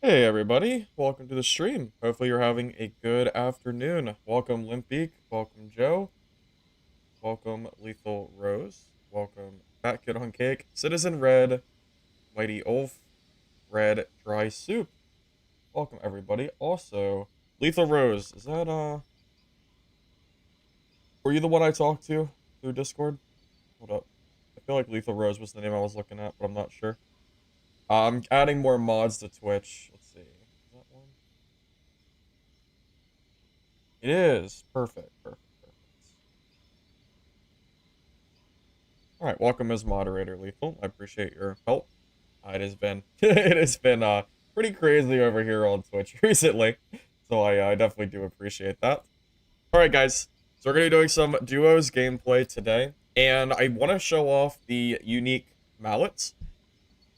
Hey everybody, welcome to the stream. Hopefully you're having a good afternoon. Welcome Limpbeak, welcome Joe, welcome Lethal Rose, welcome Fat Kid on Cake, Citizen Red, Mighty Ulf, Red Dry Soup. Welcome everybody. Also, Lethal Rose, is that were you the one I talked to through Discord? Hold up. I feel like Lethal Rose was the name I was looking at, but I'm not sure. I'm adding more mods to Twitch. Let's see. Is that one? It is. Perfect, perfect, perfect. All right, welcome as moderator, Lethal. I appreciate your help. It has been it has been pretty crazy over here on Twitch recently, so I definitely do appreciate that. All right, guys, so we're gonna be doing some duos gameplay today, and I want to show off the unique mallets.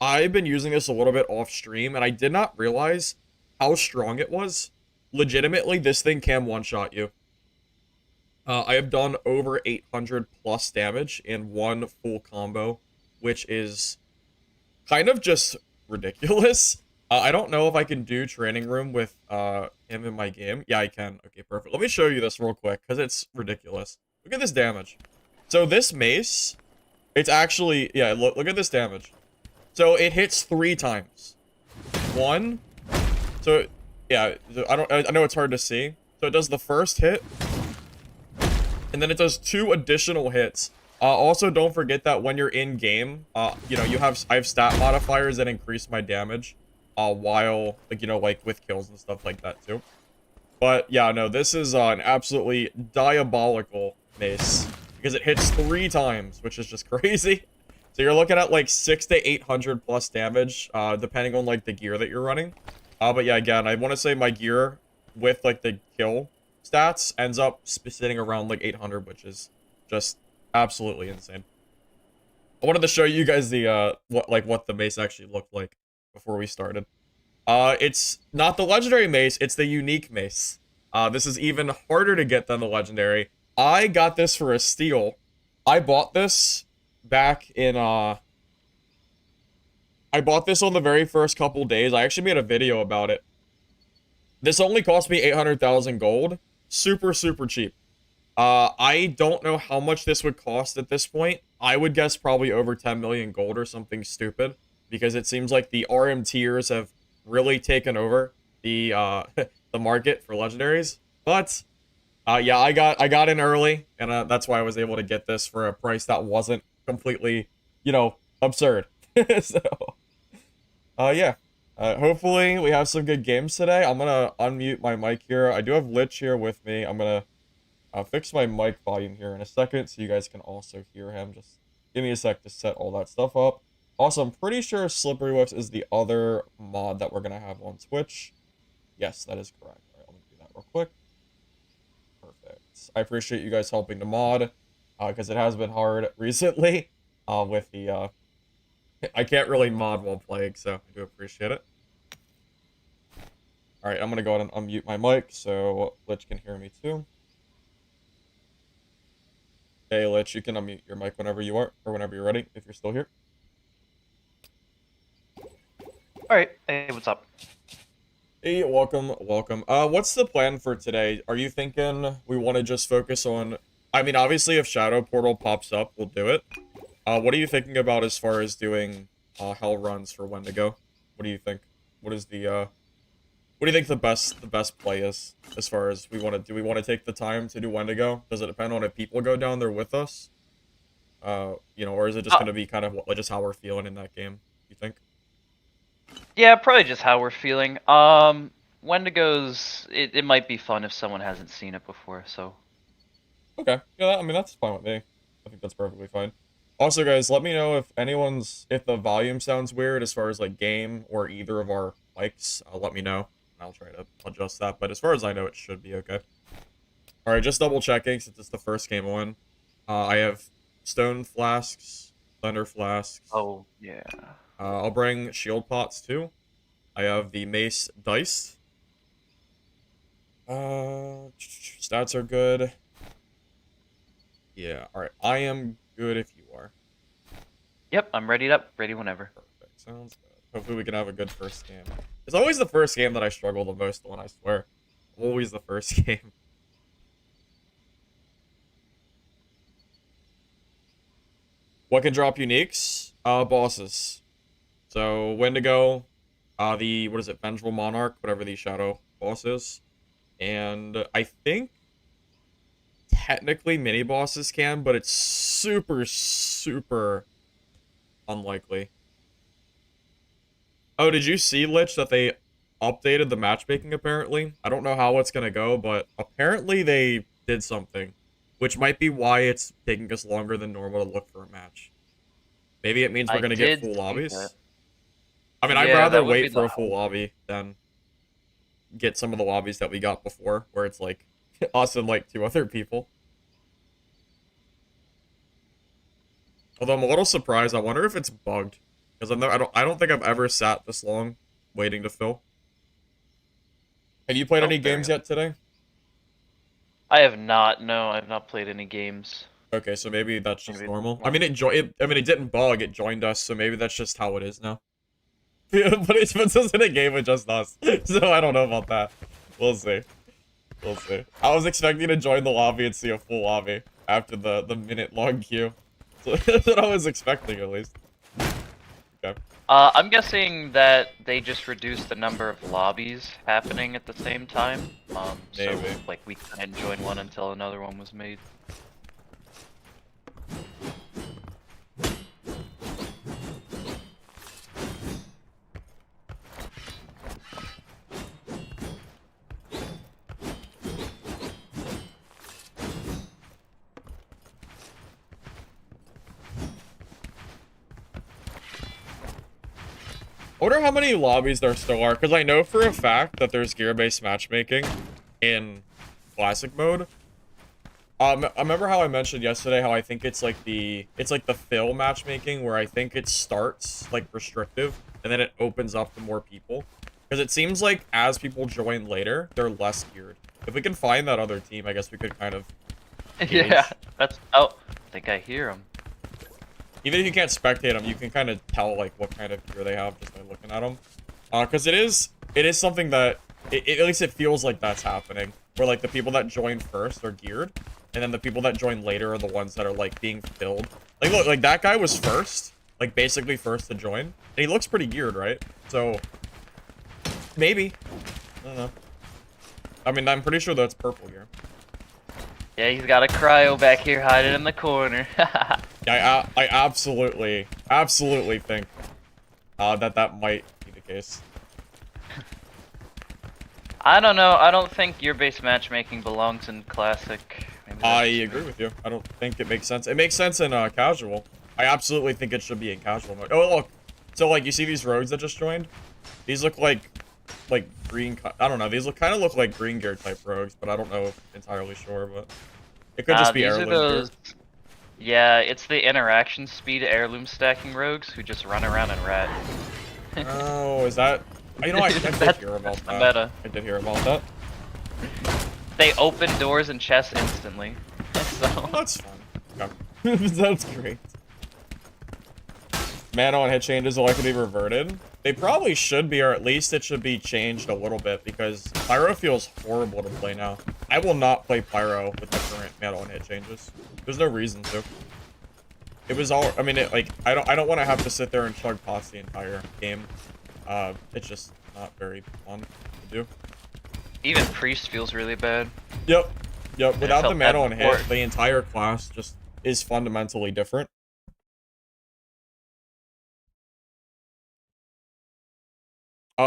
I've been using this a little bit off stream, and I did not realize how strong it was. Legitimately, this thing can one-shot you. I have done over 800 plus damage in one full combo, which is kind of just ridiculous. I don't know if I can do training room with him in my game. Yeah, I can. Okay, perfect. Let me show you this real quick because it's ridiculous. Look at this damage. So this mace, it's actually, yeah, look at this damage. So it hits 3 times. One. So yeah, I know it's hard to see. So it does the first hit, and then it does 2 additional hits. Also, don't forget that when you're in game, you know, I have stat modifiers that increase my damage, while, like, you know, like with kills and stuff like that too. But yeah, no, this is an absolutely diabolical mace because it hits 3 times, which is just crazy. So you're looking at like 600 to 800 plus damage, depending on like the gear that you're running. But yeah, again, I want to say my gear with like the kill stats ends up sitting around like 800, which is just absolutely insane. I wanted to show you guys the what the mace actually looked like before we started. It's not the legendary mace, it's the unique mace. This is even harder to get than the legendary. I got this for a steal. I bought this back in I bought this on the very first couple days. I actually made a video about it. This only cost me 800,000 gold. Super, super cheap. I don't know how much this would cost at this point. I would guess probably over 10 million gold or something stupid, because it seems like the RM tiers have really taken over the the market for legendaries. But yeah, I got in early, and that's why I was able to get this for a price that wasn't completely, you know, absurd. So yeah. Hopefully we have some good games today. I'm gonna unmute my mic here. I do have Lich here with me. I'm gonna fix my mic volume here in a second so you guys can also hear him. Just give me a sec to set all that stuff up. Also, I'm pretty sure Slippery Whips is the other mod that we're gonna have on Twitch. Yes, that is correct. All right, let me do that real quick. Perfect. I appreciate you guys helping to mod, because it has been hard recently, with the, I can't really mod while playing, so I do appreciate it. All right, I'm gonna go ahead and unmute my mic so Lich can hear me too. Hey, Lich, you can unmute your mic whenever you are, or whenever you're ready, if you're still here. Alright, hey, what's up? Hey, welcome, welcome. What's the plan for today? Are you thinking we want to just focus on... I mean, obviously, if Shadow Portal pops up, we'll do it. What are you thinking about as far as doing, hell runs for Wendigo? What do you think? What is the, what do you think the best play is, as far as do we want to take the time to do Wendigo? Does it depend on if people go down there with us? You know, or is it just Uh, going to be kind of just how we're feeling in that game, you think? yeah, probably just how we're feeling. Wendigo's, it might be fun if someone hasn't seen it before, so. Okay. Yeah, I mean, that's fine with me. I think that's perfectly fine. Also, guys, let me know if the volume sounds weird as far as, like, game or either of our mics. Let me know, and I'll try to adjust that. But as far as I know, it should be okay. Alright, just double checking since it's the first game on. I have stone flasks, thunder flasks. Oh, yeah. I'll bring shield pots, too. I have the mace dice. Stats are good. Yeah, alright. I am good if you are. Yep, I'm ready up, ready whenever. Perfect. Sounds good. Hopefully we can have a good first game. It's always the first game that I struggle the most on, I swear. Always the first game. What can drop uniques? Bosses. So, Wendigo, what is it, Vengeful Monarch, whatever the Shadow boss is. And I think technically mini bosses can, but it's super, super unlikely. Oh, did you see, Lich, that they updated the matchmaking apparently? I don't know how it's gonna go, but apparently they did something. Which might be why it's taking us longer than normal to look for a match. Maybe it means we're I gonna get did full see that. lobbies. I mean, I'd Yeah, rather that would be wait for the a full lobby than get some of the lobbies that we got before, where it's like us and like 2 other people. Although I'm a little surprised. I wonder if it's bugged, because I don't think I've ever sat this long waiting to fill. Have you played Oh, any there we games go. yet today? I have not. No, I have not played any games. Okay, so maybe that's just Maybe normal. I one. mean, I mean, it didn't bug. It joined us, so maybe that's just how it is now. But it puts us in a game with just us, so I don't know about that. We'll see. We'll see. I was expecting to join the lobby and see a full lobby after the minute-long queue. So that's what I was expecting, at least. Okay. I'm guessing that they just reduced the number of lobbies happening at the same time. So Maybe. like we couldn't join one until another one was made. I wonder how many lobbies there still are, because I know for a fact that there's gear-based matchmaking in classic mode. I remember how I mentioned yesterday how I think it's like the fill matchmaking, where I think it starts like restrictive and then it opens up to more people. Because it seems like as people join later, they're less geared. If we can find that other team, I guess we could kind of Yeah, gauge. that's. Oh, I think I hear him. Even if you can't spectate them, you can kind of tell like what kind of gear they have just by looking at them. Because it is something that at least it feels like that's happening, where like the people that join first are geared, and then the people that join later are the ones that are like being filled. Like look, like that guy was first, like basically first to join, and he looks pretty geared, right? So maybe, I don't know. I mean, I'm pretty sure that's purple gear. Yeah, he's got a cryo back here hiding in the corner. Yeah, I absolutely think that might be the case. I don't know. I don't think gear-based matchmaking belongs in classic. Maybe that's I just agree me. with you. I don't think it makes sense. It makes sense in casual. I absolutely think it should be in casual mode. Oh, look. So, like, you see these rogues that just joined? These look like green... I don't know. These kind of look like green gear type rogues, but I don't know entirely sure, but... It could just be These are heirloom those. gear. Yeah, it's the interaction speed heirloom stacking rogues who just run around and rat. Oh, is that... You know, I did That's hear about the that. meta. I did hear about that. They open doors and chests instantly. So Oh, that's fun. Okay. That's great. Mana on hit changes will likely be reverted. They probably should be, or at least it should be changed a little bit, because Pyro feels horrible to play now. I will not play Pyro with the current mana on hit changes. There's no reason to. It was all, I mean, I don't want to have to sit there and chug pots the entire game. It's just not very fun to do. even priest feels really bad. Yep. Yep. I Without the felt that mana on before. hit, the entire class just is fundamentally different.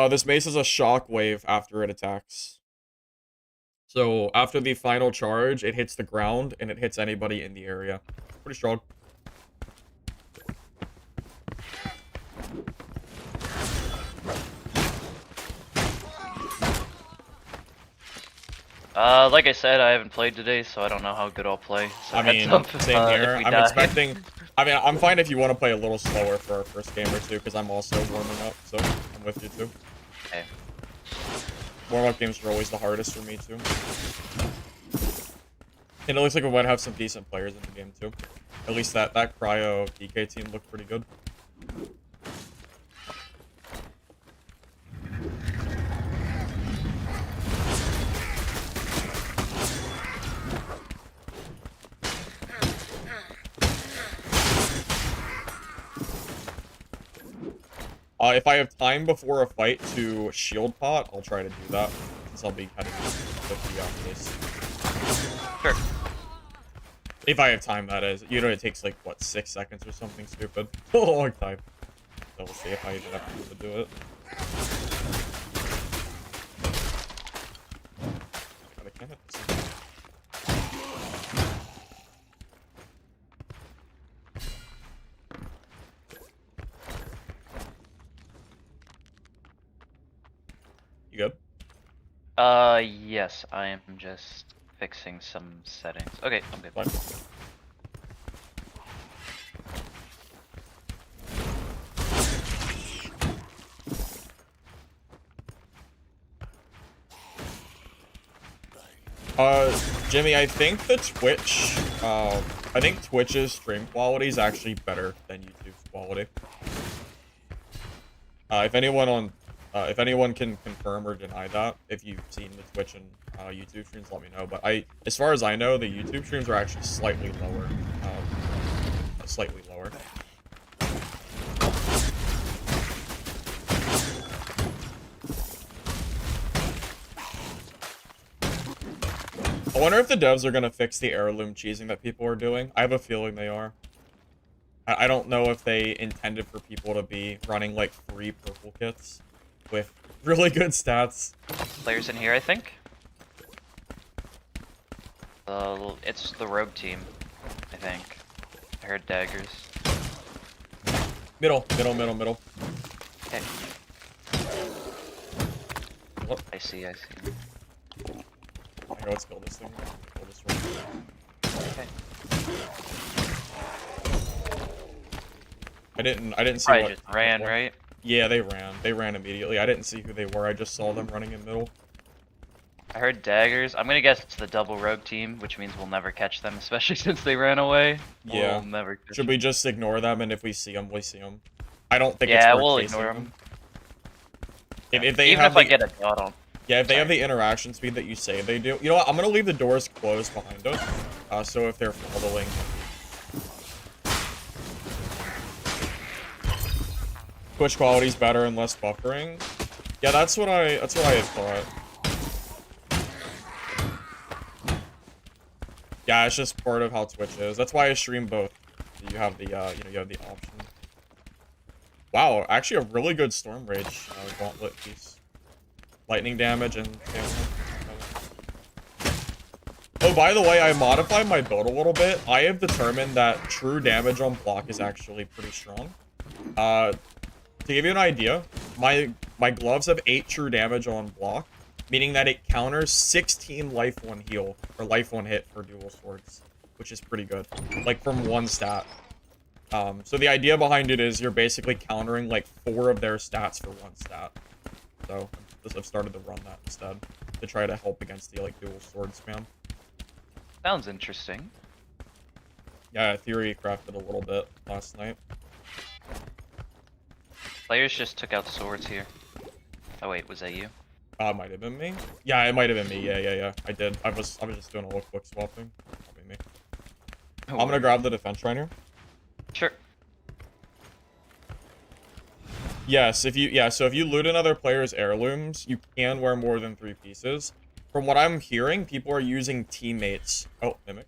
This mace is a shock wave after it attacks. So after the final charge, it hits the ground and it hits anybody in the area. Pretty strong. Like I said, I haven't played today, so I don't know how good I'll play. So I heads mean, up same if here. we I'm die. expecting... I mean, I'm fine if you want to play a little slower for our first game or two, because I'm also warming up, so I'm with you too. Okay. Warm-up games are always the hardest for me too. And it looks like we might have some decent players in the game too. At least that Cryo DK team looked pretty good. If I have time before a fight to shield pot, I'll try to do that, since I'll be heading with the Mace. Sure. If I have time, that is. You know, it takes like, what, 6 seconds or something stupid? A long time. So we'll see if I even have time to do it. God, I can't hit this. You good? Yes, I am just fixing some settings. Okay, I'm good. Fine. Jimmy, I think the I think Twitch's stream quality is actually better than YouTube's quality. If anyone can confirm or deny that, if you've seen the Twitch and YouTube streams, let me know. But as far as I know, the YouTube streams are actually slightly lower. Slightly lower. I wonder if the devs are gonna fix the heirloom cheesing that people are doing. I have a feeling they are. I don't know if they intended for people to be running like 3 purple kits with really good stats. Players in here, I think. It's the rogue team, I think. I heard daggers. Middle. Okay. What? I see. Okay, let's kill this thing. Kill this one. Okay. I didn't see Probably what just ran, right? Yeah, they ran. They ran immediately. I didn't see who they were. I just saw them running in middle. I heard daggers. I'm gonna guess it's the double rogue team, which means we'll never catch them, especially since they ran away. Yeah. We'll never catch Should we just ignore them, and if we see them, we see them? I don't think it's Yeah, worth we'll chasing ignore them. If they Even have if I the, get a dot on. yeah, if they have the interaction speed that you say they do. You know what? I'm gonna leave the doors closed behind us. So if they're following. Twitch quality's better and less buffering. Yeah, that's what I had thought. Yeah, it's just part of how Twitch is. That's why I stream both. You have the you have the option. Wow, actually a really good Storm Rage gauntlet piece. Lightning damage and stamina. Oh, by the way, I modified my build a little bit. I have determined that true damage on block is actually pretty strong. To give you an idea, my gloves have 8 true damage on block, meaning that it counters 16 life 1 heal, or life 1 hit for dual swords, which is pretty good. Like, from 1 stat. So the idea behind it is you're basically countering, like, 4 of their stats for 1 stat. So, I've started to run that instead, to try to help against the, like, dual sword spam. Sounds interesting. Yeah, Theory crafted a little bit last night. Players just took out swords here. Oh wait, was that you? It might have been me. Yeah, it might have been me. Yeah. I did. I was just doing a little quick swapping. Probably me. Oh, I'm gonna grab the defense right here. Sure. Yes, so if you loot another player's heirlooms, you can wear more than 3 pieces. From what I'm hearing, people are using teammates. Oh, mimic.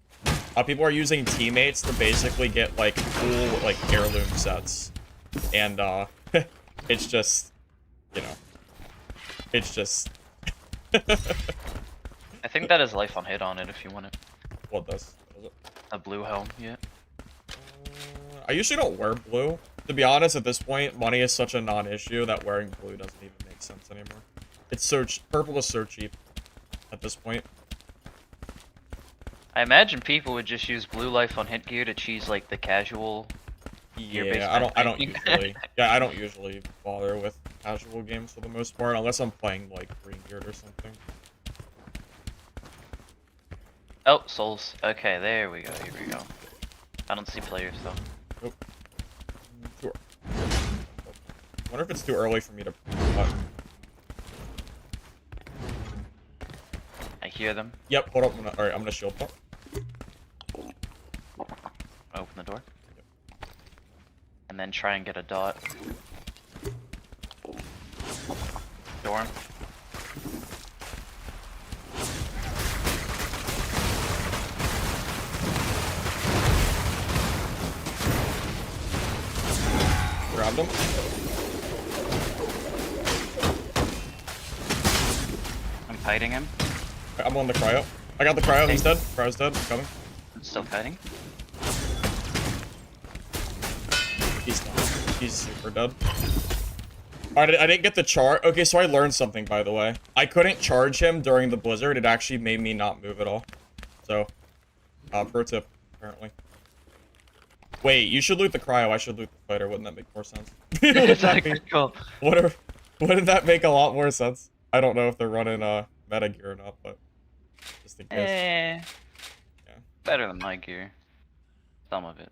People are using teammates to basically get like cool like heirloom sets. And it's just, you know, it's just. I think that has life on hit on it if you want it. What does? What is it? A blue helm, yeah. I usually don't wear blue. To be honest, at this point, money is such a non-issue that wearing blue doesn't even make sense anymore. It's purple is so cheap at this point. I imagine people would just use blue life on hit gear to cheese like the casual. Yeah, I don't usually. Yeah, I don't usually bother with casual games for the most part, unless I'm playing like green geared or something. Oh, souls. Okay, there we go. Here we go. I don't see players though. Nope. I wonder if it's too early for me to. I hear them. Yep. Hold up. All right. I'm gonna shield pop. Open the door. And then try and get a dot. Storm. Grabbed him. I'm fighting him. I'm on the cryo. I got the cryo. He's dead. Cryo's dead. I'm coming. I'm still fighting. He's done. He's super dead. I didn't get the charge. Okay, so I learned something, by the way. I couldn't charge him during the blizzard. It actually made me not move at all. So, pro tip, apparently. Wait, you should loot the cryo. I should loot the fighter. Wouldn't that make more sense? Cool. Wouldn't that make a lot more sense? I don't know if they're running meta gear or not, but just in case. Yeah. Yeah. Better than my gear. Some of it.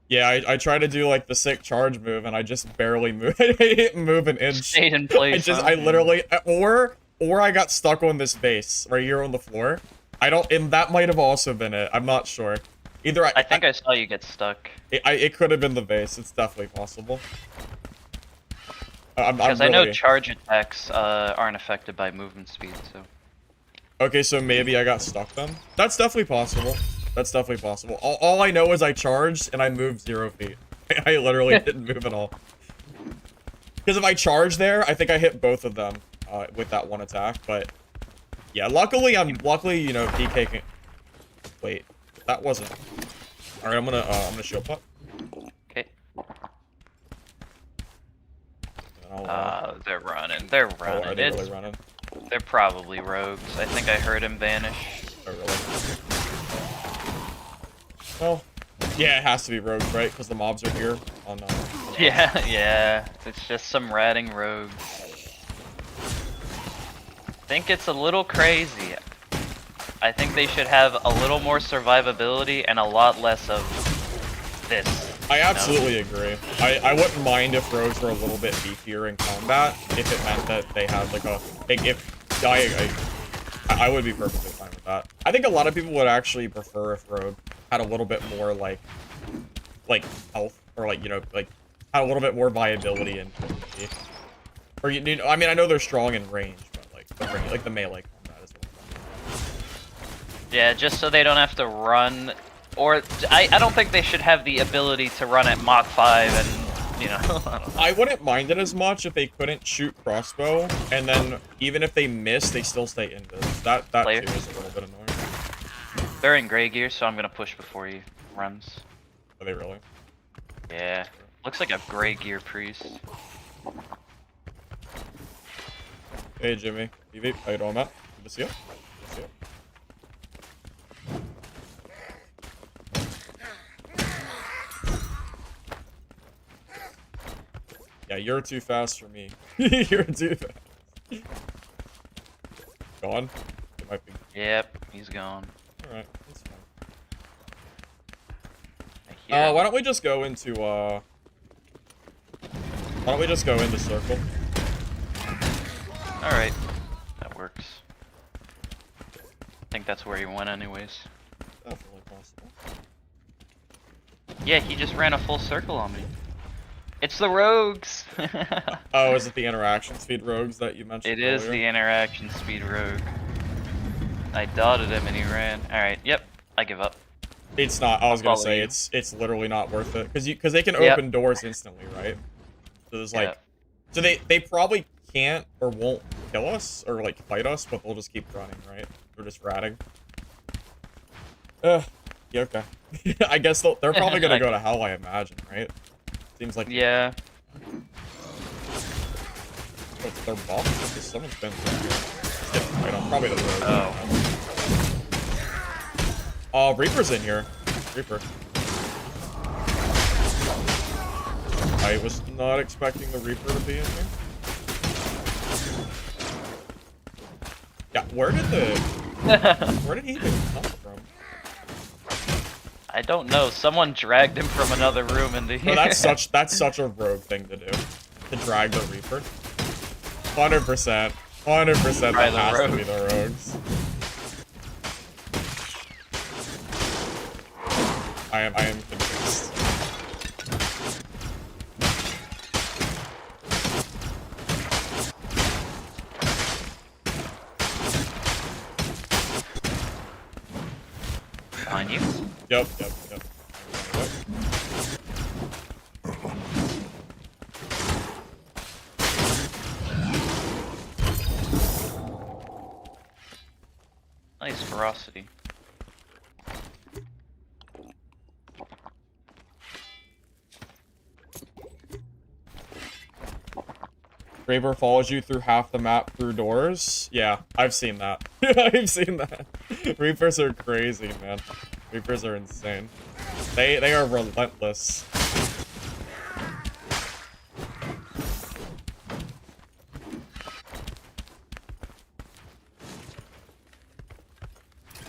Yeah, I tried to do like the sick charge move and I just barely moved. I didn't move an inch. Stayed in place. I literally, or I got stuck on this base right here on the floor. And that might have also been it. I'm not sure. Either I think I saw you get stuck. It could have been the base. It's definitely possible. Because I know charge attacks aren't affected by movement speed, so. Okay, so maybe I got stuck then. That's definitely possible. That's definitely possible. All I know is I charged and I moved 0 feet. I literally didn't move at all. Because if I charged there, I think I hit both of them with that one attack. But yeah, luckily, you know, DK can. Wait, that wasn't. All right, I'm gonna shield pop. Okay. They're running. They're running. Are they really running? They're probably rogues. I think I heard him vanish. Oh, really? Well, yeah, it has to be rogues, right? Because the mobs are here on Yeah. It's just some ratting rogues. I think it's a little crazy. I think they should have a little more survivability and a lot less of this. I absolutely agree. I wouldn't mind if rogues were a little bit beefier in combat if it meant that they had like a I would be perfectly fine with that. I think a lot of people would actually prefer if rogue had a little bit more like health or like, you know, like had a little bit more viability and or you know, I mean, I know they're strong in range, but like the melee combat is well. Yeah, just so they don't have to run. Or, I don't think they should have the ability to run at Mach 5 and, you know, I don't know. I wouldn't mind it as much if they couldn't shoot crossbow, and then even if they miss, they still stay invis. That too is a little bit annoying. They're in gray gear, so I'm gonna push before he runs. Are they really? Yeah. Looks like a gray gear priest. Hey, Jimmy. EV, how you doing, Matt? Good to see you. Good to see you. Yeah, you're too fast for me. You're too fast. Gone? It might be. Yep, he's gone. Alright, that's fine. Why don't we just go into, Why don't we just go into circle? Alright. That works. I think that's where he went anyways. Definitely possible. Yeah, he just ran a full circle on me. It's the rogues! Oh, is it the interaction speed rogues that you mentioned It is the interaction speed rogue. I dotted him and he ran. Alright, yep. I give up. It's not, I was gonna say, it's literally not worth it. Because they can open doors instantly, right? So there's like... So they probably can't or won't kill us, or like fight us, but they'll just keep running, right? They're just ratting. Yeah, okay. I guess they're probably gonna go to hell, I imagine, right? Seems like... Yeah. What's their buff? Someone's been through here. Probably the road. Oh, Reaper's in here. Reaper. I was not expecting the Reaper to be in here. Yeah, where did he even come from? I don't know. Someone dragged him from another room into here. Oh, that's such a rogue thing to do. To drag the Reaper. 100%. 100% that has to be the rogues. I am convinced. Yep, yep, yep. Nice ferocity. Raver follows you through half the map through doors. Yeah, I've seen that. I've seen that. Reapers are crazy, man. Reapers are insane. They are relentless.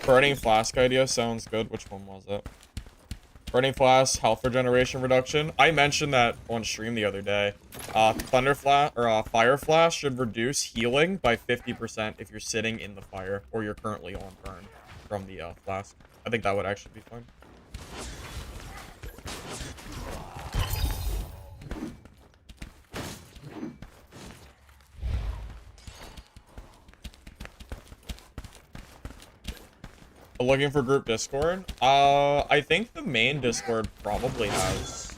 Burning flask idea sounds good. Which one was it? Burning flask, health regeneration reduction. I mentioned that on stream the other day. Thunder flash or fire flash should reduce healing by 50% if you're sitting in the fire or you're currently on burn from the flask. I think that would actually be fun. Looking for group Discord? I think the main Discord probably has.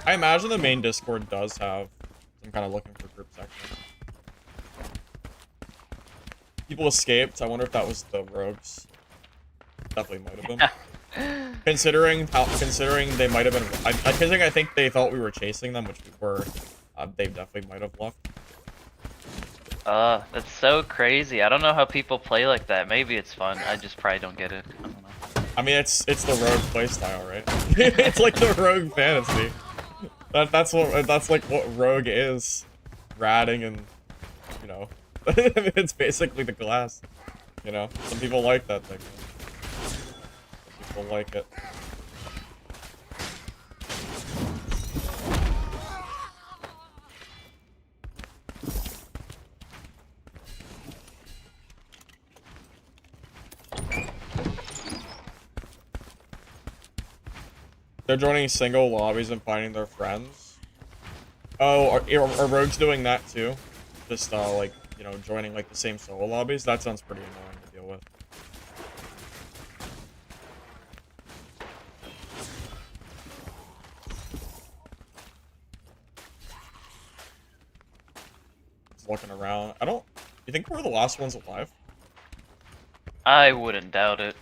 I imagine the main Discord does have some kind of looking for group section. People escaped. I wonder if that was the rogues. Definitely might have been. Considering they might have been. I think they thought we were chasing them, which we were. They definitely might have left. That's so crazy. I don't know how people play like that. Maybe it's fun. I just probably don't get it. I don't know. I mean, it's the rogue playstyle, right? It's like the rogue fantasy. That's like what rogue is. Ratting and, you know, it's basically the class. You know, some people like that thing. Some people like it. They're joining single lobbies and finding their friends. Oh, are rogues doing that too? Just like, you know, joining like the same solo lobbies? That sounds pretty annoying to deal with. Just looking around. You think we're the last ones alive? I wouldn't doubt it.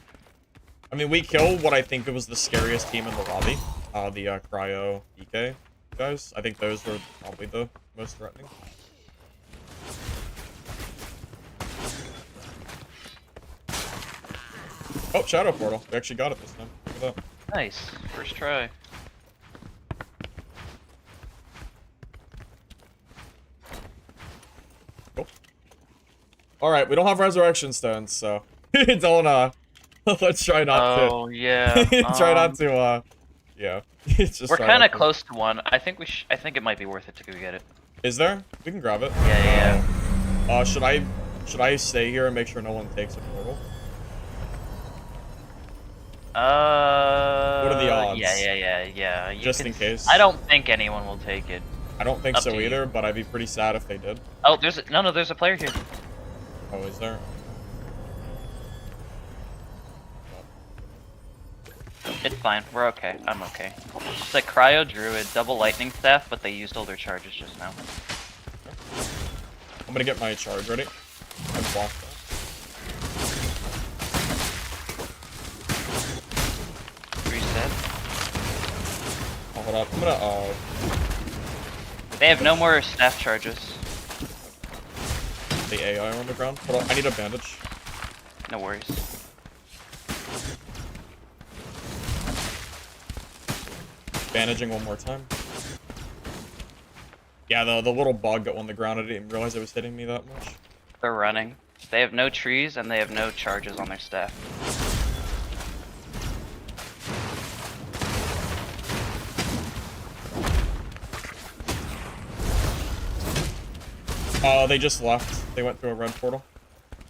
I mean, we killed what I think was the scariest team in the lobby. The Cryo DK guys. I think those were probably the most threatening. Oh, Shadow Portal. We actually got it this time. Look at that. Nice. First try. Cool. Alright, we don't have Resurrection Stones, so... don't, let's try not to... Oh, yeah. try not to, yeah. Just we're kind of close to one. I think I think it might be worth it to go get it. Is there? We can grab it. Yeah. Should I stay here and make sure no one takes a portal? What are the odds? Yeah. Just in case. I don't think anyone will take it. I don't think Up so to either, you. but I'd be pretty sad if they did. Oh, there's a player here. Oh, is there? It's fine. We're okay. I'm okay. It's like Cryo Druid, double lightning staff, but they used all their charges just now. I'm gonna get my charge ready. I blocked that. Reset. Oh, hold up. I'm gonna, They have no more staff charges. the AI on the ground. Hold on, I need a bandage. No worries. Bandaging one more time. Yeah, the little bug on the ground, I didn't realize it was hitting me that much. They're running. They have no trees and they have no charges on their staff. They just left. They went through a red portal.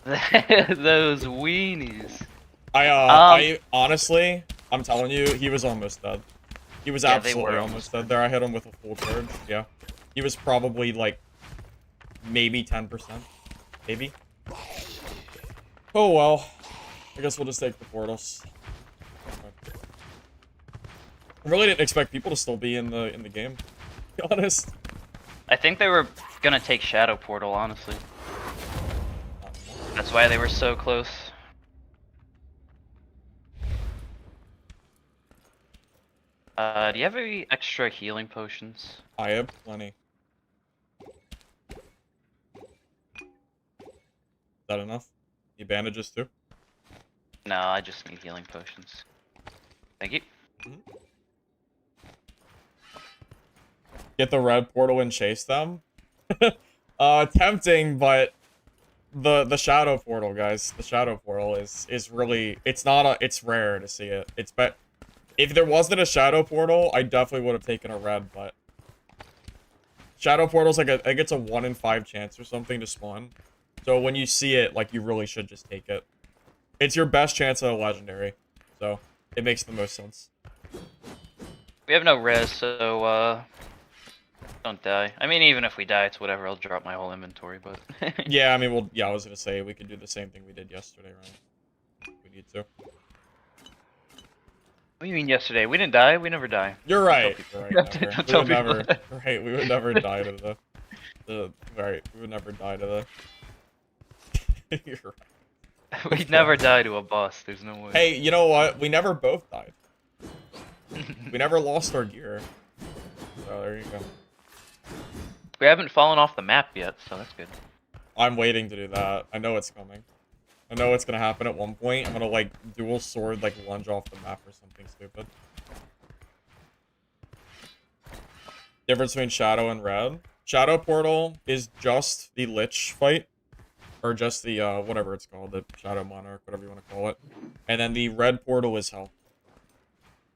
Those weenies. I honestly, I'm telling you, he was almost dead. He was absolutely almost dead there. I hit him with a full charge. Yeah. He was probably like maybe 10%. Maybe. Oh well. I guess we'll just take the portals. I really didn't expect people to still be in the game, to be honest. I think they were gonna take Shadow Portal, honestly. That's why they were so close. Do you have any extra healing potions? I have plenty. Is that enough? Need bandages too? No, I just need healing potions. Thank you. Get the red portal and chase them? Tempting, but the shadow portal, guys. The shadow portal is really, it's rare to see it. If there wasn't a shadow portal, I definitely would have taken a red, but shadow portal's like I think it's a 1 in 5 chance or something to spawn. So when you see it, like, you really should just take it. It's your best chance at a legendary, so it makes the most sense. We have no res, so don't die. I mean, even if we die, it's whatever. I'll drop my whole inventory, but Yeah, I mean, well, yeah, I was gonna say we could do the same thing we did yesterday, right? We need to. What do you mean yesterday? We didn't die. We never die. You're right. You're right. Never. Don't We tell would people never. that. Right. We would never die to the. Right. We would never die to the. You're right. We'd never die to a boss. There's no way. Hey, you know what? We never both died. We never lost our gear. So there you go. We haven't fallen off the map yet, so that's good. I'm waiting to do that. I know it's coming. I know it's gonna happen at one point. I'm gonna, like, dual sword, like, lunge off the map or something stupid. Difference between Shadow and Red. Shadow Portal is just the Lich fight. Or just the, whatever it's called. The Shadow Monarch, whatever you want to call it. And then the Red Portal is Hell.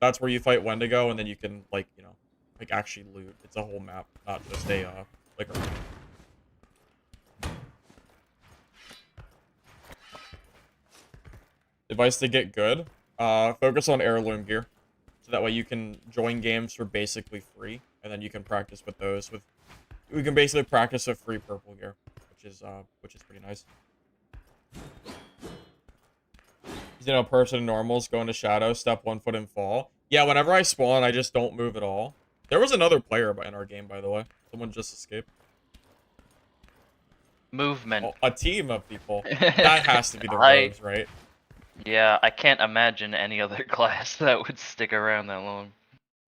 That's where you fight Wendigo, and then you can, like, you know, like, actually loot. It's a whole map, not just a, like, a... Advice to get good, focus on heirloom gear, so that way you can join games for basically free, and then you can practice with those. We can basically practice with free purple gear, which is pretty nice. You know, person in normals go into shadow, step 1 foot and fall. Yeah, whenever I spawn, I just don't move at all. There was another player in our game, by the way. Someone just escaped. Movement. Oh, a team of people. That has to be the rogues, right? Yeah, I can't imagine any other class that would stick around that long.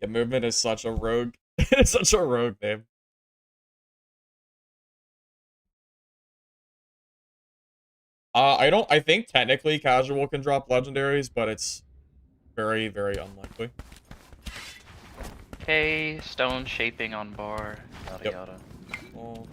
Yeah, movement is such a rogue. It's such a rogue name. I think technically casual can drop legendaries, but it's very, very unlikely. Okay, stone shaping on bar, yada Yep. yada. Well,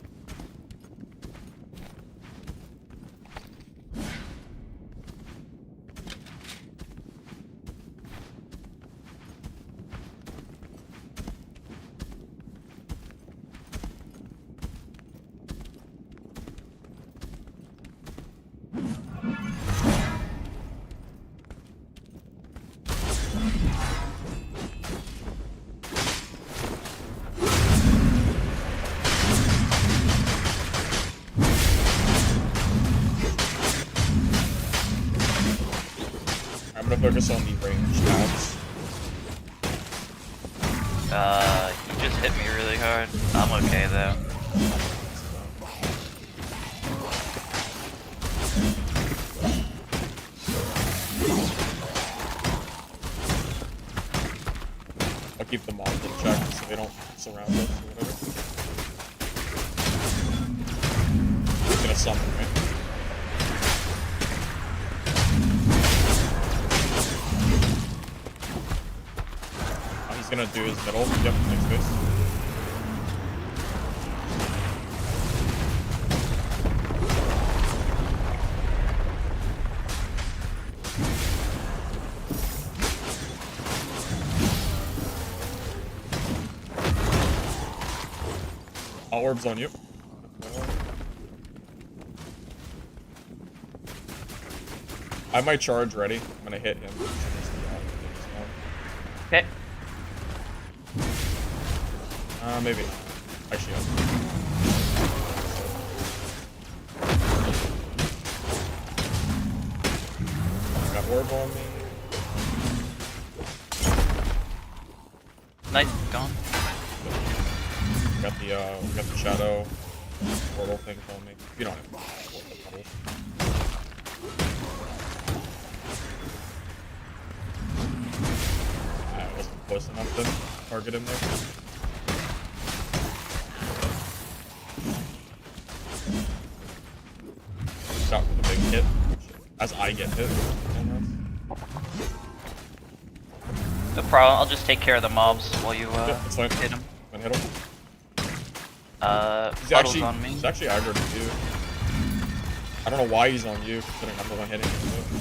I'm gonna focus on the range tabs. You just hit me really hard. I'm okay though. I'll keep the mobs in check so they don't surround us or whatever. He's gonna summon, right? Oh, he's gonna do his middle. Yep, next base. All orbs on you. I have my charge ready. I'm gonna hit him. Okay. Maybe not. Actually, got orb on me. Nice, gone. We got the shadow portal things on me. You don't have the puddles. I wasn't close enough to target him there. Shot for the big hit. As I get hit. No problem, I'll just take care of the mobs while you it's fine. hit him. I'm gonna hit him. Puddles on me. He's actually aggroed to you. I don't know why he's on you, considering I'm the one hitting him.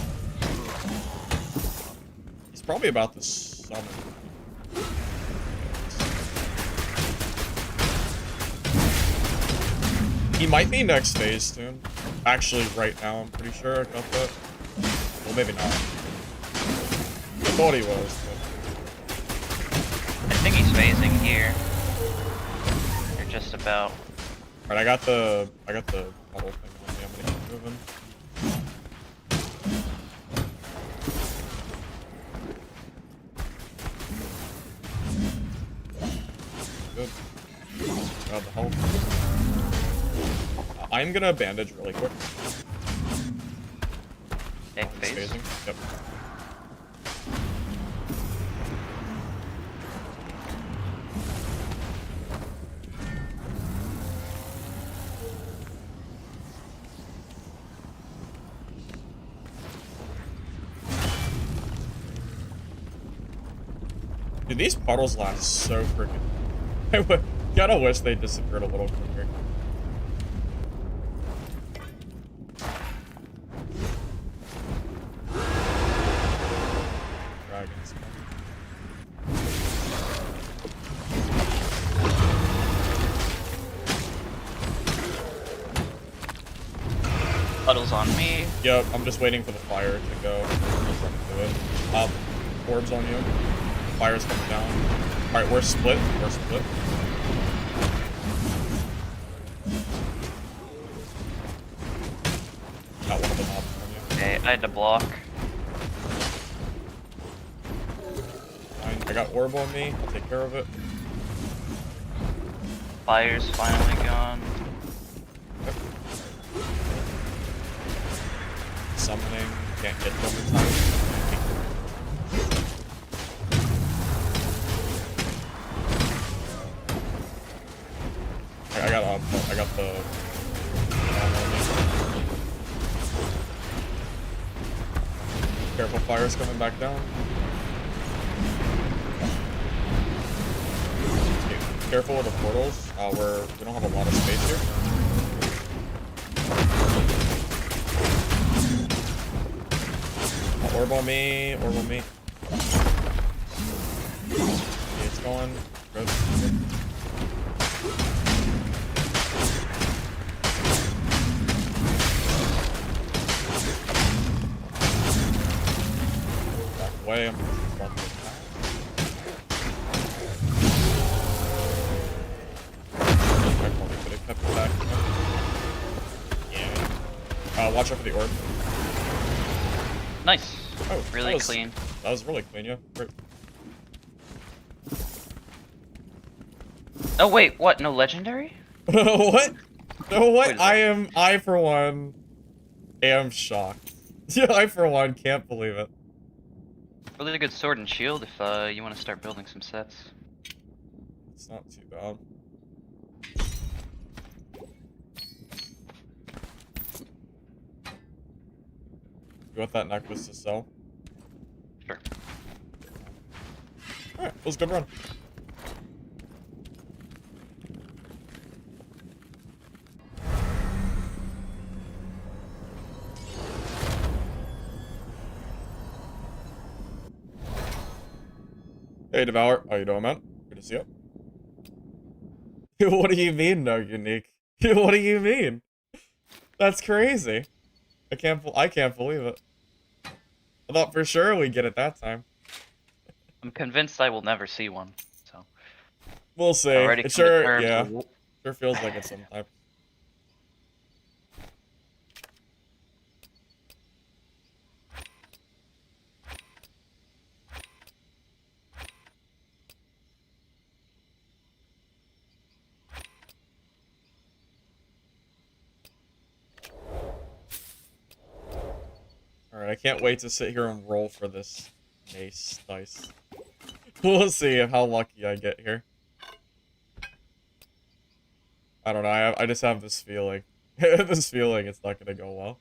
He's probably about to summon. He might be next phase soon. Actually, right now, I'm pretty sure I got that. Well, maybe not. I thought he was, but... I think he's phasing here. You're just about. Alright, I got the puddle thing on me. I'm gonna keep moving. Good. Got the health. I'm gonna bandage really quick. Egg phase. Phasing. Yep. Dude, these puddles last so freaking. I kinda wish they disappeared a little quicker. Dragons. Puddles on me. Yep, I'm just waiting for the fire to go. Just run through it. Orbs on you. Fire's coming down. Alright, we're split. We're split. Got one of them off on you. Okay, I had to block. Fine. I got orb on me. I'll take care of it. Fire's finally gone. Okay. Summoning. Can't get them in time. I got the careful, fire's coming back down. Okay, careful with the portals. We don't have a lot of space here. Orb on me, orb on me. Okay, it's going. Good. Away. I'm front of I probably could have kept it back. Yeah. Watch out for the orb. Nice. Oh, really clean. That was really clean, yeah. Great. Oh wait, what? No legendary? What? No, what? Wait, I for one am shocked. Yeah, I for one can't believe it. Really good sword and shield if you want to start building some sets. It's not too bad. You want that necklace to sell? Sure. Alright, it was a good run. Hey, Devour. How you doing, man? Good to see you. What do you mean, no unique? What do you mean? That's crazy. I can't believe it. I thought for sure we'd get it that time. I'm convinced I will never see one. So We'll see. already It come to sure, terms yeah. with- Sure feels like it sometimes. I can't wait to sit here and roll for this Mace dice. We'll see how lucky I get here. I don't know, I just have this feeling. This feeling it's not gonna go well.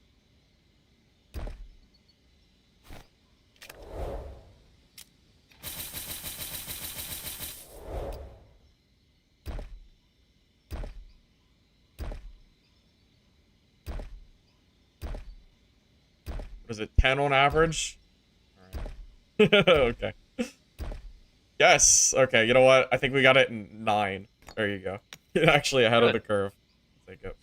Was it 10 on average? Alright. Okay. Yes! Okay, you know what? I think we got it in 9. There you go. You're actually ahead of the curve. I'll take it.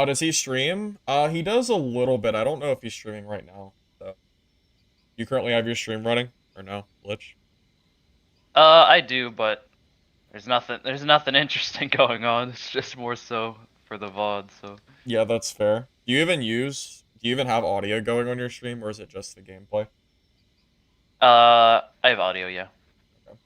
Does he stream? He does a little bit. I don't know if he's streaming right now. So. You currently have your stream running? Or no? Glitch? I do, but there's nothing interesting going on. It's just more so for the VOD, so. Yeah, that's fair. Do you even have audio going on your stream, or is it just the gameplay? I have audio, yeah. Okay.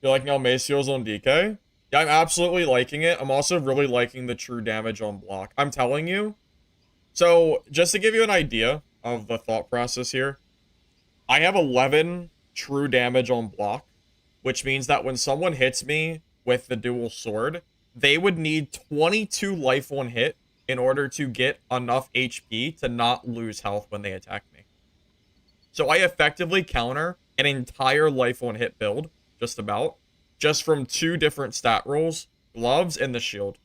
You like how Mace heals on DK? Yeah, I'm absolutely liking it. I'm also really liking the true damage on block. I'm telling you. So, just to give you an idea of the thought process here, I have 11 true damage on block, which means that when someone hits me with the dual sword, they would need 22 life on hit in order to get enough HP to not lose health when they attack me. So I effectively counter an entire life on hit build, just about, just from 2 different stat rolls, gloves and the shield,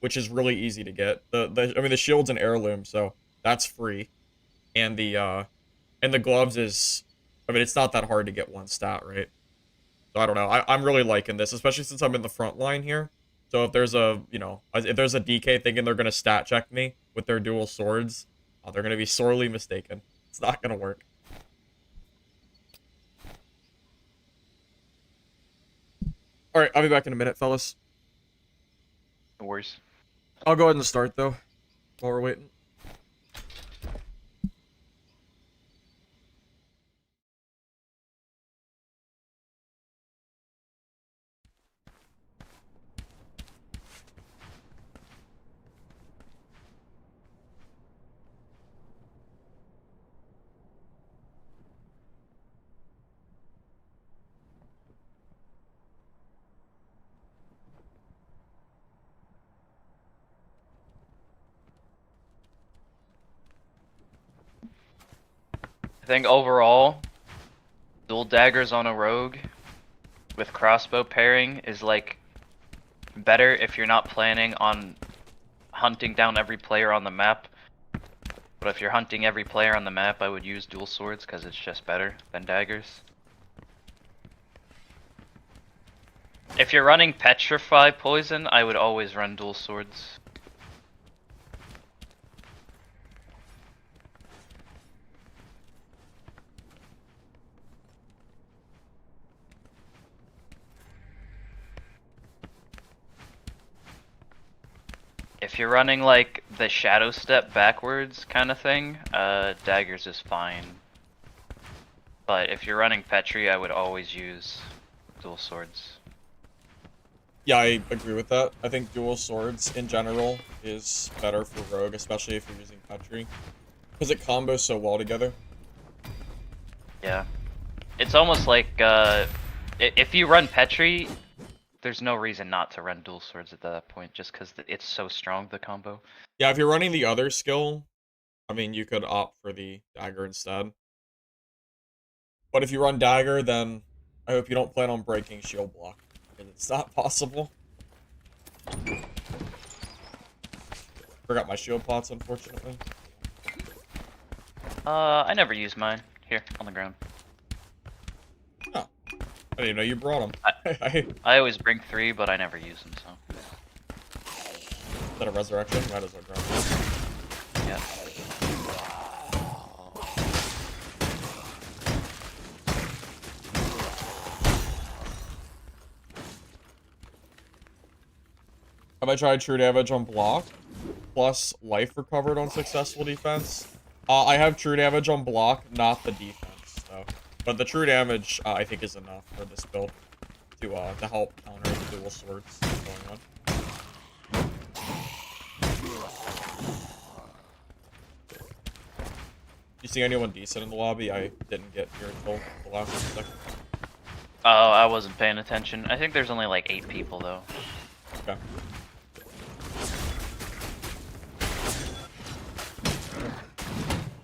which is really easy to get. I mean, the shield's an heirloom, so that's free. And the gloves is, I mean, it's not that hard to get 1 stat, right? So I don't know. I'm really liking this, especially since I'm in the front line here. So if there's a, you know, if there's a DK thinking they're going to stat check me with their dual swords, they're going to be sorely mistaken. It's not going to work. Alright, I'll be back in a minute, fellas. No worries. I'll go ahead and start, though, while we're waiting. I think overall, dual daggers on a rogue with crossbow pairing is like better if you're not planning on hunting down every player on the map. But if you're hunting every player on the map, I would use dual swords because it's just better than daggers. If you're running petrify poison, I would always run dual swords. If you're running like the shadow step backwards kind of thing, daggers is fine. But if you're running Petri, I would always use dual swords. Yeah, I agree with that. I think dual swords in general is better for rogue, especially if you're using Petri, because it combos so well together. Yeah. It's almost like, if you run Petri, there's no reason not to run dual swords at that point, just because it's so strong, the combo. Yeah, if you're running the other skill, I mean, you could opt for the dagger instead. But if you run dagger, then I hope you don't plan on breaking shield block, because it's not possible. Forgot my shield pots, unfortunately. I never use mine. Here, on the ground. Oh. I didn't even know you brought them. I always bring 3, but I never use them, so. Is that a resurrection? Might as well grab it. Yeah. Have I tried true damage on block? plus life recovered on successful defense. I have true damage on block, not the defense, so. But the true damage, I think, is enough for this build to help counter the dual swords going on. You see anyone decent in the lobby? I didn't get here until the last second. Oh, I wasn't paying attention. I think there's only like 8 people though. Okay.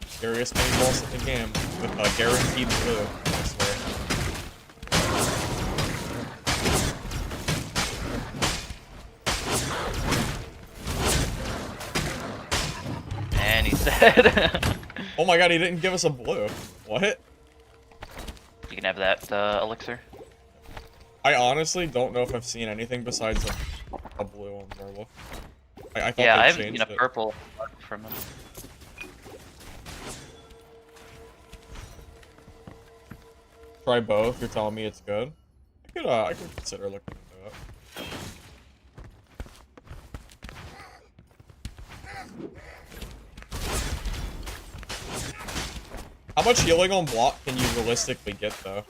Scariest main boss in the game with a guaranteed blue, I swear. And he's dead. Oh my god, he didn't give us a blue. What? You can have that elixir. I honestly don't know if I've seen anything besides a blue on Werewolf. I thought Yeah, they I haven't changed seen a it. purple from him. Try both. You're telling me it's good. I could consider looking into it. How much healing on block can you realistically get though?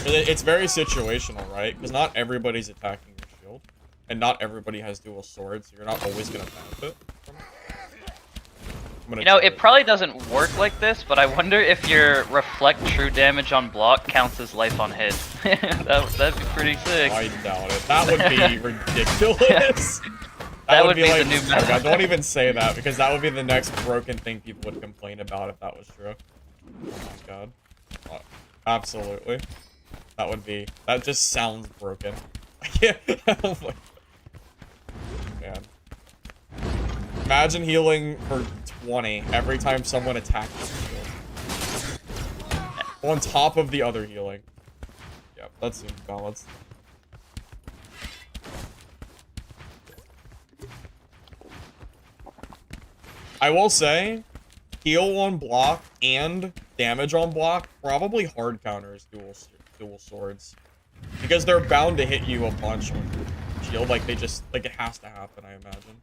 It's very situational, right? Because not everybody's attacking your shield, and not everybody has dual swords. So you're not always gonna benefit from it. You know, it probably doesn't work like this, but I wonder if your reflect true damage on block counts as life on hit. That'd be pretty sick. I doubt it. That would be ridiculous. That would be like, the new oh meta. God, don't even say that, because that would be the next broken thing people would complain about if that was true. Oh my god. Absolutely. That just sounds broken. Yeah. Oh my. Man. Imagine healing for 20 every time someone attacks you. On top of the other healing. Yep, that seems balanced. I will say, heal on block and damage on block probably hard counters dual swords. Because they're bound to hit you a bunch on shield, like it has to happen, I imagine.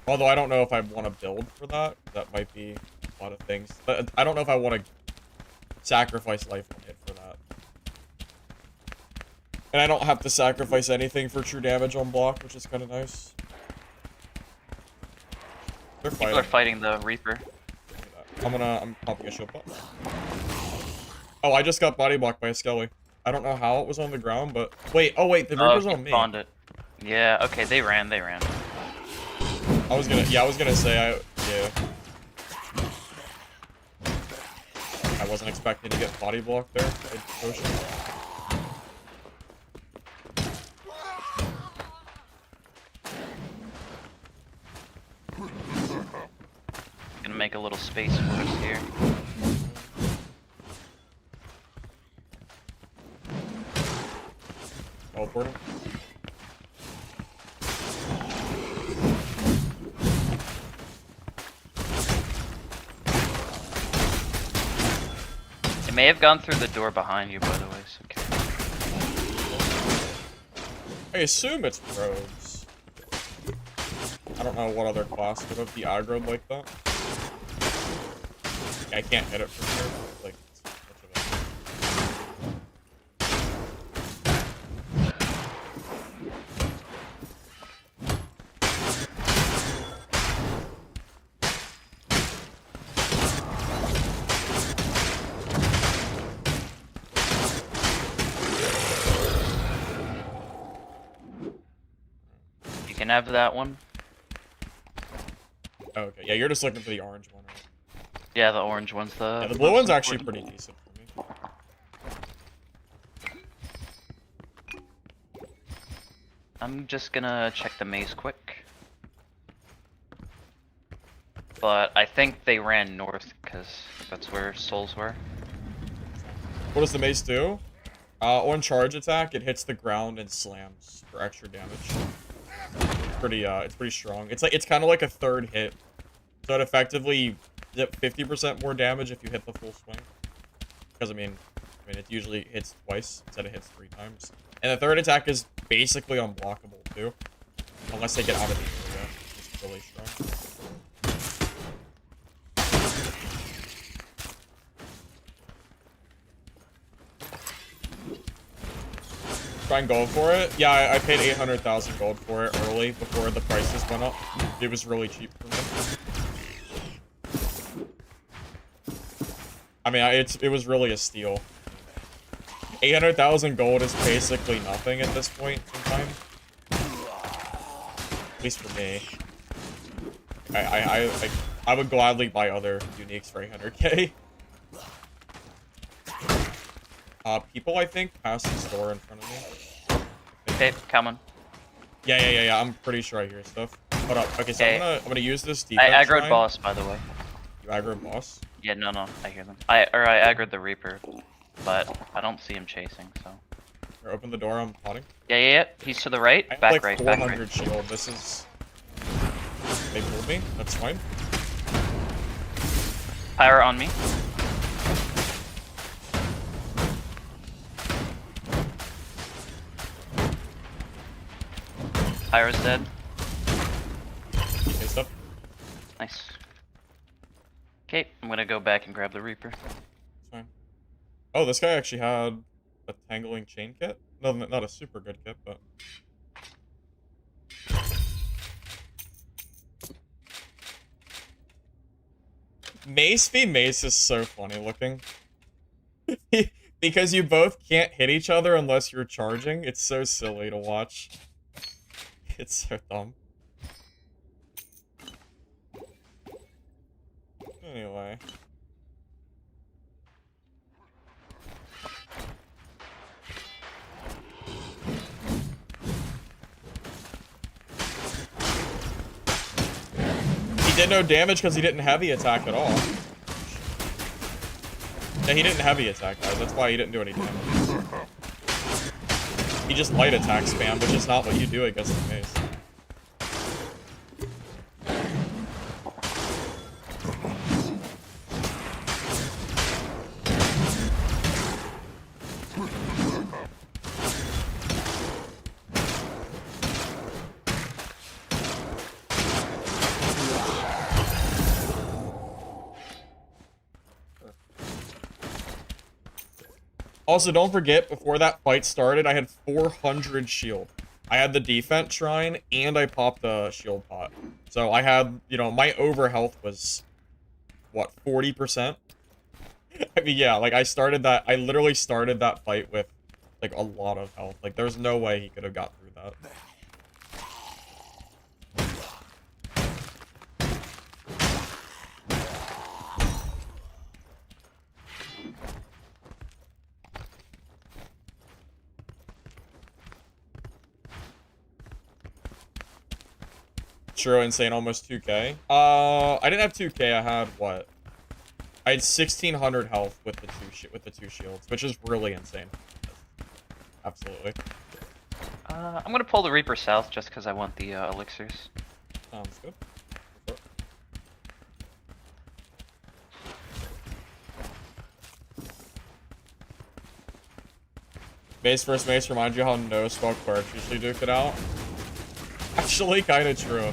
Although I don't know if I want to build for that. That might be a lot of things. But I don't know if I want to sacrifice life on hit for that. And I don't have to sacrifice anything for true damage on block, which is kind of nice. They're fighting. People are fighting the Reaper. I'm popping a shield pop. Oh, I just got body blocked by a Skelly. I don't know how it was on the ground, but wait, the Reaper's on me. Spawned it. Yeah, okay, they ran. I was gonna say yeah. I wasn't expecting to get body blocked there. Gonna make a little space for us here. Teleport him. It may have gone through the door behind you, by the way. So I assume it's rogues. I don't know what other class would have be aggroed like that. I can't hit it for sure. Like, it's much of it. you can have that one. Oh, okay, yeah, you're just looking for the orange one, right? Yeah, the orange one's the. Yeah, the blue one's actually pretty decent for me. I'm just gonna check the maze quick. But I think they ran north because that's where souls were. What does the mace do? On charge attack, it hits the ground and slams for extra damage. It's pretty strong. It's kind of like a third hit. So it effectively did 50% more damage if you hit the full swing. Because I mean it usually hits twice instead of hits 3 times. And the third attack is basically unblockable too. Unless they get out of the area. It's really strong. Try and go for it. Yeah, I paid 800,000 gold for it early before the prices went up. It was really cheap for me. I mean, it was really a steal. 800,000 gold is basically nothing at this point in time. At least for me. I would gladly buy other uniques for 800k. People, I think, passed the store in front of me. Okay, coming. Yeah. I'm pretty sure I hear stuff. Hold up. Okay, so I'm gonna use this I defense aggroed shrine. boss, by the way. You aggroed boss? Yeah, no, I hear them. I aggroed the Reaper, but I don't see him chasing, so. Here, open the door, I'm potting. Yeah. He's to the right. I have Back like right, 400 back right. shield. This is... They pulled me. That's fine. Pyro on me. Pyro's dead. Okay, stop. Nice. Okay, I'm gonna go back and grab the Reaper. It's fine. Oh, this guy actually had a tangling chain kit? No, not a super good kit, but... Mace v Mace is so funny looking. Because you both can't hit each other unless you're charging. It's so silly to watch. It's so dumb. Anyway. He did no damage because he didn't heavy attack at all. Yeah, he didn't heavy attack, guys. That's why he didn't do any damage. He just light attack spam, which is not what you do against the Mace. Also, don't forget, before that fight started, I had 400 shield. I had the defense shrine, and I popped the shield pot. So I had, you know, my over health was, what, 40%? I mean, yeah, like, I literally started that fight with, like, a lot of health. Like, there's no way he could have got through that. True, insane, almost 2k. I didn't have 2k, I had, what? I had 1600 health with the two shields, which is really insane. Absolutely. I'm gonna pull the Reaper south just because I want the elixirs. Sounds good. Mace vs. Mace reminds you how no spell clerks usually duke it out. Actually, kind of true.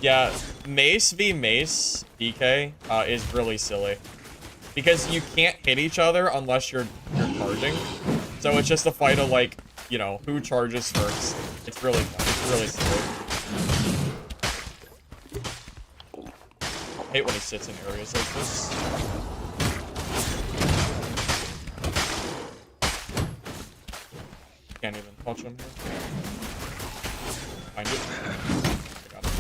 Yeah, Mace v Mace DK is really silly. Because you can't hit each other unless you're charging. So it's just a fight of, like, you know, who charges first. It's really fun. It's really silly. I hate when he sits in areas like this. Can't even touch him here. Find it. I got it.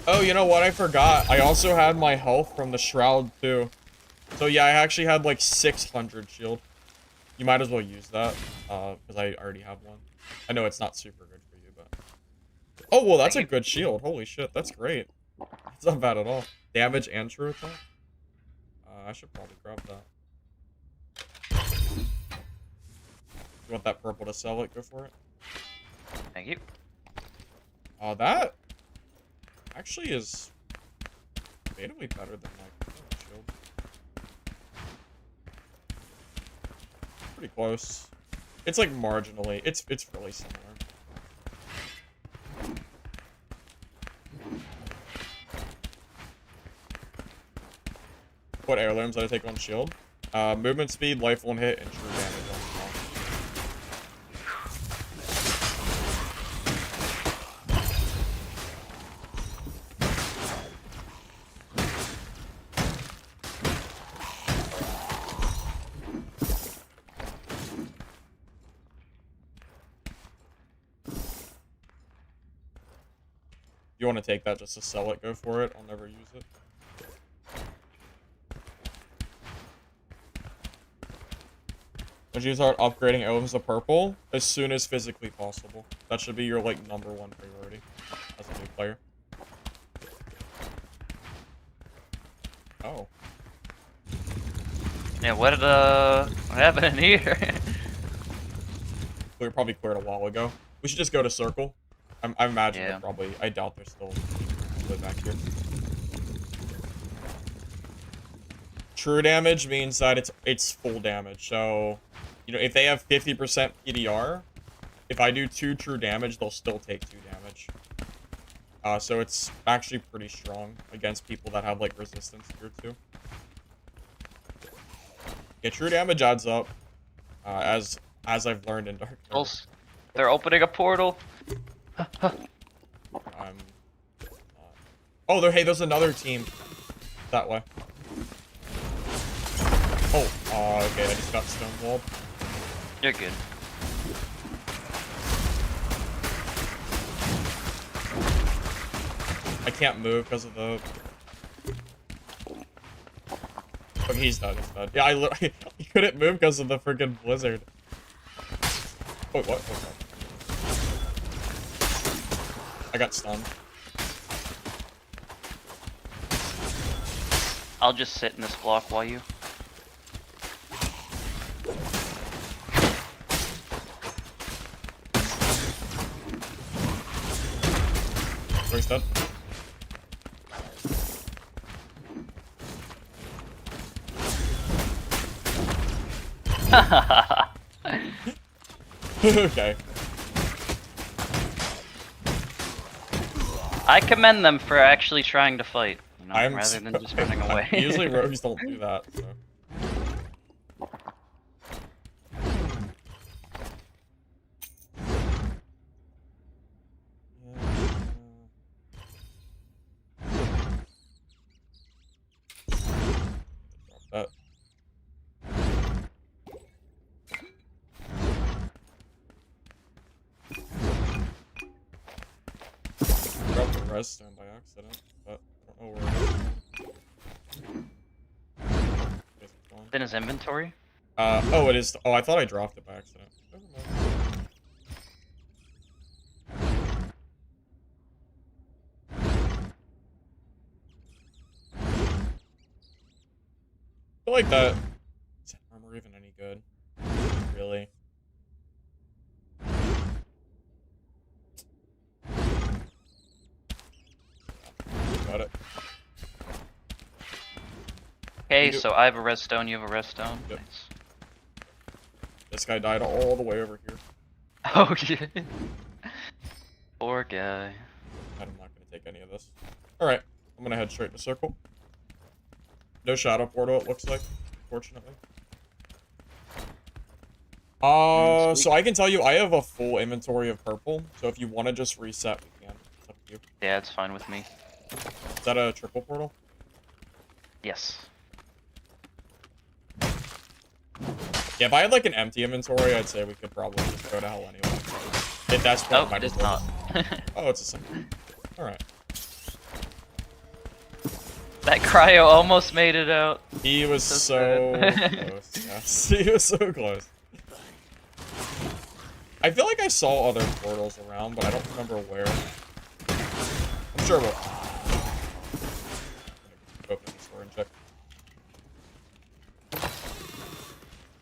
Oh, you know what? I forgot. I also had my health from the Shroud, too. So, yeah, I actually had, like, 600 shield. You might as well use that, because I already have one. I know it's not super good for you, but... Oh, well, that's a Thank you. good shield. Holy shit, that's great. That's not bad at all. Damage and true attack? I should probably grab that. You want that purple to sell it? Go for it. Thank you. That actually is debatably better than my current shield. Pretty close. It's like marginally. It's really similar. What heirlooms did I take on shield? Movement speed, life on hit, and true damage on small. You want to take that just to sell it, go for it. I'll never use it. Would you start upgrading heirlooms to purple? As soon as physically possible. That should be your, like, #1 priority as a new player. Oh. Yeah, what happened in here? We were probably cleared a while ago. We should just go to circle. I imagine Yeah. they're probably... I doubt they're still way back here. True damage means that it's full damage. So, you know, if they have 50% PDR, if I do 2 true damage, they'll still take 2 damage. So it's actually pretty strong against people that have, like, resistance tier 2. Yeah, true damage adds up. As I've learned in Dark Knight. They're opening a portal. Oh, hey, there's another team that way. Oh, okay, I just got stonewalled. You're good. I can't move because of the... Oh, he's dead, he's dead. Yeah, I couldn't move because of the freaking blizzard. Wait, what? Okay. I got stunned. I'll just sit in this block while you... Where's that? Okay. I commend them for actually trying to fight, you know, rather rather than just running away. Usually rogues don't do that, so. Drop that. Dropped the redstone by accident, but I don't know where it is. In his inventory? Oh, it is. Oh, I thought I dropped it by accident. Never mind. I feel like that. Is that armor even any good? Really? Got it. Okay, so I have a redstone, you have a redstone. Yep. Nice. This guy died all the way over here. Oh shit. Poor guy. I'm not gonna take any of this. Alright, I'm gonna head straight to circle. No shadow portal, it looks like, fortunately. So I can tell you I have a full inventory of purple, so if you want to just reset, we can. It's up to you. Yeah, it's fine with me. Is that a triple portal? Yes. Yeah, if I had like an empty inventory, I'd say we could probably just go to hell anyway. That's Oh, might it's as well. not. Oh, it's a single. Alright. That cryo almost made it out. He was so close. Yes, he was so close. I feel like I saw other portals around, but I don't remember where. Sure will. Open the store and check.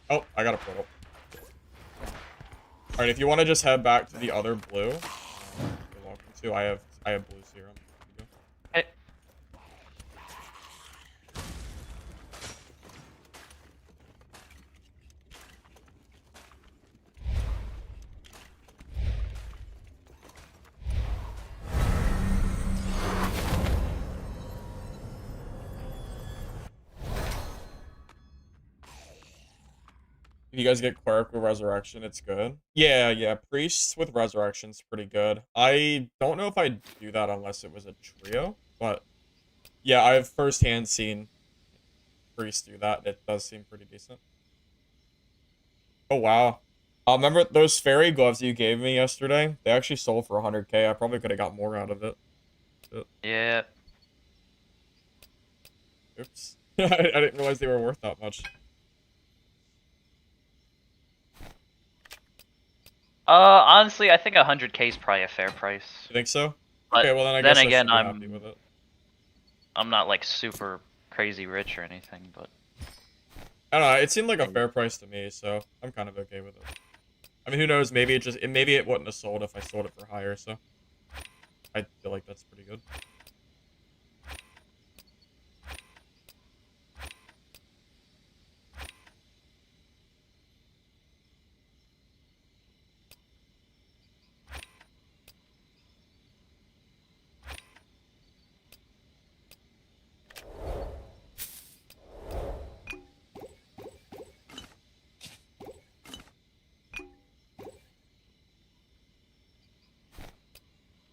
Oh, I got a portal. Alright, if you want to just head back to the other blue, you're welcome to. I have blue serum. Hey. If you guys get Cleric with Resurrection, it's good. Yeah, yeah, Priests with Resurrection's pretty good. I don't know if I'd do that unless it was a trio, but yeah, I've firsthand seen Priests do that. It does seem pretty decent. Oh, wow. Remember those fairy gloves you gave me yesterday? They actually sold for 100K. I probably could have got more out of it. Yeah. Oops. I didn't realize they were worth that much. Honestly, I think 100K is probably a fair price. You think so? But Okay, well then I then guess I should again, be happy with it. I'm not like super crazy rich or anything, but I don't know, it seemed like a fair price to me, so I'm kind of okay with it. I mean, who knows, maybe maybe it wouldn't have sold if I sold it for higher, so I feel like that's pretty good.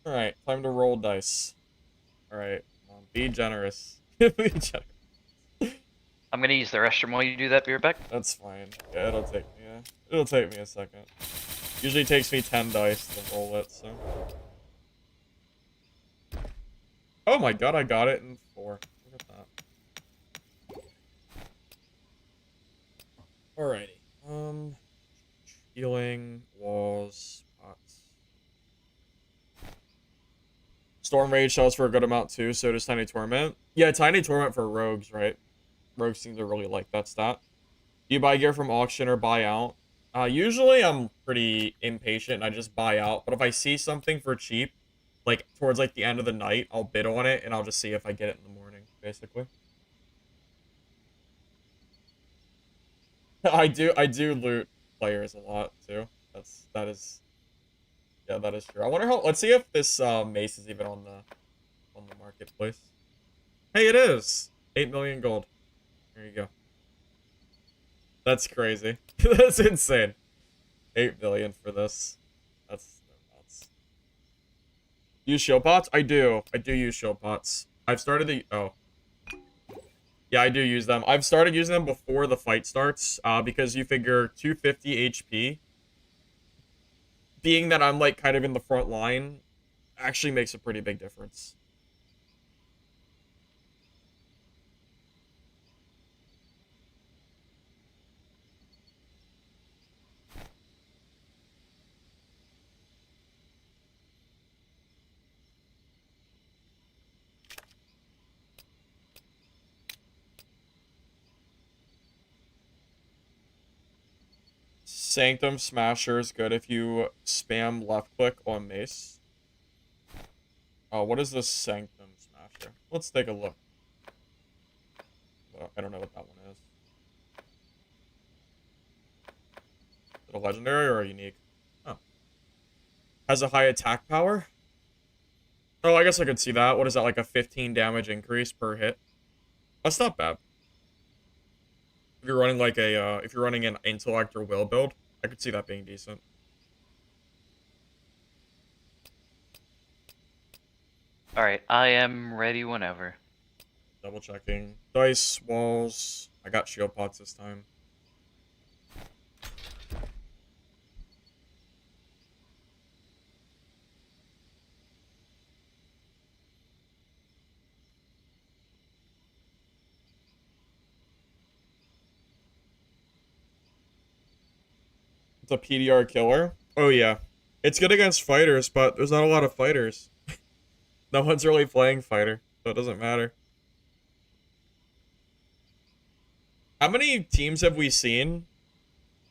Alright, time to roll dice. Alright, be generous. Be generous. I'm gonna use the restroom while you do that. Be right back. That's fine. Yeah, it'll take me a second. Usually takes me 10 dice to roll it, so. Oh my god, I got it in 4. Look at that. Alrighty. Healing, walls, pots. Storm Rage sells for a good amount too, so does Tiny Torment. Yeah, Tiny Torment for rogues, right? Rogues seem to really like that stat. Do you buy gear from auction or buy out? Usually I'm pretty impatient and I just buy out, but if I see something for cheap, like towards like the end of the night, I'll bid on it and I'll just see if I get it in the morning, basically. I do loot players a lot too. Yeah, that is true. I wonder how, let's see if this mace is even on the marketplace. Hey, it is. 8 million gold. There you go. That's crazy. That's insane. 8 million for this. That's nuts. Use shield pots? I do. I do use shield pots. I've started the... Oh. Yeah, I do use them. I've started using them before the fight starts, because you figure 250 HP, being that I'm, like, kind of in the front line, actually makes a pretty big difference. Sanctum Smasher is good if you spam left click on Mace. What is the Sanctum Smasher? Let's take a look. I don't know what that one is. Is it a legendary or a unique? Oh. Has a high attack power? Oh, I guess I could see that. What is that, like a 15 damage increase per hit? That's not bad. If you're running like if you're running an intellect or will build, I could see that being decent. Alright, I am ready whenever. Double checking. Dice, walls. I got shield pots this time. It's a PDR killer. Oh yeah. It's good against fighters, but there's not a lot of fighters. No one's really playing fighter, so it doesn't matter. How many teams have we seen,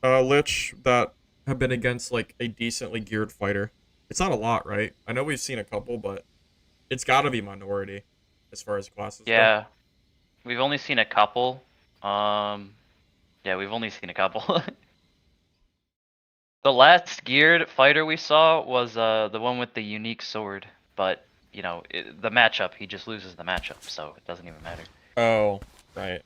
Lich, that have been against like a decently geared fighter? It's not a lot, right? I know we've seen a couple, but it's got to be minority as far as classes go. Yeah, we've only seen a couple. Yeah, we've only seen a couple. The last geared fighter we saw was the one with the unique sword, but you know, the matchup, he just loses the matchup, so it doesn't even matter. Oh, right.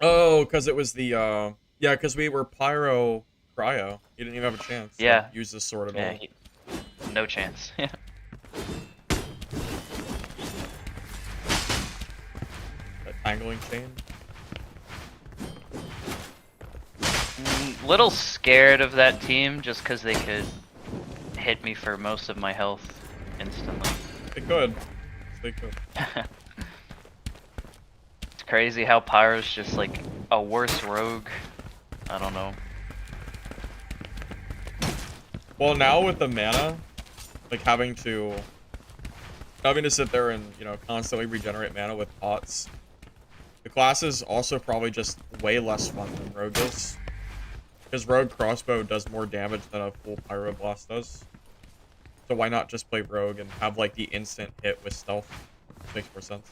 Oh, because it was the yeah, because we were pyro cryo. You didn't even have a chance to Yeah, use this sword at yeah, all. no chance. Yeah. That tangling chain. Little scared of that team just because they could hit me for most of my health instantly. They could. They could. It's crazy how Pyro's just like a worse rogue. I don't know. Well, now with the mana, like having to sit there and, you know, constantly regenerate mana with pots. The class is also probably just way less fun than Rogue is. Because Rogue Crossbow does more damage than a full Pyroblast does. So why not just play Rogue and have, like, the instant hit with stealth? Makes more sense.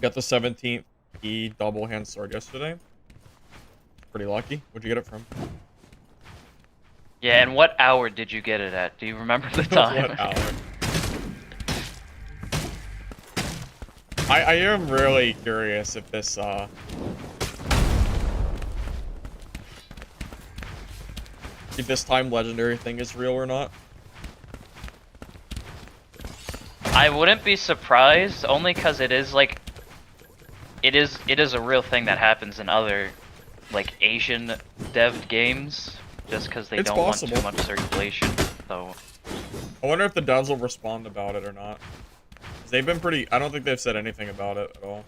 Got the 17th E double hand sword yesterday. Pretty lucky. Where'd you get it from? Yeah, and what hour did you get it at? Do you remember the time? What hour? I am really curious if this, if this time legendary thing is real or not. I wouldn't be surprised, only because it is like, it is a real thing that happens in other, like, Asian devved games, just because they It's don't possible. want too much circulation, so... I wonder if the devs will respond about it or not. 'Cause they've been pretty... I don't think they've said anything about it at all.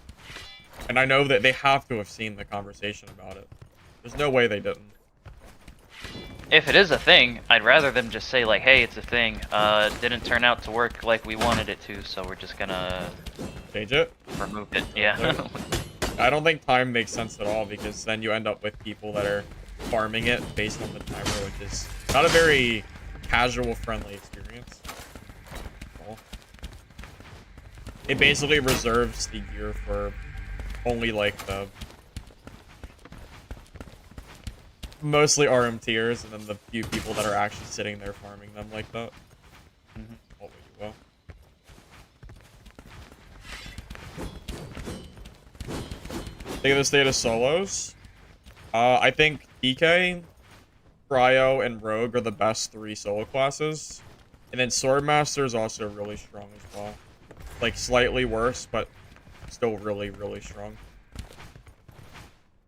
And I know that they have to have seen the conversation about it. There's no way they didn't. If it is a thing, I'd rather them just say, like, hey, it's a thing, it didn't turn out to work like we wanted it to, so we're just gonna... Change it? remove it, yeah. I don't think time makes sense at all, because then you end up with people that are farming it based on the timer, which is not a very casual, friendly experience. Well, it basically reserves the gear for only, like, the mostly RM tiers, and then the few people that are actually sitting there farming them like that. What would you will? Think of the state of solos. I think DK, Cryo, and Rogue are the best 3 solo classes. And then Swordmaster is also really strong as well. Like, slightly worse, but still really, really strong.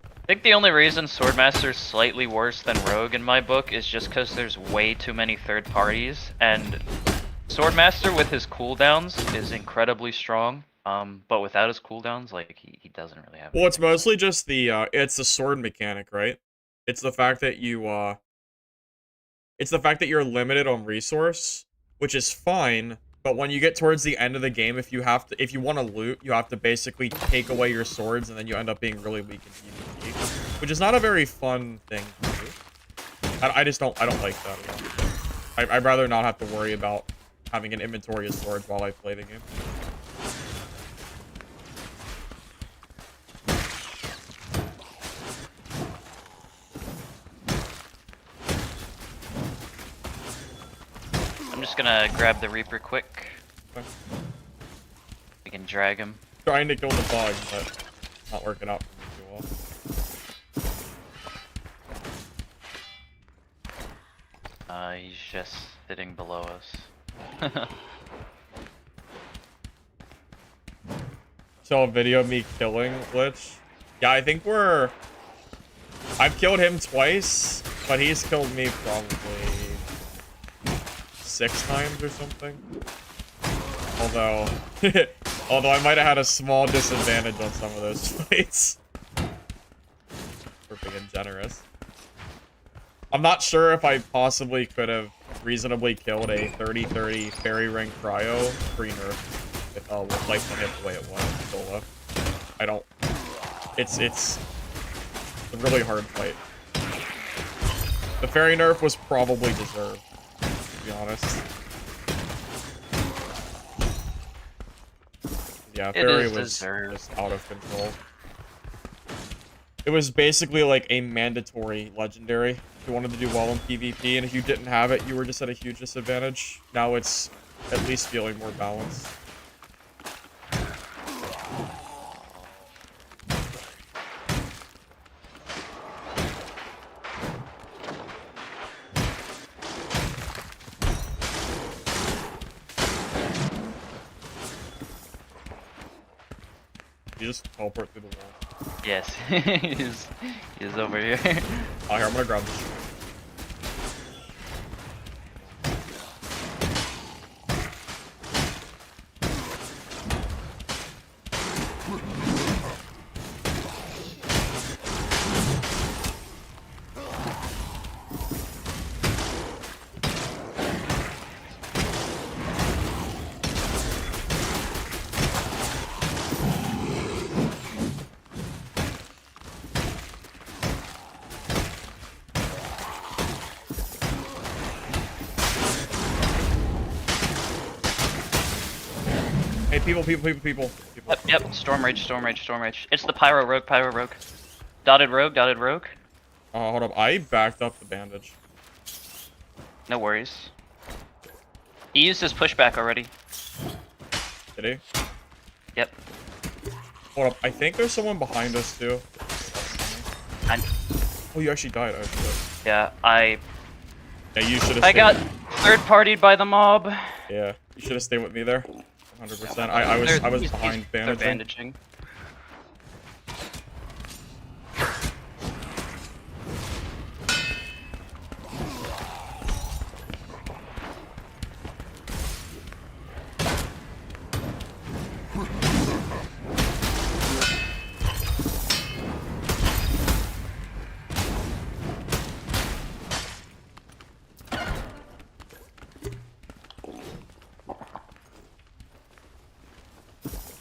I think the only reason Swordmaster's slightly worse than Rogue in my book is just because there's way too many third parties, and Swordmaster with his cooldowns is incredibly strong, but without his cooldowns, like, he doesn't really have... Well, it's mostly just the, it's the sword mechanic, right? It's the fact that you, it's the fact that you're limited on resource, which is fine, but when you get towards the end of the game, if you want to loot, you have to basically take away your swords, and then you end up being really weak in PvP, which is not a very fun thing to do. I don't like that at all. I'd rather not have to worry about having an inventory of swords while I play the game. I'm just gonna grab the Reaper quick. Okay. We can drag him. Trying to kill the bug, but not working out for me too well. He's just sitting below us. Saw a video of me killing Lich. Yeah, I think I've killed him twice, but he's killed me probably 6 times or something. Although, I might have had a small disadvantage on some of those fights. For being generous. I'm not sure if I possibly could have reasonably killed a 30-30 fairy ring cryo pre-nerf with life to hit the way it was solo. I don't. It's a really hard fight. The fairy nerf was probably deserved, to be honest. Yeah, It fairy is was deserved. just out of control. It was basically like a mandatory legendary if you wanted to do well in PvP, and if you didn't have it, you were just at a huge disadvantage. Now it's at least feeling more balanced. You just teleport through the wall. Yes, he's over here. Oh, here, I'm gonna grab this. Hey, people. Yep. Storm rage. It's the pyro rogue. Dotted rogue. Hold up. I backed up the bandage. No worries. He used his pushback already. Did he? Yep. Hold up. I think there's someone behind us, too. Oh, you actually died. Oh, shit. Yeah, Yeah, you should have I got third-partied by the mob. Yeah, you should have stayed with me there. 100%. I was behind They're bandaging. bandaging.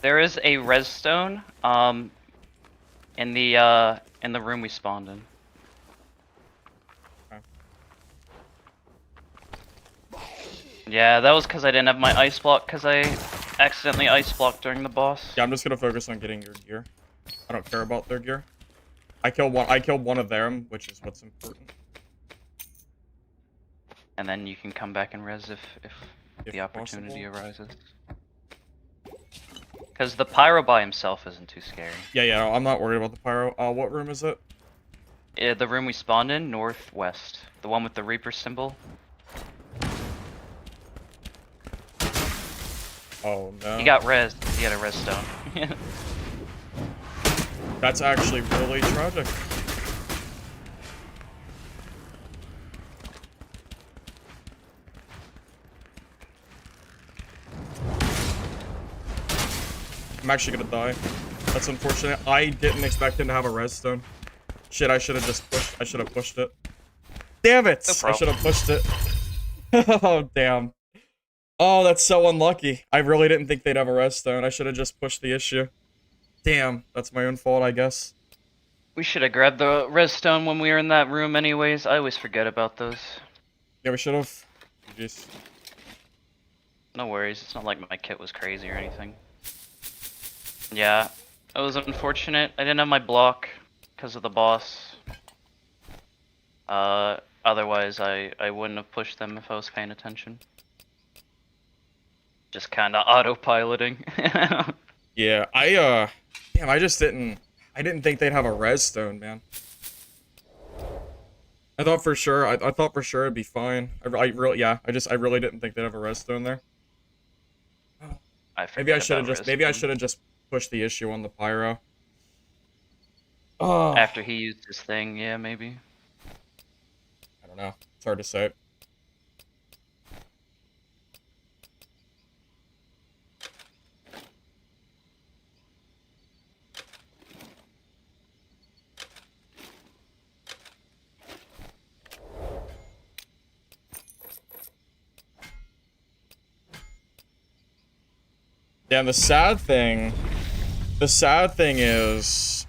There is a res stone, in the room we spawned in. Okay. Yeah, that was because I didn't have my ice block, because I accidentally ice blocked during the boss. Yeah, I'm just gonna focus on getting your gear. I don't care about their gear. I killed one of them, which is what's important. And then you can come back and res if the opportunity possible. arises. Because the pyro by himself isn't too scary. Yeah, no, I'm not worried about the pyro. What room is it? The room we spawned in, northwest. The one with the Reaper symbol. Oh, no. He got res. He had a res stone. That's actually really tragic. I'm actually gonna die. That's unfortunate. I didn't expect him to have a res stone. Shit, I should have just pushed. I should have pushed it. Damn it! No I should have pushed it. Oh, damn. Oh, that's so unlucky. I really didn't think they'd have a res stone. I should have just pushed the issue. Damn, that's my own fault, I guess. We should have grabbed the res stone when we were in that room anyways. I always forget about those. Yeah, we should have. Jeez. No worries, it's not like my kit was crazy or anything. Yeah, it was unfortunate. I didn't have my block because of the boss. Otherwise I wouldn't have pushed them if I was paying attention. Just kinda autopiloting. Yeah, damn, I didn't think they'd have a res stone, man. I thought for sure, I thought for sure it'd be fine. I really didn't think they'd have a res stone there. Maybe I should have just pushed the issue on the pyro. Oh. After he used his thing, yeah, maybe. I don't know. It's hard to say. Yeah, and the sad thing is,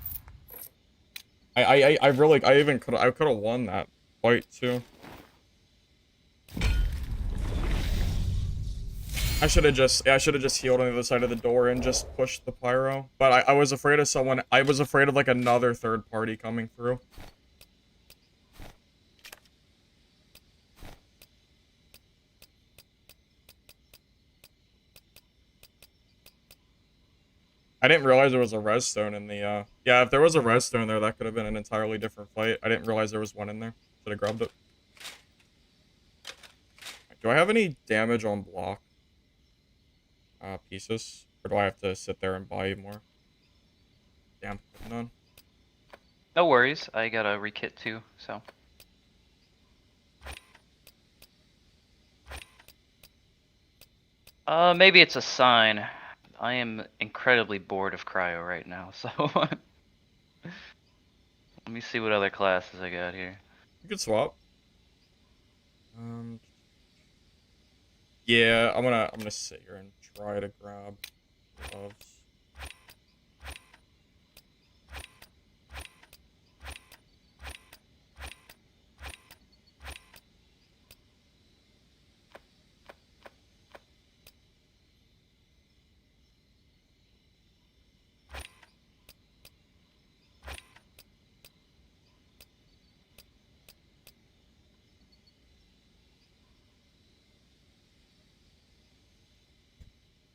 I really, I could have won that fight too. I should have just healed on the other side of the door and just pushed the pyro. But I was afraid of I was afraid of like another third party coming through. I didn't realize there was a res stone in the, yeah, if there was a res stone there, that could have been an entirely different fight. I didn't realize there was one in there. Should have grabbed it. Do I have any damage on block? Pieces? Or do I have to sit there and buy more? Damn, none. No worries, I got a rekit too, so. Maybe it's a sign. I am incredibly bored of cryo right now, so. Let me see what other classes I got here. You could swap. Yeah, I'm gonna sit here and try to grab gloves.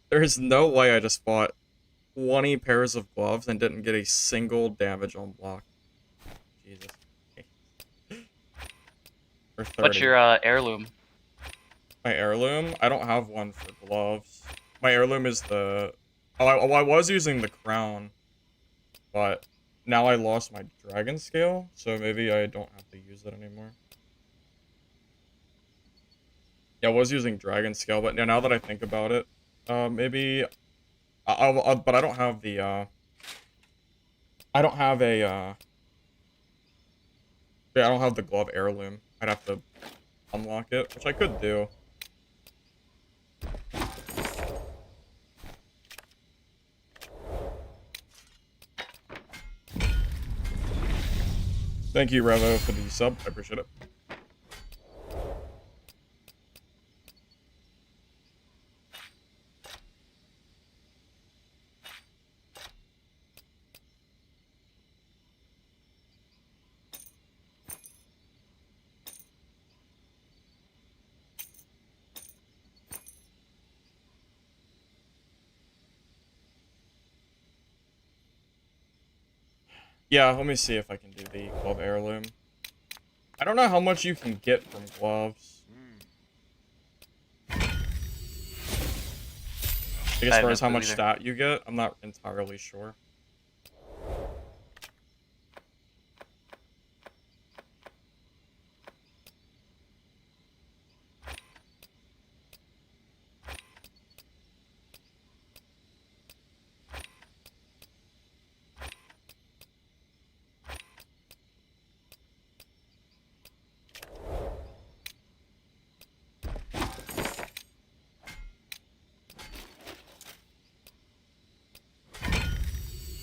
There's no way I just bought 20 pairs of gloves and didn't get a single damage on block. Jesus. Or 30. What's your heirloom? My heirloom? I don't have one for gloves. My heirloom is the... Oh, I was using the crown, but now I lost my dragon scale, so maybe I don't have to use it anymore. Yeah, I was using dragon scale, but now that I think about it, maybe... but I don't have the, I don't have a, yeah, I don't have the glove heirloom. I'd have to unlock it, which I could do. Thank you, Revo, for the sub. I appreciate it. Yeah, let me see if I can do the glove heirloom. I don't know how much you can get from gloves. Like, as far as how much stat you get, I'm not entirely sure.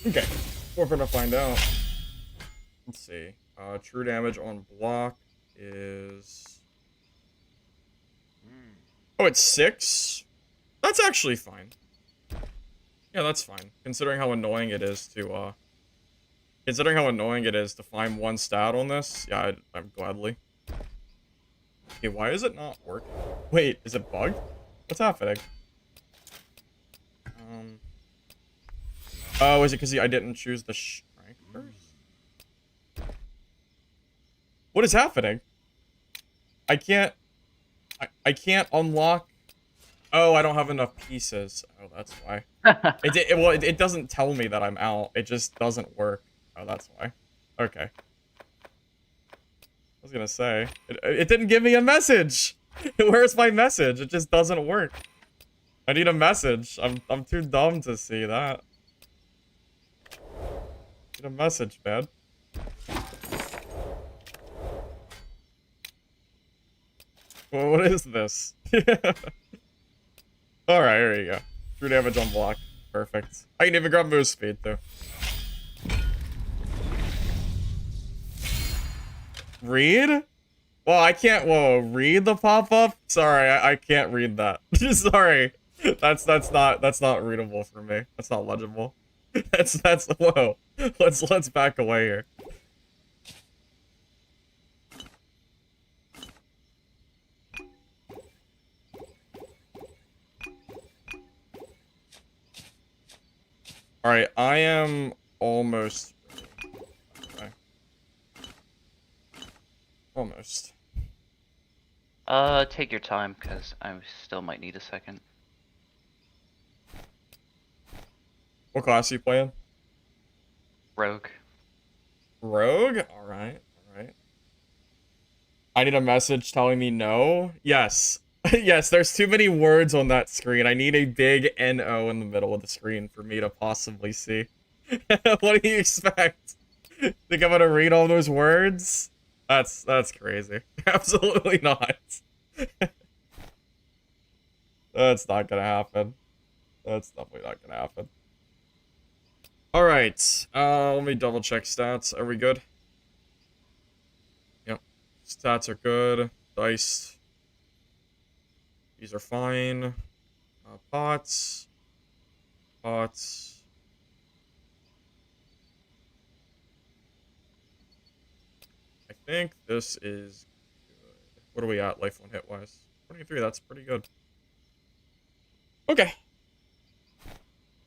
Okay, we're gonna find out. Let's see. True damage on block is... Oh, it's 6? That's actually fine. Yeah, that's fine. Considering how annoying it is to, considering how annoying it is to find one stat on this, yeah, I'm gladly. Okay, why is it not working? Wait, is it bugged? What's happening? Oh, is it because I didn't choose the strength first? What is happening? I can't unlock... Oh, I don't have enough pieces. Oh, that's why. It doesn't tell me that I'm out. It just doesn't work. Oh, that's why. Okay. I was gonna say, it didn't give me a message. Where's my message? It just doesn't work. I need a message. I'm too dumb to see that. Need a message, man. Well, what is this? Alright, here you go. True damage on block. Perfect. I can even grab move speed too. Read? Well, I can't. Whoa, read the pop up. Sorry, I can't read that. Sorry, that's not readable for me. That's not legible. That's whoa. Let's back away here. All right, I am almost ready. Okay. Almost. Take your time, cause I still might need a second. What class are you playing? Rogue. Rogue? Alright, alright. I need a message telling me no? Yes. Yes, there's too many words on that screen. I need a big NO in the middle of the screen for me to possibly see. What do you expect? Think I'm gonna read all those words? That's crazy. Absolutely not. That's not gonna happen. That's definitely not gonna happen. Alright, let me double check stats. Are we good? Yep. Stats are good. Dice. These are fine. Pots. Pots. I think this is good. What are we at, life on hit wise? 23, that's pretty good. Okay.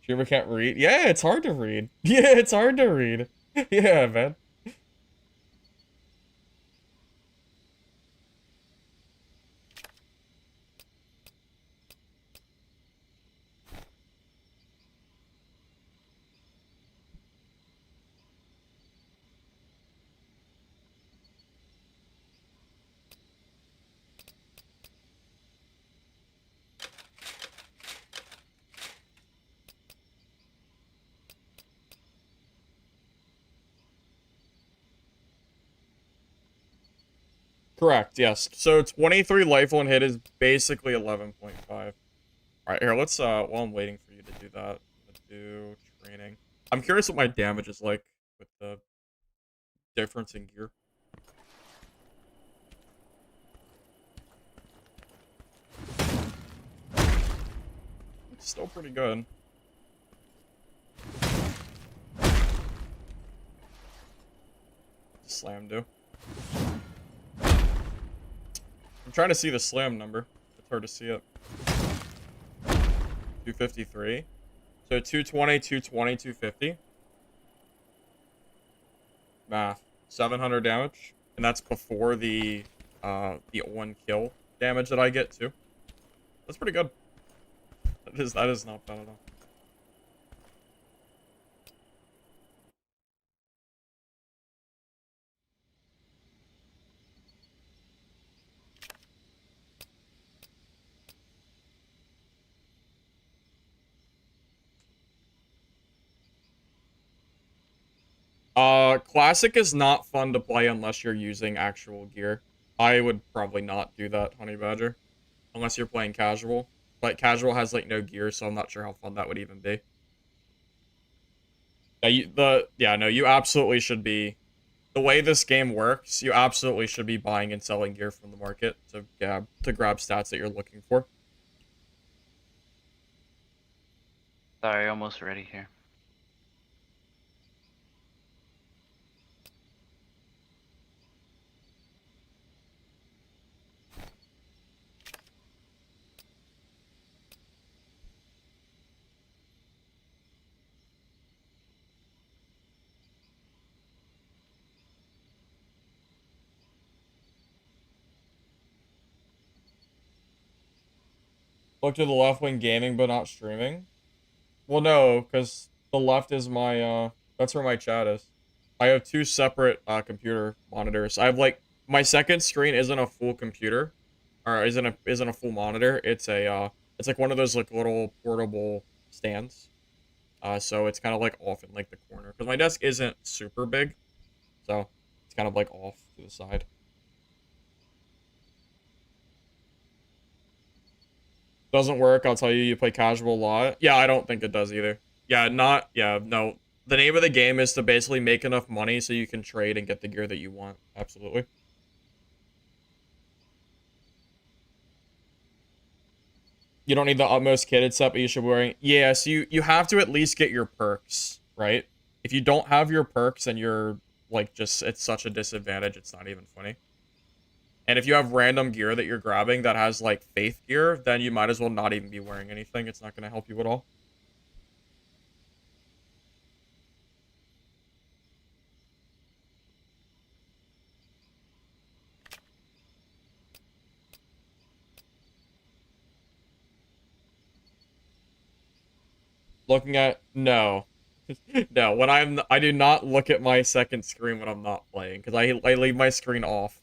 You ever can't read? Yeah, it's hard to read. Yeah, it's hard to read. Yeah, man. Correct, yes. So 23 life on hit is basically 11.5. Alright, here, let's, while I'm waiting for you to do that, I'm gonna do training. I'm curious what my damage is like with the difference in gear. It's still pretty good. Slam do. I'm trying to see the slam number. It's hard to see it. 253. So 220, 220, 250. Math. 700 damage. And that's before the one kill damage that I get too. That's pretty good. That is not bad at all. Classic is not fun to play unless you're using actual gear. I would probably not do that, Honey Badger. Unless you're playing casual. But casual has, like, no gear, so I'm not sure how fun that would even be. Yeah, no, you absolutely should be... The way this game works, you absolutely should be buying and selling gear from the market to grab stats that you're looking for. Sorry, almost ready here. Look to the left when gaming but not streaming. Well, no, because the left is my, that's where my chat is. I have two separate, computer monitors. I have, like, my second screen isn't a full computer, or isn't a full monitor. It's like one of those, like, little portable stands. So it's kind of, like, off in, like, the corner. Because my desk isn't super big, so it's kind of, like, off to the side. Doesn't work. I'll tell you, you play casual a lot. Yeah, I don't think it does either. No. The name of the game is to basically make enough money so you can trade and get the gear that you want. Absolutely. You don't need the utmost kitted set, but you should be wearing. Yeah, so you have to at least get your perks, right? If you don't have your perks and you're like just it's such a disadvantage, it's not even funny. And if you have random gear that you're grabbing that has like faith gear, then you might as well not even be wearing anything. It's not gonna help you at all. Looking at no. No, I do not look at my second screen when I'm not playing because I leave my screen off.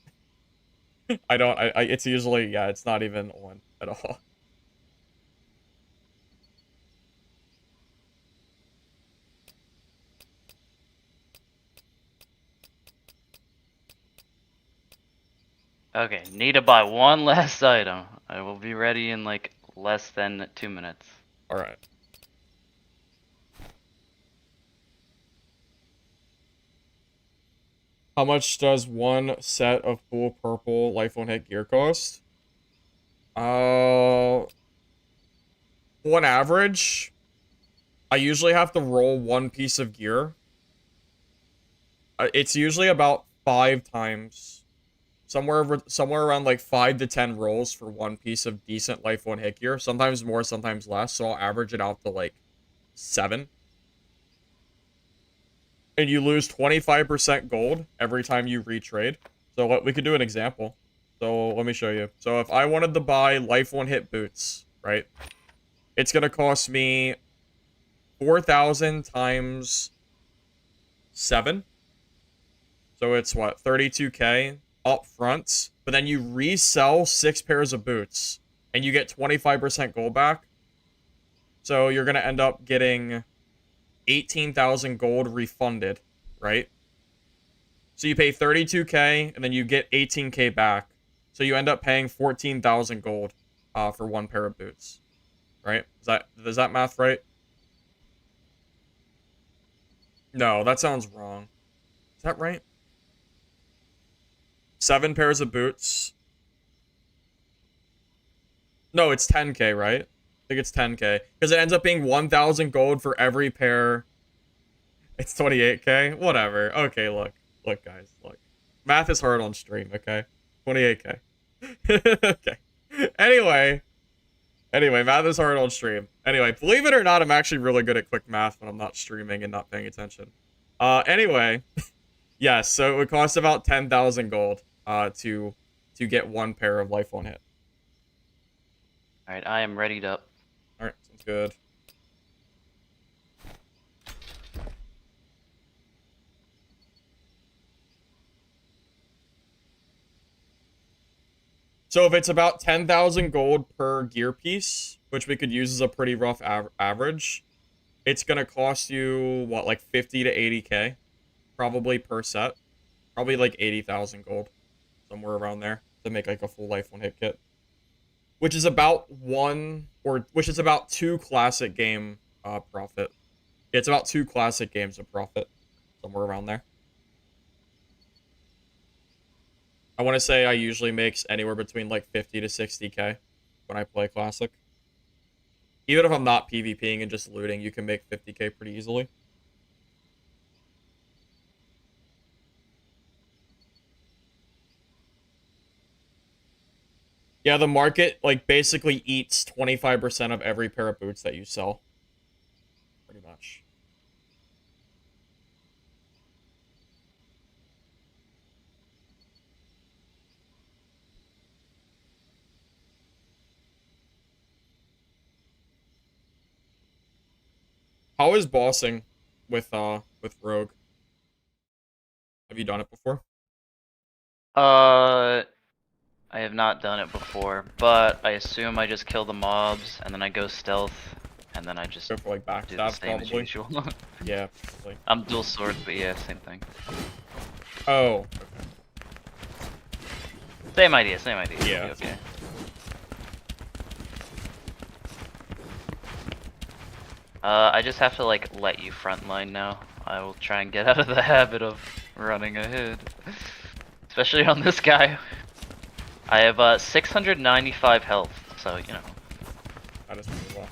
I don't I it's usually yeah, it's not even on at all. Okay, need to buy one last item. I will be ready in like less than 2 minutes. All right. How much does one set of full purple life on hit gear cost? On average, I usually have to roll one piece of gear. It's usually about 5 times, somewhere around like 5 to 10 rolls for one piece of decent life on hit gear. Sometimes more, sometimes less. So I'll average it out to like 7. And you lose 25% gold every time you retrade. So we could do an example. So let me show you. So if I wanted to buy life one hit boots, right? It's gonna cost me 4,000 times 7. So it's what, 32k up front. But then you resell 6 pairs of boots and you get 25% gold back. So you're gonna end up getting 18,000 gold refunded, right? So you pay 32k and then you get 18k back. So you end up paying 14,000 gold for one pair of boots, right? Is that math right? No, that sounds wrong. Is that right? 7 pairs of boots. No, it's 10k, right? I think it's 10k because it ends up being 1,000 gold for every pair. It's 28k. Whatever. Okay, look, guys, look. Math is hard on stream. Okay, 28k. Okay. Anyway, math is hard on stream. Anyway, believe it or not, I'm actually really good at quick math when I'm not streaming and not paying attention. Anyway, yes. So it would cost about 10,000 gold. To get one pair of life on hit. All right, I am readied up. All right, sounds good. So if it's about 10,000 gold per gear piece, which we could use as a pretty rough average, it's going to cost you, what, like 50 to 80k? Probably per set. Probably like 80,000 gold. Somewhere around there to make like a full life one hit kit. Which is about 2 classic game profit. It's about 2 classic games of profit. Somewhere around there. I want to say I usually make anywhere between like 50 to 60k when I play classic. Even if I'm not PvPing and just looting, you can make 50k pretty easily. Yeah, the market like basically eats 25% of every pair of boots that you sell. Pretty much. How is bossing with Rogue? Have you done it before? I have not done it before, but I assume I just kill the mobs and then I go stealth and then I just Go for like do the backstab same as probably. usual. Yeah, probably. I'm dual sword, but yeah, same thing. Oh, okay. Same idea, same idea. Yeah. Okay. I just have to like let you frontline now. I will try and get out of the habit of running ahead. Especially on this guy. I have 695 health, so you know. That is pretty well.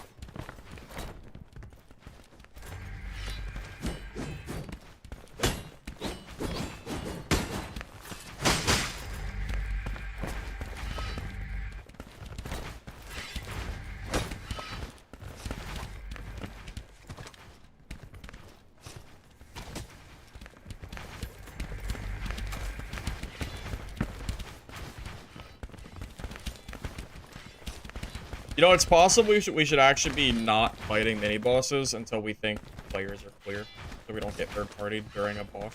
You know, it's possible we should actually be not fighting mini bosses until we think players are clear, so we don't get third party during a boss.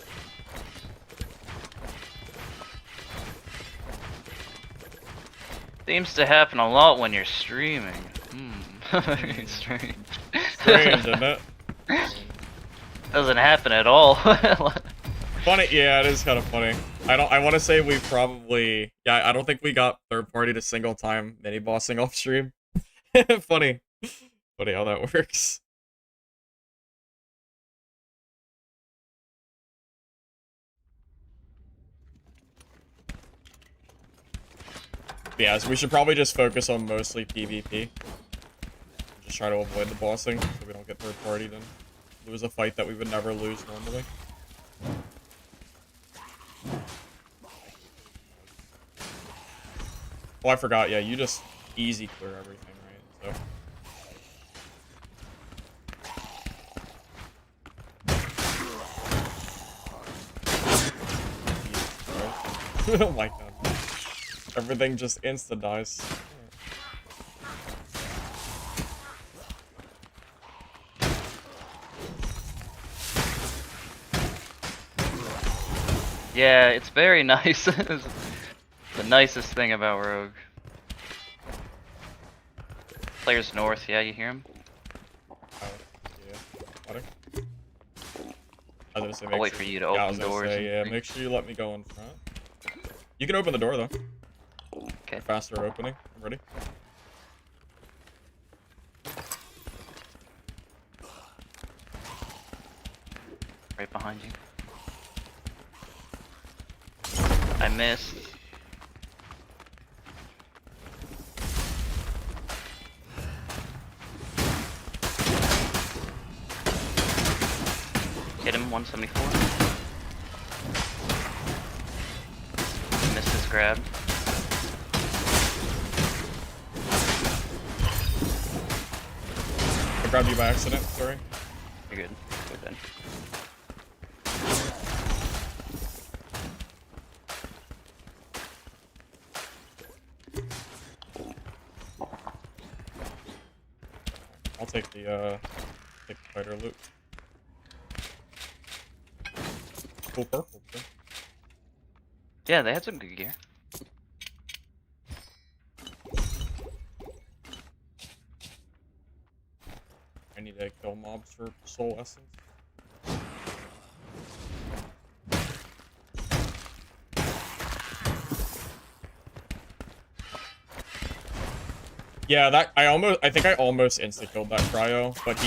Seems to happen a lot when you're streaming. Very strange. Strange, isn't it? Doesn't happen at all. Funny, yeah, it is kind of funny. I want to say we probably, yeah, I don't think we got third party to single time mini bossing off stream. Funny how that works. Yeah, so we should probably just focus on mostly PvP. Just try to avoid the bossing so we don't get third partied and lose a fight that we would never lose normally. Oh, I forgot. Yeah, you just easy clear everything, right? So. Oh my god. Everything just insta-dies. Yeah, it's very nice. It's the nicest thing about Rogue. Players north, yeah, you hear him? Yeah. I'll wait for you to open doors. Yeah, make sure you let me go in front. You can open the door though. Okay. Faster opening. I'm ready. Right behind you. I missed. Hit him, 174. Missed his grab. I grabbed you by accident, sorry. You're good. Good then. I'll take the fighter loot. Cool purple too. Yeah, they had some good gear. I need to kill mobs for soul essence. Yeah, that I think I almost insta-killed that cryo, but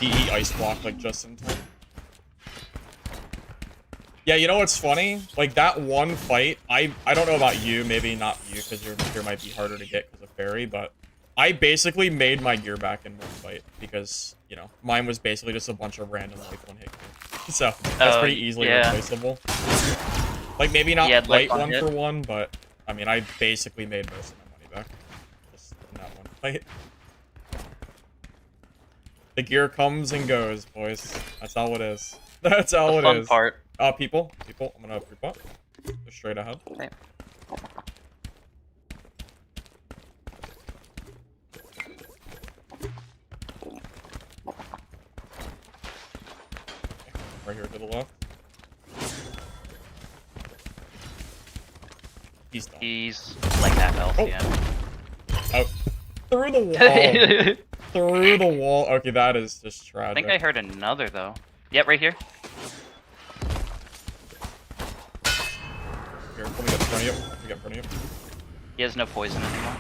he ice blocked like just in time. Yeah, you know what's funny? Like that one fight, I don't know about you, maybe not you, because your gear might be harder to get because of fairy, but I basically made my gear back in one fight because, you know, mine was basically just a bunch of random life one hit gear. So that's pretty easily replaceable. Like maybe not light one for one, but I mean I basically made most of my money back just in that one fight. The gear comes and goes, boys. That's all it is. That's all it is. Fun part. People, I'm gonna pre-pop. Just straight ahead. Okay. Right here to the left. He's done. He's like half health, yeah. Oh. Through the wall. Through the wall. Okay, that is just tragic. I think I heard another though. Yep, right here. Here, let me get in front of you. Let me get in front of you. He has no poison anymore.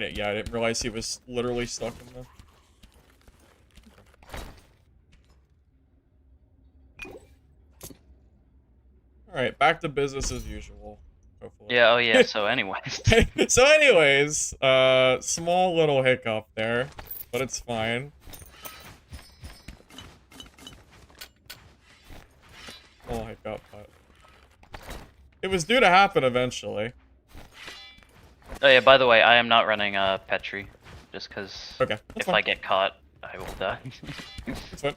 I didn't realize he was literally stuck in there. Alright, back to business as usual. Hopefully. Yeah, oh yeah, so anyways. So anyways, small little hiccup there, but it's fine. Small hiccup, but it was due to happen eventually. Oh yeah, by the way, I am not running Petri, just because Okay, that's if fine. I get caught, I will die. It's fine.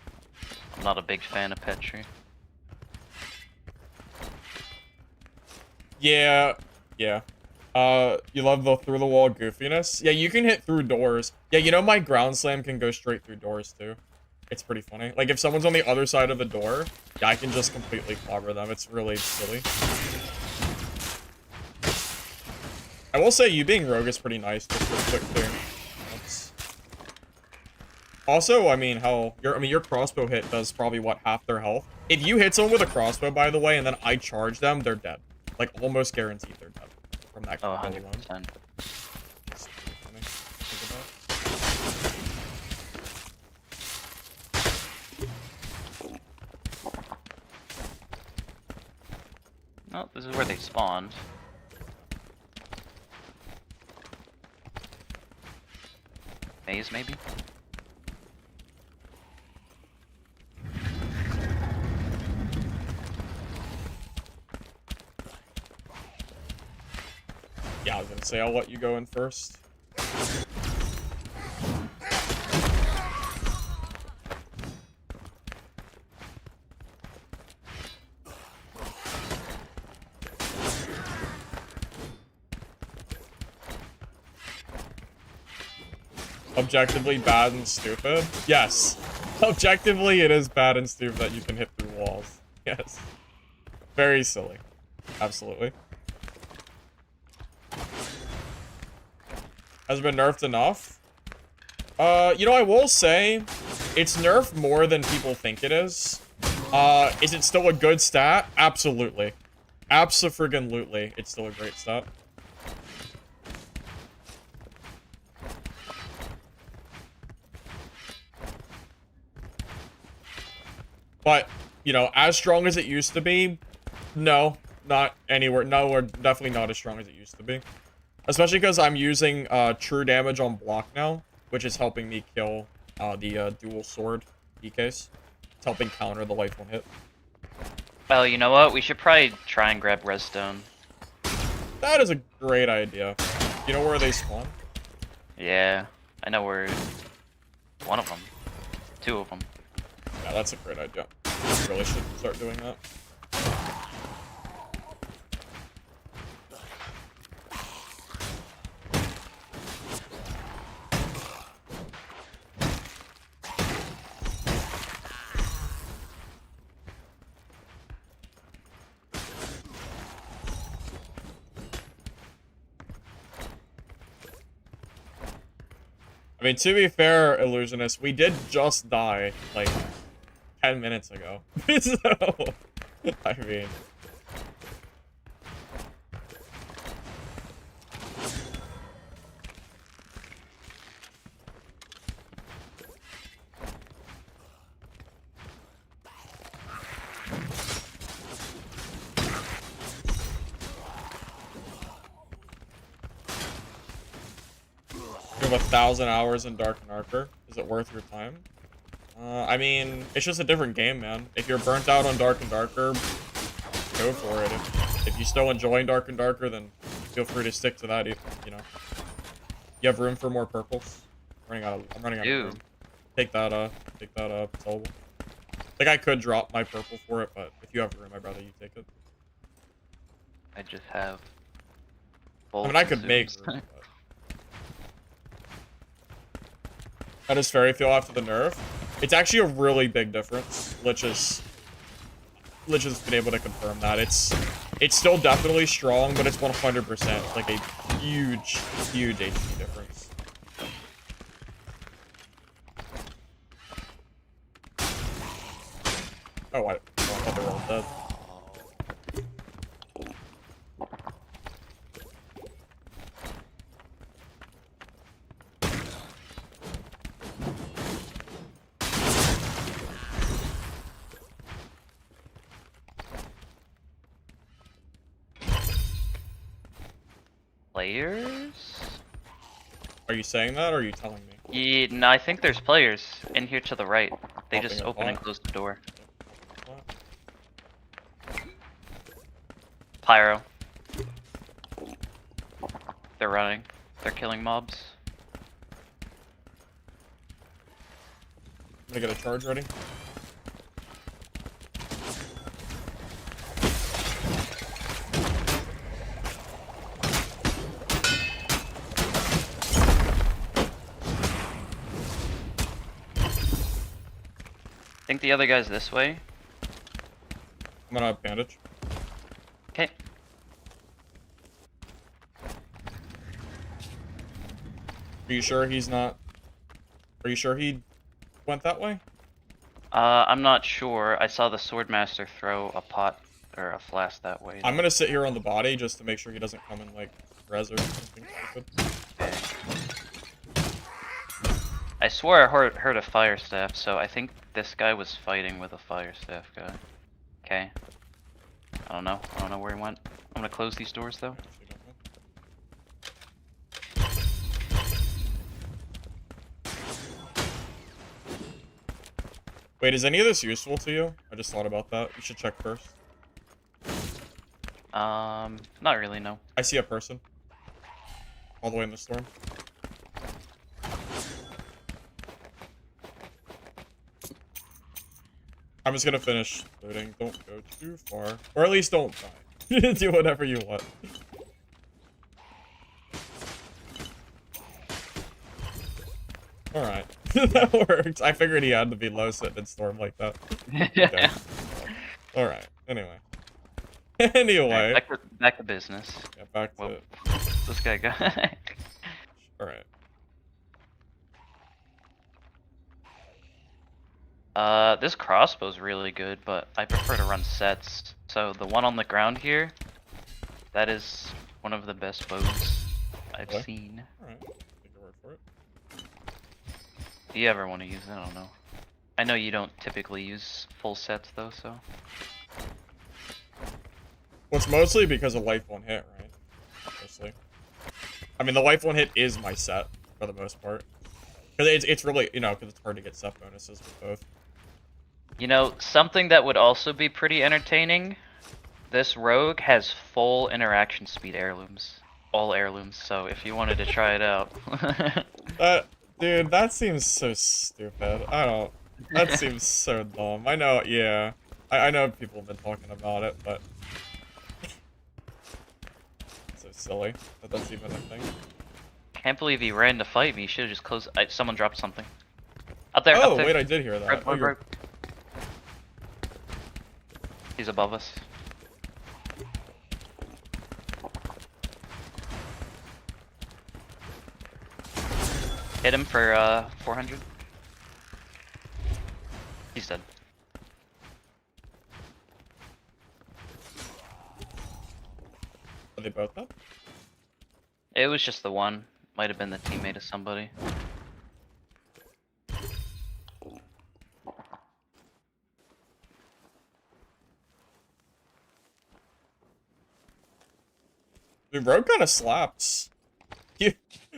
I'm not a big fan of Petri. Yeah, yeah. You love the through-the-wall goofiness? Yeah, you can hit through doors. Yeah, you know my ground slam can go straight through doors, too. It's pretty funny. Like, if someone's on the other side of the door, yeah, I can just completely clobber them. It's really silly. I will say, you being rogue is pretty nice, just for quick thing. Also, I mean, your crossbow hit does probably, what, half their health? If you hit someone with a crossbow, by the way, and then I charge them, they're dead. Like, almost guaranteed they're dead from that Oh, combo alone. 100%. It's pretty funny to think Oh, this is where they spawned. Maze, maybe? Yeah, I was gonna say, I'll let you go in first. Objectively bad and stupid? Yes. Objectively, it is bad and stupid that you can hit through walls. Yes. Very silly. Absolutely. Has it been nerfed enough? You know, I will say, it's nerfed more than people think it is. Is it still a good stat? Absolutely. Abso-friggin-lutely, it's still a great stat. But, you know, as strong as it used to be, no, not anywhere. No, we're definitely not as strong as it used to be. Especially because I'm using true damage on block now, which is helping me kill the dual sword DKs. It's helping counter the life one hit. Well, you know what? We should probably try and grab redstone. That is a great idea. You know where they spawn? Yeah, I know where one of them. Two of them. Yeah, that's a great idea. Really should start doing that. I mean, to be fair, Illusionist, we did just die, like, 10 minutes ago. So, I mean... You have 1,000 hours in Dark and Darker. Is it worth your time? I mean, it's just a different game, man. If you're burnt out on Dark and Darker, go for it. If you're still enjoying Dark and Darker, then feel free to stick to that, you know. You have room for more purples? I'm running out of room. Take that, sellable. Like, I could drop my purple for it, but if you have room, I'd rather you take it. I just have. I mean, I could make room, but... How does Fairy feel after the nerf? It's actually a really big difference. Lich has been able to confirm that. It's still definitely strong, but it's 100% like a huge, huge HP difference. Oh, I thought they were all dead. players? Are you saying that, or are you telling me? Yeah, no, I think there's players in here to the right. They Popping just a open and pot? close the door. What? Pyro. They're running. They're killing mobs. I'm gonna get a charge ready. I think the other guy's this way. I'm gonna bandage. Okay. Are you sure he's not? Are you sure he went that way? I'm not sure. I saw the Swordmaster throw a pot or a flask that way. I'm gonna sit here on the body just to make sure he doesn't come and like res or something stupid. Okay. I swore I heard a fire staff, so I think this guy was fighting with a fire staff guy. Okay. I don't know. I don't know where he went. I'm gonna close these doors though. Actually, don't know. Wait, is any of this useful to you? I just thought about that. You should check first. Not really, no. I see a person. All the way in the storm. I'm just gonna finish looting. Don't go too far. Or at least don't die. Do whatever you want. Alright. That worked. I figured he had to be low sitting in storm like that. Okay. Alright. Anyway. Anyway. Right, back to business. Yeah, back to Whoa. it. This guy got. Alright. This crossbow's really good, but I prefer to run sets. So the one on the ground here, that is one of the best bows I've Okay. seen. Alright. Take your word for it. Do you ever want to use it? I don't know. I know you don't typically use full sets though, so. Well, it's mostly because of life one hit, right? Mostly. I mean, the life one hit is my set, for the most part. Because it's really, you know, because it's hard to get set bonuses with both. You know, something that would also be pretty entertaining, this rogue has full interaction speed heirlooms. All heirlooms, so if you wanted to try it out. Dude, that seems so stupid. I don't... That seems so dumb. I know, yeah. I know people have been talking about it, but... so silly that that's even a thing. Can't believe he ran to fight me. Should have just closed. Someone dropped something. Up there. Oh, up there. wait, I did hear that. Red, Oh, red. He's above us. Hit him for 400. He's dead. Are they both up? It was just the one. Might have been the teammate of somebody. Dude, Rogue kind of slaps.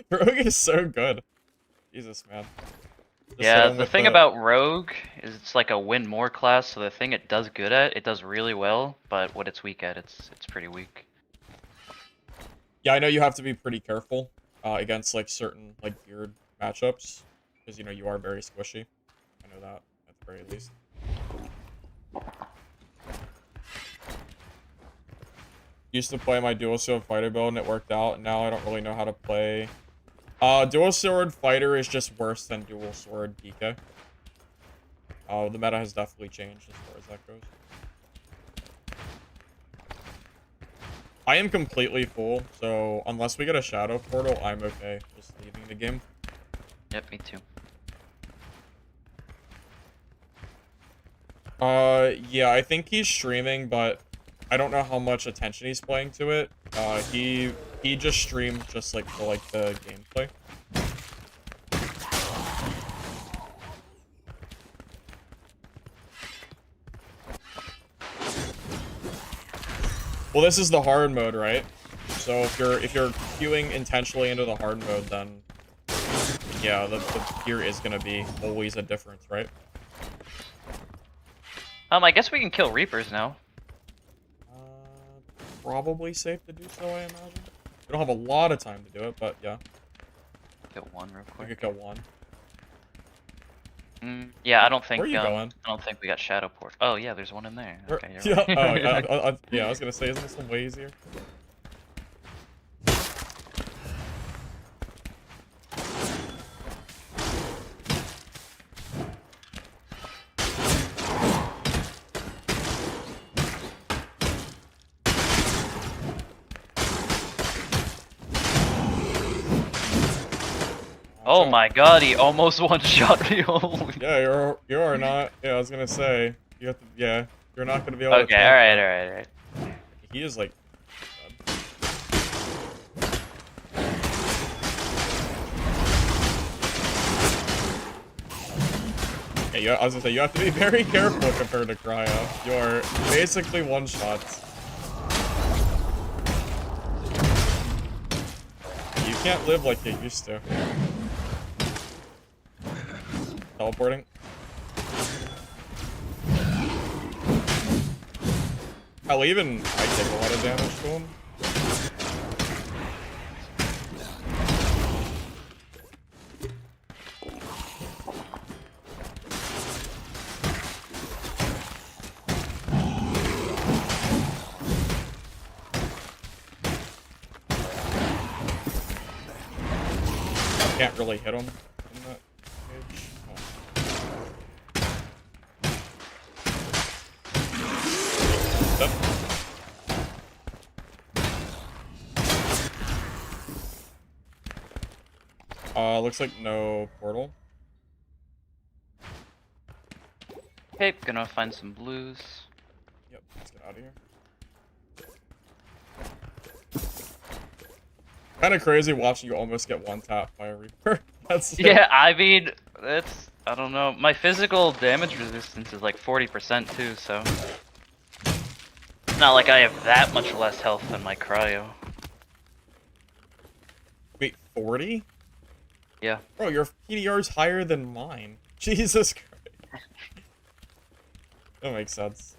Rogue is so good. Jesus, man. Just hit Yeah, him the with thing about Rogue is it's like a win more class, so the thing it does good at, it does really well, but what it's weak at, it's pretty weak. Yeah, I know you have to be pretty careful against like certain like geared matchups because you know you are very squishy. I know that at the very least. Used to play my dual sword fighter build and it worked out, and now I don't really know how to play. Dual sword fighter is just worse than dual sword DK. The meta has definitely changed as far as that goes. I am completely full, so unless we get a shadow portal, I'm okay just leaving the game. Yep, me too. Yeah, I think he's streaming, but I don't know how much attention he's paying to it. He just streamed just like for like the gameplay. Well, this is the hard mode, right? So if you're queuing intentionally into the hard mode, then yeah, the gear is gonna be always a difference, right? I guess we can kill Reapers now. Probably safe to do so, I imagine. We don't have a lot of time to do it, but yeah. Kill one real We quick. could kill one. Yeah, I don't think Where are you going? I don't think we got shadow port. Oh yeah, there's one in there. Okay, you're Yeah, right. oh, yeah, yeah, I was gonna say, isn't this one way easier? Oh my god, he almost one-shot me. Holy. Yeah, you are not. Yeah, I was gonna say you have to. Yeah, you're not gonna be able to. Okay, Tank alright, that. alright, alright. He is like. Yeah, I was gonna say you have to be very careful compared to Cryo. You are basically one shots. You can't live like you used to. Teleporting. Hell, even I take a lot of damage to him. Can't really hit him in that stage. Looks like no portal. Okay, gonna find some blues. Yep, let's get out of here. Kind of crazy watching you almost get one tap by a Reaper. That's Yeah, I mean, it's, I don't know. My physical damage resistance is like 40% too, so. It's not like I have that much less health than my cryo. Wait, 40? Yeah. Bro, your PDR's higher than mine. Jesus Christ. That makes sense.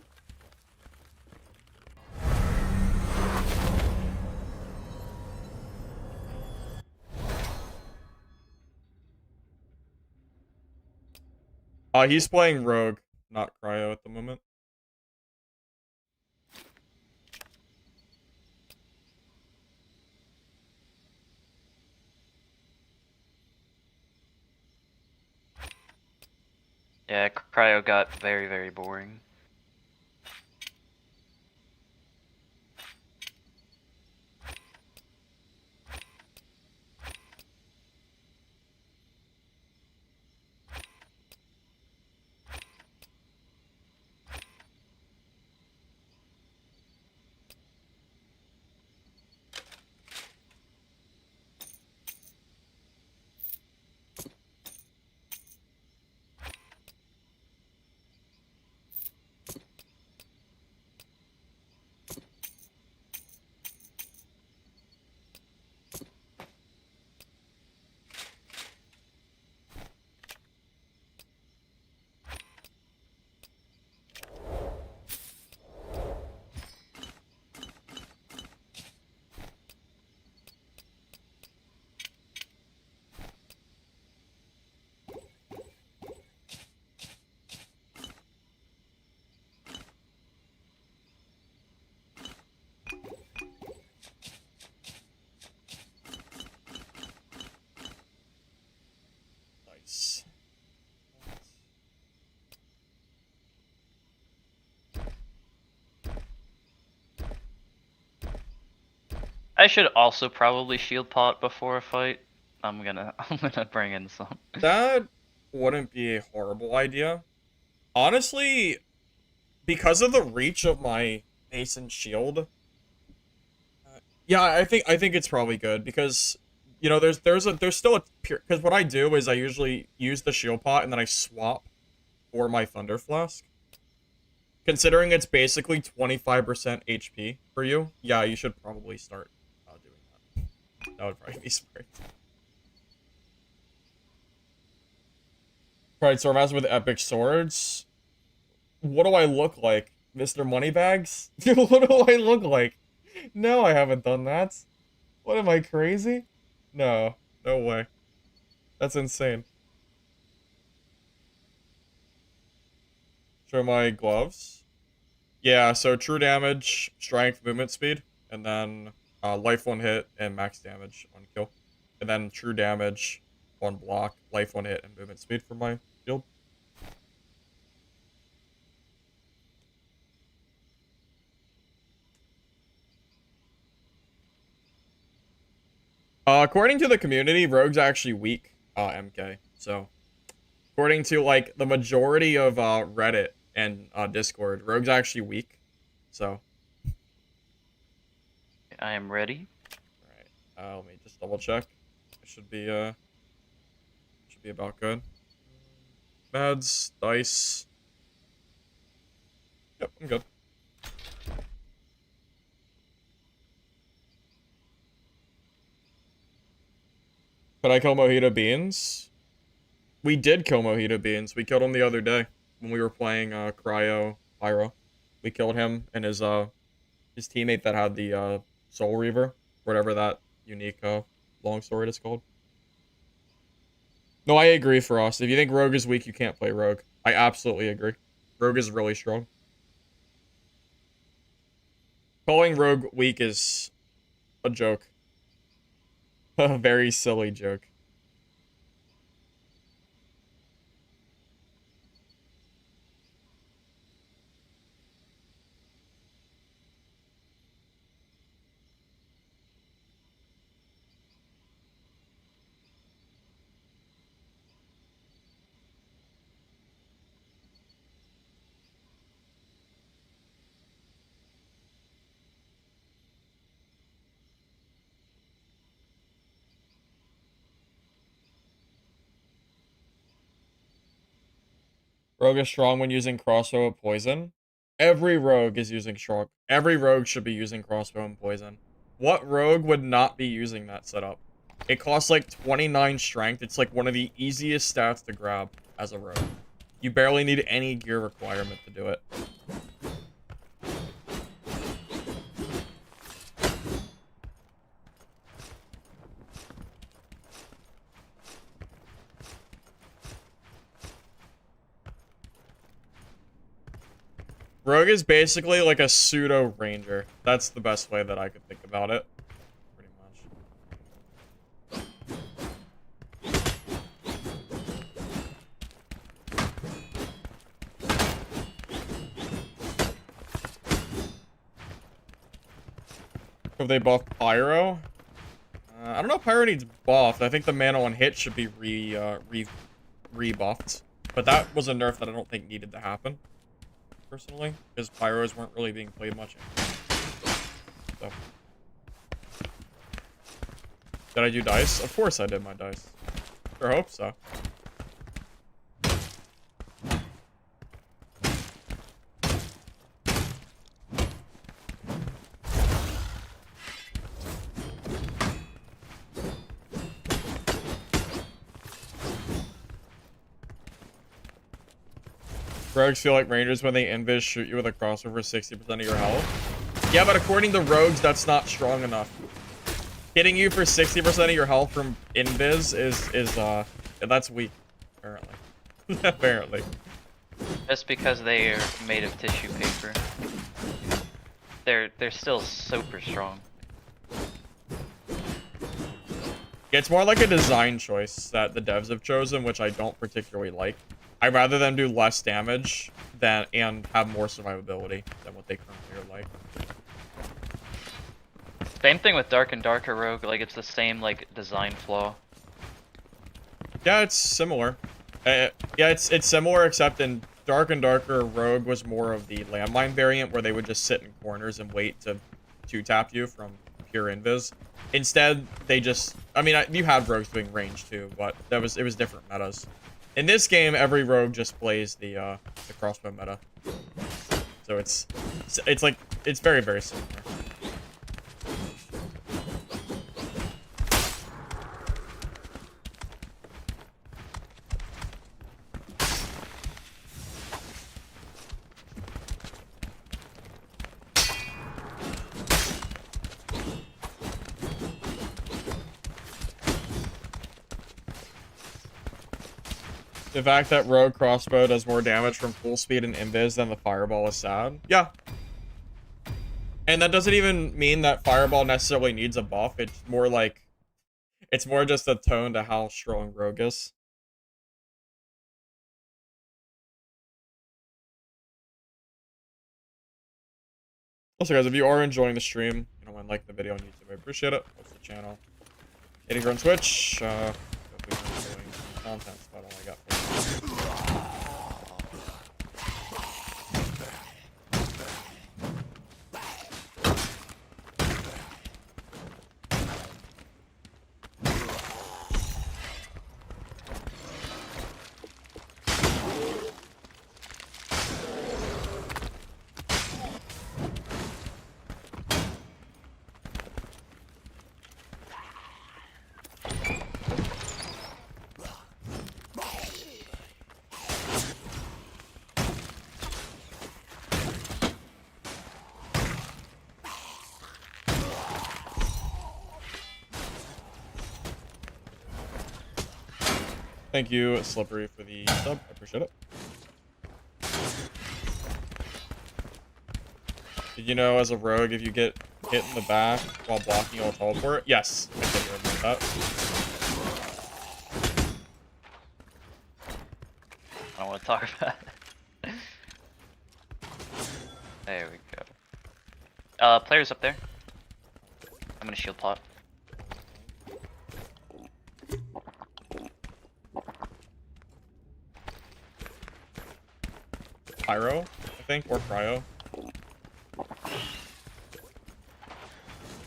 He's playing Rogue, not Cryo at the moment. Yeah, cryo got very, very boring. Nice. I should also probably shield pot before a fight. I'm gonna bring in some. That wouldn't be a horrible idea. Honestly, because of the reach of my Mace and Shield, yeah, I think it's probably good because you know there's still a because what I do is I usually use the shield pot and then I swap for my Thunder Flask. Considering it's basically 25% HP for you, yeah, you should probably start doing that. That would probably be smart. Right, so I'm with epic swords. What do I look like? Mr. Moneybags? What do I look like? No, I haven't done that. What am I, crazy? No, no way. That's insane. Show my gloves. Yeah, so true damage, strength, movement speed, and then life one hit and max damage on kill. And then true damage on block, life one hit, and movement speed for my shield. According to the community, Rogue's actually weak, MK. So, according to, like, the majority of Reddit and Discord, Rogue's actually weak. So. I am ready. Alright, let me just double check. It should be about good. Meds, dice. Yep, I'm good. Could I kill Mojito Beans? We did kill Mojito Beans. We killed him the other day when we were playing Cryo Pyro. We killed him and his teammate that had the Soul Reaver, whatever that unique long sword is called. No, I agree, Frost. If you think Rogue is weak, you can't play Rogue. I absolutely agree. Rogue is really strong. Calling Rogue weak is a joke. A very silly joke. Rogue is strong when using crossbow with poison. Every rogue is using strong. Every rogue should be using crossbow and poison. What rogue would not be using that setup? It costs like 29 strength. It's like one of the easiest stats to grab as a rogue. You barely need any gear requirement to do it. Rogue is basically like a pseudo ranger. That's the best way that I could think about it. Pretty much. If they buff Pyro? I don't know if Pyro needs buffed. I think the mana on hit should be rebuffed. But that was a nerf that I don't think needed to happen. Personally, because Pyros weren't really being played much. So. Did I do dice? Of course I did my dice. Sure hope so. Rogues feel like rangers when they invis shoot you with a crossover 60% of your health. Yeah, but according to rogues, that's not strong enough. Hitting you for 60% of your health from invis is that's weak, apparently. Apparently. Just because they are made of tissue paper. They're still super strong. Yeah, it's more like a design choice that the devs have chosen, which I don't particularly like. I'd rather them do less damage and have more survivability than what they currently are like. Same thing with Dark and Darker Rogue, like it's the same like design flaw. Yeah, it's similar. Yeah, it's similar, except in Dark and Darker Rogue was more of the landmine variant where they would just sit in corners and wait to two-tap you from pure invis. Instead, they just, I mean, you had rogues doing range too, but it was different metas. In this game, every rogue just plays the crossbow meta. So it's very, very similar. The fact that rogue crossbow does more damage from full speed and invis than the fireball is sad. Yeah. And that doesn't even mean that fireball necessarily needs a buff. It's more like, it's more just a tone to how strong rogue is. Also, guys, if you are enjoying the stream, you know, and liking the video on YouTube, I appreciate it. What's the channel? Hitting her on Twitch. Hopefully you're enjoying some content. That's about all I got for you. Thank you, Slippery, for the sub. I appreciate it. Did you know, as a rogue, if you get hit in the back while blocking, you'll teleport? Yes, I did hear about that. I don't want to talk about it. There we go. Players up there. I'm gonna shield pot. Pyro, I think, or Cryo.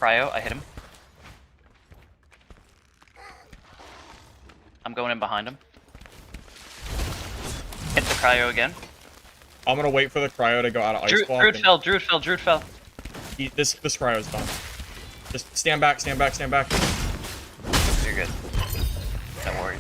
Cryo, I hit him. I'm going in behind him. Hit the Cryo again. I'm gonna wait for the Cryo to go out of ice block. Druid fell. This Cryo's done. Just stand back, stand back, stand back. You're good. Don't worry.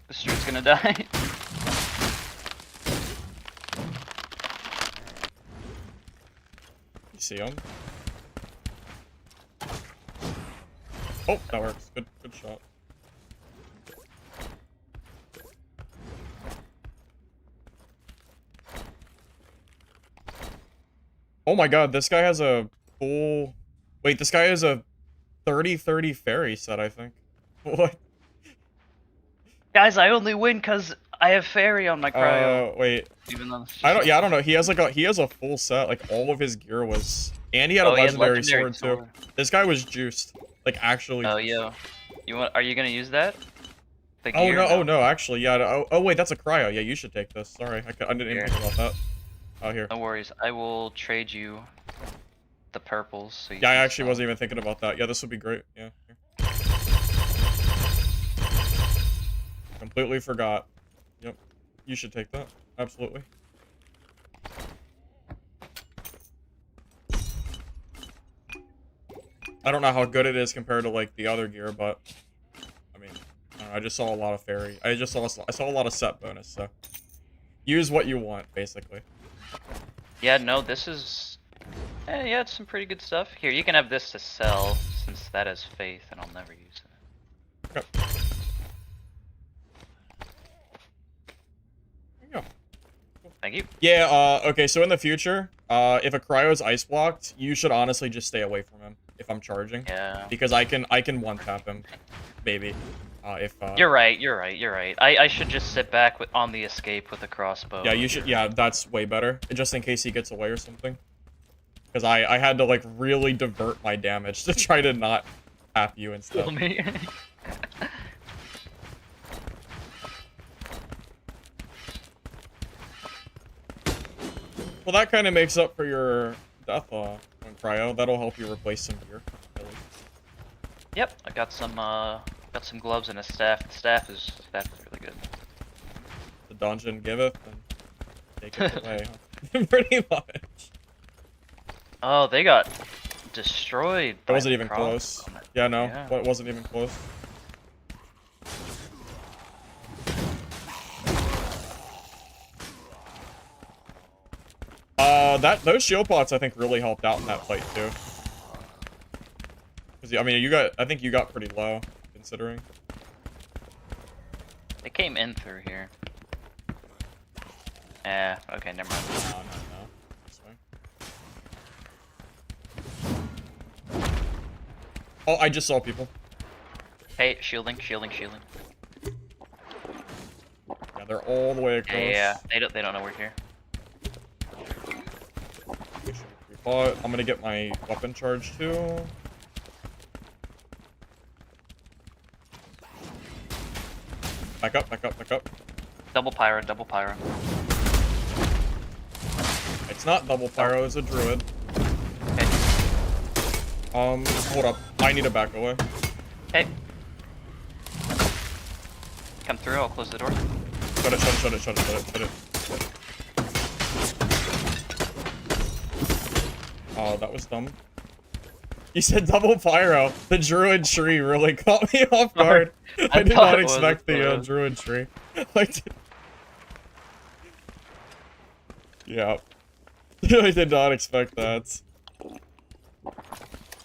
This dude's gonna die. You see him? Oh, that works. Good shot. Oh my god, this guy has a full... Wait, this guy has a 30-30 fairy set, I think. What? Guys, I only win because I have fairy on my Cryo. Wait. Even though I don't know. He has a full set. Like, all of his gear was... And he had a legendary sword, too. This guy was juiced. Like, actually. Oh, yeah. Are you gonna use that? The Oh, gear, no. Oh, no, actually, yeah. Oh, wait, that's a Cryo. Yeah, you should take this. Sorry, I didn't even think about that. Oh, here. No worries. I will trade you the purples. So Yeah, I actually wasn't even thinking about that. Yeah, this would be great. Yeah. Here. Completely forgot. Yep. You should take that. Absolutely. I don't know how good it is compared to, like, the other gear, but... I mean, I don't know, I just saw a lot of fairy. I saw a lot of set bonus, so... Use what you want, basically. Yeah, no, this is... yeah, it's some pretty good stuff. Here, you can have this to sell, since that has faith, and I'll never use it. Okay. There you go. Cool. Thank you. Yeah, okay, so in the future, if a Cryo is ice blocked, you should honestly just stay away from him if I'm charging. Yeah. Because I can one-tap him, maybe. You're right. I should just sit back on the escape with a crossbow. Yeah, you should. Yeah, that's way better. Just in case he gets away or something. Because I had to, like, really divert my damage to try to not tap you and stuff. Kill me. Well, that kind of makes up for your death on Cryo. That'll help you replace some gear. Really. Yep, I got some gloves and a staff. The staff is really good. The dungeon giveth and taketh away. Huh? Pretty much. Oh, they got destroyed. It wasn't even close. Yeah, no, it wasn't even close. Those shield pots I think really helped out in that fight too. Cause I mean I think you got pretty low considering. They came in through here. Okay, never mind. No. This way. Oh, I just saw people. Hey, shielding. Yeah, they're all the way across. Yeah, they don't know we're here. I'm gonna get my weapon charge too. Back up. Double pyro. It's not double pyro, it's a druid. Okay. Hold up. I need to back away. Hey. Come through, I'll close the door. Shut it. Oh, that was dumb. You said double pyro. The druid tree really caught me off guard. I did not expect the druid tree. Yeah. I did not expect that.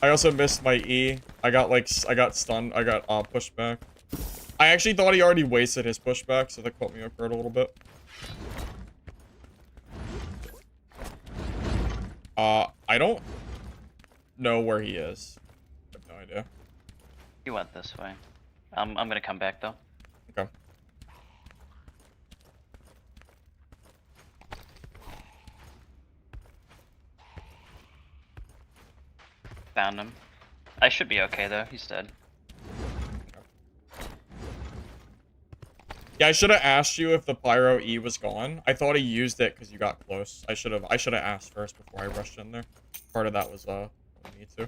I also missed my E. I got stunned. I got pushed back. I actually thought he already wasted his pushback, so that caught me off guard a little bit. I don't know where he is. I have no idea. He went this way. I'm gonna come back though. Okay. Found him. I should be okay though, he's dead. Yeah, I should have asked you if the pyro E was gone. I thought he used it because you got close. I should have asked first before I rushed in there. Part of that was me too.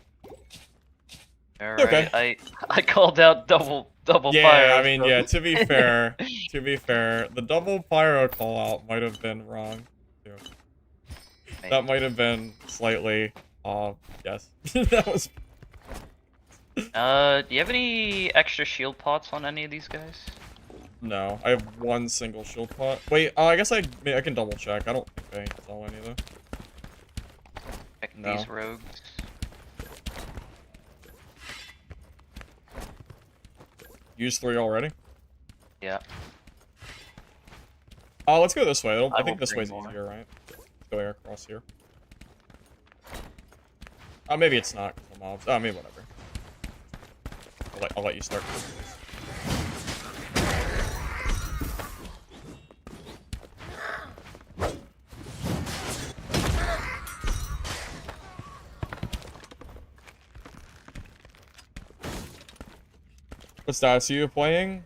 Alright, okay. I called out double yeah, pyro. I mean, yeah, to be fair, the double pyro call out might have been wrong too. Maybe. That might have been slightly yes. That was do you have any extra shield pots on any of these guys? No, I have one single shield pot. Wait, I guess I can double check. I don't think I saw any though. Check these rogues. Use 3 already? Yeah. Oh, let's go this way. I think this way's easier, right? Going across here. Oh, maybe it's not because of mobs. Oh, maybe whatever. I'll let you start. What stats are you playing?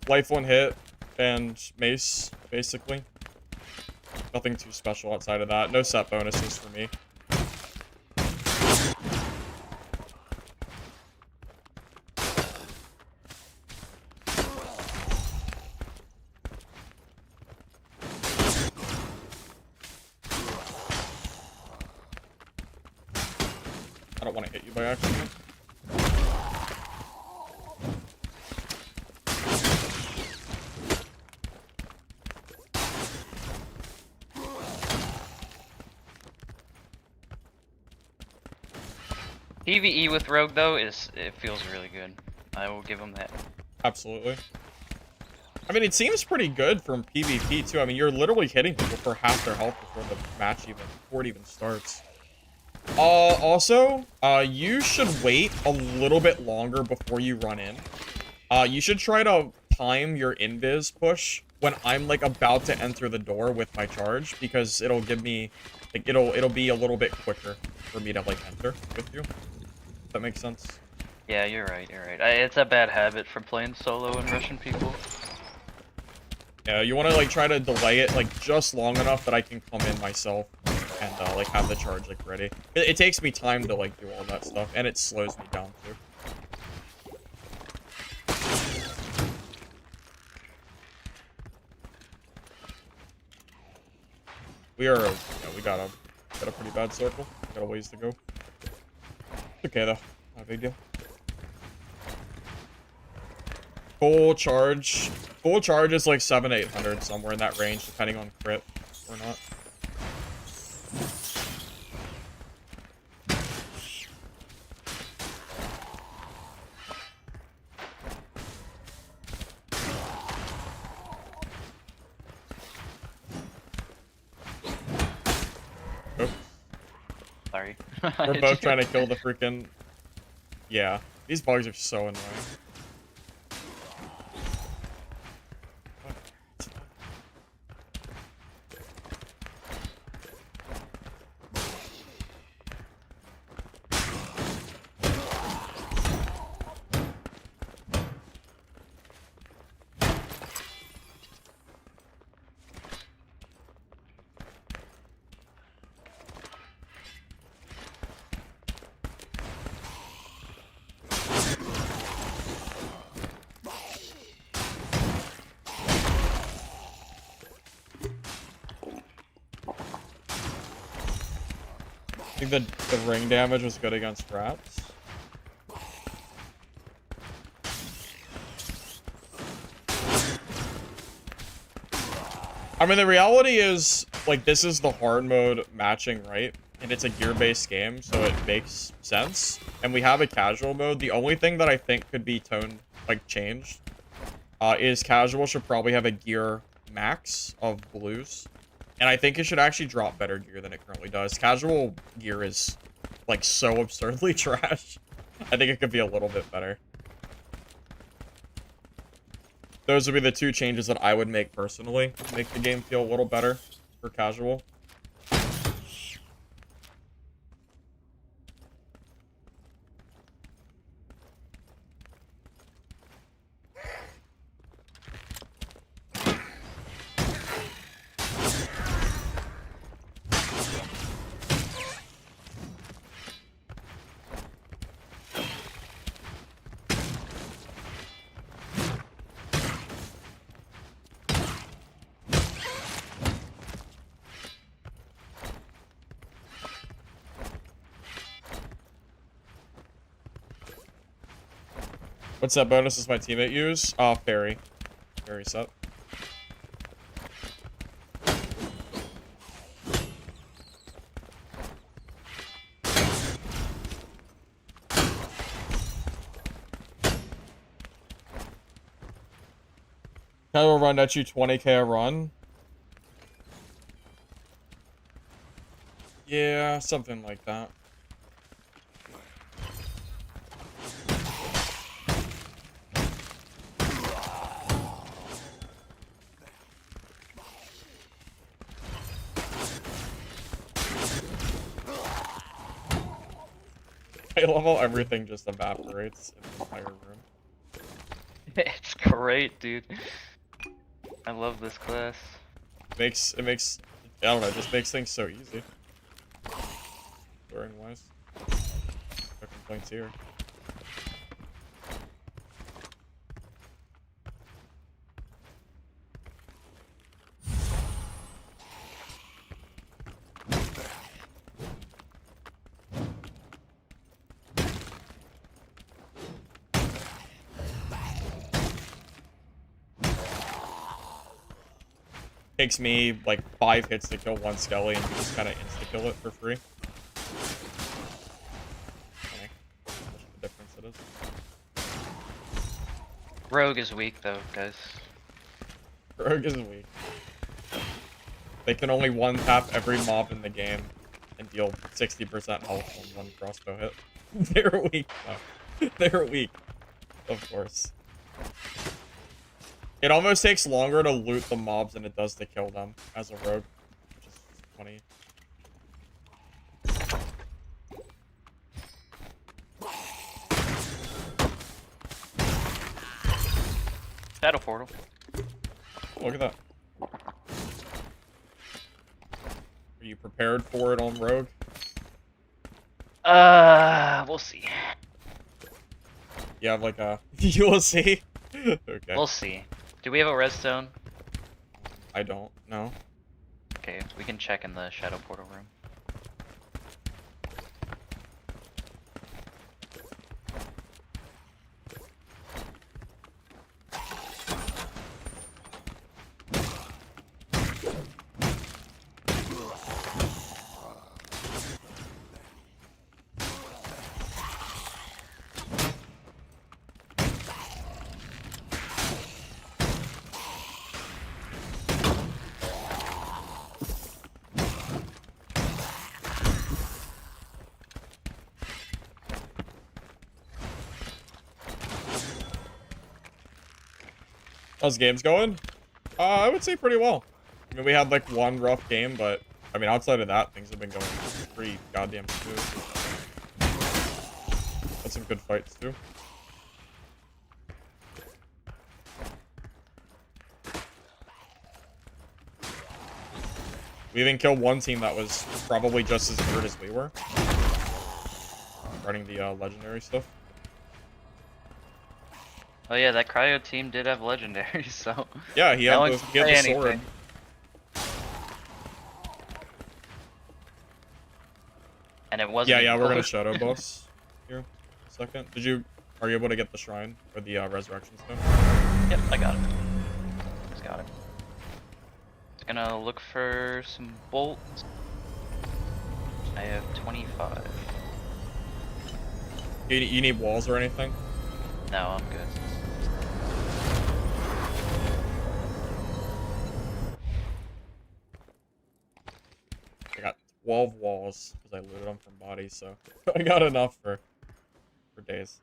Life 1 hit and Mace, basically. Nothing too special outside of that. No set bonuses for me. I don't want to hit you by accident. PvE with Rogue though it feels really good. I will give him that. Absolutely. I mean, it seems pretty good from PvP too. I mean, you're literally hitting people for half their health before it even starts. Also, you should wait a little bit longer before you run in. You should try to time your invis push when I'm like about to enter the door with my charge, because it'll give me, like, it'll be a little bit quicker for me to like enter with you. If that makes sense. Yeah, you're right. It's a bad habit from playing solo and rushing people. Yeah, you want to like try to delay it like just long enough that I can come in myself and like have the charge like ready. It takes me time to like do all that stuff, and it slows me down too. We got a pretty bad circle. Got a ways to go. It's okay though, not a big deal. Full charge. Full charge is like 700-800, somewhere in that range, depending on crit or not. Oops. Sorry. We're both trying to kill the freaking... Yeah. These bugs are so annoying. I think the ring damage was good against rats. I mean, the reality is, like, this is the hard mode matching, right? And it's a gear-based game, so it makes sense. And we have a casual mode. The only thing that I think could be changed, is casual should probably have a gear max of blues. And I think it should actually drop better gear than it currently does. Casual gear is, like, so absurdly trash. I think it could be a little bit better. Those would be the two changes that I would make personally to make the game feel a little better for casual. What's that bonus does my teammate use? Fairy. Fairy set. I will run at you 20k a run. Yeah, something like that. I love how everything just evaporates in the entire room. It's great, dude. I love this class. It makes, I don't know, it just makes things so easy. Throwing wise. No complaints here. Takes me like 5 hits to kill one skelly, and you just kind of insta-kill it for free. Funny. The difference it is. Rogue is weak though, guys. Rogue is weak. They can only one-tap every mob in the game and deal 60% health on one crossbow hit. They're weak, though. They're weak. Of course. It almost takes longer to loot the mobs than it does to kill them as a rogue, which is funny. Shadow portal. Look at that. Are you prepared for it on rogue? We'll see. You have like a... You will see? Okay. We'll see. Do we have a redstone? I don't know. Okay, we can check in the shadow portal room. How's games going? I would say pretty well. I mean, we had like one rough game, but I mean, outside of that, things have been going pretty goddamn smooth. Had some good fights too. We even killed one team that was probably just as good as we were. Running the legendary stuff. Oh yeah, that cryo team did have legendaries, so Yeah, he had the sword. And it wasn't. Yeah, we're gonna shadow boss here in a second. Are you able to get the shrine or the resurrection stone? Yep, I got it. Just got it. Just gonna look for some bolts. I have 25. You need walls or anything? No, I'm good. I got 12 walls because I looted them from bodies, so I got enough for days.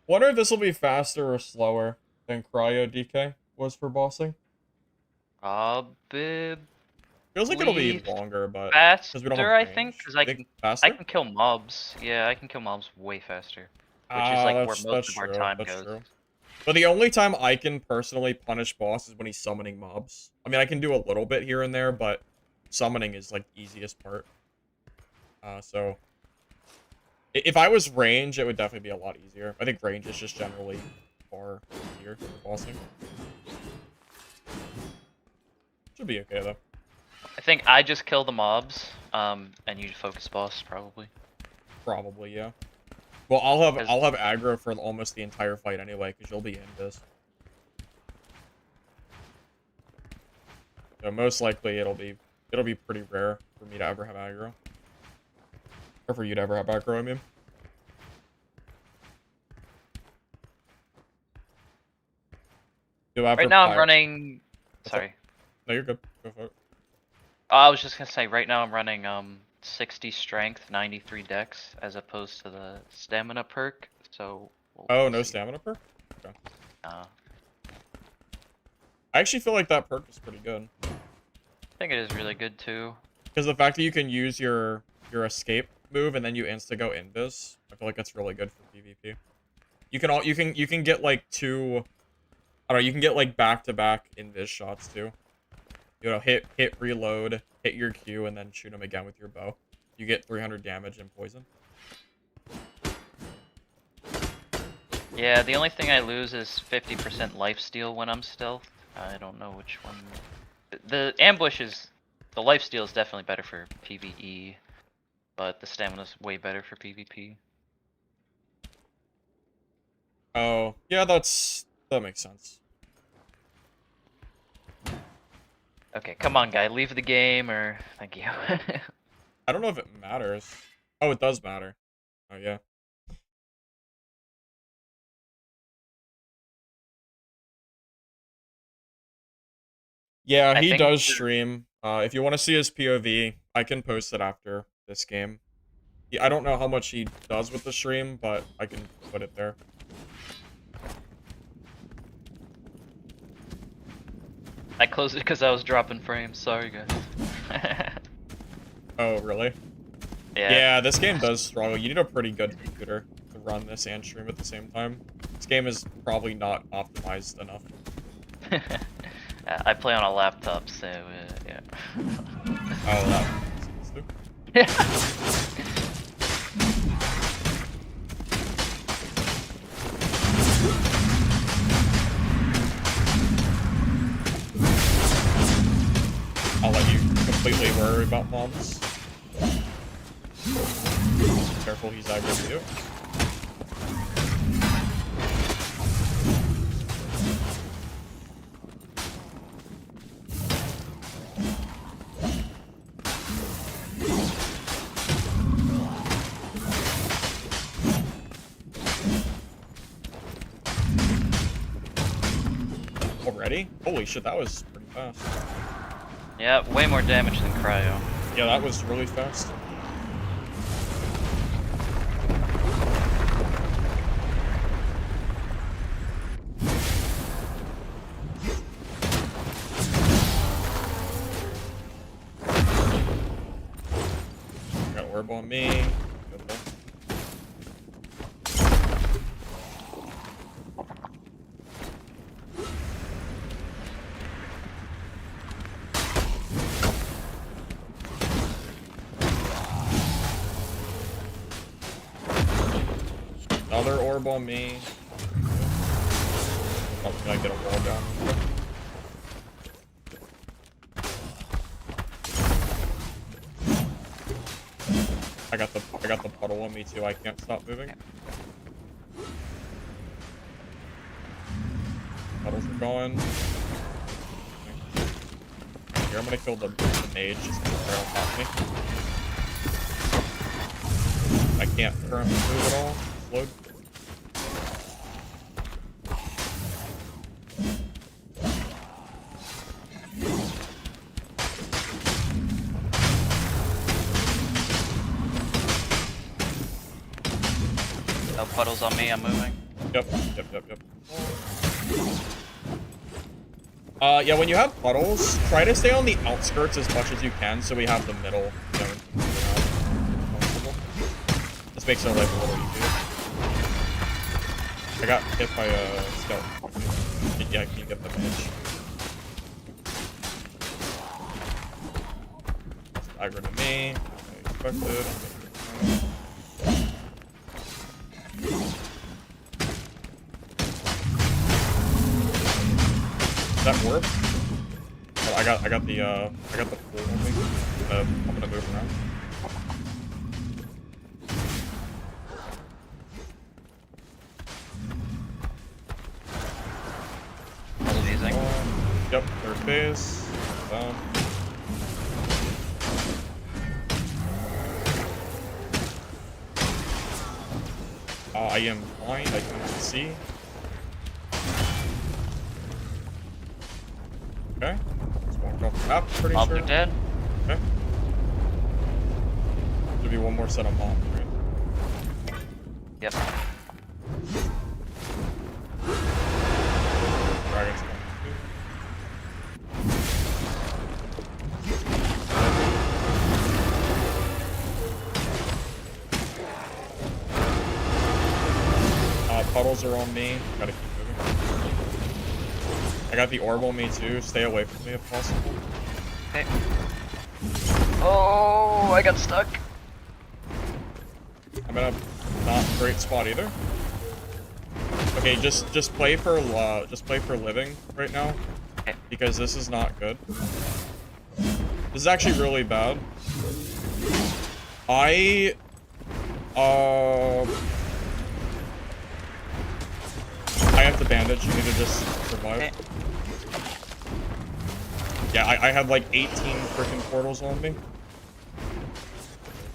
Wonder if this will be faster or slower than Cryo DK was for bossing. Feels like it'll be longer, but because we don't have faster, I range. think, because I can kill mobs. Yeah, I can kill mobs way faster, which is like where most of our time goes. True. But the only time I can personally punish boss is when he's summoning mobs. I mean, I can do a little bit here and there, but summoning is like the easiest part. So if I was range, it would definitely be a lot easier. I think range is just generally far easier for bossing. Should be okay though. I think I just kill the mobs, and you focus boss probably. Probably, yeah. Well, I'll have aggro for almost the entire fight anyway, because you'll be in this. So most likely it'll be pretty rare for me to ever have aggro. Or for you to ever have aggro, I mean. Right now I'm running... Sorry. No, you're good. Go for it. I was just gonna say, right now I'm running 60 strength, 93 dex, as opposed to the stamina perk, so... Oh, no stamina perk? Okay. I actually feel like that perk is pretty good. I think it is really good too. Because the fact that you can use your escape move and then you insta go invis, I feel like that's really good for PvP. You can get like two, I don't know, you can get like back-to-back invis shots too. You know, hit reload, hit your Q, and then shoot him again with your bow. You get 300 damage and poison. Yeah, the only thing I lose is 50% lifesteal when I'm stealth. I don't know which one. The ambush is... The lifesteal is definitely better for PvE, but the stamina is way better for PvP. Oh, yeah, that makes sense. Okay, come on, guy. Leave the game, or... Thank you. I don't know if it matters. Oh, it does matter. Oh, yeah. Yeah, he does stream. If you want to see his POV, I can post it after this game. I don't know how much he does with the stream, but I can put it there. I closed it because I was dropping frames. Sorry, guys. Oh, really? Yeah. Yeah, this game does struggle. You need a pretty good computer to run this and stream at the same time. This game is probably not optimized enough. I play on a laptop, so yeah. Oh, that. I'll let you completely worry about mobs. Careful, he's aggro too. Already? Holy shit, that was pretty fast. Yeah, way more damage than cryo. Yeah, that was really fast. Orb on me. Good luck. Another orb on me. Oh, can I get a wall down? I got the puddle on me too. I can't stop moving. Puddles are going. Here, I'm gonna kill the mage just because they're on top of me. I can't currently move at all. Slowed. No puddles on me, I'm moving. Yep. Yeah, when you have puddles, try to stay on the outskirts as much as you can so we have the middle zone. This makes our life a little easier. I got hit by a skeleton. Yeah, can you get the mage? Aggro to me. I expected. Does that work? Oh, I got the pool on me. I'm gonna move around. Amazing. Yep, third phase. Down. I am blind, I cannot see. Okay. Let's walk off the map, pretty Mobs sure. are dead. Okay. Should be one more set of mobs, right? Yep. Dragons puddles are on me. Gotta keep moving. I got the orb on me too. Stay away from me if possible. Okay. Oh, I got stuck. I'm in a not great spot either. Okay, just play for living right now, Okay. because this is not good. This is actually really bad. I have to bandage. You need to just survive. Okay. Yeah, I had like 18 freaking portals on me.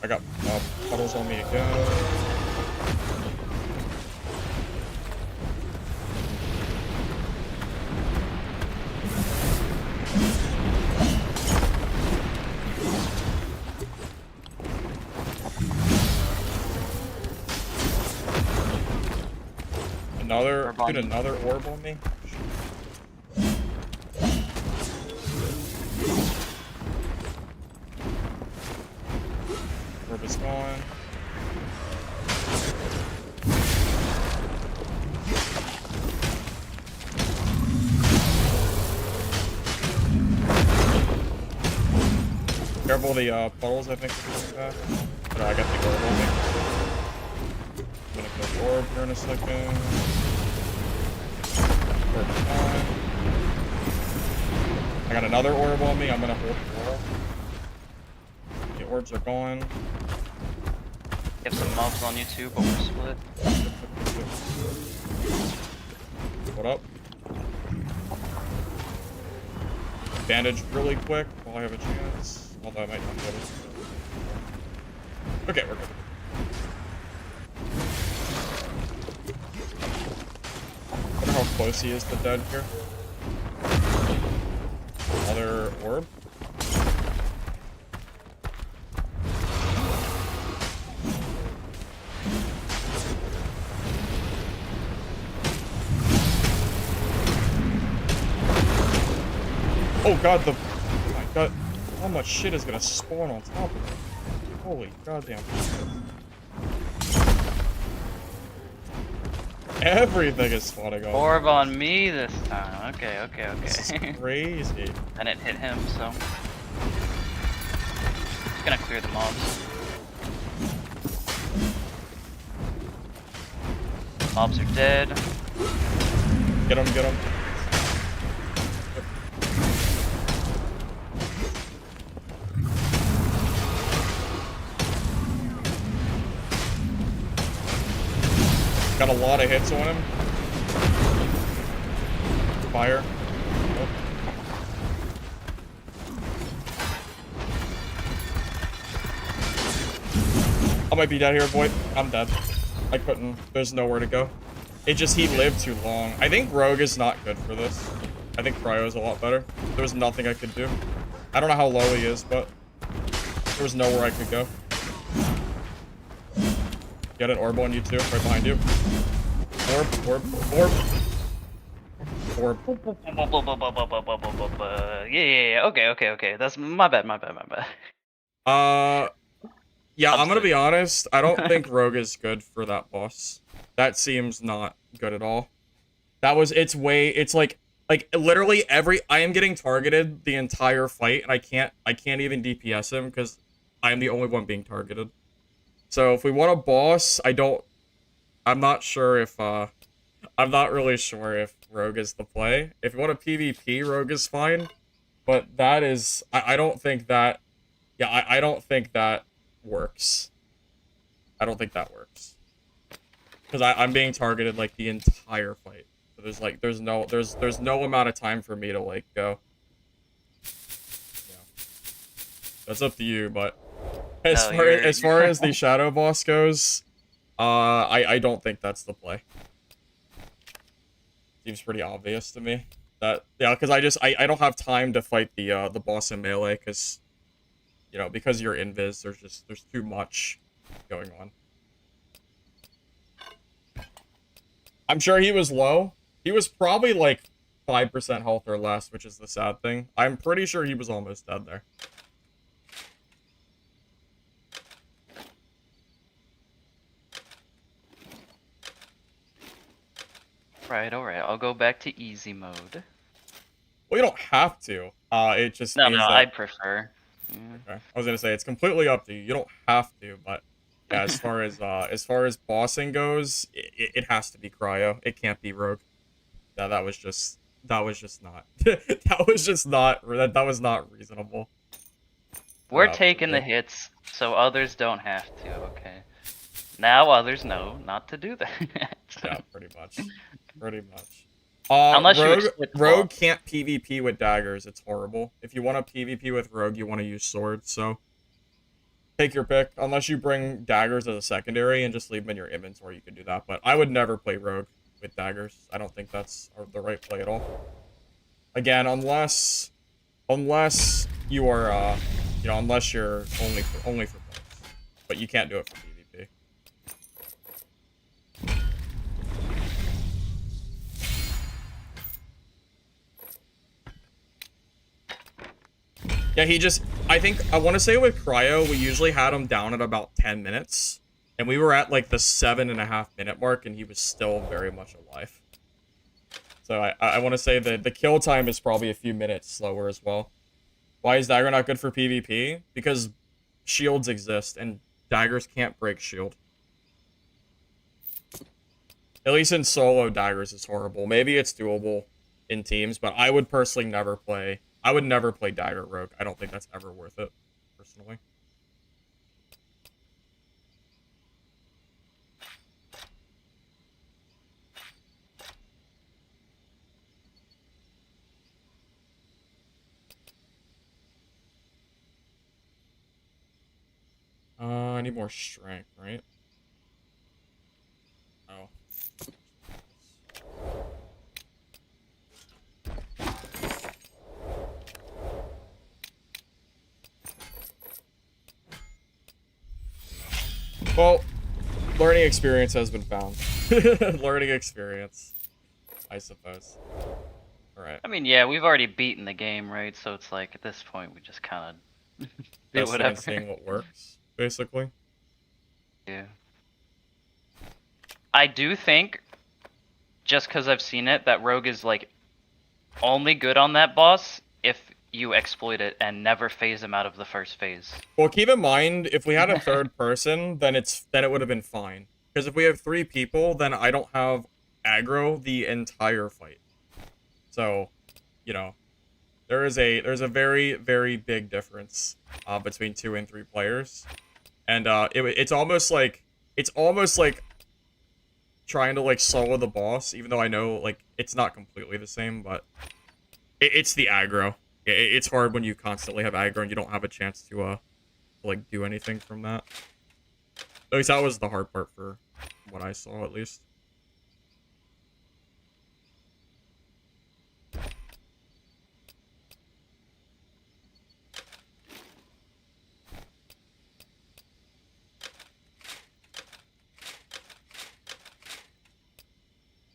I got puddles on me again. Another orb on me. Orb is gone. Careful the puddles, I think, are coming back. Oh, I got the orb on me. I'm gonna kill the orb here in a second. Orb is gone. I got another orb on me. I'm gonna hold the orb. The orbs are gone. You have some mobs on you too, but we're split. What up? Bandage really quick while I have a chance. Although I might not be able to. Okay, we're good. I wonder how close he is to dead here. Another orb. Oh god, oh my god, how much shit is gonna spawn on top of it? Holy goddamn. Everything is spawning on. Orb on me this time. Okay, okay, This is okay. crazy. And it hit him, so. Just gonna clear the mobs. Mobs are dead. Get him, get him. Got a lot of hits on him. Fire. Nope. I might be dead here, boy. I'm dead. I couldn't. There's nowhere to go. It just, he lived too long. I think Rogue is not good for this. I think Cryo is a lot better. There was nothing I could do. I don't know how low he is, but there was nowhere I could go. Get an orb on you too, right behind you. Orb, orb, orb. Orb. Yeah. Okay, okay, okay. That's my bad, my bad, my bad. Yeah, I'm gonna sick. be honest. I don't think Rogue is good for that boss. That seems not good at all. It's literally I am getting targeted the entire fight, and I can't even DPS him because I am the only one being targeted. So if we want a boss, I'm not sure if, I'm not really sure if Rogue is the play. If you want a PvP, Rogue is fine. But that is, I don't think that, yeah, I don't think that works. I don't think that works. Because I'm being targeted, like, the entire fight. So there's no amount of time for me to, like, go. Yeah. That's up to you, but as far as the shadow boss goes, I don't think that's the play. Seems pretty obvious to me. Yeah, because I don't have time to fight the boss in melee because, you know, because you're invis, there's too much going on. I'm sure he was low. He was probably like 5% health or less, which is the sad thing. I'm pretty sure he was almost dead there. Right, alright. I'll go back to easy mode. Well, you don't have to. It just No, means no, that... I'd prefer. Yeah. Okay. I was gonna say it's completely up to you. You don't have to, but yeah, as far as bossing goes, it has to be Cryo. It can't be Rogue. Yeah, that was just not that was not reasonable. We're For taking me. the hits, so others don't have to, okay? Now others know not to do that. Yeah, pretty much. Pretty much. Unless you Rogue exploit the Rogue boss. can't PvP with daggers. It's horrible. If you want to PvP with Rogue, you want to use swords. So take your pick. Unless you bring daggers as a secondary and just leave them in your inventory, you could do that. But I would never play Rogue with daggers. I don't think that's the right play at all. Again, unless you are you know, unless you're only for points. But you can't do it for PvP. Yeah, I want to say with Cryo, we usually had him down at about 10 minutes. And we were at like the 7.5-minute mark, and he was still very much alive. So I want to say that the kill time is probably a few minutes slower as well. Why is Dagger not good for PvP? Because shields exist, and daggers can't break shield. At least in solo, daggers is horrible. Maybe it's doable in teams, but I would personally never play... I would never play Dagger Rogue. I don't think that's ever worth it, personally. I need more strength, right? Oh. Well, learning experience has been found. Learning experience, I suppose. Alright. I mean, yeah, we've already beaten the game, right? So it's like, at this point, we just kind of do Testing and whatever. seeing what works. basically. Yeah. I do think, just because I've seen it, that Rogue is like only good on that boss if you exploit it and never phase him out of the first phase. Well, keep in mind, if we had a third person, then it would have been fine. Because if we have 3 people, then I don't have aggro the entire fight. So, you know, there's a very, very big difference between 2 and 3 players. And it's almost like trying to like solo the boss, even though I know like it's not completely the same, but it's the aggro. It's hard when you constantly have aggro and you don't have a chance to like do anything from that. At least that was the hard part for what I saw, at least.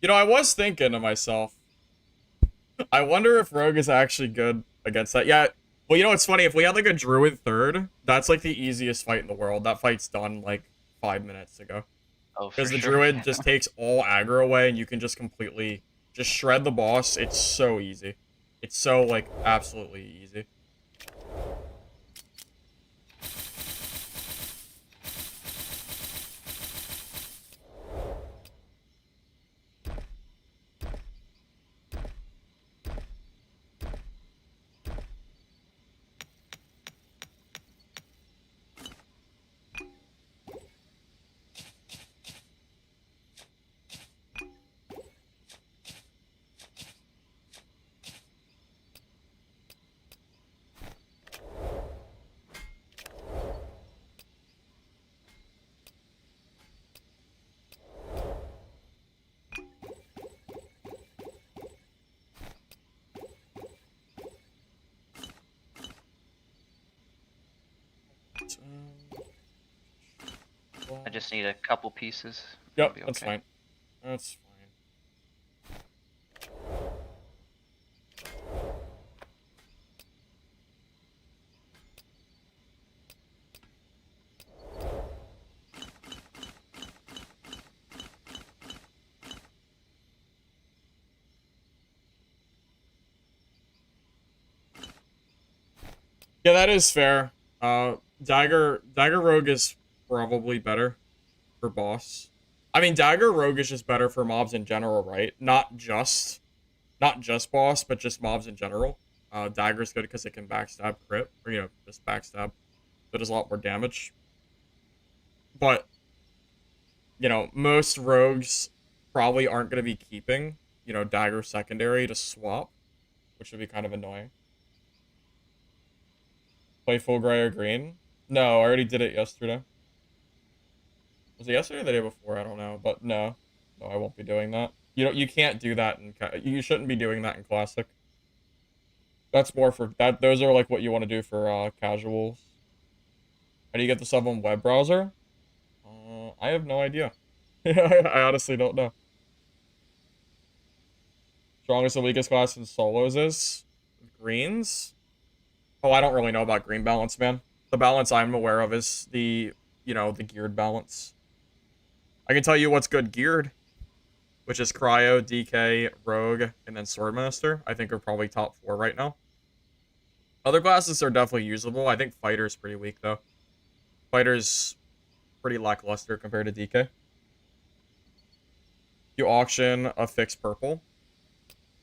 You know, I was thinking to myself, I wonder if Rogue is actually good against that. Yeah, well, you know, it's funny. If we had like a Druid third, that's like the easiest fight in the world. That fight's done like 5 minutes ago. Oh, for Because the sure. Druid just takes all aggro away and you can just completely just shred the boss. It's so easy. It's so, like, absolutely easy. I just need a couple pieces. I'll Yep, be that's okay. fine. That's fine. Yeah, that is fair. Dagger Rogue is probably better for boss. I mean, Dagger Rogue is just better for mobs in general, right? Not just boss, but just mobs in general. Dagger's good because it can backstab crit, or, you know, just backstab. So it does a lot more damage. But, you know, most rogues probably aren't going to be keeping, you know, Dagger secondary to swap, which would be kind of annoying. Play full gray or green? No, I already did it yesterday. Was it yesterday or the day before? I don't know, but no. No, I won't be doing that. You can't do that you shouldn't be doing that in classic. That's more for that. Those are like what you want to do for casuals. How do you get the sub on web browser? I have no idea. I honestly don't know. Strongest and weakest class in solos is greens. Oh, I don't really know about green balance, man. The balance I'm aware of is the geared balance. I can tell you what's good geared, which is Cryo, DK, Rogue, and then Sword Minister. I think are probably top 4 right now. Other classes are definitely usable. I think Fighter's pretty weak, though. Fighter's pretty lackluster compared to DK. You auction a fixed purple.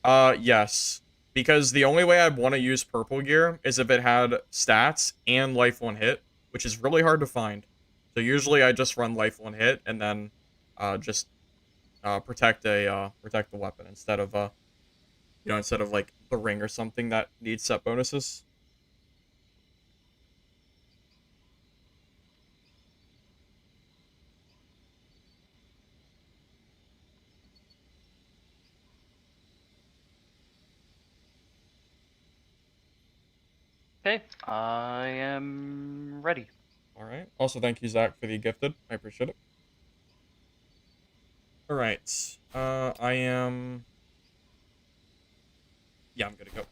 Yes. Because the only way I'd want to use purple gear is if it had stats and life 1 hit, which is really hard to find. So usually I just run life 1 hit and then just protect the weapon instead of like the ring or something that needs set bonuses. Okay, I am ready. All right. Also, thank you, Zach, for the gifted. I appreciate it. All right. I am. Yeah, I'm gonna go.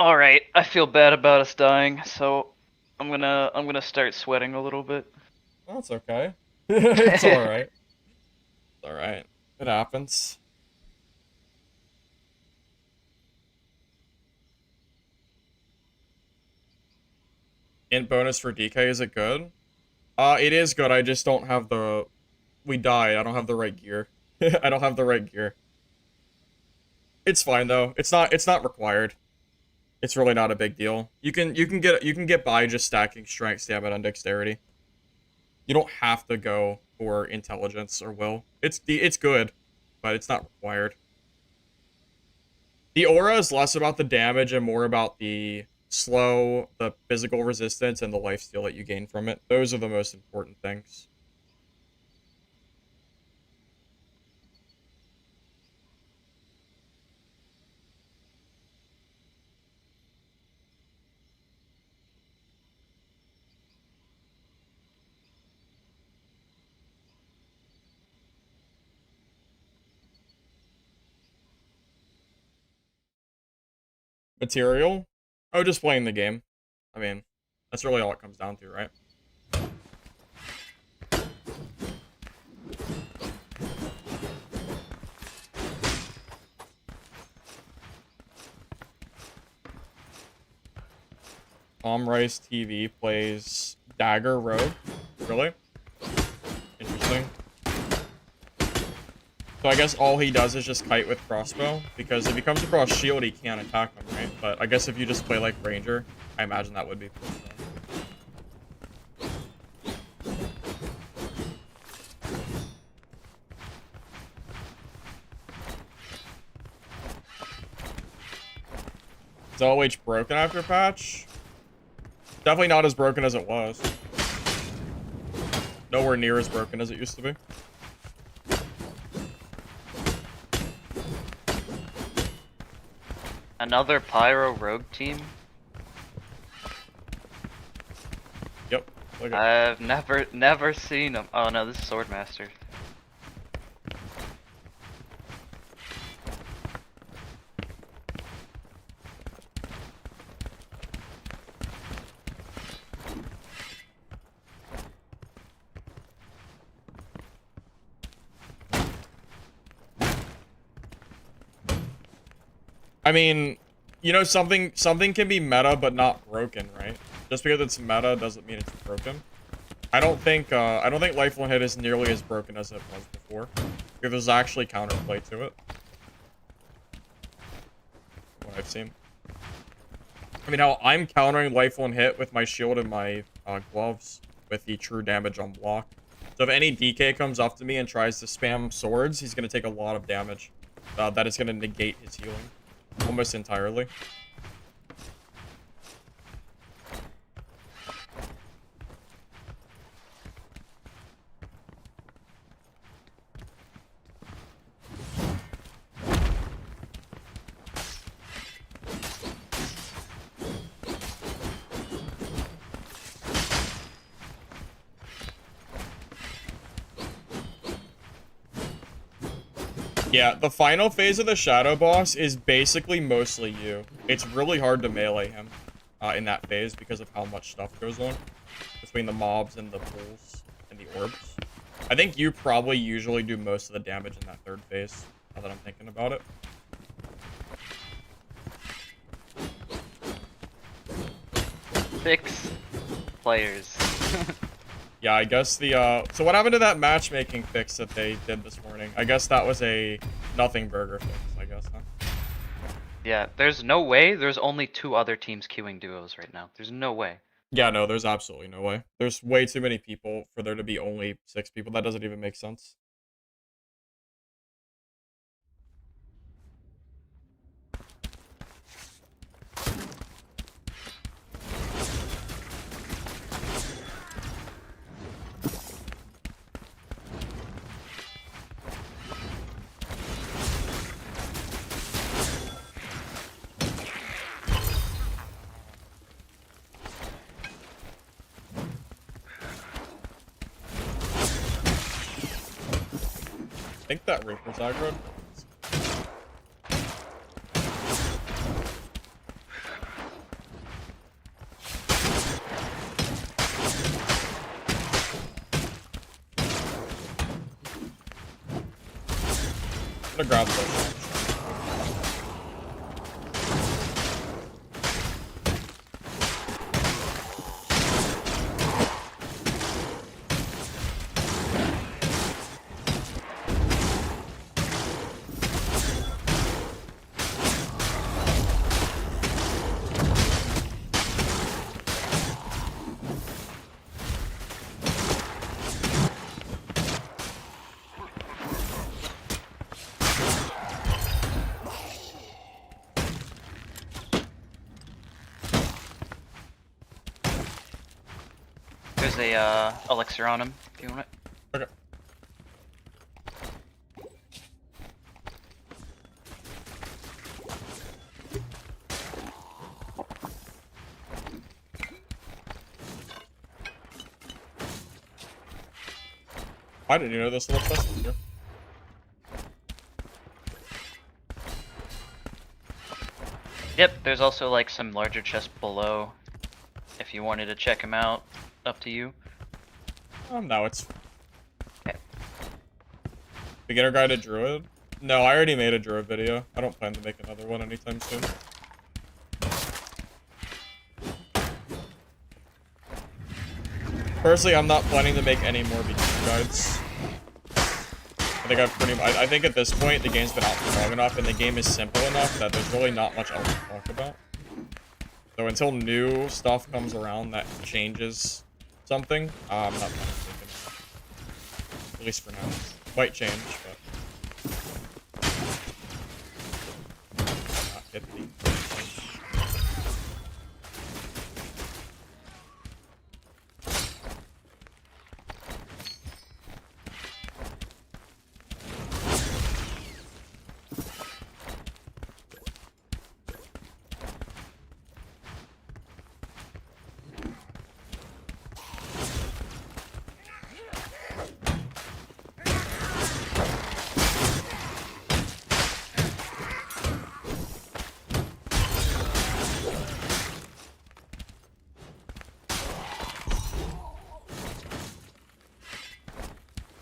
All right, I feel bad about us dying, so I'm gonna start sweating a little bit. That's okay. It's alright. It's alright. It happens. Int bonus for DK, is it good? It is good, I just don't have the... We died, I don't have the right gear. I don't have the right gear. It's fine though. It's not required. It's really not a big deal. You can get by just stacking strength, stamina, and dexterity. You don't have to go for intelligence or will. It's good, but it's not required. The aura is less about the damage and more about the slow, the physical resistance, and the lifesteal that you gain from it. Those are the most important things. Material? Oh, just playing the game. I mean, that's really all it comes down to, right? Tom Rice TV plays Dagger Rogue. Really? Interesting. So I guess all he does is just kite with crossbow, because if he comes across shield, he can't attack him, right? But I guess if you just play like Ranger, I imagine that would be pretty strong. Is LH broken after patch? Definitely not as broken as it was. Nowhere near as broken as it used to be. Another Pyro Rogue team? Yep. Look at I've never seen them. Oh no, this is Swordmaster. I mean, you know, something can be meta but not broken, right? Just because it's meta doesn't mean it's broken. I don't think Lifeline Hit is nearly as broken as it was before. Because there's actually counterplay to it. What I've seen. I mean, how I'm countering Lifeline Hit with my shield and my gloves with the true damage on block. So if any DK comes up to me and tries to spam swords, he's going to take a lot of damage. That is going to negate his healing. Almost entirely. Yeah, the final phase of the Shadow Boss is basically mostly you. It's really hard to melee him in that phase because of how much stuff goes on between the mobs and the pulls and the orbs. I think you probably usually do most of the damage in that third phase, now that I'm thinking about it. Six players. Yeah, I guess the, so what happened to that matchmaking fix that they did this morning? I guess that was a nothing burger fix, I guess, huh? Yeah, there's no way there's only 2 other teams queuing duos right now. There's no way. Yeah, no, there's absolutely no way. There's way too many people for there to be only 6 people. That doesn't even make sense. I think that Reaper's aggro. gonna grab this. There's a elixir on him, if you want it. Okay. I didn't even know this little chest was here. Yep, there's also like some larger chests below. If you wanted to check them out, up to you. No, it's Okay. beginner guide to druid. No, I already made a druid video. I don't plan to make another one anytime soon. Personally, I'm not planning to make any more beginner guides. I think at this point the game's been out for long enough and the game is simple enough that there's really not much else to talk about. So until new stuff comes around that changes something, I'm not planning to make it. At least for now. Might change, but not get the change.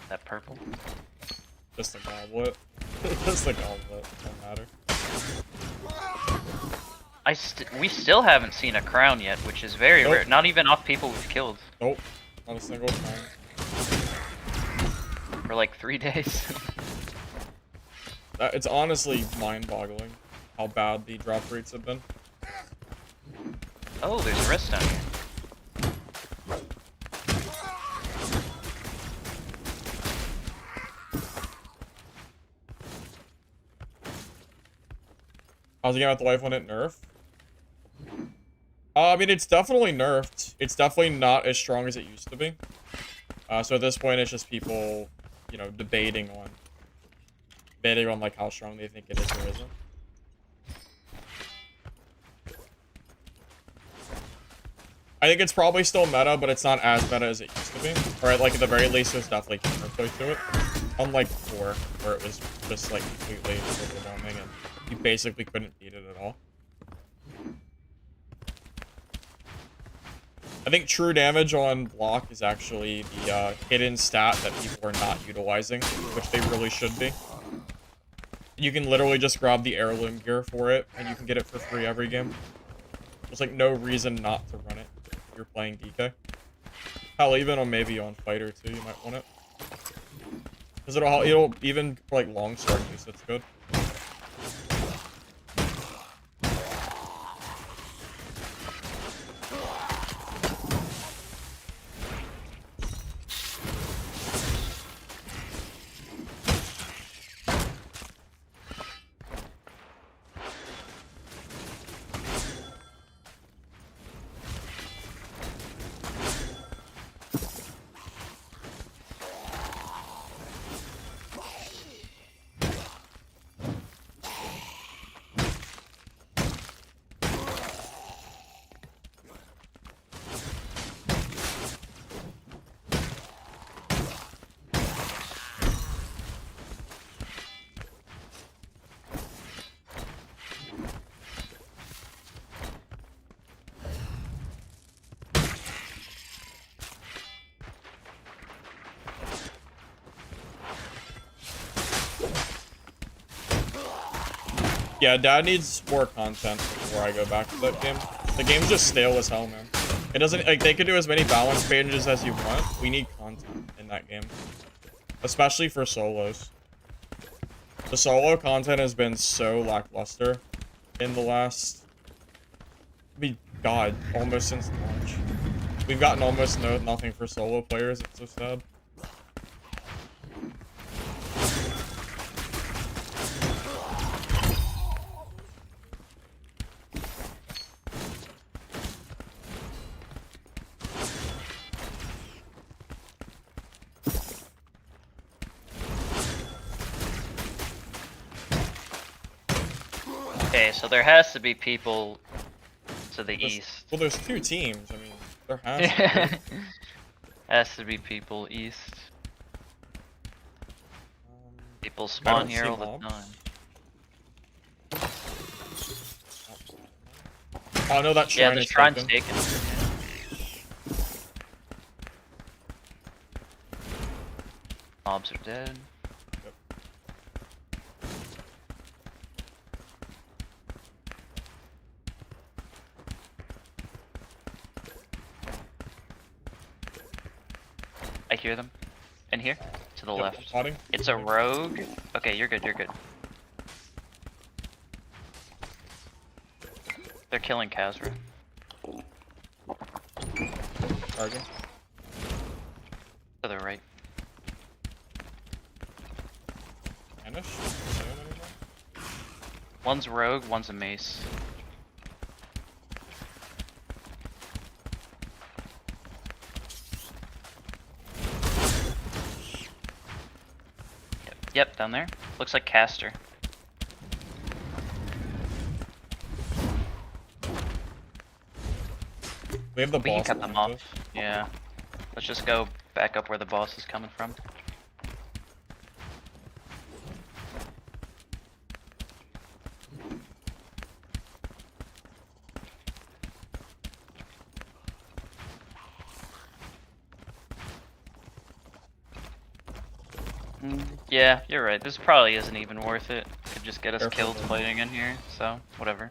That purple. Just a goblet. Just a goblet. Don't matter. We still haven't seen a crown yet, which is very Nope. rare. Not even off people we've killed Nope. Not a single time. for like 3 days. It's honestly mind-boggling how bad the drop rates have been. Oh, there's a rest down here. How's the game at the life when it nerfed? I mean, it's definitely nerfed. It's definitely not as strong as it used to be. So at this point, it's just people, you know, debating on like how strong they think it is or isn't. I think it's probably still meta, but it's not as meta as it used to be. Or like at the very least, there's definitely counterplay to it. Unlike 4, where it was just like completely overwhelming and you basically couldn't beat it at all. I think true damage on block is actually the hidden stat that people are not utilizing, which they really should be. You can literally just grab the heirloom gear for it, and you can get it for free every game. There's like no reason not to run it if you're playing DK. Hell, even on maybe on fighter too, you might want it. Because it'll even for like long sword use, it's good. Yeah, Dad needs more content before I go back to that game. The game's just stale as hell, man. It doesn't, like, they can do as many balance pages as you want. We need content in that game. Especially for solos. The solo content has been so lackluster in the last, God, almost since launch. We've gotten almost nothing for solo players. It's so sad. Okay, so there has to be people to the east. Well, there's 2 teams. I mean, there has to be. Has to be people east. People I spawn don't here see all the mobs. time. Oh no, that Yeah, shrine the is shrine's taken. taken. Mobs are dead. Yep. I hear them. In here? To the Yep, left. spotting. It's a rogue. Okay, you're good, you're good. They're killing Kazra. Charging. To the right. Vanish. One's rogue, one's a mace. Yep, down there. Looks like caster. We have the We can boss. cut them behind off. us. Yeah. Let's just go back up where the boss is coming from. Yeah, you're right. This probably isn't even worth it. Could just get us Careful, killed though. fighting in here, so whatever.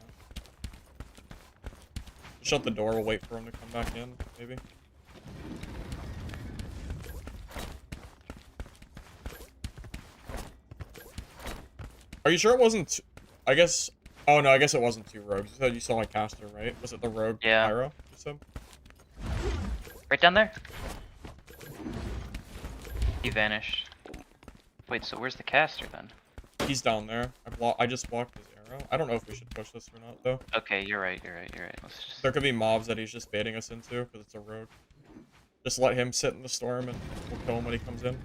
Shut the door. We'll wait for him to come back in. Maybe. Are you sure it wasn't? I guess. Oh no, I guess it wasn't 2 rogues. You said you saw a caster, right? Was it the rogue Yeah. pyro? You said. Right down there. He vanished. Wait, so where's the caster then? He's down there. I just blocked his arrow. I don't know if we should push this or not though. Okay, you're right, you're right, you're right. Let's just... There could be mobs that he's just baiting us into because it's a rogue. Just let him sit in the storm and we'll kill him when he comes in.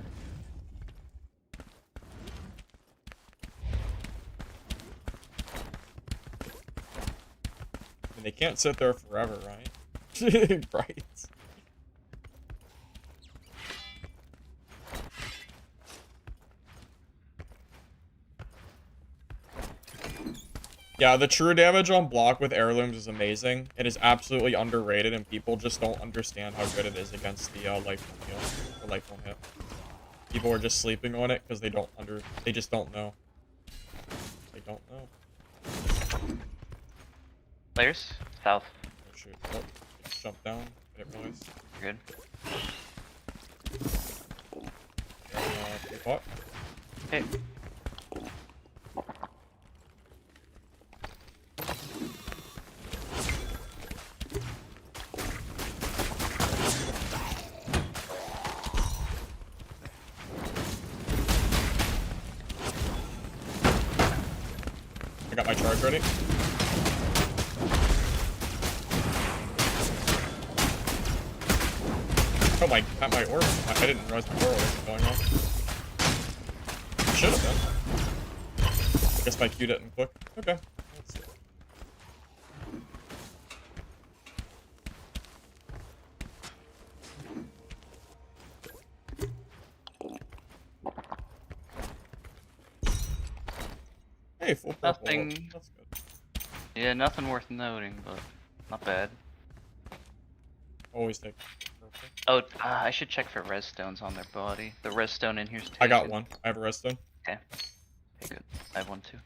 I mean, they can't sit there forever, right? Right. Yeah, the true damage on block with heirlooms is amazing. It is absolutely underrated, and people just don't understand how good it is against the life one heal or life one hit. People are just sleeping on it because they just don't know. They don't know. Players? South. Oh shoot! Oh, just jump down. I didn't realize. You're good. Free pot. Okay. I got my charge ready. Oh my, not my orb. I didn't realize my orb was going off. Should have been. I guess my Q didn't click. Okay. Let's see. Hey, full purple. Nothing. That's good. Yeah, nothing worth noting, but not bad. Always take purple. Oh, I should check for res stones on their body. The res stone in here's taken. I got one. I have a redstone. Okay. Okay, good. I have one too.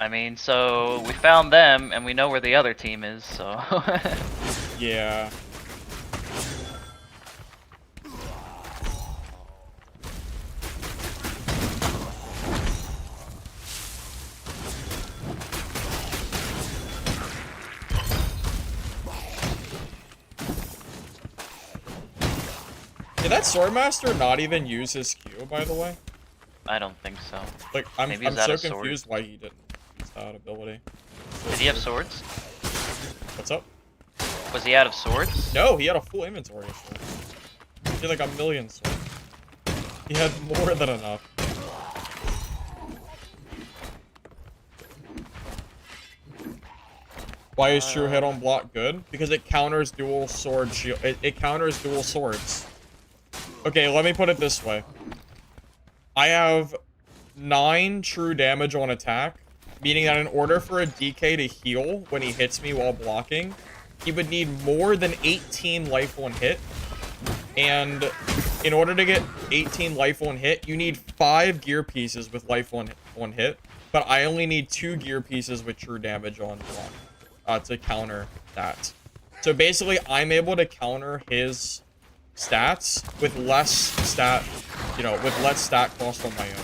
I mean, so we found them, and we know where the other team is, so... Yeah. Did that Swordmaster not even use his Q, by the way? I don't think so. Like, Maybe I'm he's out so of swords. confused why he didn't use that ability. So Did he have weird. swords? What's up? Was he out of swords? No, he had a full inventory of swords. He had like a million swords. He had more than enough. Why is true hit on block good? Because it counters dual sword shield. It counters dual swords. Okay, let me put it this way. I have 9 true damage on attack, meaning that in order for a DK to heal when he hits me while blocking, he would need more than 18 life on hit. And in order to get 18 life on hit, you need 5 gear pieces with life on hit. But I only need 2 gear pieces with true damage on block to counter that. So basically, I'm able to counter his stats with less stat, with less stat cost on my own.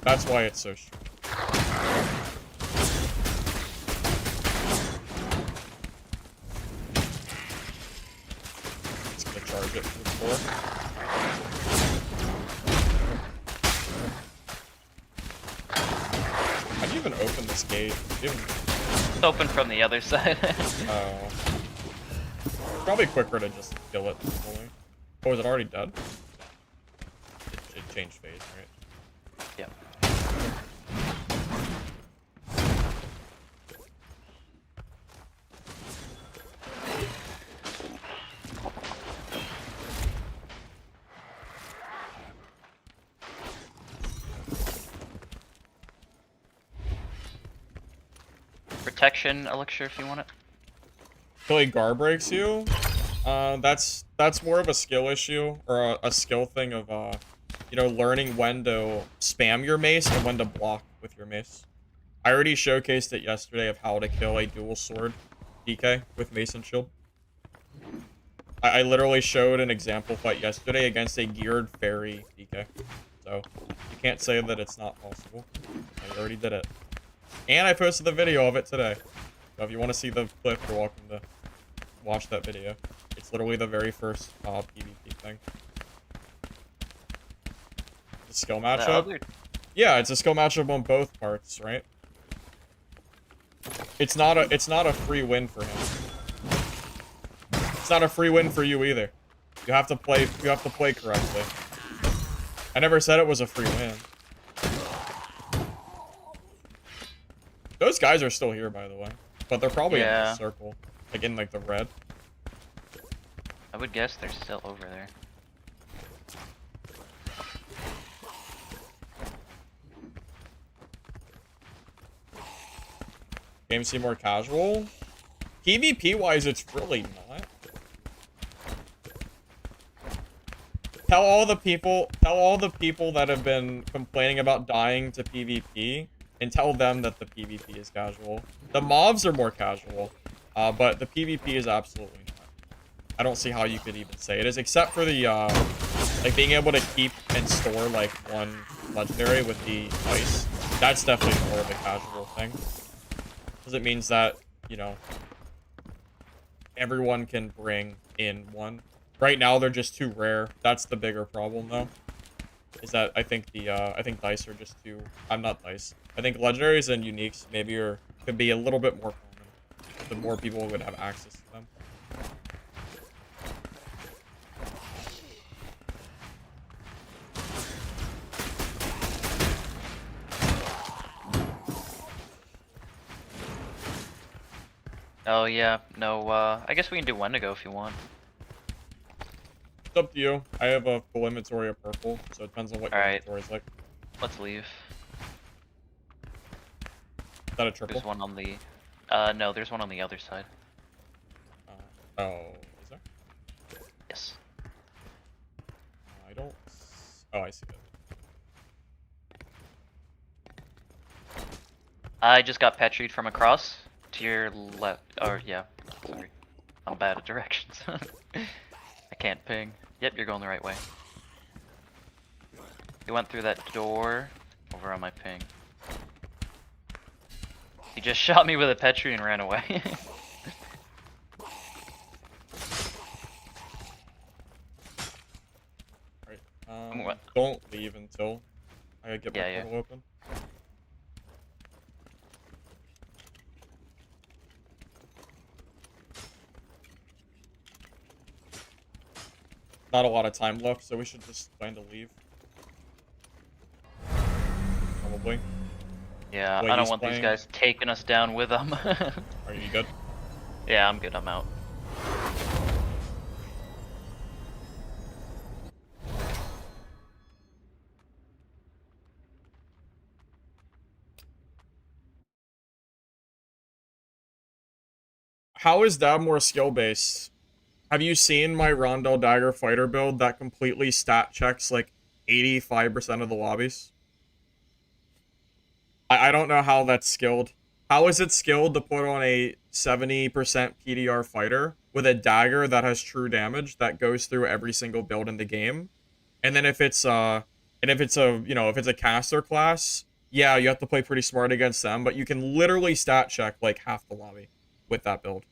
That's why it's so strong. Just gonna charge it to the floor. How'd you even open this gate? It's open from the other side. Oh. Probably quicker to just kill it fully. Oh, is it already dead? It changed phase, right? Yep. Protection elixir if you want it. Till he guard breaks you? That's more of a skill issue, or a skill thing of, learning when to spam your mace and when to block with your mace. I already showcased it yesterday of how to kill a dual sword DK with mace and shield. I literally showed an example fight yesterday against a geared fairy DK. So, you can't say that it's not possible. I already did it. And I posted the video of it today. So if you want to see the clip, you're welcome to watch that video. It's literally the very first PvP thing. The skill matchup? Yeah, it's a skill matchup on both parts, right? It's not a free win for him. It's not a free win for you either. You have to play correctly. I never said it was a free win. Those guys are still here, by the way. But they're probably in the circle. Like, in, like, the red. I would guess they're still over there. Game seem more casual? PvP-wise, it's really not. Tell all the people that have been complaining about dying to PvP, and tell them that the PvP is casual. The mobs are more casual, but the PvP is absolutely not. I don't see how you could even say it is, except for the, like, being able to keep and store, like, one legendary with the ice. That's definitely more of a casual thing. Because it means that, everyone can bring in one. Right now, they're just too rare. That's the bigger problem, though. Is that I think dice are just too... I'm not dice. I think legendaries and uniques maybe could be a little bit more common. The more people would have access to them. Oh yeah, no, I guess we can do Wendigo if you want. It's up to you. I have a full inventory of purple, so it depends on what your inventory is like. Let's leave. Is that a triple? There's one on the... no, there's one on the other side. Oh, is there? Yes. I don't... Oh, I see it. I just got petried from across to your left. Or yeah, sorry, I'm bad at directions. I can't ping. Yep, you're going the right way. You went through that door over on my ping. He just shot me with a petri and ran away. Alright, don't leave until I get my portal open. Not a lot of time left, so we should just plan to leave. Probably. Yeah, I don't want these guys taking us down with them. Are you good? Yeah, I'm good. I'm out. How is that more skill-based? Have you seen my Rondell Dagger fighter build that completely stat checks like 85% of the lobbies? I don't know how that's skilled. How is it skilled to put on a 70% PDR fighter with a dagger that has true damage that goes through every single build in the game? And then if it's if it's a caster class, yeah, you have to play pretty smart against them, but you can literally stat check like half the lobby with that build.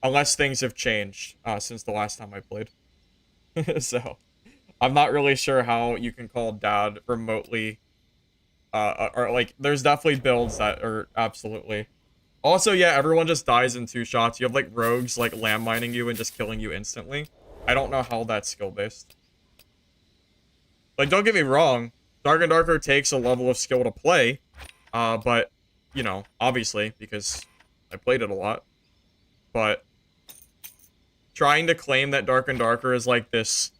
Unless things have changed since the last time I played. So, I'm not really sure how you can call dad remotely. Or like, there's definitely builds that are absolutely. Also, yeah, everyone just dies in 2 shots. You have like rogues like landmining you and just killing you instantly. I don't know how that's skill based. Like, don't get me wrong, Dark and Darker takes a level of skill to play, but you know, obviously because I played it a lot. But trying to claim that Dark and Darker is like this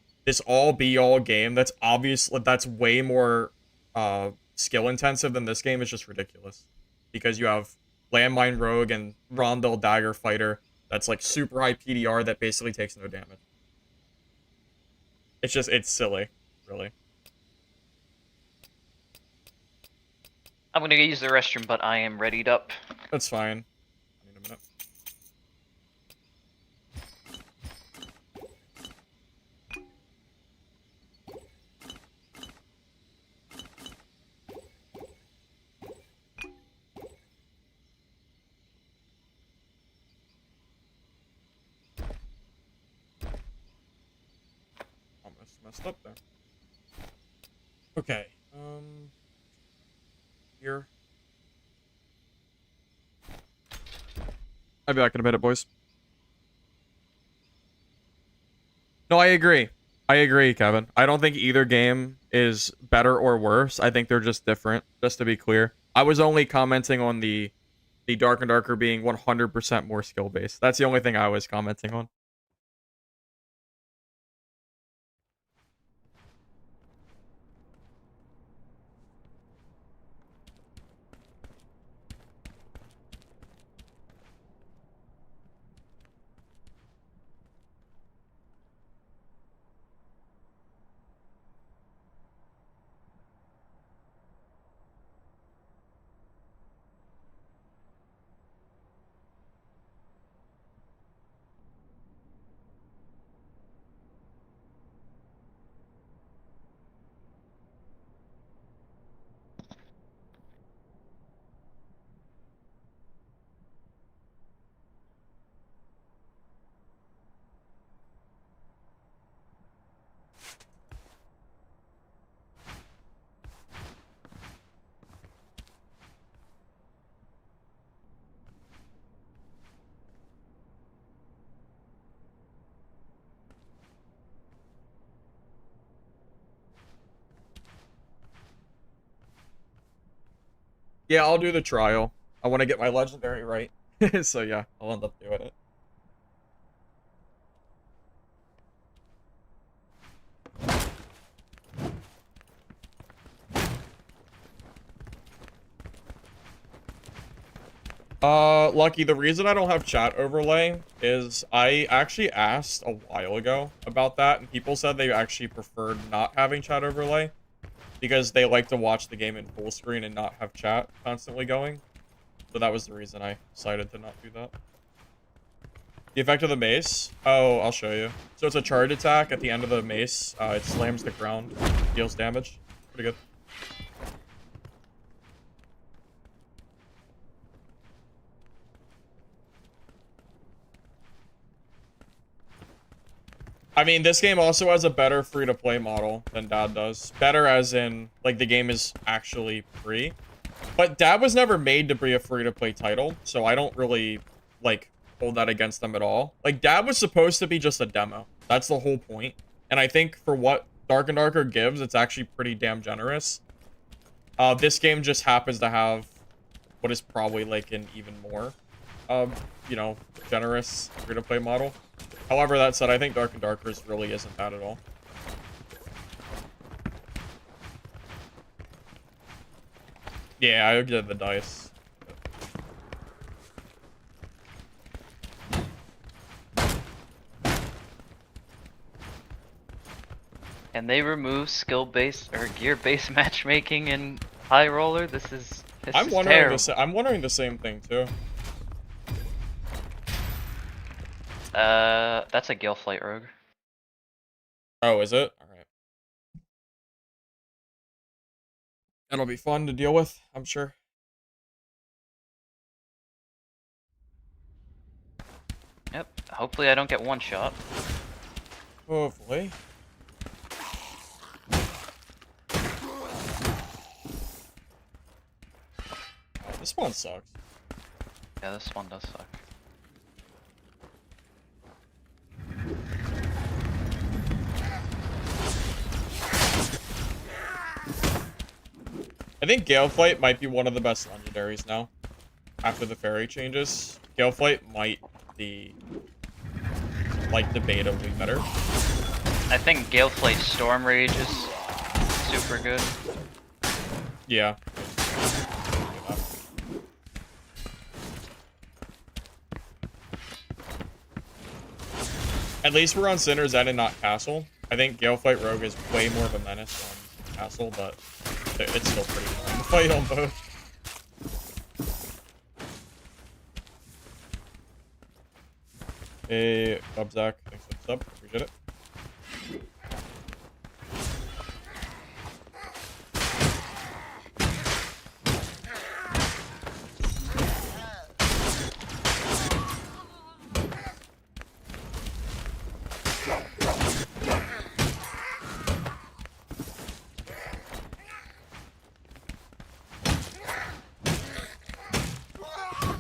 all be all game that's obviously that's way more skill intensive than this game is just ridiculous. Because you have Landmine Rogue and Rondell Dagger Fighter that's like super high PDR that basically takes no damage. It's silly, really. I'm gonna use the restroom, but I am readied up. That's fine. I need a minute. Almost messed up there. Okay. Here. I'll be back in a minute, boys. No, I agree. I agree, Kevin. I don't think either game is better or worse. I think they're just different, just to be clear. I was only commenting on the Dark and Darker being 100% more skill-based. That's the only thing I was commenting on. Yeah, I'll do the trial. I want to get my legendary right. So yeah, I'll end up doing it. Lucky, the reason I don't have chat overlay is I actually asked a while ago about that, and people said they actually preferred not having chat overlay. because they like to watch the game in full screen and not have chat constantly going. So that was the reason I decided to not do that. The effect of the mace? Oh, I'll show you. So it's a charge attack at the end of the mace. It slams the ground, deals damage. Pretty good. I mean, this game also has a better free-to-play model than Dad does. Better as in, like, the game is actually free. But Dad was never made to be a free-to-play title, so I don't really, like, hold that against them at all. Like, Dad was supposed to be just a demo. That's the whole point. And I think for what Dark and Darker gives, it's actually pretty damn generous. This game just happens to have what is probably, like, an even more, you know, generous free-to-play model. However, that said, I think Dark and Darkers really isn't bad at all. Yeah, I did the dice. Can they remove skill-based or gear-based matchmaking in High Roller? This is terrible. I'm wondering the same thing too. That's a Gale Flight Rogue. Oh, is it? All right. That'll be fun to deal with, I'm sure. Yep. Hopefully I don't get one shot. Hopefully. Oh, this one sucks. Yeah, this one does suck. I think Galeflight might be one of the best legendaries now. After the fairy changes. Galeflight might be, like, debatably better. I think Galeflight Storm Rage is super good. Yeah. At least we're on Sinner's End and not Castle. I think Galeflight Rogue is way more of a menace on Castle, but it's still pretty fun to fight on both. Hey, Zach. Thanks for the sub. Appreciate it.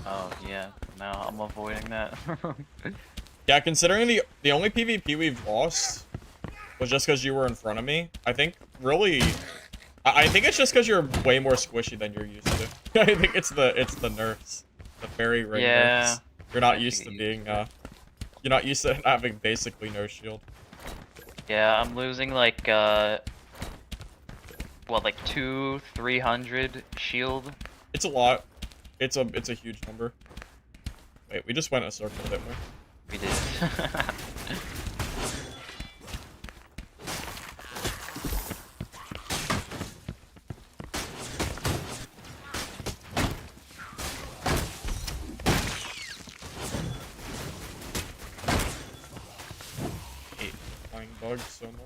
Oh yeah, no, I'm avoiding that. Yeah, considering the only PvP we've lost was just because you were in front of me, I think really, I think it's just because you're way more squishy than you're used to. I think it's the nerfs, the fairy ring nerfs. You're not used to being you're not used to having basically no shield. Yeah, I'm losing like what, like 200-300 shield. It's a lot. It's a huge number. Wait, we just went a circle, didn't we? We did. Hate flying bugs so much.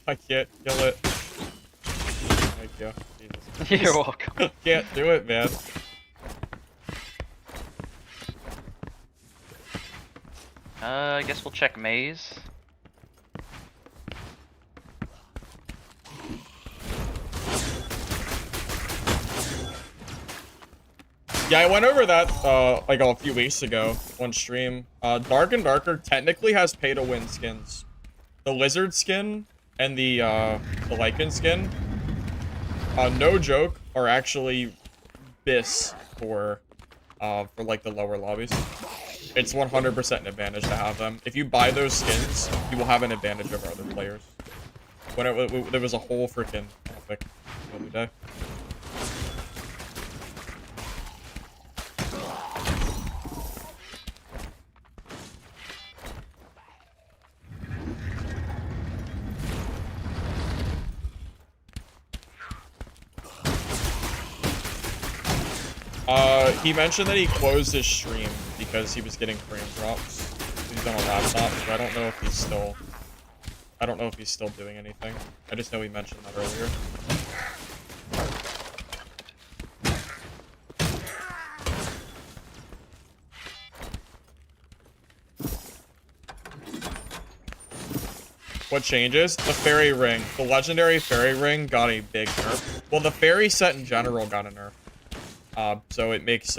I can't kill it. Thank you. Jesus. You're welcome. Can't do it, man. I guess we'll check Maze. Yeah, I went over that like a few weeks ago on stream. Dark and Darker technically has pay-to-win skins. The lizard skin and the lichen skin, no joke, are actually bis for like the lower lobbies. It's 100% an advantage to have them. If you buy those skins, you will have an advantage over other players. When there was a whole freaking topic the other day. he mentioned that he closed his stream because he was getting frame drops. He's on a laptop, so I don't know if he's still... I don't know if he's still doing anything. I just know he mentioned that earlier. What changes? The fairy ring. The legendary fairy ring got a big nerf. Well, the fairy set in general got a nerf. So it makes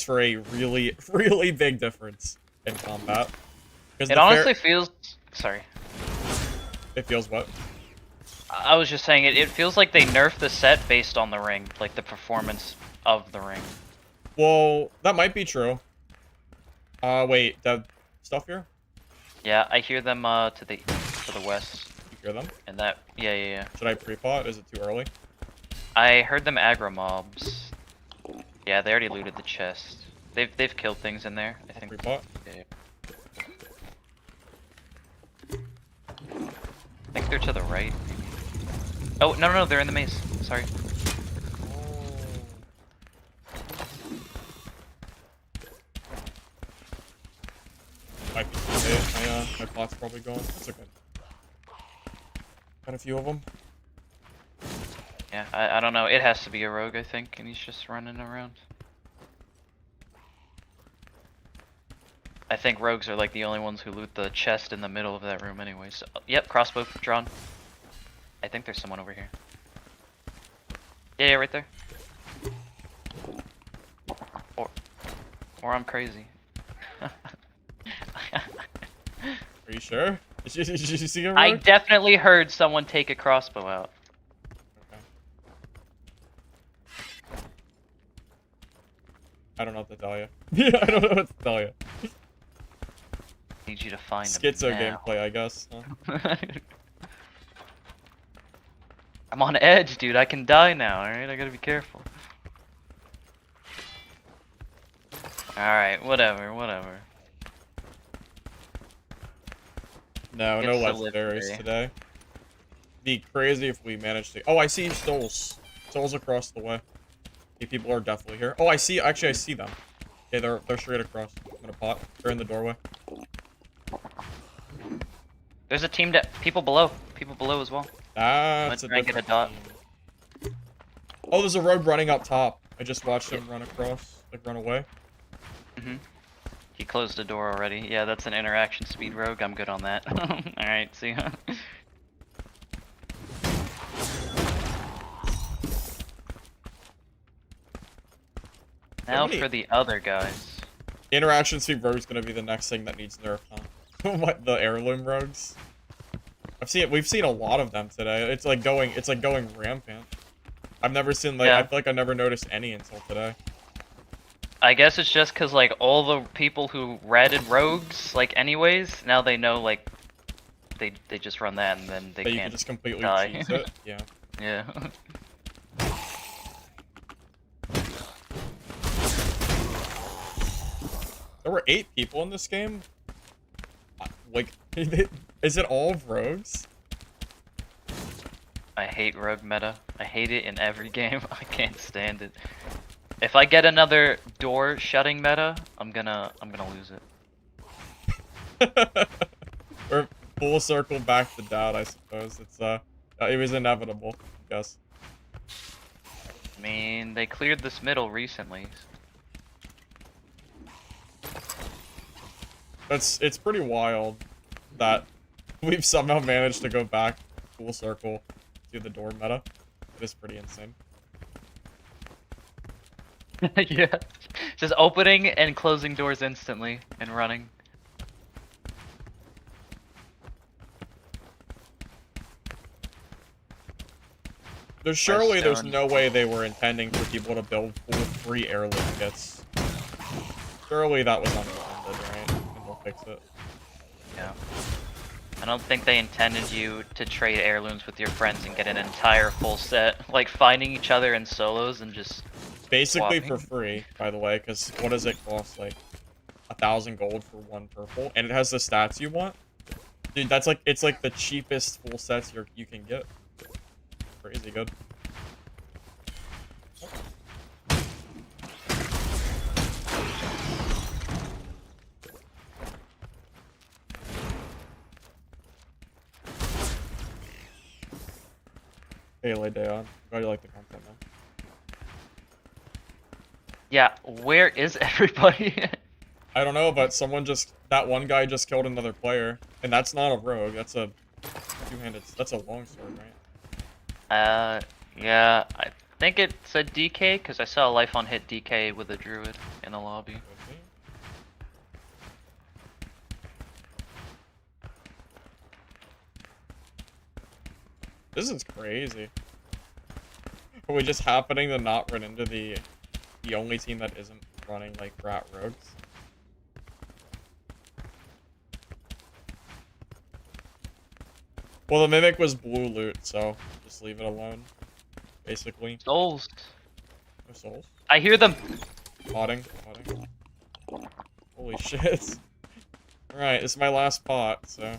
for a really, really big difference in combat. It honestly feels... Sorry. It feels what? I was just saying, it feels like they nerfed the set based on the ring. Like, the performance of the ring. Well, that might be true. Wait, the stuff here? Yeah, I hear them, to the west. You hear them? And that... Yeah. Should I pre-pot? Is it too early? I heard them aggro mobs. Yeah, they already looted the chest. They've killed things in there, I think. Pre-pot? Yeah. I think they're to the right. Oh, no, they're in the maze. Sorry. Might be too late. My pot's probably gone. That's okay. Got a few of them. Yeah, I don't know. It has to be a rogue, I think, and he's just running around. I think rogues are like the only ones who loot the chest in the middle of that room anyways. Yep, crossbow drawn. I think there's someone over here. Yeah, right there. Or I'm crazy. Are you sure? Did you see a rogue? I definitely heard someone take a crossbow out. Okay. I don't know what to tell you. Yeah, I don't know what to tell you. Need you to find Schizo him now. gameplay, I guess. Huh? I'm on edge, dude. I can die now, alright? I gotta be careful. Alright, whatever. No legendaries today. Be crazy if we managed to. Oh, I see souls. Souls across the way. Okay, people are definitely here. Oh, actually I see them. Okay, they're straight across. I'm gonna pot. They're in the doorway. There's a team that people below as well. That's a different team. Oh, there's a rogue running up top. I just watched him run across, like run away. He closed the door already. Yeah, that's an interaction speed rogue. I'm good on that. Alright, see ya. Now for the other guys. Interaction speed rogue's gonna be the next thing that needs nerf, huh? What, the heirloom rogues? We've seen a lot of them today. It's like going rampant. I've never seen like I feel like I never noticed any until today. I guess it's just cause like all the people who ratted rogues, like anyways, now they know like they just run that and then they you can't can just completely die. cheese it. Yeah. Yeah. There were 8 people in this game? Like, is it all rogues? I hate rogue meta. I hate it in every game. I can't stand it. If I get another door shutting meta, I'm gonna lose it. We're full circle back to doubt, I suppose. It was inevitable, I guess. I mean, they cleared this middle recently. It's pretty wild that we've somehow managed to go back full circle to the door meta. It is pretty insane. Yeah. Just opening and closing doors instantly and running. There's no way they were intending for people to build full free heirloom kits. Surely that was unintended, right? And they'll fix it. Yeah. I don't think they intended you to trade heirlooms with your friends and get an entire full set. Like finding each other in solos and just basically swapping. For free, by the way, because what does it cost? Like 1,000 gold for 1 purple, and it has the stats you want. Dude, that's like it's like the cheapest full sets you can get. Crazy good. Hey, Leon. Glad you like the content, man. Yeah, where is everybody? I don't know, but that one guy just killed another player. And that's not a rogue, that's a that's a longsword, right? Yeah, I think it said DK, because I saw a life on hit DK with a druid in the lobby. Could be. This is crazy. Are we just happening to not run into the only team that isn't running like rat rogues? Well, the mimic was blue loot, so just leave it alone. Basically. Souls. No souls. I hear them. Potting. Holy shit. Alright, this is my last spot, so.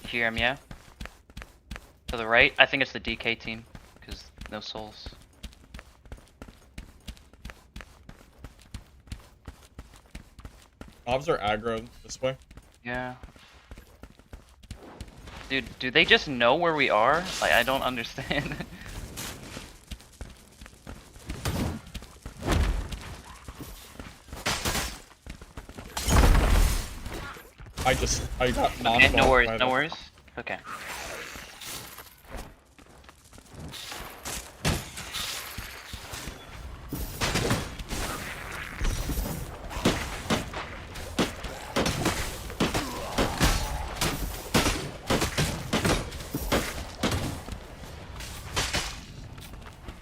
Hear him, yeah. To the right, I think it's the DK team, because no souls. Mobs are aggro this way. Yeah. Dude, do they just know where we are? Like, I don't understand. I got knocked Okay, no off worries, by no the- worries. Okay.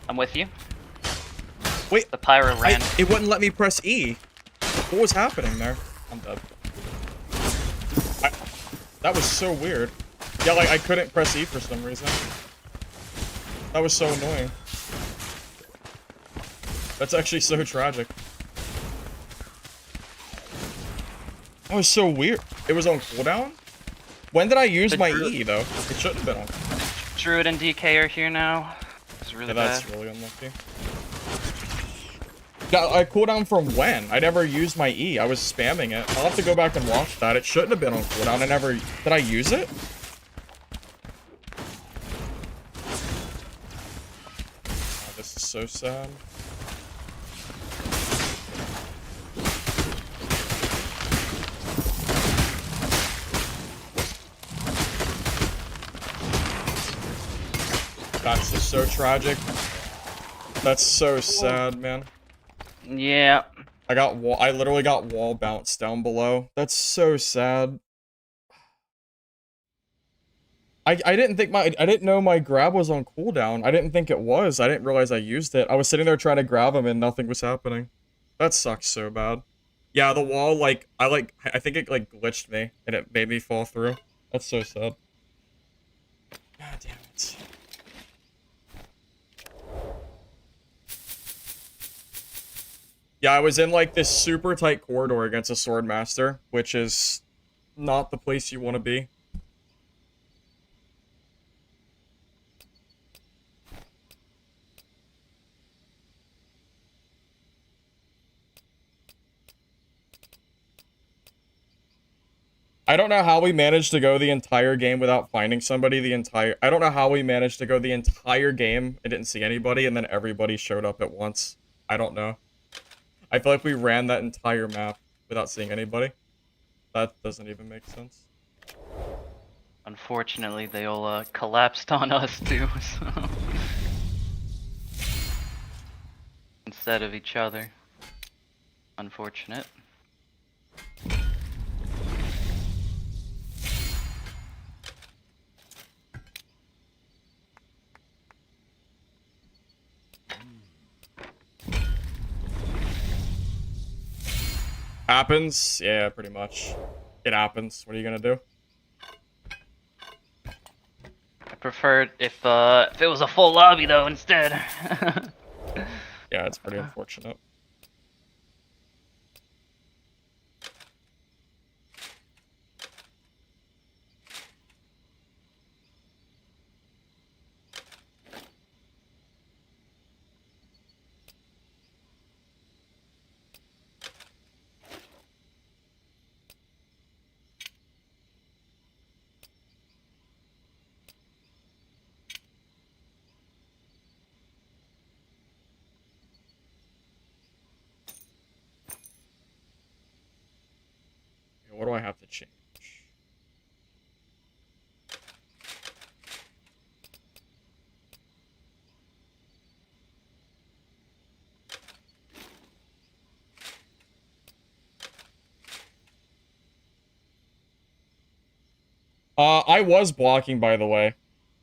I'm with you. Wait, The pyro ran. it wouldn't let me press E. What was happening there? I'm dead. That was so weird. Yeah, like I couldn't press E for some reason. That was so annoying. That's actually so tragic. That was so weird. It was on cooldown? When did I use my E, though? It shouldn't have been on cooldown. Druid and DK are here now. It's really Yeah, that's bad. really unlucky. Yeah, I cooldown from when? I never used my E. I was spamming it. I'll have to go back and watch that. It shouldn't have been on cooldown. I never... Did I use it? Oh, this is so sad. That's just so tragic. That's so sad, man. Yeah. I literally got wall bounced down below. That's so sad. I didn't know my grab was on cooldown. I didn't think it was. I didn't realize I used it. I was sitting there trying to grab him and nothing was happening. That sucks so bad. Yeah, the wall, I think it, like, glitched me and it made me fall through. That's so sad. God damn it. Yeah, I was in, like, this super tight corridor against a sword master, which is not the place you want to be. I don't know how we managed to go the entire game without finding somebody I don't know how we managed to go the entire game and didn't see anybody and then everybody showed up at once. I don't know. I feel like we ran that entire map without seeing anybody. That doesn't even make sense. Unfortunately, they all collapsed on us too, so... Instead of each other. Unfortunate. Happens? Yeah, pretty much. It happens. What are you gonna do? I preferred if it was a full lobby though instead. Yeah, it's pretty unfortunate. change. I was blocking, by the way.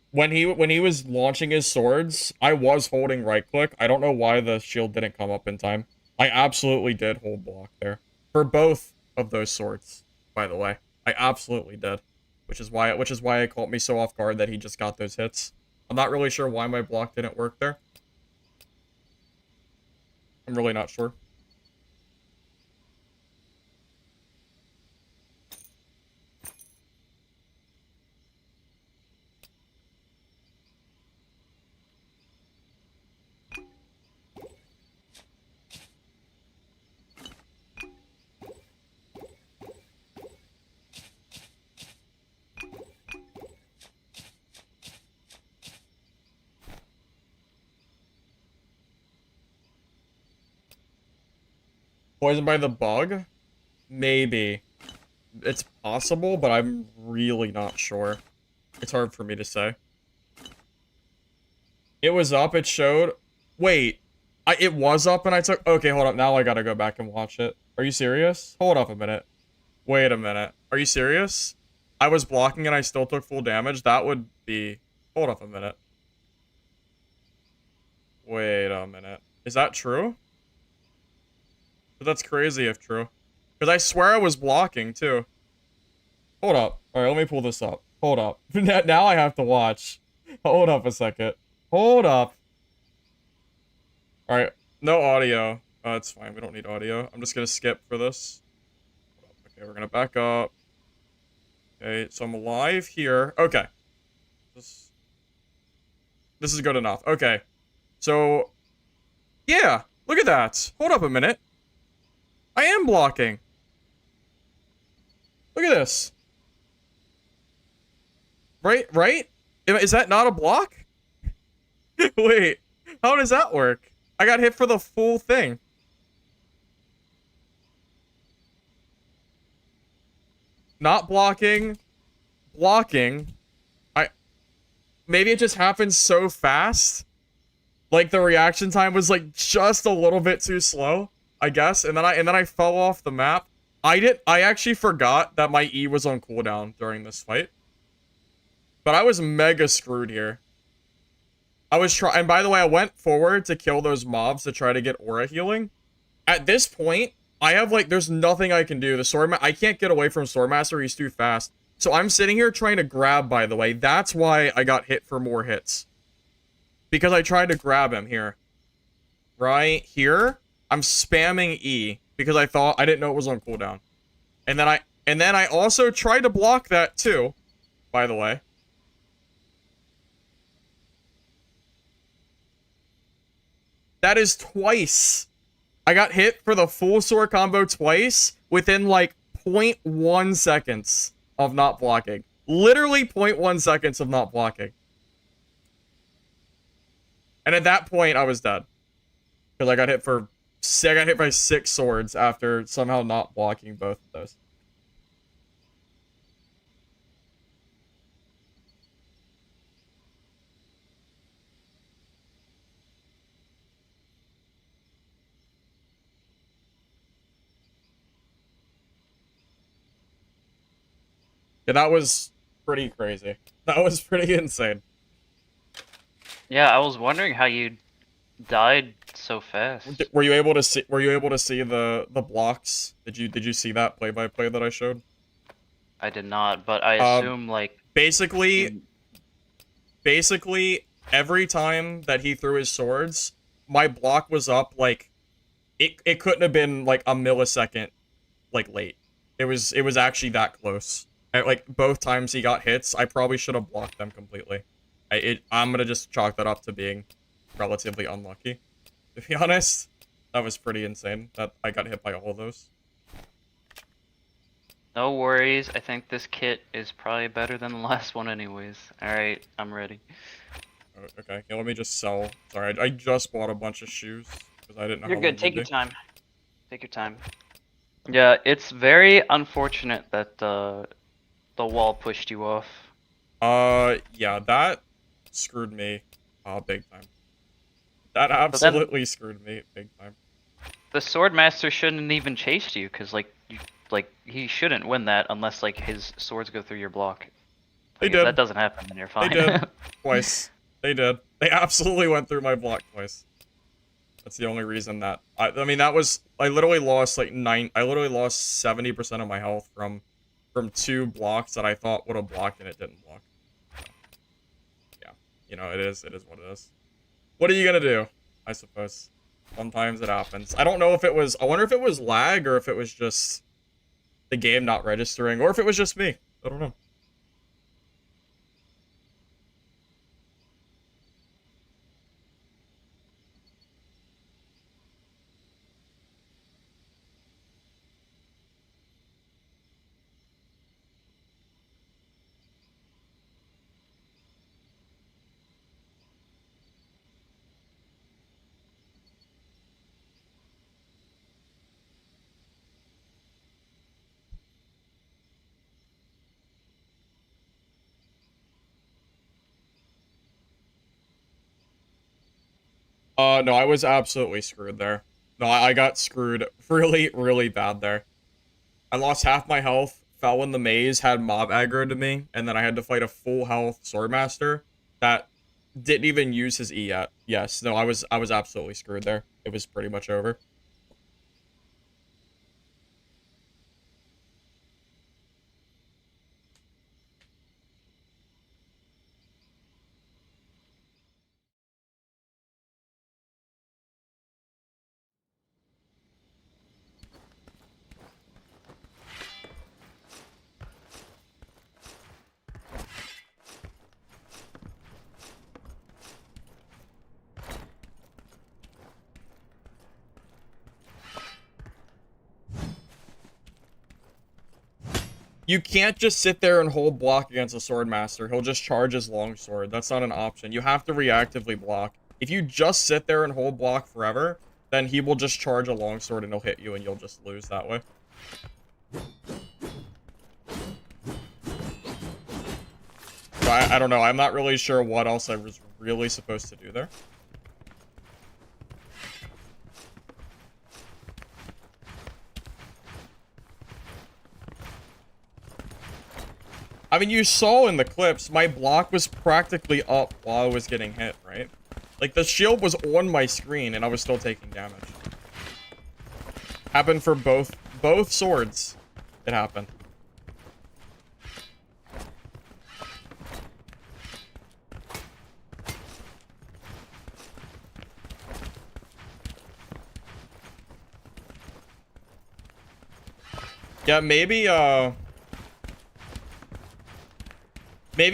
When he was launching his swords, I was holding right click. I don't know why the shield didn't come up in time. I absolutely did hold block there. For both of those swords, by the way. I absolutely did. Which is why it caught me so off guard that he just got those hits. I'm not really sure why my block didn't work there. I'm really not sure. Poisoned by the bug? Maybe. It's possible, but I'm really not sure. It's hard for me to say. It was up, it showed. Wait. It was up and I took... Okay, hold up. Now I gotta go back and watch it. Are you serious? Hold up a minute. Wait a minute. Are you serious? I was blocking and I still took full damage? That would be... Hold up a minute. Wait a minute. Is that true? But that's crazy if true. Because I swear I was blocking, too. Hold up. Alright, let me pull this up. Hold up. Now I have to watch. Hold up a second. Hold up. Alright, no audio. It's fine, we don't need audio. I'm just gonna skip for this. Okay, we're gonna back up. Okay, so I'm alive here. Okay. This is good enough. Okay. So, yeah, look at that. Hold up a minute. I am blocking. Look at this. Right? Is that not a block? Wait, how does that work? I got hit for the full thing. Not blocking. Blocking. Maybe it just happened so fast. Like the reaction time was like just a little bit too slow, I guess. And then I fell off the map. I actually forgot that my E was on cooldown during this fight. But I was mega screwed here. And by the way, I went forward to kill those mobs to try to get aura healing. At this point, I have like, there's nothing I can do. I can't get away from Swordmaster, he's too fast. So I'm sitting here trying to grab, by the way. That's why I got hit for more hits. Because I tried to grab him here. Right here, I'm spamming E because I didn't know it was on cooldown. And then I also tried to block that too, by the way. That is twice. I got hit for the full sword combo twice within like 0.1 seconds of not blocking. Literally 0.1 seconds of not blocking. And at that point, I was dead. Because I got hit by 6 swords after somehow not blocking both of those. Yeah, that was pretty crazy. That was pretty insane. Yeah, I was wondering how you died so fast. Were you able to see the blocks? Did you see that play-by-play that I showed? I did not, but I assume like basically every time that he threw his swords, my block was up like it couldn't have been like a millisecond like late. It was actually that close. Like both times he got hits, I probably should have blocked them completely. I'm gonna just chalk that up to being relatively unlucky. To be honest, that was pretty insane that I got hit by all of those. no worries. I think this kit is probably better than the last one anyways. Alright, I'm ready. Okay, let me just sell. Sorry, I just bought a bunch of shoes because I didn't know You're how long good. Take they'd your be. time. Take your time. Yeah, it's very unfortunate that the wall pushed you off. Yeah, that screwed me, big time. That But then absolutely screwed me big time. the sword master shouldn't even chase you, cause like he shouldn't win that unless like his swords go through your block. They Like if that did. doesn't happen, then you're They fine. did. Twice. They did. They absolutely went through my block twice. That's the only reason that I mean that was I literally lost like I literally lost 70% of my health from two blocks that I thought would have blocked and it didn't block. So, yeah. It is what it is. What are you gonna do? I suppose. Sometimes it happens. I wonder if it was lag or if it was just the game not registering or if it was just me. I don't know. No, I was absolutely screwed there. No, I got screwed really, really bad there. I lost half my health, fell in the maze, had mob aggro to me, and then I had to fight a full health swordmaster that didn't even use his E yet. Yes, no, I was absolutely screwed there. It was pretty much over. You can't just sit there and hold block against a swordmaster. He'll just charge his longsword. That's not an option. You have to reactively block. If you just sit there and hold block forever, then he will just charge a longsword and he'll hit you and you'll just lose that way. So I don't know. I'm not really sure what else I was really supposed to do there. I mean, you saw in the clips, my block was practically up while I was getting hit, right? Like, the shield was on my screen, and I was still taking damage. Happened for both swords. It happened. Yeah, maybe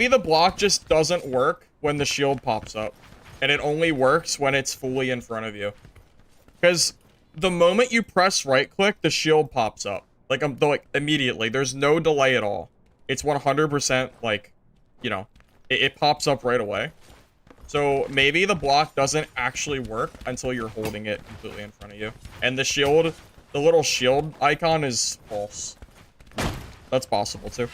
the block just doesn't work when the shield pops up. And it only works when it's fully in front of you. Because the moment you press right-click, the shield pops up. Like, immediately. There's no delay at all. It's 100%, like, you know, it pops up right away. So, maybe the block doesn't actually work until you're holding it completely in front of you. And the shield, the little shield icon is false. That's possible, too.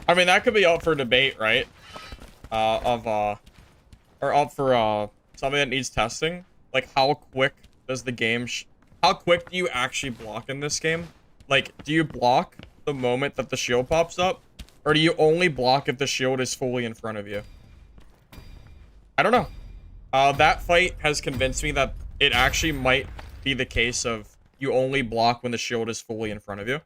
I mean, that could be up for debate, right? Or up for, something that needs testing. Like, how quick does the game, how quick do you actually block in this game? Like, do you block the moment that the shield pops up? Or do you only block if the shield is fully in front of you? I don't know. That fight has convinced me that it actually might be the case of you only block when the shield is fully in front of you.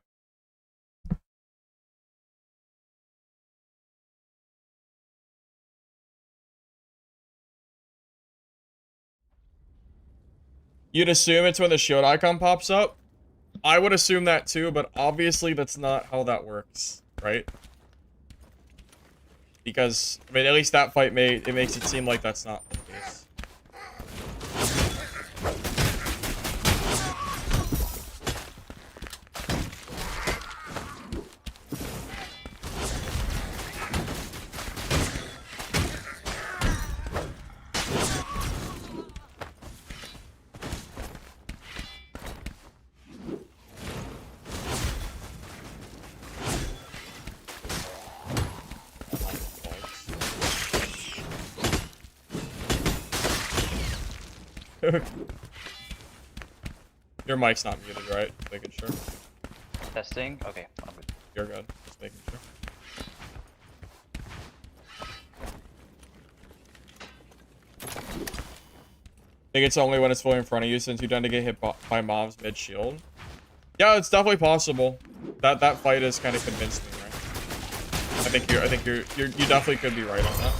You'd assume it's when the shield icon pops up. I would assume that too, but obviously that's not how that works, right? Because, I mean, at least that fight makes it seem like that's not the case. Your mic's not muted, right? Just making sure. Testing. Okay, I'm good. You're good. Just making sure. I think it's only when it's fully in front of you, since you tend to get hit by mobs mid-shield. Yeah, it's definitely possible. That fight has kind of convinced me, right? I think you definitely could be right on that.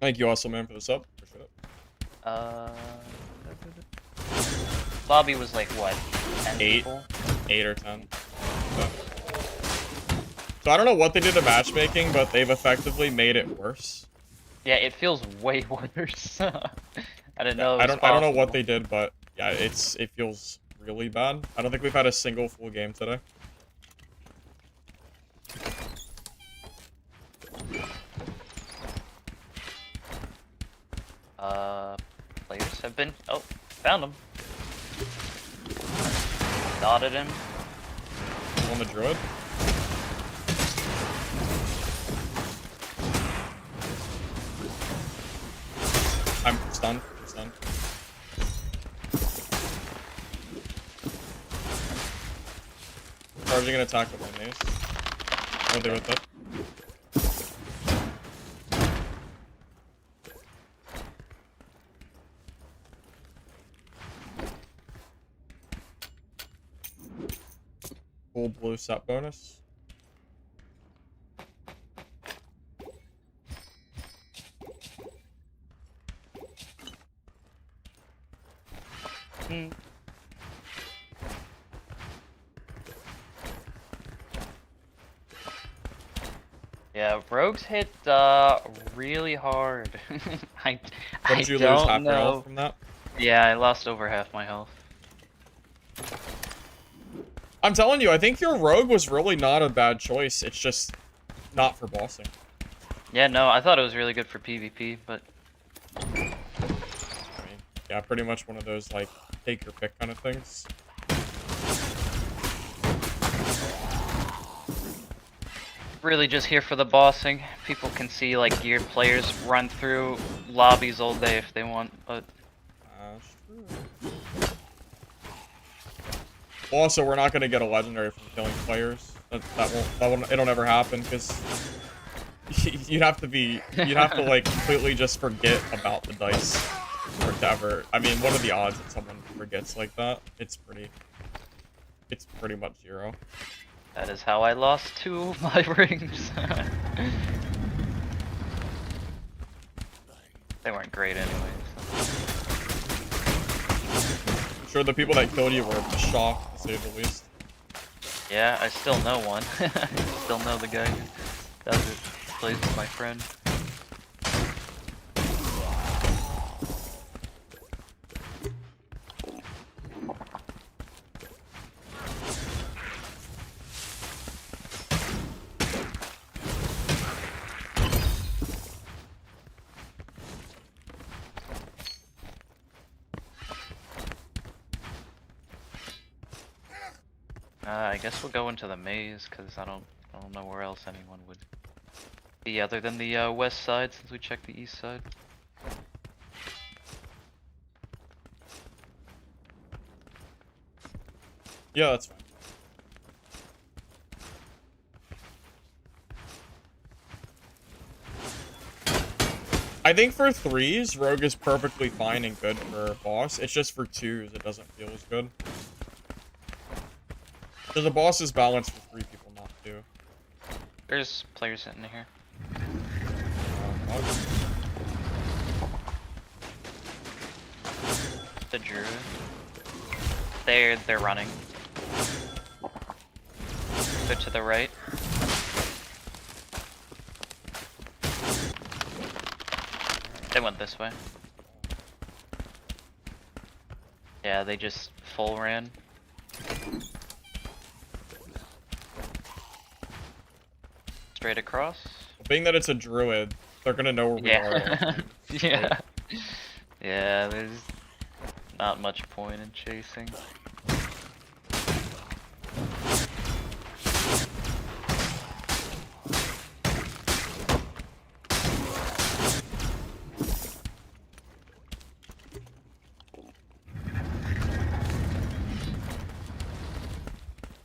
Thank you also, man, for the sub. Appreciate it. Lobby was like what? 10 8. people? 8 or 10. So I don't know what they did to matchmaking, but they've effectively made it worse. Yeah, it feels way worse. I didn't know. I don't know what they did, but yeah, it feels really bad. I don't think we've had a single full game today. Players have been. Oh, found him. Dotted him. On the druid. I'm stunned. Charging an attack with my mace. What they with it? Full blue set bonus. Yeah, rogues hit really hard. I Did you don't lose half your know. health from that? Yeah, I lost over half my health. I'm telling you, I think your rogue was really not a bad choice. It's just not for bossing. Yeah, no, I thought it was really good for PvP, but I mean, yeah, pretty much one of those, like, take your pick kind of things. really just here for the bossing. People can see like geared players run through lobbies all day if they want, but also, we're not gonna get a legendary from killing players. That won't it'll never happen because you'd have to like completely just forget about the dice for it to ever. I mean, what are the odds that someone forgets like that? It's pretty much zero. that is how I lost 2 of my rings. They weren't great anyways. I'm sure the people that killed you were shocked, to say the least. Yeah, I still know one. I still know the guy who does it. Plays with my friend. I guess we'll go into the maze, because I don't know where else anyone would be other than the west side, since we checked the east side. Yeah, that's fine. I think for 3s, Rogue is perfectly fine and good for boss. It's just for 2s, it doesn't feel as good. Because the boss is balanced for 3 people, not 2. There's players sitting here. The druid. They're running. Go to the right. They went this way. Yeah, they just full ran. Straight across. Being that it's a druid, they're gonna know where we are. Yeah. Yeah, there's not much point in chasing.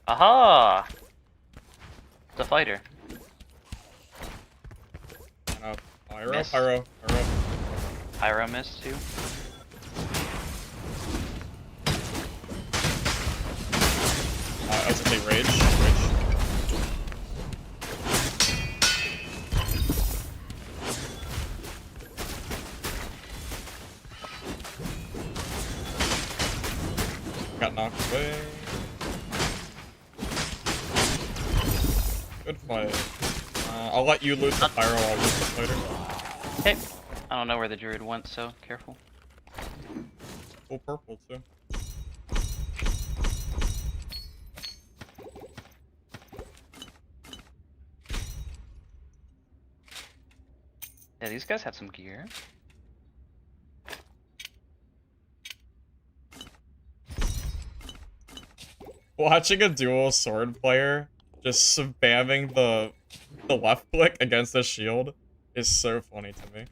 Aha! It's a fighter. Pyro, Miss. pyro. Pyro missed too. I was gonna say rage. Got knocked away. Good fight. I'll let you loot the pyro, I'll use the fighter. Okay. I don't know where the druid went, so careful. Full purple too. Yeah, these guys have some gear. Watching a dual sword player just spamming the left click against the shield is so funny to me.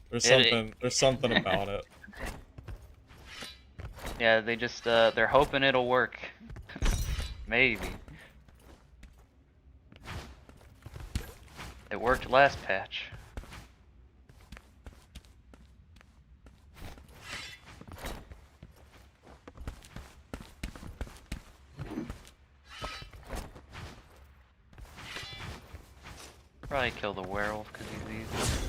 There's something about it. Yeah, they just they're hoping it'll work. Maybe. It worked last patch. Probably kill the werewolf because he's easy.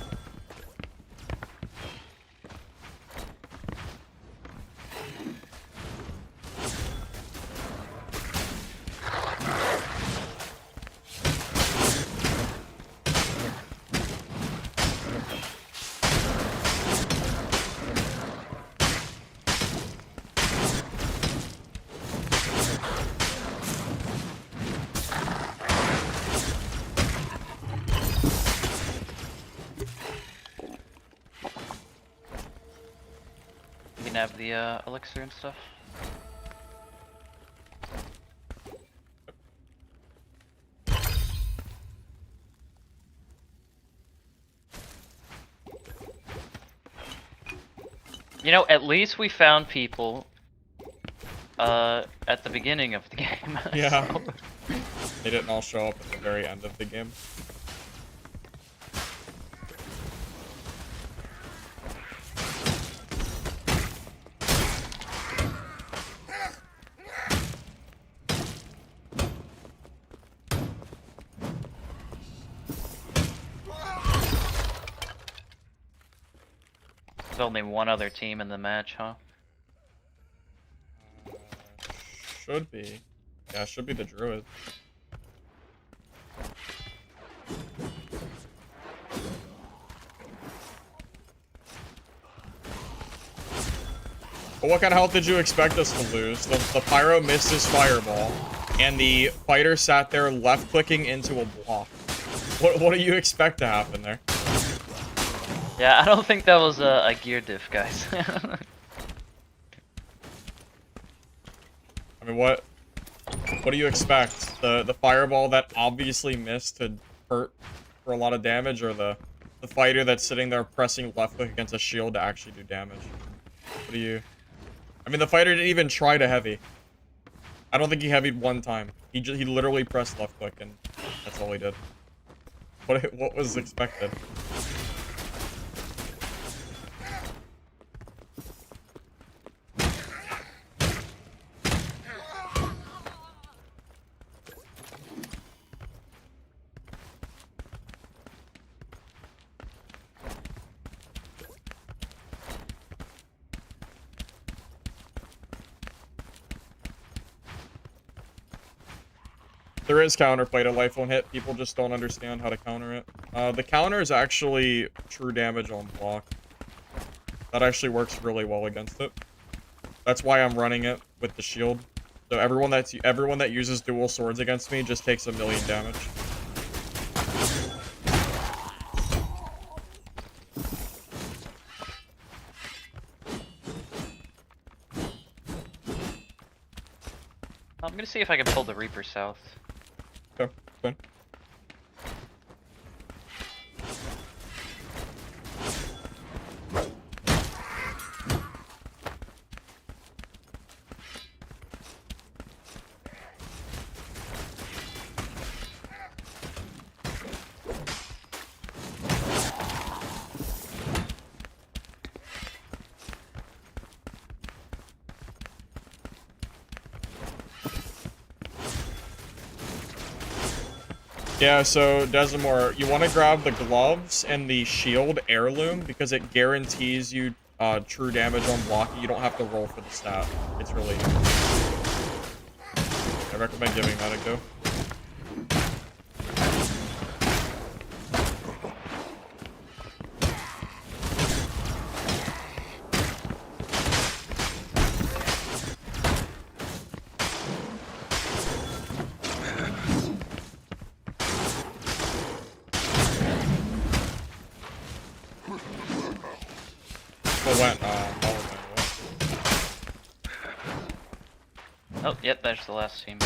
You can have the elixir and stuff. You know, at least we found people at the beginning of the game. Yeah. So. They didn't all show up at the very end of the game. There's only one other team in the match, huh? Should be. Yeah, should be the druid. But what kind of health did you expect us to lose? The pyro missed his fireball, and the fighter sat there left-clicking into a block. What do you expect to happen there? Yeah, I don't think that was a gear diff, guys. I mean, what What do you expect? The fireball that obviously missed to hurt for a lot of damage, or the fighter that's sitting there pressing left click against a shield to actually do damage? What do you... I mean, the fighter didn't even try to heavy. I don't think he heavied one time. He literally pressed left click, and that's all he did. What was expected? There is counterplay to life won't hit. People just don't understand how to counter it. The counter is actually true damage on block. That actually works really well against it. That's why I'm running it with the shield. So everyone that uses dual swords against me just takes 1,000,000 damage. I'm gonna see if I can pull the Reaper south. Okay, fine. Yeah, so Desimor, you want to grab the gloves and the shield heirloom because it guarantees you true damage on blocking. You don't have to roll for the stat. It's really... I recommend giving that a go. Oh, yep, that's the last team.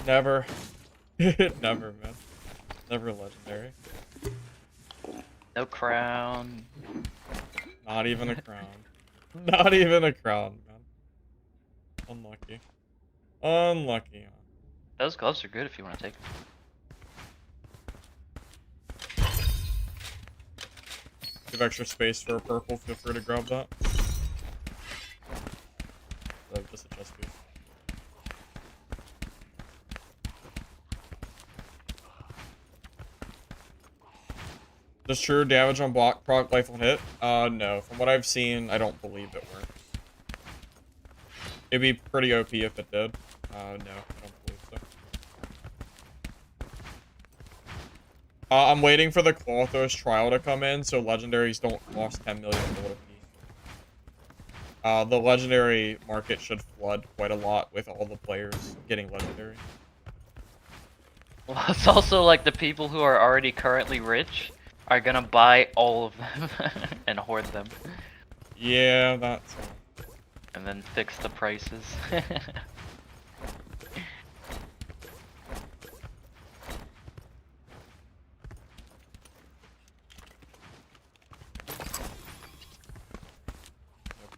Never. Never, man. Never legendary. No crown. Not even a crown. Not even a crown, man. Unlucky. Unlucky. Those gloves are good if you want to take them. Give extra space for a purple, feel free to grab that. Just a chest piece. Does true damage on block proc life on hit? No. From what I've seen, I don't believe it works. It'd be pretty OP if it did. No, I don't believe so. I'm waiting for the Clothos trial to come in, so legendaries don't cost 10 million gold apiece. The legendary market should flood quite a lot with all the players getting legendary. Well, it's also like the people who are already currently rich are gonna buy all of them and hoard them. Yeah, that's... And then fix the prices.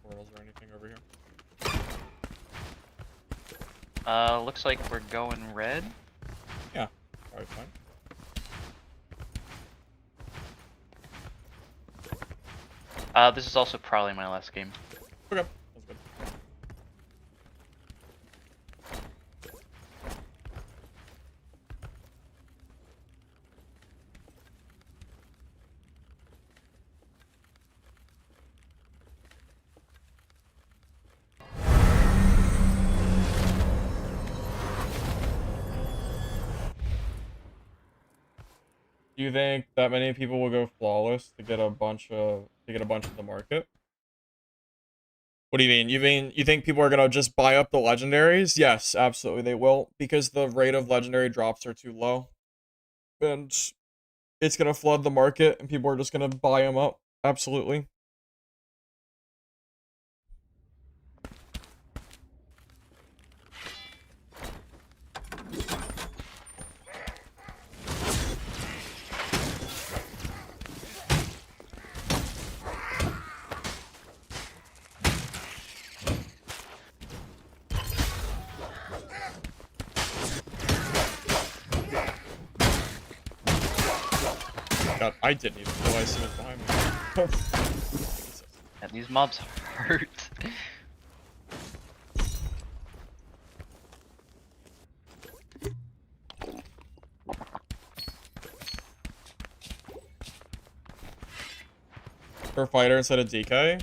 Portals or anything over here? Looks like we're going red. Yeah, probably fine. This is also probably my last game. Okay, that's good. Do you think that many people will go flawless to get a bunch of the market? What do you mean? You think people are gonna just buy up the legendaries? Yes, absolutely they will, because the rate of legendary drops are too low, and it's gonna flood the market, and people are just gonna buy them up. Absolutely. God, I didn't even realize he was behind me. Jesus. And these mobs hurt. For fighter instead of DK?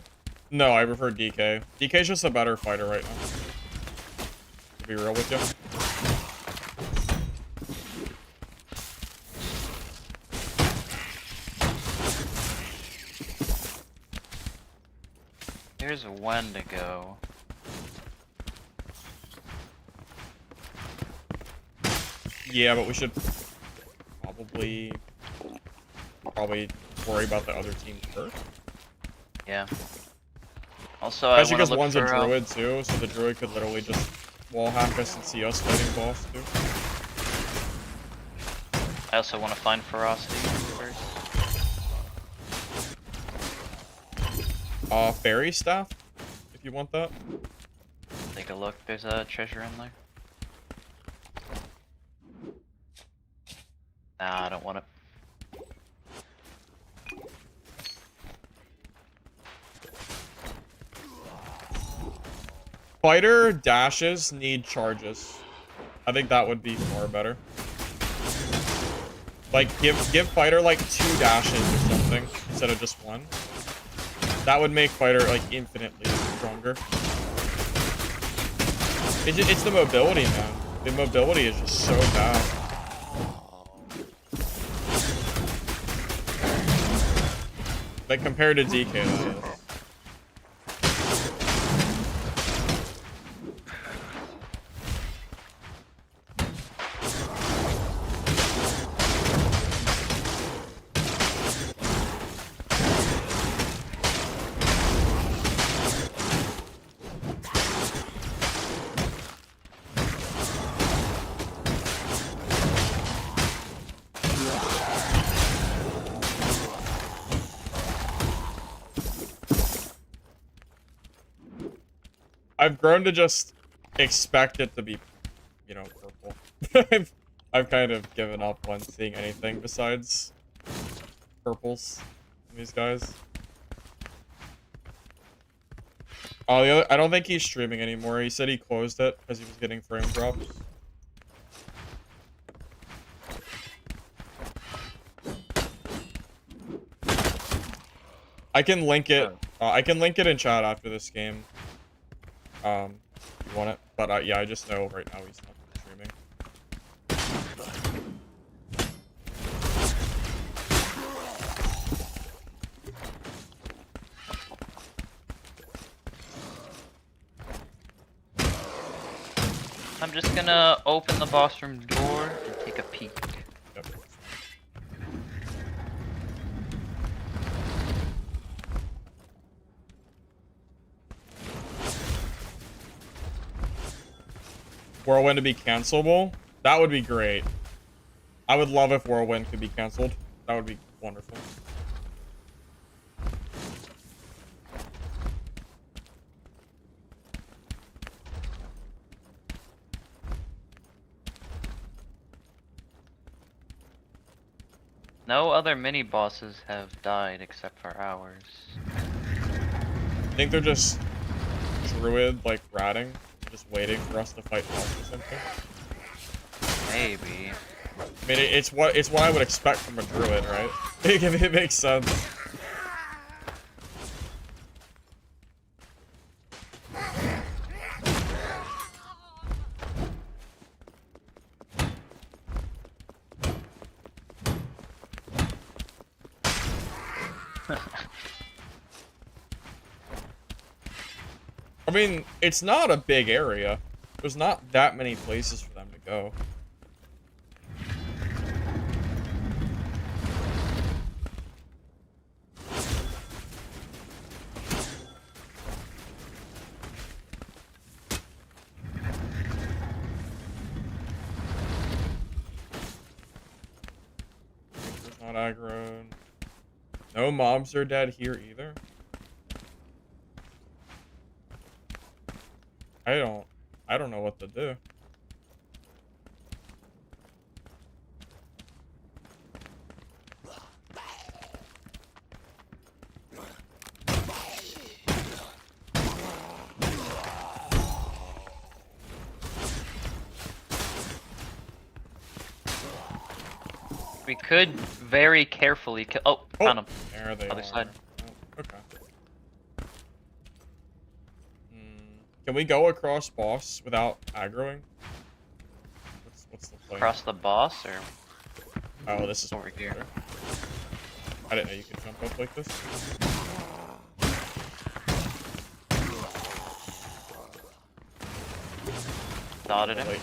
No, I prefer DK. DK's just a better fighter right now. To be real with you. Here's when to go. Yeah, but we should probably worry about the other team first. Yeah. Also, I Especially want to because look one's a for druid too, so the druid could literally just wall hack us and see us fighting boss too. I also want to find ferocity first. Fairy staff, if you want that. Take a look. There's a treasure in there. Nah, I don't want it. Fighter dashes need charges. I think that would be far better. Like, give fighter like 2 dashes or something instead of just 1. That would make fighter like infinitely stronger. It's the mobility, man. The mobility is just so bad. Like compared to DK, that is. I've grown to just expect it to be, you know, purple. I've kind of given up on seeing anything besides purples from these guys. Oh, I don't think he's streaming anymore. He said he closed it because he was getting frame drops. I can link it. I can link it in chat after this game. If you want it, but yeah, I just know right now he's not streaming. I'm just gonna open the boss room door and take a peek. Yep. Whirlwind to be cancelable? That would be great. I would love if Whirlwind could be canceled. That would be wonderful. No other mini bosses have died except for ours. I think they're just druid, like, ratting. Just waiting for us to fight boss or something. Maybe. I mean, it's what I would expect from a druid, right? It makes sense. mean, it's not a big area. There's not that many places for them to go. There's not aggro. No mobs are dead here either. I don't know what to do. We could very carefully kill. Oh, found him. There they Other are. side. Oh, okay. Can we go across boss without aggroing? What's the plan? Across the boss, or Oh, this is over here? I didn't know you could jump up like this. Dotted him. Lightning.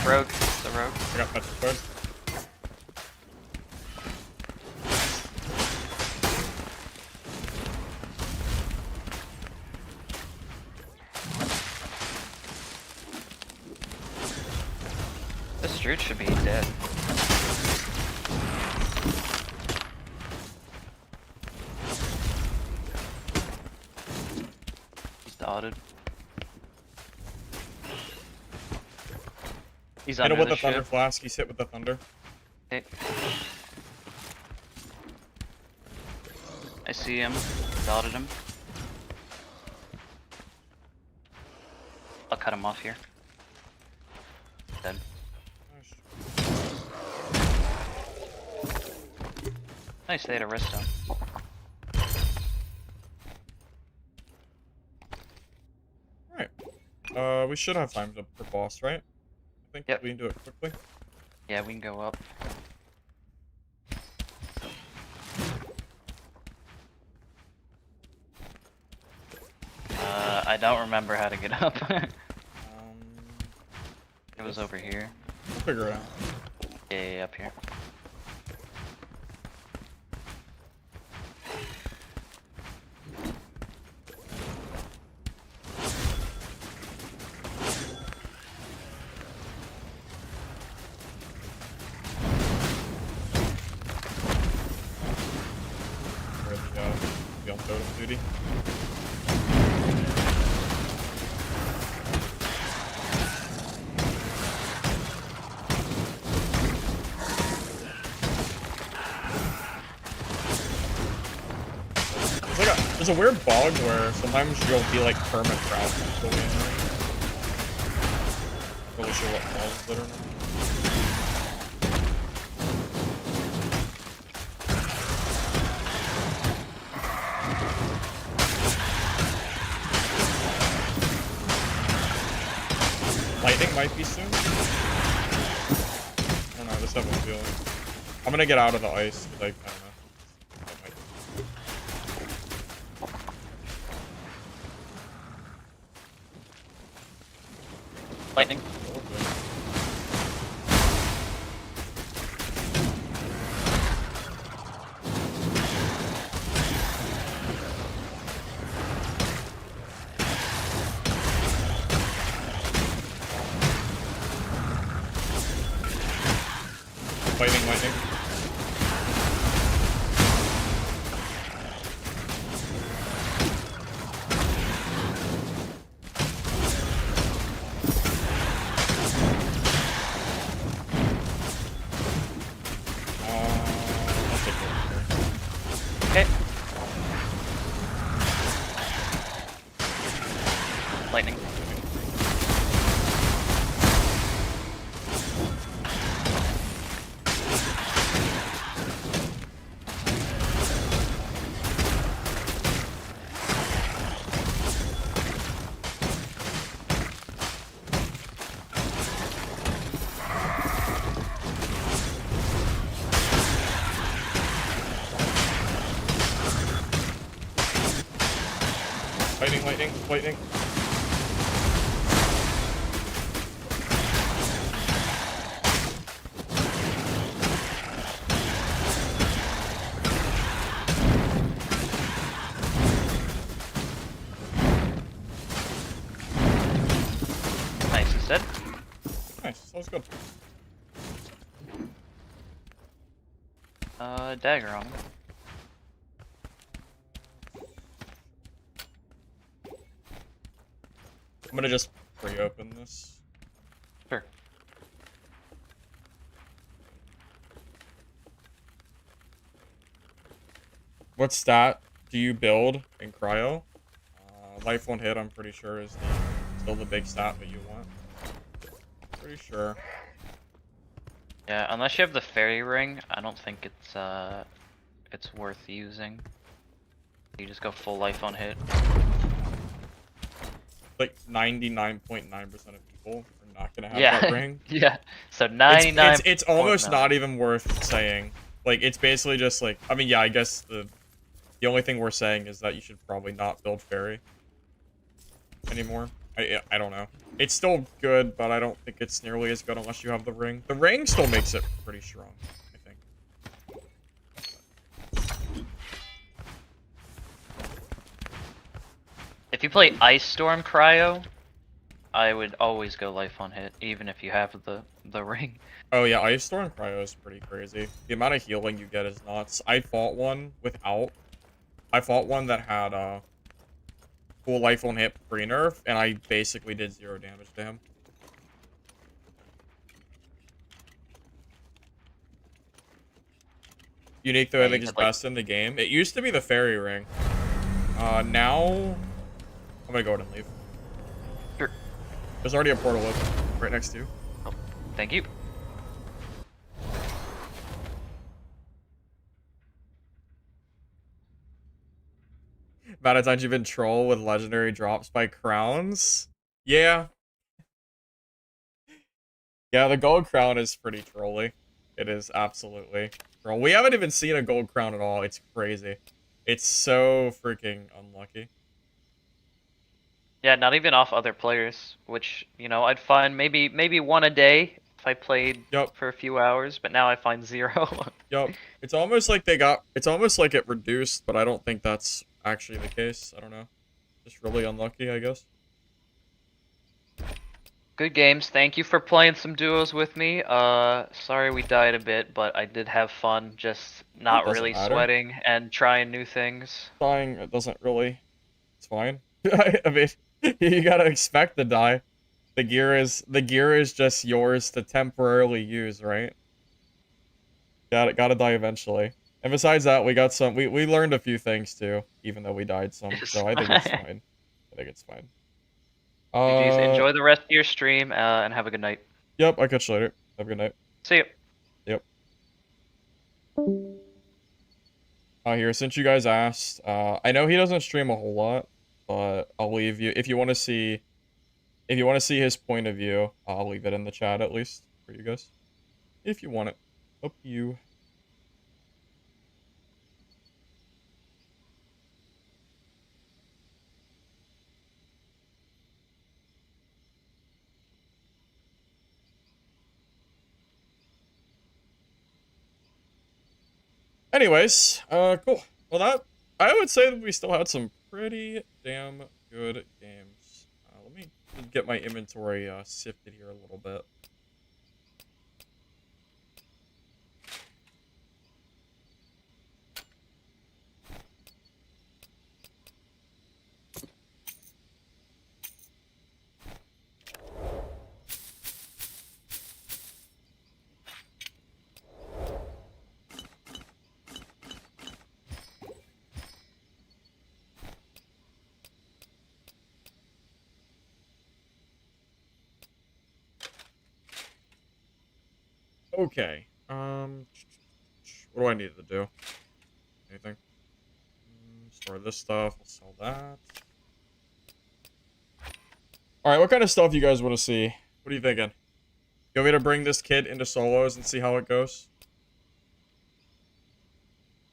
Rogue. The rogue. I got petrified. This druid should be dead. He's dotted. He's Hit under him with the the thunder ship. flask. He's hit with the thunder. Okay. I see him. Dotted him. I'll cut him off here. Dead. Nice, they had a redstone. Alright. We should have time for boss, right? I think Yep. we can do it quickly. Yeah, we can go up. I don't remember how to get up. It was over here. We'll figure it out. Yeah, up here. Where the on totem duty. There's a weird bug where sometimes you'll be like permit drought. Really sure what causes it or not. Lightning might be soon. I don't know, I just have a feeling. I'm gonna get out of the ice, because I don't know. Lightning. Lightning. I'll take it. Okay. Lightning. Lightning, lightning. Nice, is dead. Nice, sounds good. Dagger on him. I'm gonna just reopen this. Sure. What stat do you build in cryo? Life won't hit, I'm pretty sure, is still the big stat that you want. Pretty sure. Yeah, unless you have the fairy ring, I don't think it's worth using. You just go full life on hit. Like 99.9% of people are not gonna have Yeah, that ring. yeah. So 99. It's almost not even worth saying. Like, it's basically just like, I mean, yeah, I guess the only thing we're saying is that you should probably not build fairy anymore. I don't know. It's still good, but I don't think it's nearly as good unless you have the ring. The ring still makes it pretty strong, I think. If you play Ice Storm Cryo, I would always go life on hit, even if you have the ring. Oh yeah, Ice Storm Cryo is pretty crazy. The amount of healing you get is nuts. I fought one that had full life on hit pre-nerf, and I basically did 0 damage to him. Unique though, Yeah, I you think is had, like, best in the game. It used to be the fairy ring. Now I'm gonna go ahead and leave. Sure. There's already a portal open right next to you. Oh, thank you. Amount of times you've been troll with legendary drops by crowns? Yeah. Yeah, the gold crown is pretty trolly. It is absolutely troll. We haven't even seen a gold crown at all. It's crazy. It's so freaking unlucky. Yeah, not even off other players, which, you know, I'd find maybe one a day if I played Yup, for a few hours, but now I find 0. yup. It's almost like it's almost like it reduced, but I don't think that's actually the case. I don't know. Just really unlucky, I guess. Good games. Thank you for playing some duos with me. Sorry we died a bit, but I did have fun just It not doesn't really matter. sweating and trying new things. Dying, it doesn't really. It's fine. I mean, you gotta expect to die. The gear is just yours to temporarily use, right? Gotta die eventually. And besides that, we learned a few things too, even though we died some. It's So I think it's fine. fine. I think it's fine. GG's. Enjoy the rest of your stream, and have a good night. Yep, I'll catch you later. Have a good night. See you. Yep. Here, since you guys asked, I know he doesn't stream a whole lot, but I'll leave you if you want to see his point of view, I'll leave it in the chat at least for you guys. If you want it. Up to you. Anyways, cool. Well, I would say that we still had some pretty damn good games. Let me get my inventory sifted here a little bit. Okay. What do I need to do? Anything? Store this stuff. I'll sell that. All right. What kind of stuff you guys want to see? What are you thinking? You want me to bring this kid into solos and see how it goes?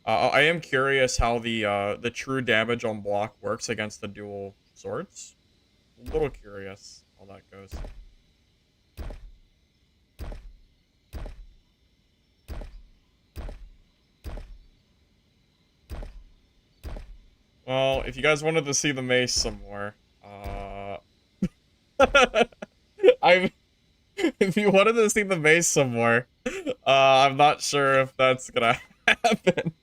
I am curious how the true damage on block works against the dual swords. A little curious how that goes. Well, if you guys wanted to see the mace some more, I'm if you wanted to see the mace some more, I'm not sure if that's gonna happen.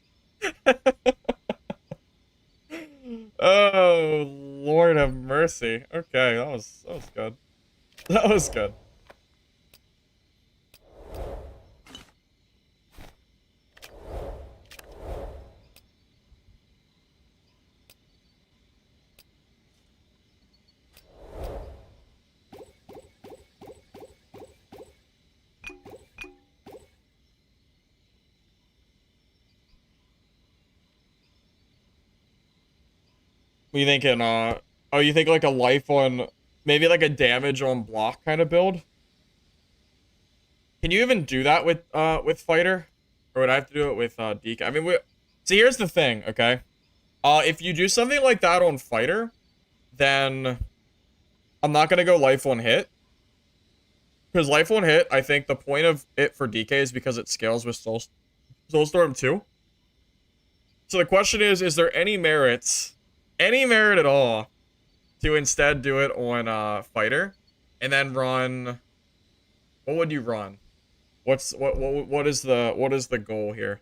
Oh, Lord have mercy. Okay, that was good. That was good. What you thinking, oh, you think like a life on, maybe like a damage on block kind of build? Can you even do that with fighter? Or would I have to do it with, DK? I mean, see, here's the thing, okay? If you do something like that on fighter, then I'm not gonna go life on hit. Because life on hit, I think the point of it for DK is because it scales with Soulstorm too. So the question is there any merit at all, to instead do it on fighter, and then run? What would you run? What is the goal here?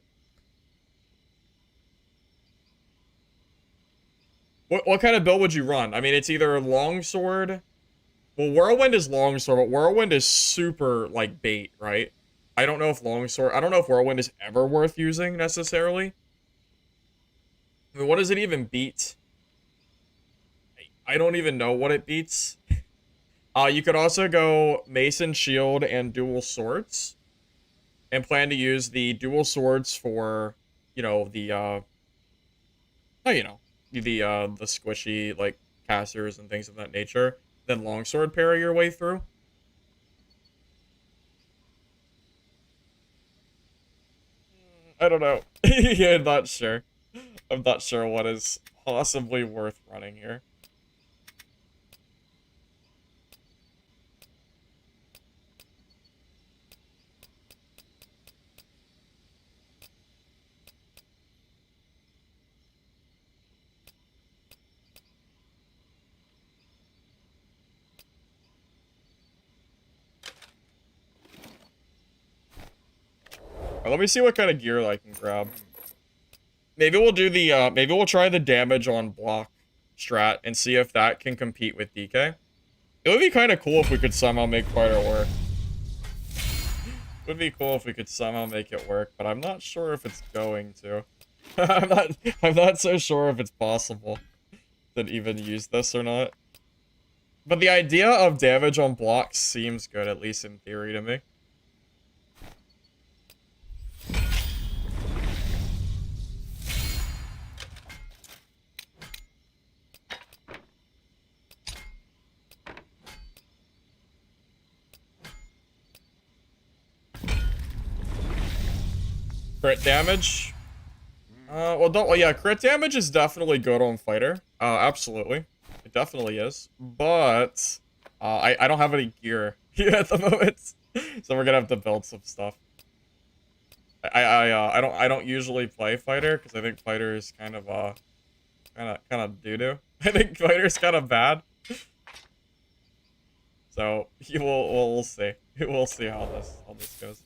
What kind of build would you run? I mean, it's either longsword. Well, whirlwind is longsword, but whirlwind is super like bait, right? I don't know if whirlwind is ever worth using necessarily. I mean, what does it even beat? I don't even know what it beats. You could also go Mace and Shield and dual swords, and plan to use the dual swords for, the the squishy like casters and things of that nature. Then longsword parry your way through. I don't know. Yeah, I'm not sure. I'm not sure what is possibly worth running here. Right, let me see what kind of gear I can grab. Maybe we'll do the, maybe we'll try the damage on block strat and see if that can compete with DK. It would be kind of cool if we could somehow make fighter work. It would be cool if we could somehow make it work, but I'm not sure if it's going to. I'm not so sure if it's possible to even use this or not. But the idea of damage on blocks seems good, at least in theory to me. Crit damage? Well, yeah, crit damage is definitely good on fighter. Absolutely. It definitely is. But, I don't have any gear here at the moment. So we're gonna have to build some stuff. I don't usually play fighter, because I think fighter is kind of, kind of doo-doo. I think fighter is kind of bad. So, we'll see. We'll see how this goes.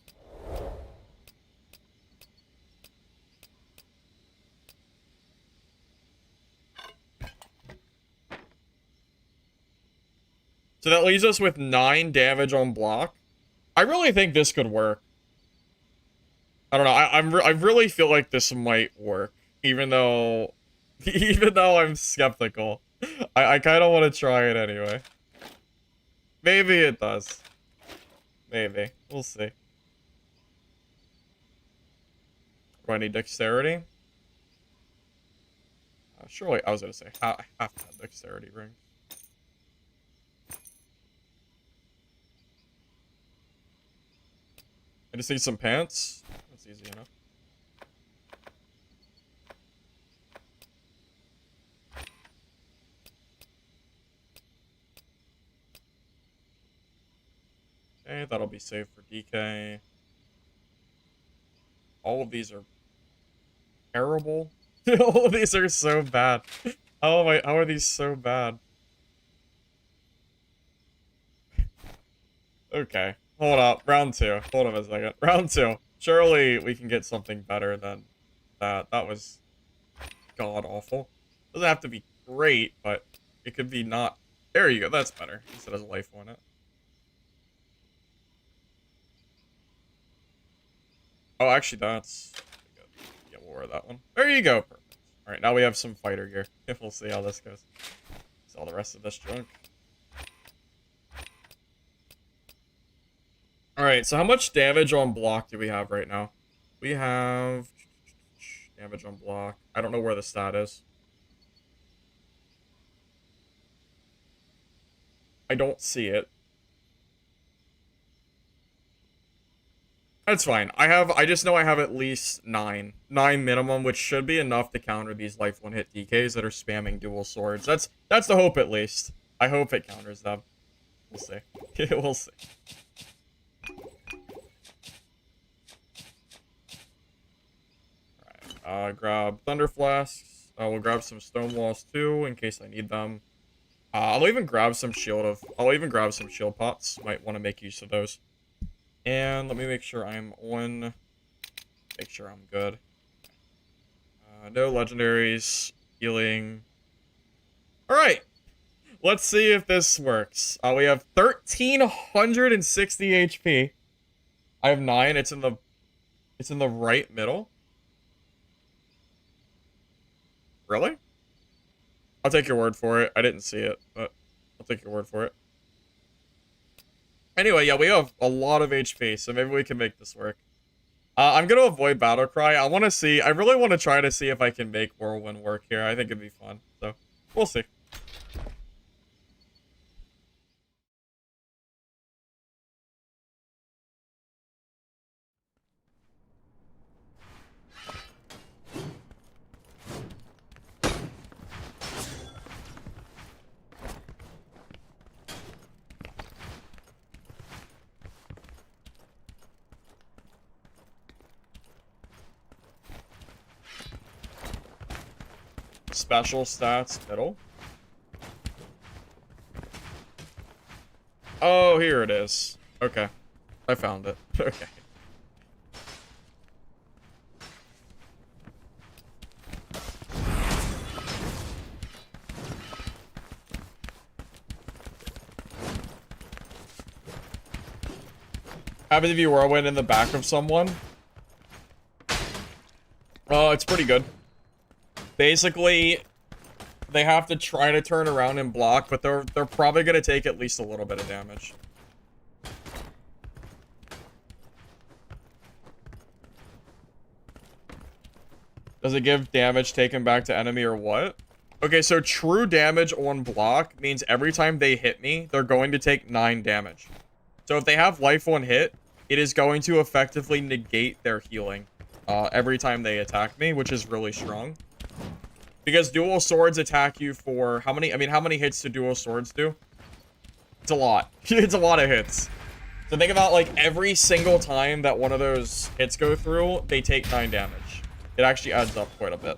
So that leaves us with 9 damage on block. I really think this could work. I don't know. I really feel like this might work, even though I'm skeptical. I kind of want to try it anyway. Maybe it does. Maybe. We'll see. Do I need dexterity? Surely, I was gonna say, I have to have dexterity ring. I just need some pants. That's easy enough. Okay, that'll be safe for DK. All of these are terrible. All of these are so bad. How are these so bad? Okay. Hold up. Round two. Hold on a second. Round two. Surely we can get something better than that. That was god awful. Doesn't have to be great, but it could be not. There you go. That's better. At least it has life on it. Oh, actually, that's good. Yeah, we'll wear that one. There you go. Perfect. All right, now we have some fighter gear. We'll see how this goes. Sell the rest of this junk. All right, so how much damage on block do we have right now? We have damage on block. I don't know where the stat is. I don't see it. That's fine. I just know I have at least 9. 9 minimum, which should be enough to counter these life one hit DKs that are spamming dual swords. That's the hope at least. I hope it counters them. We'll see. We'll see. Alright. Grab Thunder Flasks. We'll grab some Stone Walls too, in case I need them. I'll even grab some shield pots. Might want to make use of those. And let me make sure I'm on. Make sure I'm good. No legendaries. Healing. Alright. Let's see if this works. We have 1,360 HP. I have 9. It's in the right middle. Really? I'll take your word for it. I didn't see it, but I'll take your word for it. Anyway, yeah, we have a lot of HP, so maybe we can make this work. I'm gonna avoid Battlecry. I really want to try to see if I can make Whirlwind work here. I think it'd be fun, so we'll see. Special stats, middle. Oh, here it is. Okay. I found it. Okay. Happens if you whirlwind in the back of someone. Oh, it's pretty good. Basically, they have to try to turn around and block, but they're probably gonna take at least a little bit of damage. Does it give damage taken back to enemy or what? Okay, so true damage on block means every time they hit me, they're going to take 9 damage. So if they have life on hit, it is going to effectively negate their healing every time they attack me, which is really strong. Because dual swords attack you for how many? I mean, how many hits do dual swords do? It's a lot. It's a lot of hits. So think about like every single time that one of those hits go through, they take 9 damage. It actually adds up quite a bit.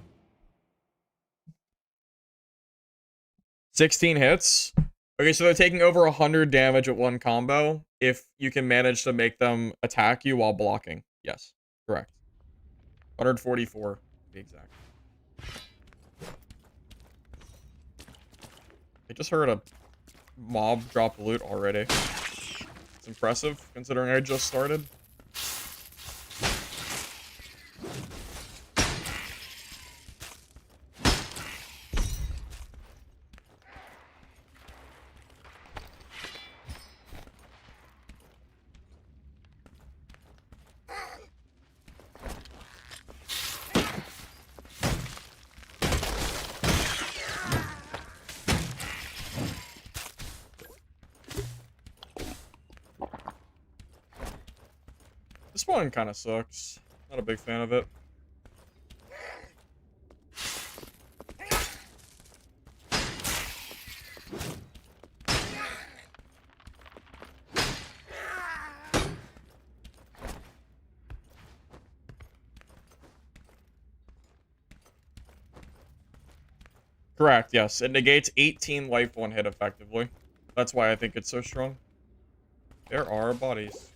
16 hits. Okay, so they're taking over 100 damage at one combo if you can manage to make them attack you while blocking. Yes, correct. 144, to be exact. I just heard a mob drop loot already. It's impressive, considering I just started. This one kind of sucks. Not a big fan of it. Correct, yes. It negates 18 life one hit effectively. That's why I think it's so strong. There are bodies.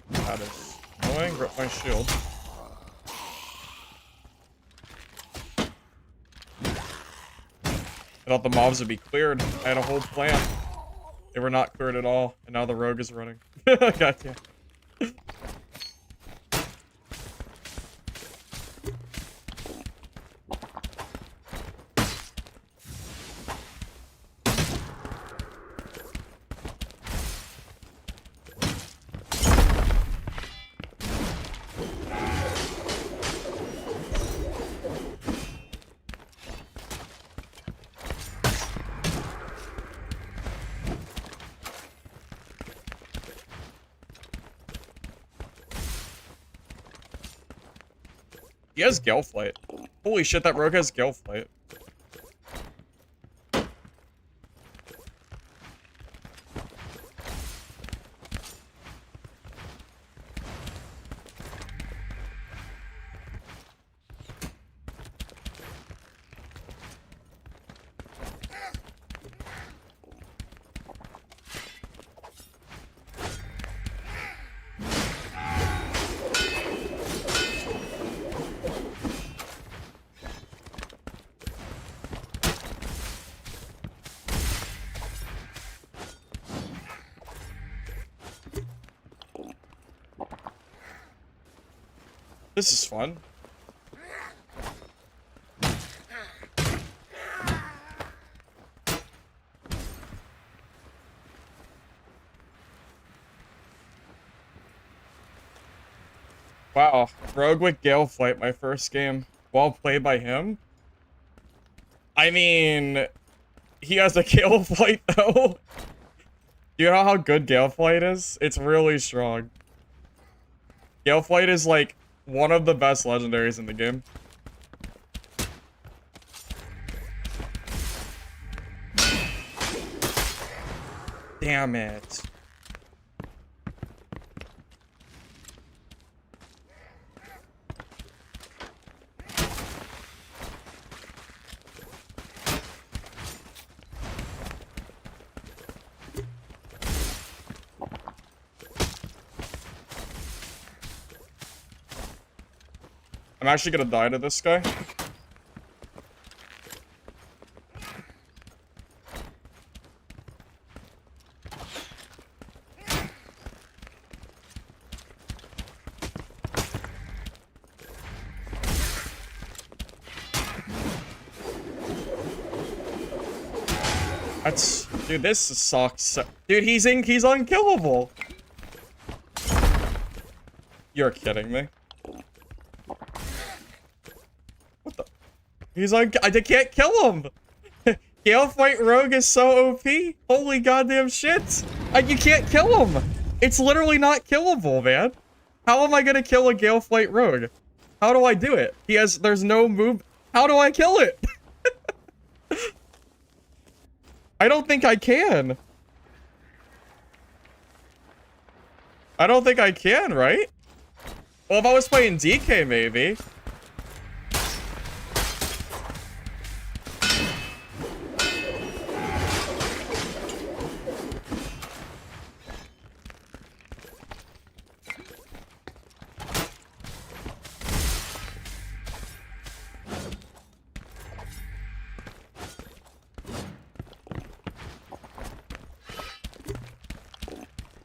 That is annoying. Rip my shield. I thought the mobs would be cleared. I had a whole plan. They were not cleared at all, and now the rogue is running. Gotcha. He has Gale Flight. Holy shit, that rogue has Gale Flight. This is fun. Wow, rogue with Gale Flight, my first game. Well played by him. I mean, he has a Gale Flight though. Do you know how good Gale Flight is? It's really strong. Gale Flight is like one of the best legendaries in the game. Damn it. I'm actually gonna die to this guy. Dude, this sucks. Dude, he's unkillable. You're kidding me. What the? I can't kill him. Gale Fight Rogue is so OP. Holy goddamn shit. You can't kill him. It's literally not killable, man. How am I gonna kill a Gale Flight Rogue? How do I do it? There's no move. How do I kill it? I don't think I can. I don't think I can, right? Well, if I was playing DK, maybe.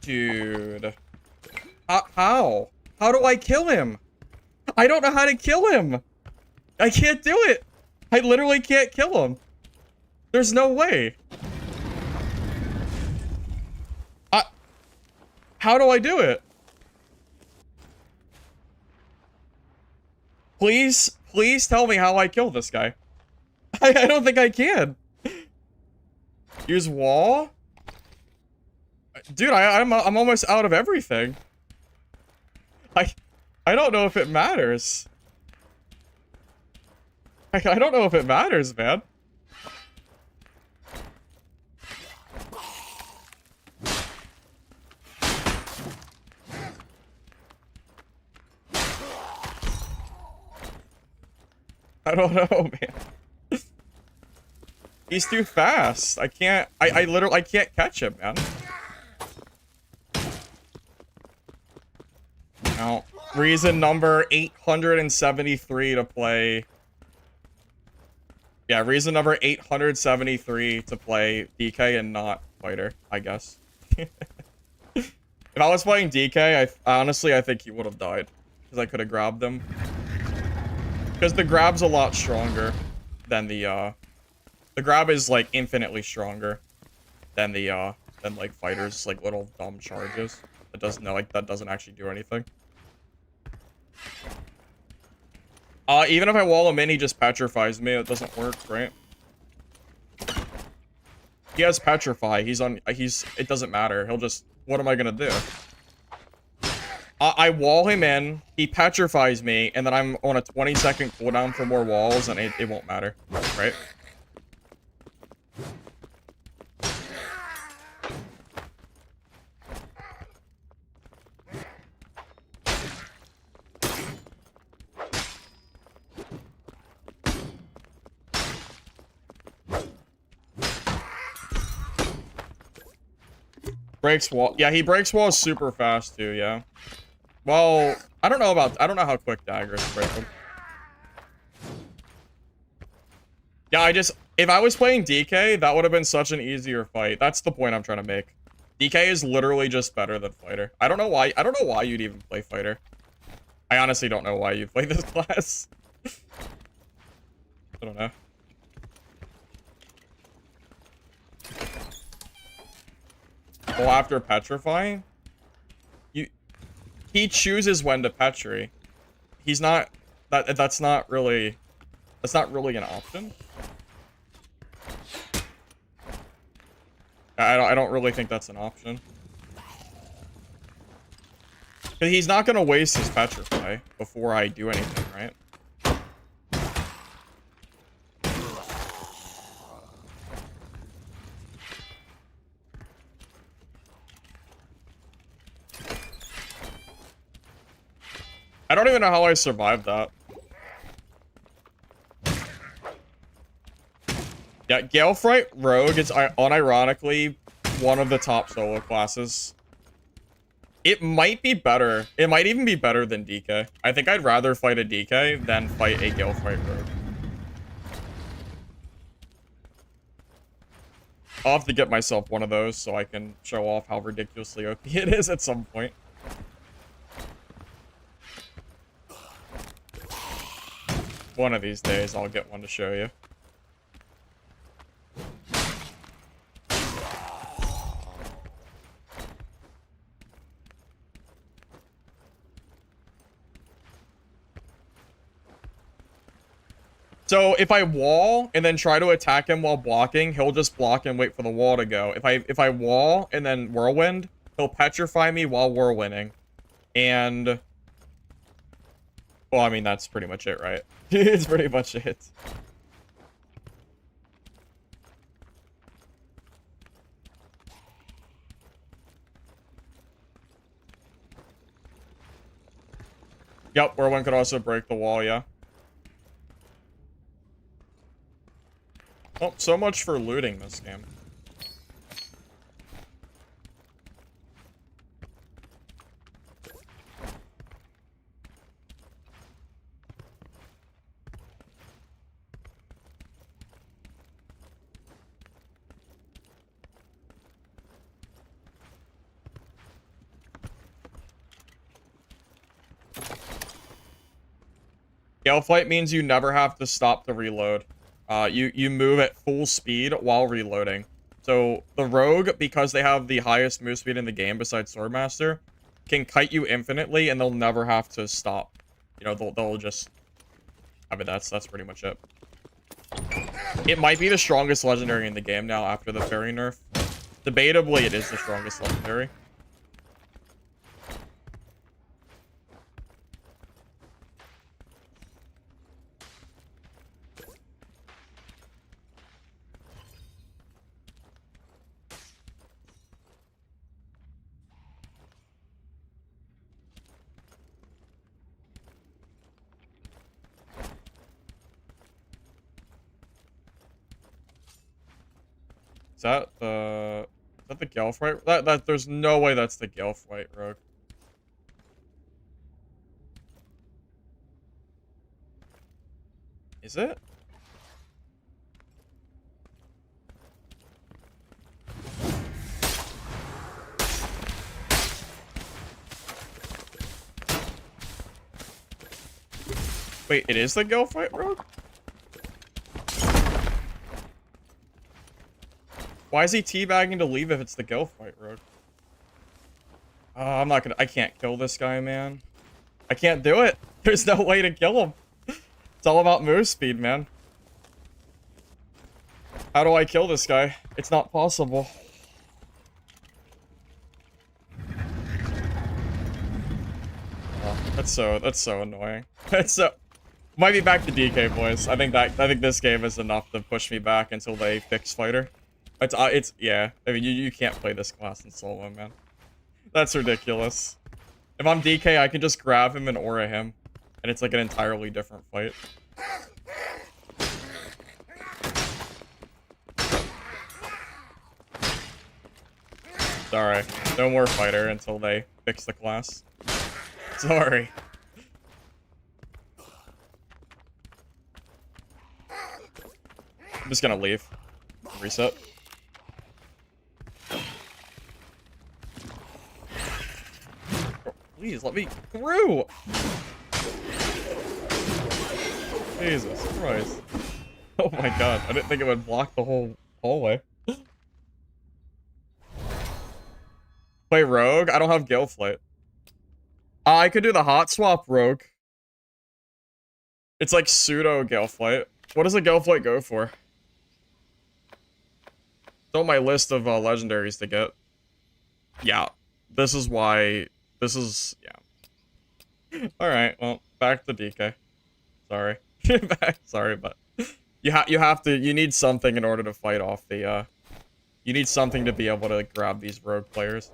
Dude. How? How do I kill him? I don't know how to kill him. I can't do it. I literally can't kill him. There's no way. How do I do it? Please tell me how I kill this guy. I don't think I can. Use wall? Dude, I'm almost out of everything. I don't know if it matters. I don't know if it matters, man. I don't know, man. He's too fast. I can't, I literally, I can't catch him, man. Now, reason number 873 to play. Yeah, reason number 873 to play DK and not fighter, I guess. If I was playing DK, honestly, I think he would have died. Because I could have grabbed him. Because the grab's a lot stronger than the grab is, like, infinitely stronger than than, like, fighters, like, little dumb charges. That doesn't, like, that doesn't actually do anything. Even if I wall him in, he just petrifies me. It doesn't work, right? He has petrify. It doesn't matter. He'll just, what am I gonna do? I wall him in, he petrifies me, and then I'm on a 20-second cooldown for more walls, and it won't matter, right? Breaks wall. Yeah, he breaks walls super fast too, yeah. Well, I don't know how quick daggers break them. Yeah, if I was playing DK, that would have been such an easier fight. That's the point I'm trying to make. DK is literally just better than fighter. I don't know why you'd even play fighter. I honestly don't know why you play this class. I don't know. Well, after petrifying, he chooses when to petri. He's not that's not really an option. I don't really think that's an option. But he's not gonna waste his petrify before I do anything, right? I don't even know how I survived that. Yeah, Galefright Rogue is unironically one of the top solo classes. It might be better. It might even be better than DK. I think I'd rather fight a DK than fight a Galefright Rogue. I'll have to get myself one of those so I can show off how ridiculously OP it is at some point. One of these days, I'll get one to show you. So if I wall and then try to attack him while blocking, he'll just block and wait for the wall to go. If I wall and then whirlwind, he'll petrify me while whirlwinding. And well, I mean that's pretty much it, right? It's pretty much it. Yep, whirlwind could also break the wall, yeah. Well, so much for looting this game. Gale Flight means you never have to stop to reload. You move at full speed while reloading. So the Rogue, because they have the highest move speed in the game besides Swordmaster, can kite you infinitely and they'll never have to stop. You know, they'll just... I mean, that's pretty much it. It might be the strongest legendary in the game now after the fairy nerf. Debatably, it is the strongest legendary. Is that the Gelfright? That there's no way that's the Gelfright rogue. Is it? Wait, it is the Gelfright rogue? Why is he teabagging to leave if it's the Gelfright rogue? I'm not gonna. I can't kill this guy, man. I can't do it. There's no way to kill him. It's all about move speed, man. How do I kill this guy? It's not possible. Oh, that's so annoying. That's so. Might be back to DK, boys. I think this game is enough to push me back until they fix fighter. Yeah. I mean, you can't play this class in solo, man. That's ridiculous. If I'm DK, I can just grab him and aura him, and it's like an entirely different fight. Sorry. No more fighter until they fix the class. Sorry. I'm just gonna leave. Reset. Oh, please, let me through! Jesus Christ. Oh my god, I didn't think it would block the whole hallway. Play Rogue? I don't have Gale Flight. I could do the hot swap Rogue. It's like pseudo Gale Flight. What does a Gale Flight go for? It's on my list of legendaries to get. Yeah. This is why... This is... Yeah. Alright, well, back to DK. Sorry. Sorry, but... You have to... You need something in order to fight off the, You need something to be able to grab these rogue players.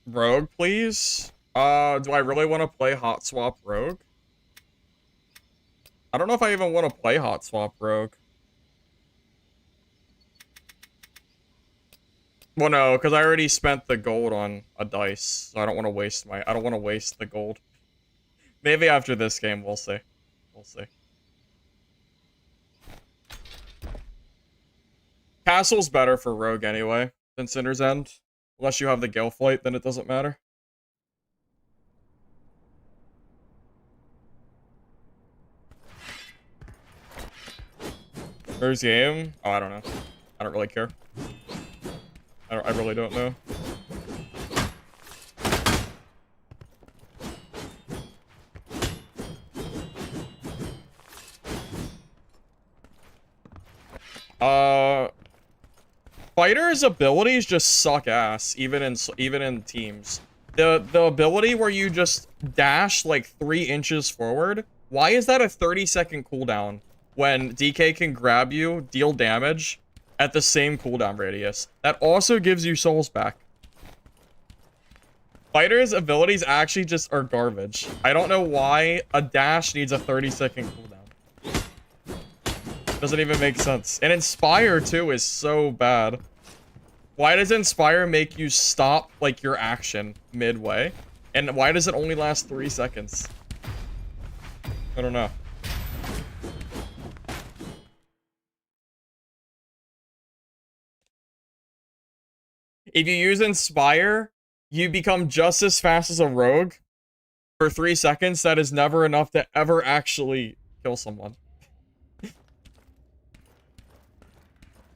Rogue, please? Do I really want to play Hot Swap Rogue? I don't know if I even want to play Hot Swap Rogue. Well, no, because I already spent the gold on a dice, so I don't want to waste I don't want to waste the gold. Maybe after this game, we'll see. We'll see. Castle's better for Rogue anyway than Sinner's End. Unless you have the Gale Flight, then it doesn't matter. First game? Oh, I don't know. I don't really care. I really don't know. Fighter's abilities just suck ass, even in teams. The ability where you just dash like 3 inches forward. Why is that a 30-second cooldown when DK can grab you, deal damage at the same cooldown radius? That also gives you souls back. Fighter's abilities actually just are garbage. I don't know why a dash needs a 30-second cooldown. Doesn't even make sense. And Inspire, too, is so bad. Why does Inspire make you stop, like, your action midway? And why does it only last 3 seconds? I don't know. If you use Inspire, you become just as fast as a rogue for 3 seconds. That is never enough to ever actually kill someone.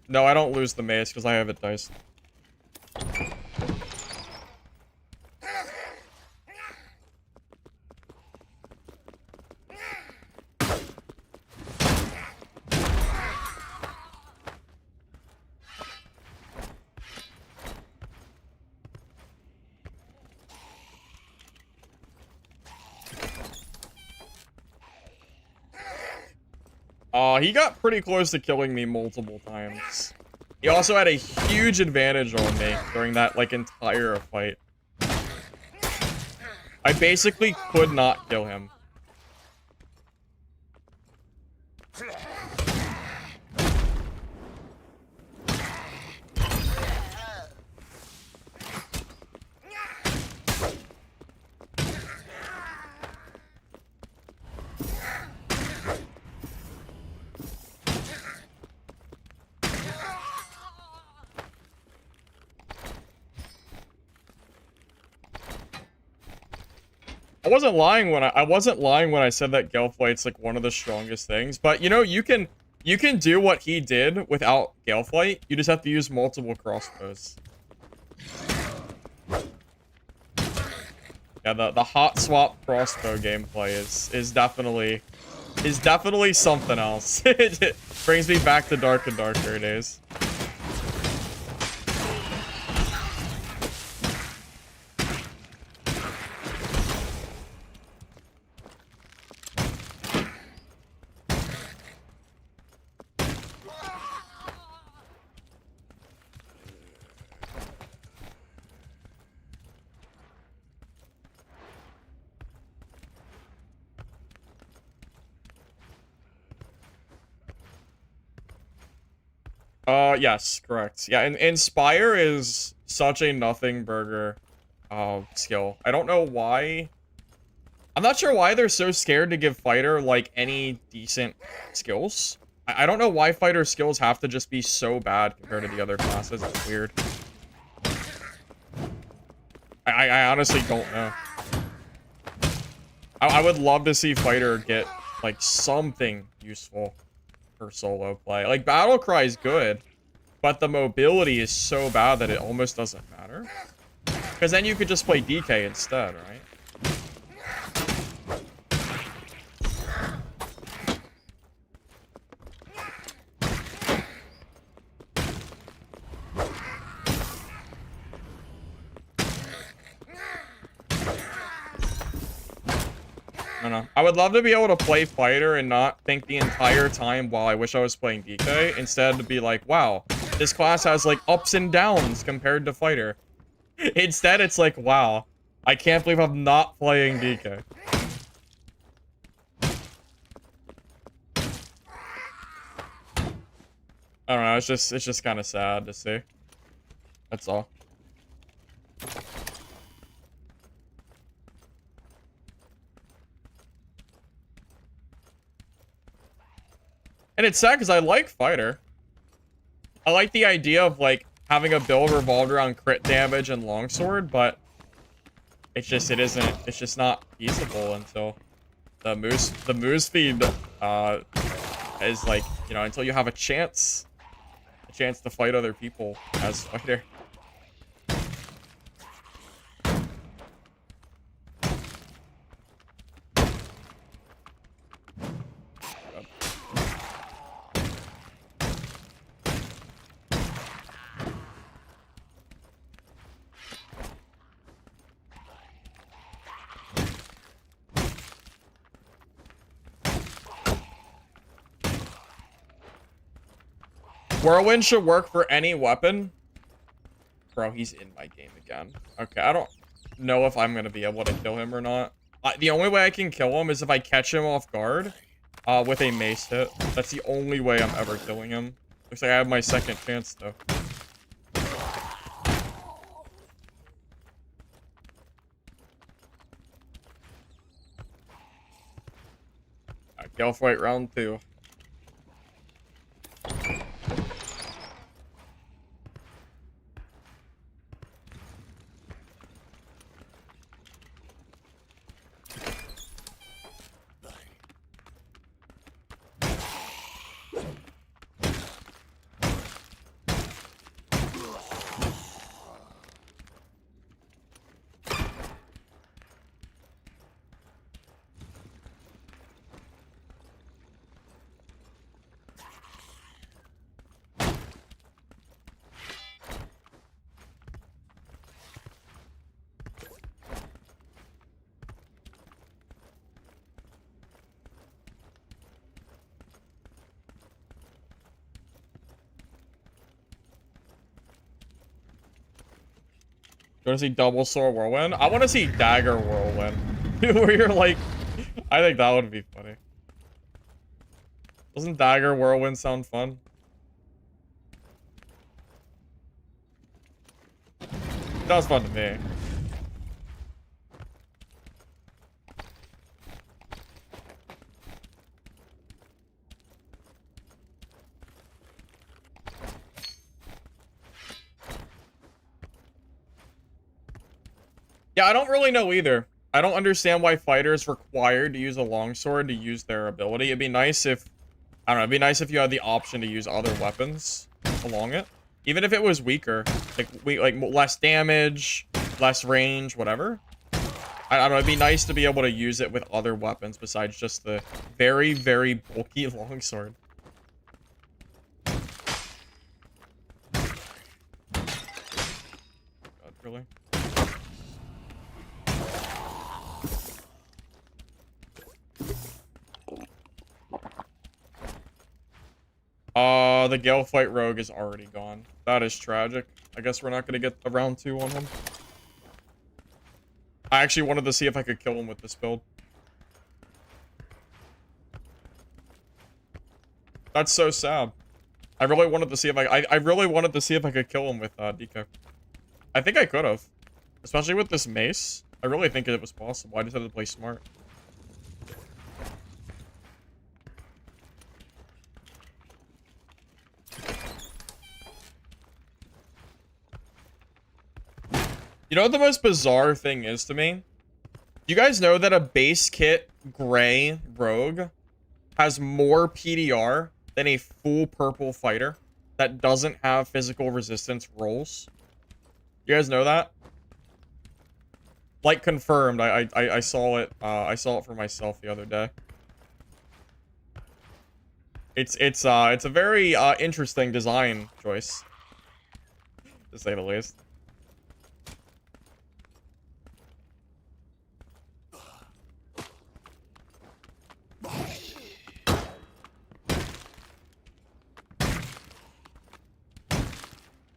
No, I don't lose the mace because I have it diced. He got pretty close to killing me multiple times. He also had a huge advantage on me during that, like, entire fight. I basically could not kill him. I wasn't lying when I said that Galeflight's like one of the strongest things, but you know, you can do what he did without Galeflight. You just have to use multiple crossbows. Yeah, the hot swap crossbow gameplay is definitely something else. It brings me back to Dark and Darker days. Yes, correct. Yeah, and Inspire is such a nothing burger skill. I don't know why. I'm not sure why they're so scared to give Fighter, like, any decent skills. I don't know why Fighter skills have to just be so bad compared to the other classes. It's weird. I honestly don't know. I would love to see Fighter get, like, something useful for solo play. Like, Battle Cry is good, but the mobility is so bad that it almost doesn't matter. Because then you could just play DK instead, right? I don't know. I would love to be able to play Fighter and not think the entire time, while I wish I was playing DK, instead to be like, wow, this class has, like, ups and downs compared to Fighter. Instead, it's like, wow, I can't believe I'm not playing DK. I don't know, it's just kind of sad to see. That's all. And it's sad because I like Fighter. I like the idea of, like, having a build revolved around crit damage and longsword, but it's just not feasible until the moose feed is, like, you know, until you have a chance to fight other people as Fighter. Whirlwind should work for any weapon. Bro, he's in my game again. Okay, I don't know if I'm gonna be able to kill him or not. The only way I can kill him is if I catch him off guard with a mace hit. That's the only way I'm ever killing him. Looks like I have my second chance, though. Gale fight round 2. You want to see double sword whirlwind? I want to see dagger whirlwind. Where you're like, I think that would be funny. Doesn't dagger whirlwind sound fun? Sounds fun to me. Yeah, I don't really know either. I don't understand why fighters required to use a longsword to use their ability. It'd be nice if, I don't know, it'd be nice if you had the option to use other weapons along it. Even if it was weaker. Like less damage, less range, whatever. I don't know, it'd be nice to be able to use it with other weapons besides just the very, very bulky longsword. God, really? The Gale Fight Rogue is already gone. That is tragic. I guess we're not gonna get a round 2 on him. I actually wanted to see if I could kill him with this build. That's so sad. I really wanted to see if I really wanted to see if I could kill him with DK. I think I could have. Especially with this mace. I really think it was possible. I just had to play smart. You know what the most bizarre thing is to me? You guys know that a base kit gray rogue has more PDR than a full purple fighter that doesn't have physical resistance rolls? You guys know that? Like confirmed. I saw it. I saw it for myself the other day. It's a very interesting design choice, to say the least.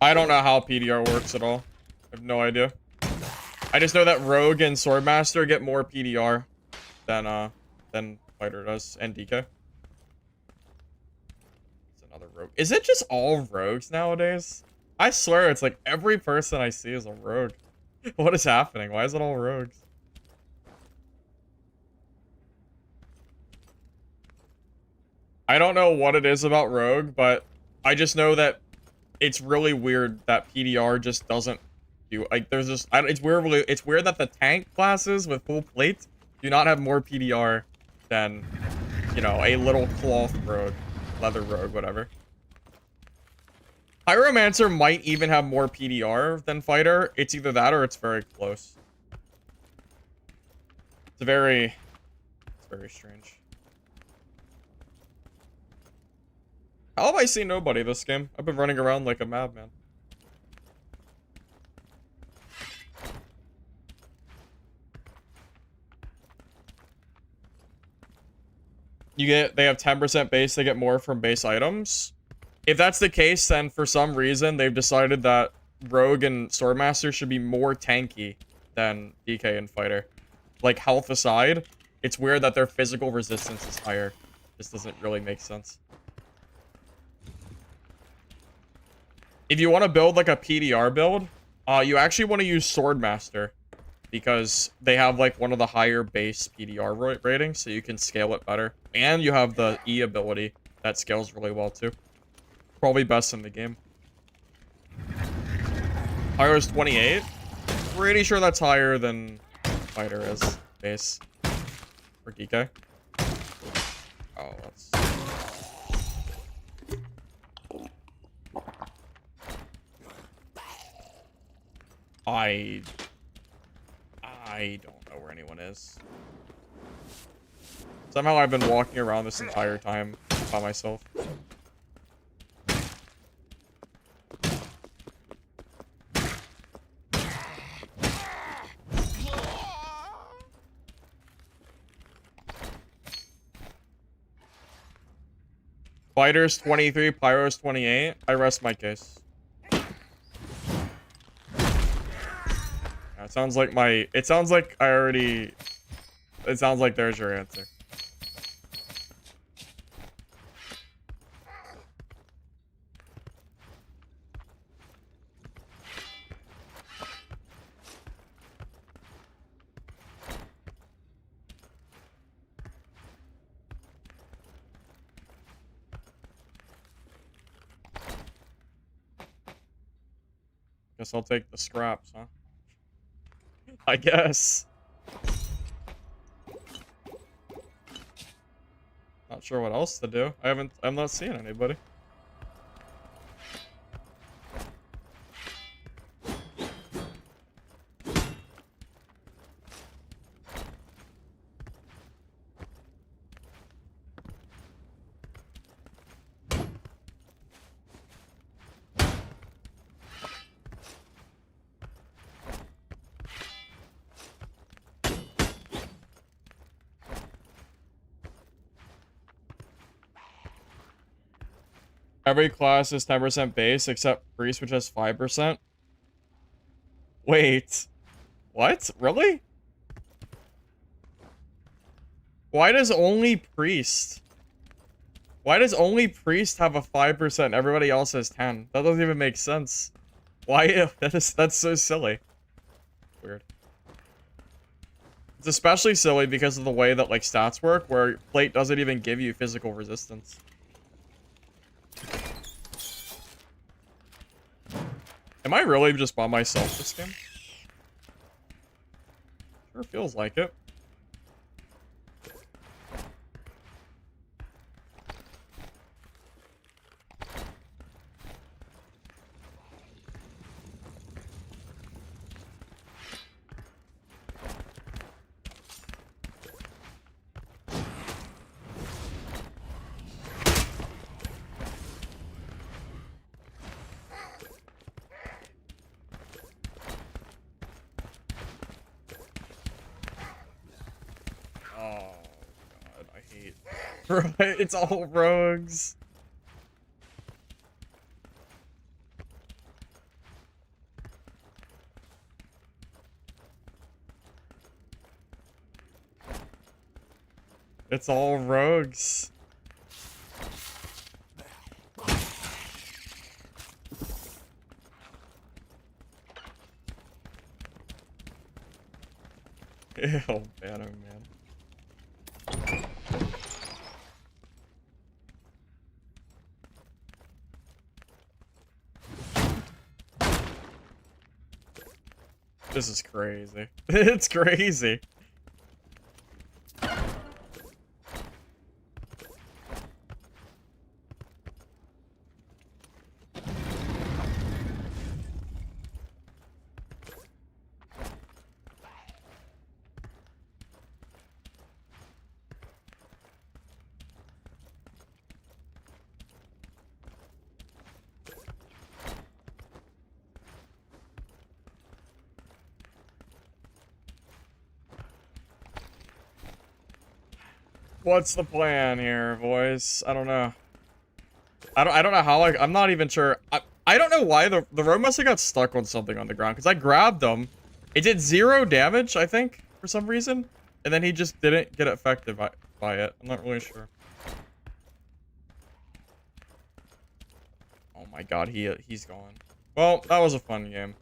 I don't know how PDR works at all. I have no idea. I just know that Rogue and Swordmaster get more PDR than Fighter does, and DK. It's another Rogue. Is it just all Rogues nowadays? I swear it's like every person I see is a Rogue. What is happening? Why is it all Rogues? I don't know what it is about Rogue, but I just know that it's really weird that PDR just doesn't do, like, there's just, it's weird that the tank classes with full plates do not have more PDR than, you know, a little cloth rogue, leather rogue, whatever. Pyromancer might even have more PDR than fighter. It's either that or it's very close. It's very strange. How have I seen nobody this game? I've been running around like a madman. They have 10% base, they get more from base items. If that's the case, then for some reason, they've decided that Rogue and Swordmaster should be more tanky than DK and Fighter. Like, health aside, it's weird that their physical resistance is higher. This doesn't really make sense. If you want to build like a PDR build, you actually want to use Swordmaster because they have like one of the higher base PDR ratings, so you can scale it better. And you have the E ability that scales really well too. Probably best in the game. Pyro's 28. Pretty sure that's higher than Fighter is base for DK. Oh, that's... I don't know where anyone is. Somehow I've been walking around this entire time by myself. Fighter's 23, Pyro's 28. I rest my case. It sounds like it sounds like I already, it sounds like there's your answer. Guess I'll take the scraps, huh? I guess. Not sure what else to do. I'm not seeing anybody. Every class is 10% base except priest, which has 5%. Wait. What? Really? Why does only priest? Why does only priest have a 5%? Everybody else has 10. That doesn't even make sense. Why? That's so silly. Weird. It's especially silly because of the way that like stats work, where plate doesn't even give you physical resistance. Am I really just by myself this game? Sure feels like it. Oh god, I hate. It's all rogues. It's all rogues. Ew, man, oh man. This is crazy. It's crazy. What's the plan here, boys? I don't know. I don't know how I'm not even sure. I don't know why the rogue must have got stuck on something on the ground because I grabbed him. It did 0 damage, I think, for some reason. And then he just didn't get affected by it. I'm not really sure. Oh my god, he's gone. Well, that was a fun game.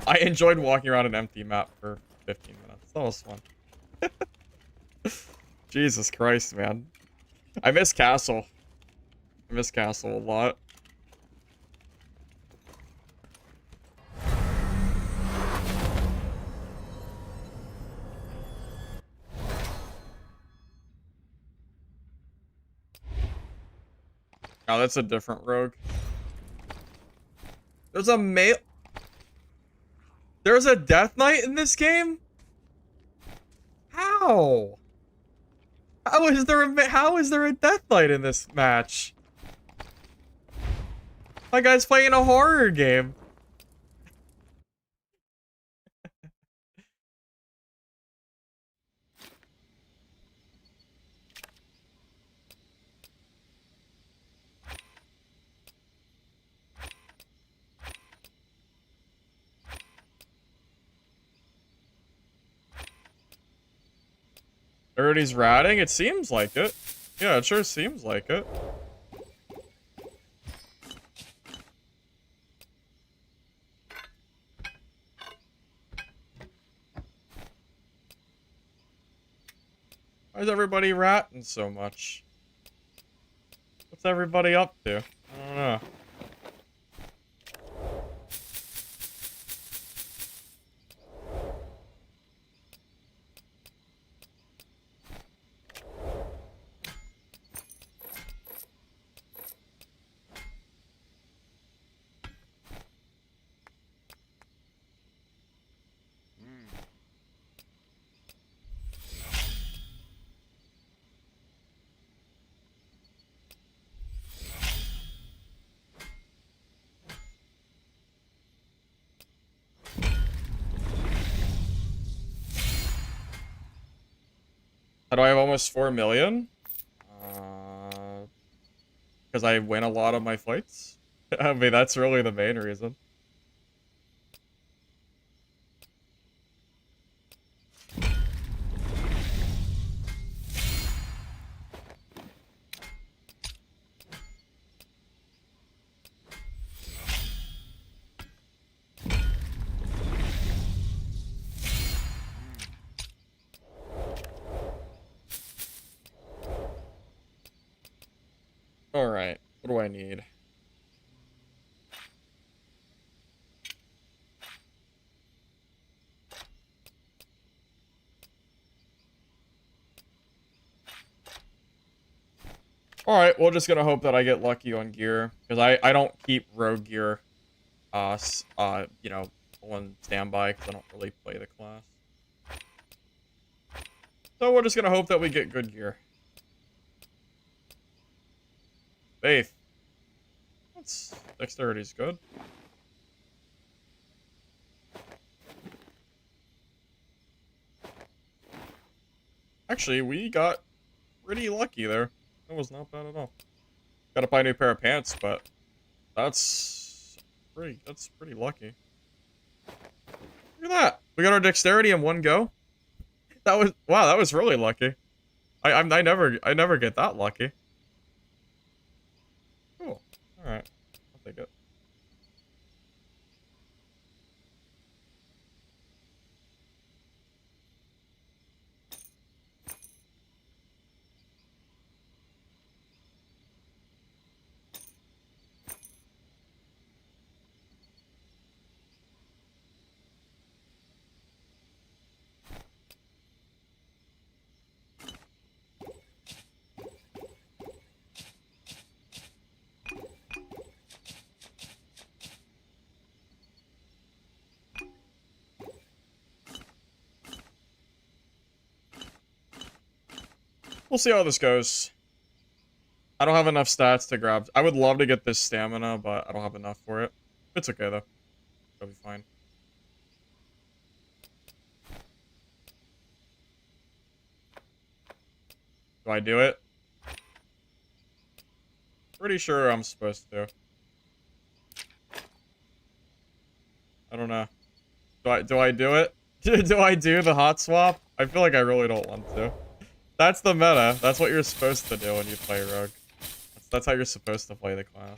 I enjoyed walking around an empty map for 15 minutes. That was fun. Jesus Christ, man. I miss Castle. I miss Castle a lot. Oh, that's a different rogue. There's a male. There's a Death Knight in this game? How? How is there a Death Knight in this match? My guy's playing a horror game. Already's ratting? It seems like it. Yeah, it sure seems like it. Why is everybody ratting so much? What's everybody up to? I don't know. How do I have almost 4 million? Because I win a lot of my fights. I mean, that's really the main reason. Alright, what do I need? Alright, we're just gonna hope that I get lucky on gear. Because I don't keep rogue gear, you know, on standby, because I don't really play the class. So we're just gonna hope that we get good gear. Faith. That's... Dexterity's good. Actually, we got pretty lucky there. That was not bad at all. Gotta buy a new pair of pants, but that's pretty lucky. Look at that. We got our dexterity in one go. That was, wow, that was really lucky. I never get that lucky. Cool. Alright. I'll take it. We'll see how this goes. I don't have enough stats to grab. I would love to get this stamina, but I don't have enough for it. It's okay, though. It'll be fine. Do I do it? Pretty sure I'm supposed to. I don't know. Do I do it? Do I do the hot swap? I feel like I really don't want to. That's the meta. That's what you're supposed to do when you play Rogue. That's how you're supposed to play the class.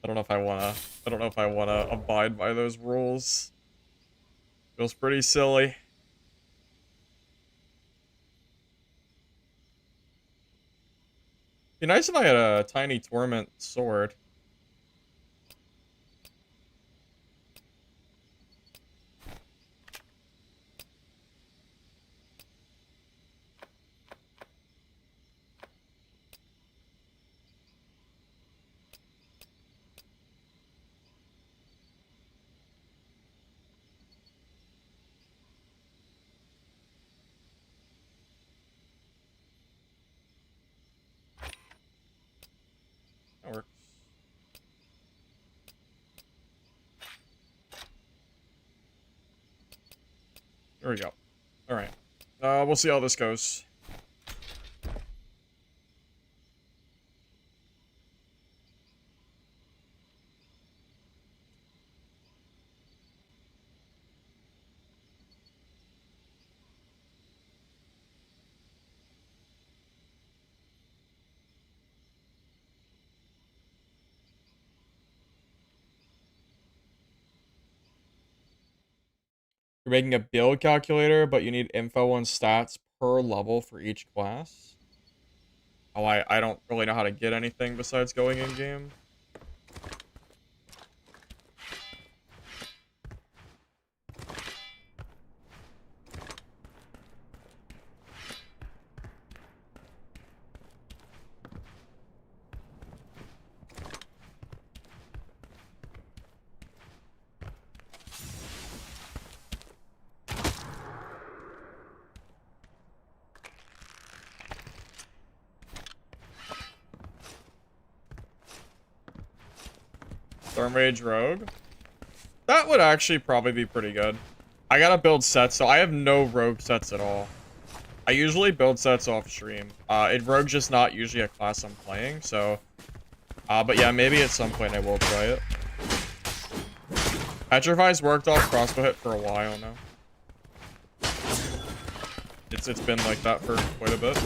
But I don't know if I wanna. I don't know if I wanna abide by those rules. Feels pretty silly. Be nice if I had a tiny torment sword. That works. There we go. Alright. We'll see how this goes. You're making a build calculator, but you need info and stats per level for each class. Oh, I don't really know how to get anything besides going in game. Stormrage Rogue. That would actually probably be pretty good. I gotta build sets, so I have no rogue sets at all. I usually build sets off stream. Rogue's just not usually a class I'm playing, so... but yeah, maybe at some point I will try it. Petrify's worked off crossbow hit for a while now. It's been like that for quite a bit.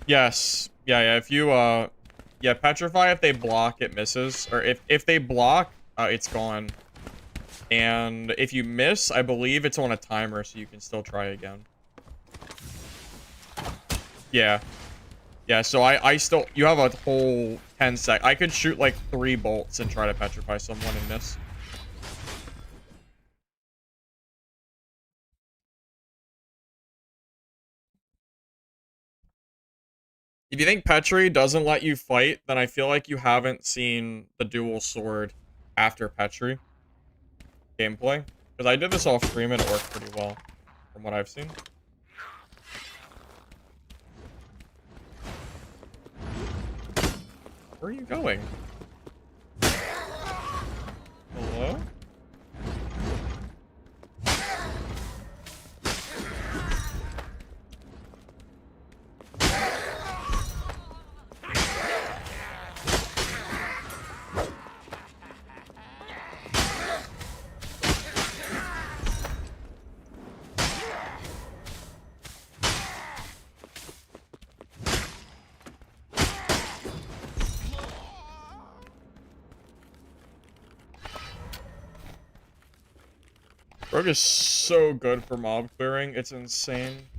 Yes. Yeah, if you, yeah, Petrify, if they block, it misses. Or if they block, it's gone. And if you miss, I believe it's on a timer, so you can still try again. Yeah. Yeah, so I still, you have a whole 10 sec. I could shoot like 3 bolts and try to Petrify someone and miss. If you think Petri doesn't let you fight, then I feel like you haven't seen the dual sword after Petri gameplay. Because I did this off stream and it worked pretty well, from what I've seen. Where are you going? Hello? Rogue is so good for mob clearing, it's insane.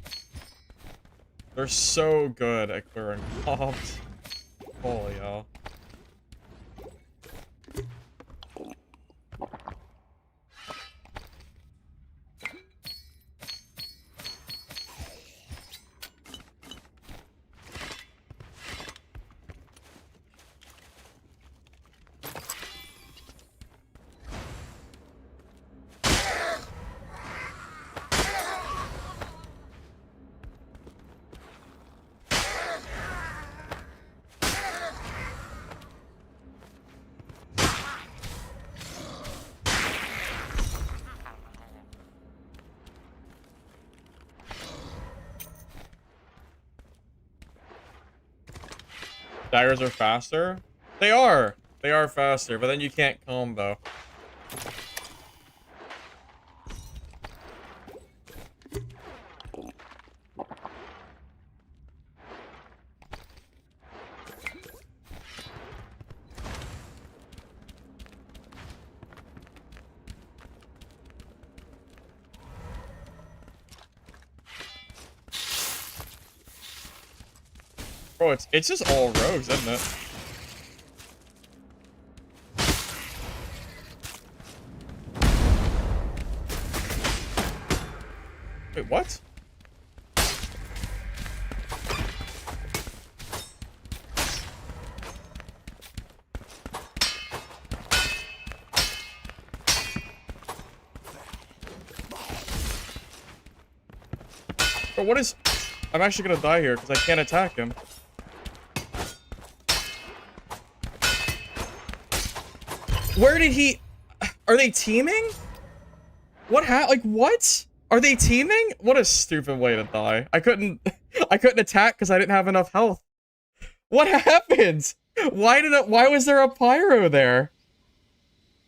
They're so good at clearing mobs. Holy hell. Daggers are faster? They are! They are faster, but then you can't combo. Bro, it's just all rogues, isn't it? Wait, what? Bro, what is... I'm actually gonna die here because I can't attack him. Where did he... Are they teaming? Like, what? Are they teaming? What a stupid way to die. I couldn't attack because I didn't have enough health. What happened? Why was there a pyro there?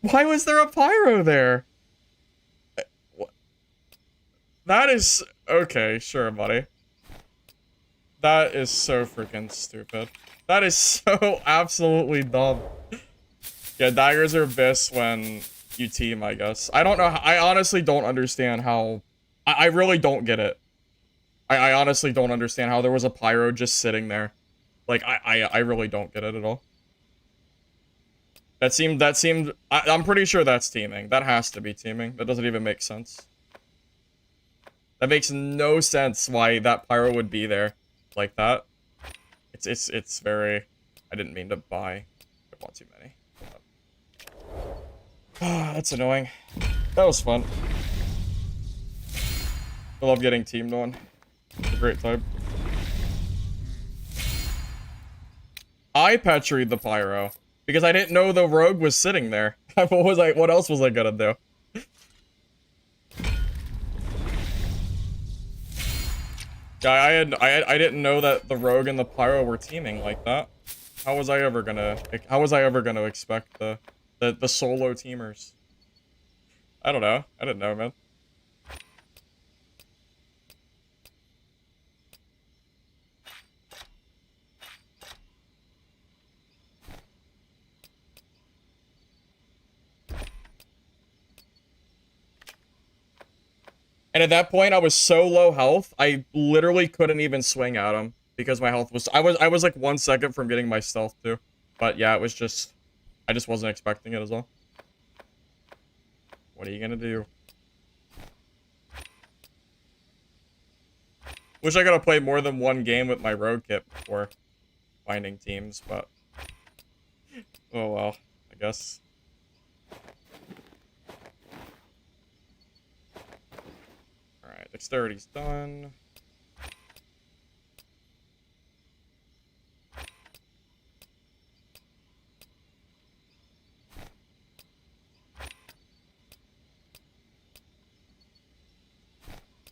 Why was there a pyro there? That is... Okay, sure, buddy. That is so freaking stupid. That is so absolutely dumb. Yeah, daggers are best when you team, I guess. I don't know. I honestly don't understand how... I really don't get it. I honestly don't understand how there was a pyro just sitting there. Like, I really don't get it at all. I'm pretty sure that's teaming. That has to be teaming. That doesn't even make sense. That makes no sense why that pyro would be there like that. It's very... I didn't mean to buy. I want too many. That's annoying. That was fun. I love getting teamed on. It's a great time. I petried the pyro because I didn't know the rogue was sitting there. What else was I gonna do? Yeah, I didn't know that the rogue and the pyro were teaming like that. How was I ever gonna expect the solo teamers? I don't know. I didn't know, man. And at that point, I was so low health, I literally couldn't even swing at him because my health was... I was like 1 second from getting my stealth too. But yeah, it was just... I just wasn't expecting it as well. What are you gonna do? Wish I could have played more than one game with my rogue kit before finding teams, but... Oh well, I guess. Alright, dexterity's done.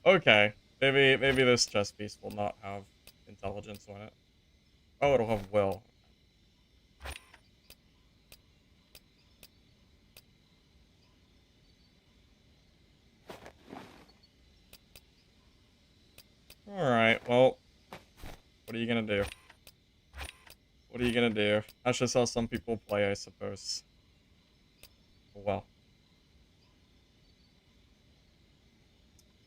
Okay, maybe this chess piece will not have intelligence on it. Oh, it'll have will. Alright, well, what are you gonna do? What are you gonna do? That's just how some people play, I suppose. Oh, well.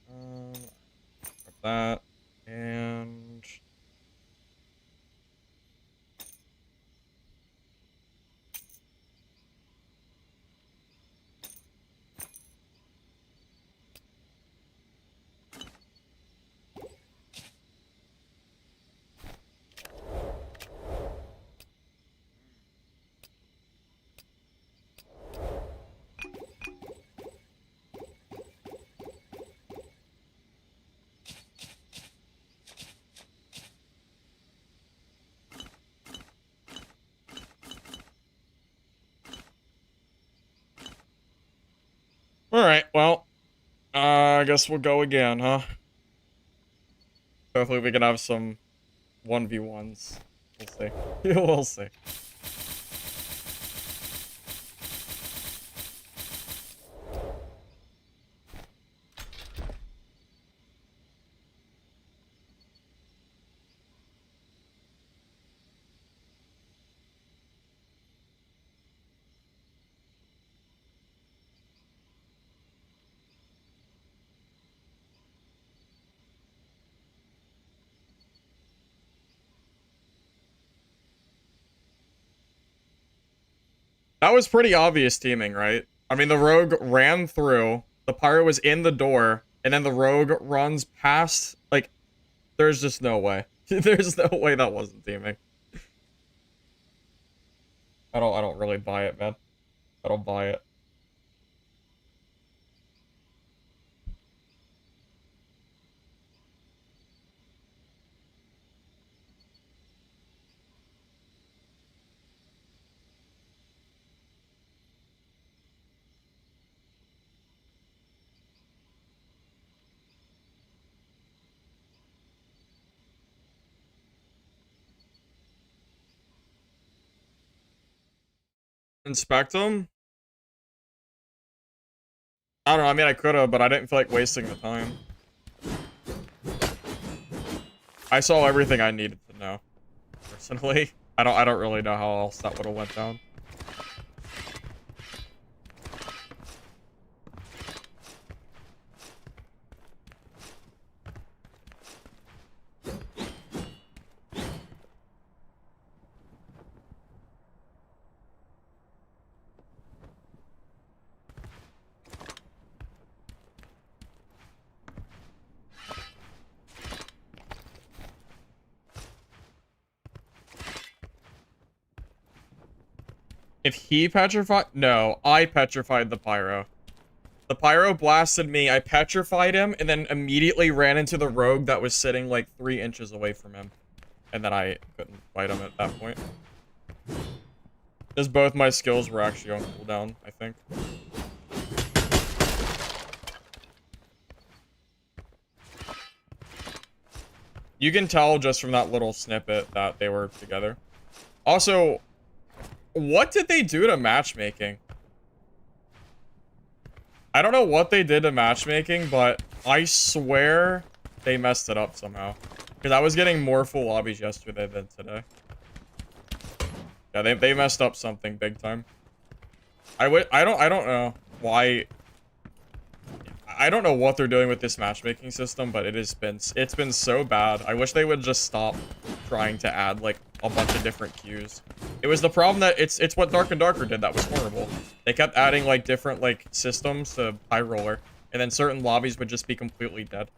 Grab that, and... Alright, well, I guess we'll go again, huh? Hopefully we can have some 1v1s. We'll see. We'll see. That was pretty obvious teaming, right? I mean, the rogue ran through, the pyro was in the door, and then the rogue runs past. Like, there's just no way. There's no way that wasn't teaming. I don't really buy it, man. I don't buy it. Inspect them? I don't know, I mean I could've, but I didn't feel like wasting the time. I saw everything I needed to know, personally. I don't really know how else that would've went down. If he petrified... No, I petrified the pyro. The pyro blasted me, I petrified him, and then immediately ran into the rogue that was sitting like 3 inches away from him. And then I couldn't fight him at that point. Because both my skills were actually on cooldown, I think. You can tell just from that little snippet that they were together. Also, what did they do to matchmaking? I don't know what they did to matchmaking, but I swear they messed it up somehow. Because I was getting more full lobbies yesterday than today. Yeah, they messed up something big time. I don't know why. I don't know what they're doing with this matchmaking system, but it's been so bad. I wish they would just stop trying to add like a bunch of different queues. It was the problem that it's what Dark and Darker did that was horrible. They kept adding like different like systems to High Roller, and then certain lobbies would just be completely dead,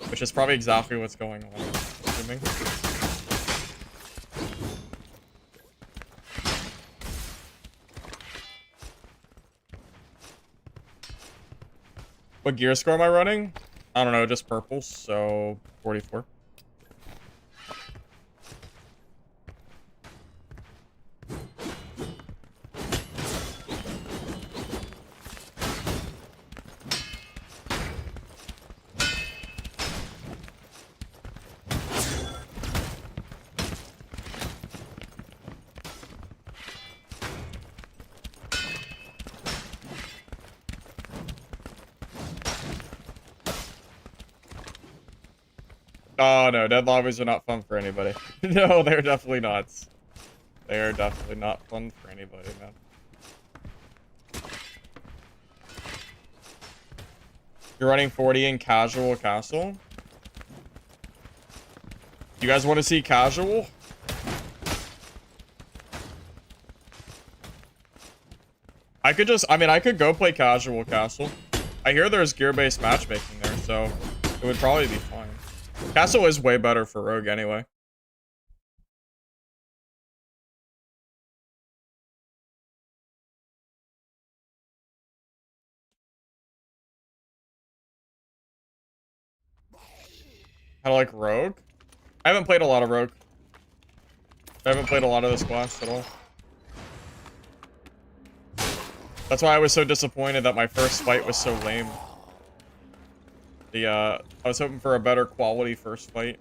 which is probably exactly what's going on. I'm assuming. What gear score am I running? I don't know, just purple, so 44. Oh no, dead lobbies are not fun for anybody. No, they're definitely not. They are definitely not fun for anybody, man. You're running 40 in casual castle? You guys want to see casual? I could go play casual castle. I hear there's gear-based matchmaking there, so it would probably be fine. Castle is way better for rogue anyway. I like rogue? I haven't played a lot of rogue. I haven't played a lot of this class at all. That's why I was so disappointed that my first fight was so lame. I was hoping for a better quality first fight.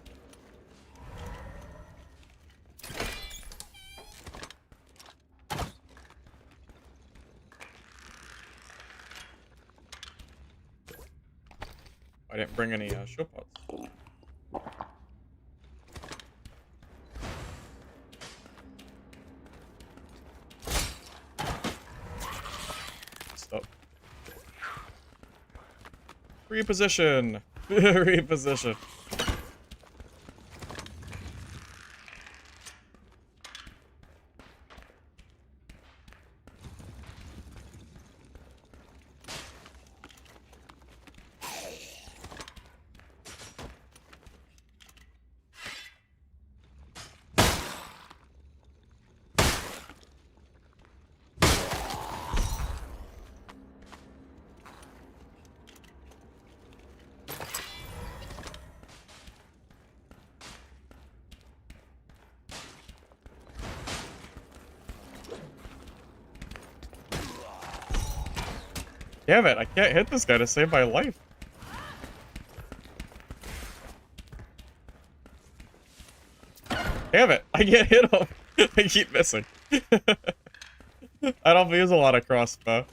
I didn't bring any shield pots. Stop. Reposition. Reposition. Damn it, I can't hit this guy to save my life. Damn it, I can't hit him. I keep missing. I don't use a lot of crossbow.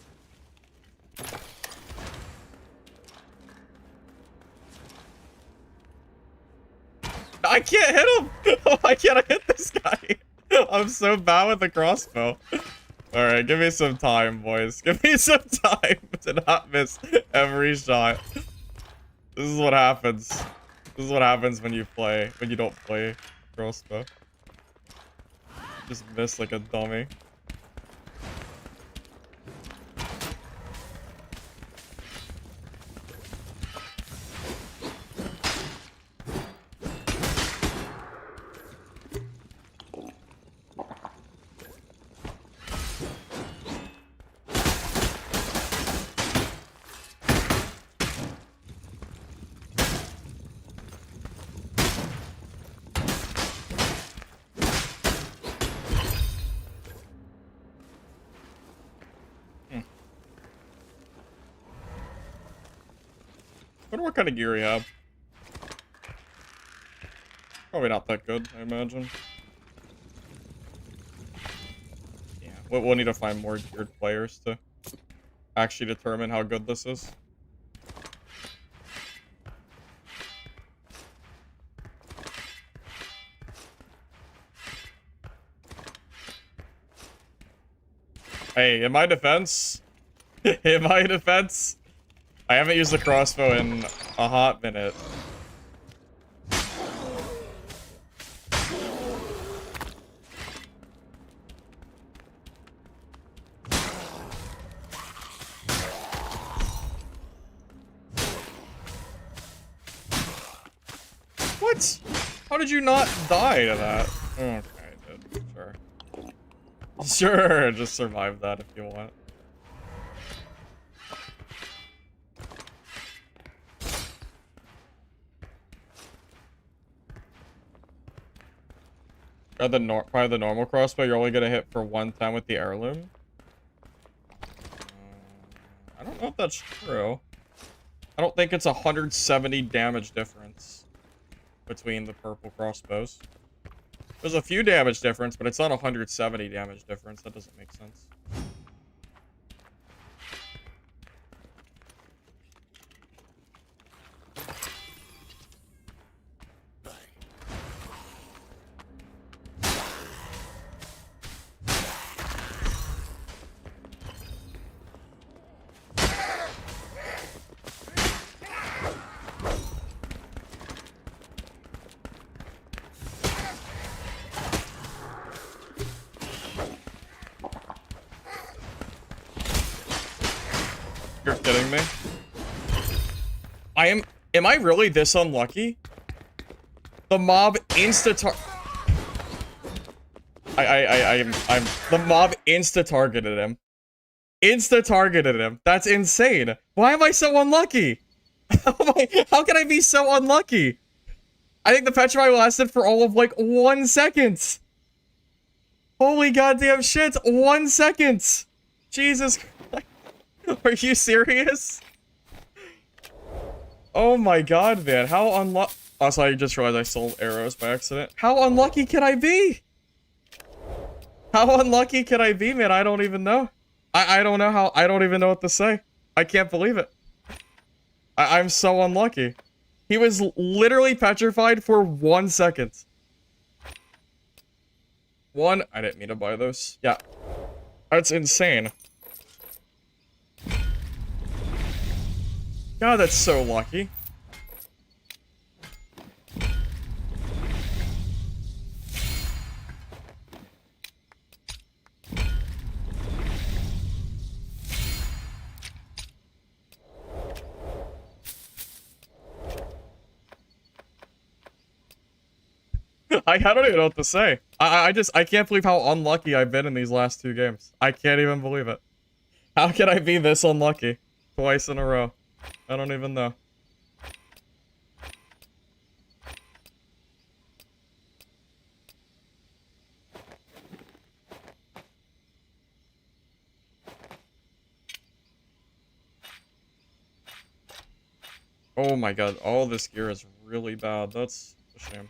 I can't hit him! Why can't I hit this guy? I'm so bad with the crossbow. Alright, give me some time, boys. Give me some time to not miss every shot. This is what happens. This is what happens when you don't play crossbow. Just miss like a dummy. Wonder what kind of gear you have. Probably not that good, I imagine. Yeah, we'll need to find more geared players to actually determine how good this is. Hey, in my defense, I haven't used the crossbow in a hot minute. What? How did you not die to that? Okay, dude. Sure. Sure, just survive that if you want. Probably the normal crossbow, you're only gonna hit for 1 time with the heirloom. I don't know if that's true. I don't think it's 170 damage difference between the purple crossbows. There's a few damage difference, but it's not 170 damage difference. That doesn't make sense. You're kidding me? Am I really this unlucky? The mob the mob insta-targeted him. Insta-targeted him. That's insane. Why am I so unlucky? How can I be so unlucky? I think the petrify lasted for all of like 1 second. Holy goddamn shit, 1 second. Jesus Christ. Are you serious? Oh my god, man. How unlucky. Also, I just realized I sold arrows by accident. How unlucky can I be? How unlucky can I be, man? I don't even know. I don't know how. I don't even know what to say. I can't believe it. I'm so unlucky. He was literally petrified for 1 second. I didn't mean to buy those. Yeah. That's insane. God, that's so lucky. I don't even know what to say. I can't believe how unlucky I've been in these last 2 games. I can't even believe it. How can I be this unlucky? Twice in a row. I don't even know. Oh my god, all this gear is really bad. That's a shame.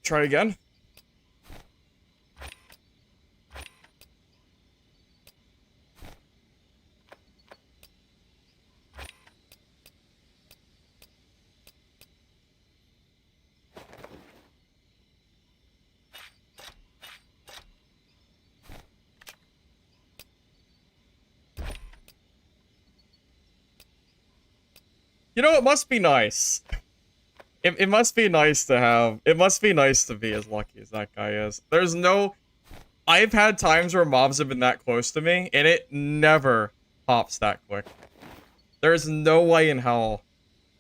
Try again. You know, it must be nice. It must be nice to have, it must be nice to be as lucky as that guy is. There's no, I've had times where mobs have been that close to me, and it never pops that quick. There's no way in hell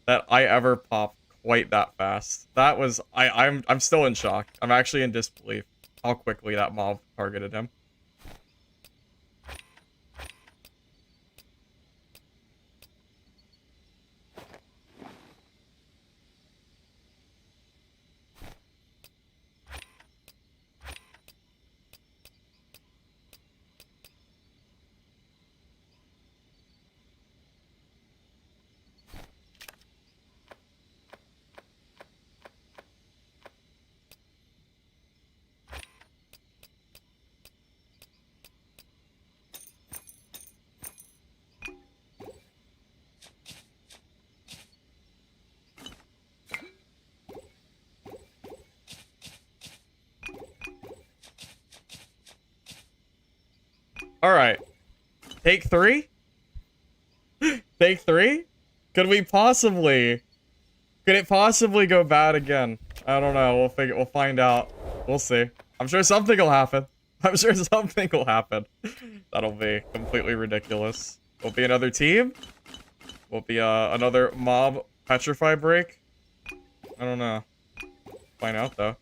that I ever popped quite that fast. That was, I'm still in shock. I'm actually in disbelief how quickly that mob targeted him. Alright. Take 3? Take 3? Could we possibly... Could it possibly go bad again? I don't know. We'll find out. We'll see. I'm sure something will happen. I'm sure something will happen. That'll be completely ridiculous. Will be another team? Will be another mob petrify break? I don't know. Find out though.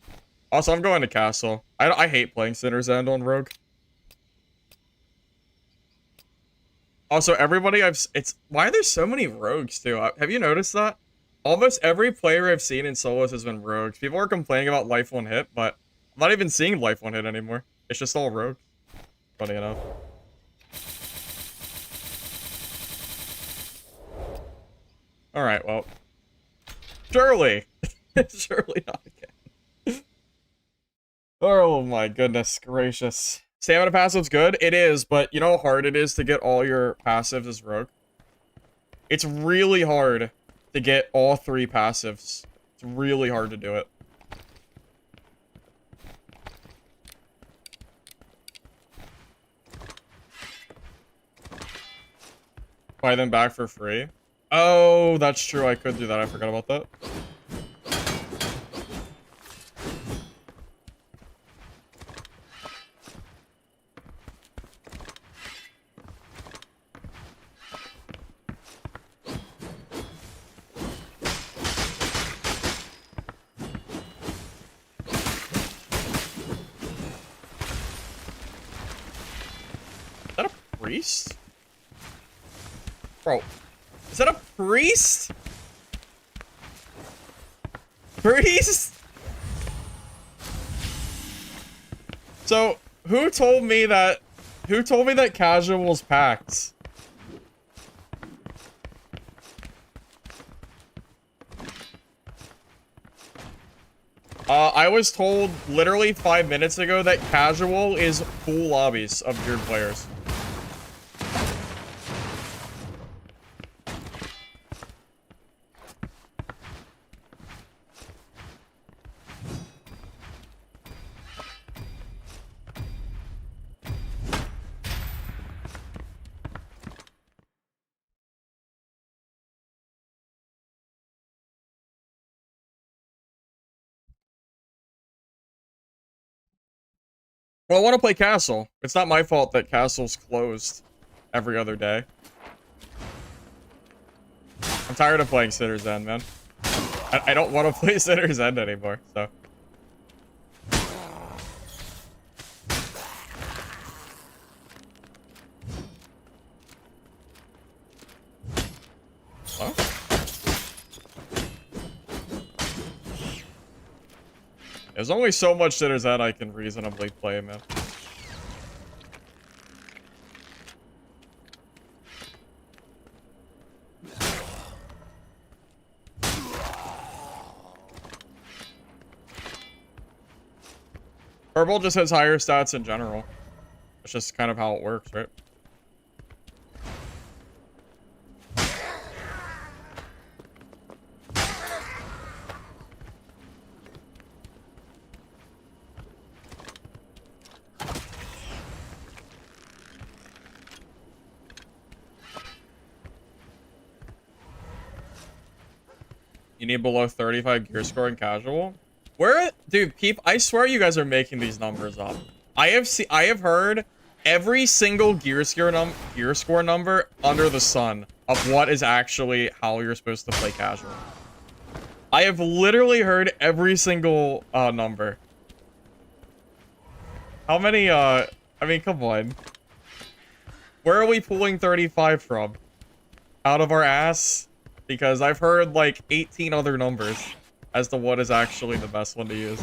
Also, I'm going to castle. I hate playing Sinner's End on Rogue. Also, everybody it's why are there so many rogues too? Have you noticed that? Almost every player I've seen in solos has been rogues. People are complaining about life one hit, but I'm not even seeing life one hit anymore. It's just all rogues. Funny enough. Alright, well. Surely. Surely not again. Oh my goodness gracious. Stamina passive's good? It is, but you know how hard it is to get all your passives as rogue? It's really hard to get all 3 passives. It's really hard to do it. Buy them back for free? Oh, that's true. I could do that. I forgot about that. Is that a priest? Bro, is that a priest? Priest? So, who told me that casuals packed? I was told literally 5 minutes ago that casual is full lobbies of geared players. Well, I want to play Castle. It's not my fault that Castle's closed every other day. I'm tired of playing Sinner's End, man. I don't want to play Sinner's End anymore, so. Huh? There's only so much Sinner's End I can reasonably play, man. Purple just has higher stats in general. It's just kind of how it works, right? You need below 35 gear score in casual. Where, dude, I swear you guys are making these numbers up. I have heard every single gear score number under the sun of what is actually how you're supposed to play casual. I have literally heard every single number. How many I mean, come on. Where are we pulling 35 from? Out of our ass? Because I've heard like 18 other numbers as to what is actually the best one to use.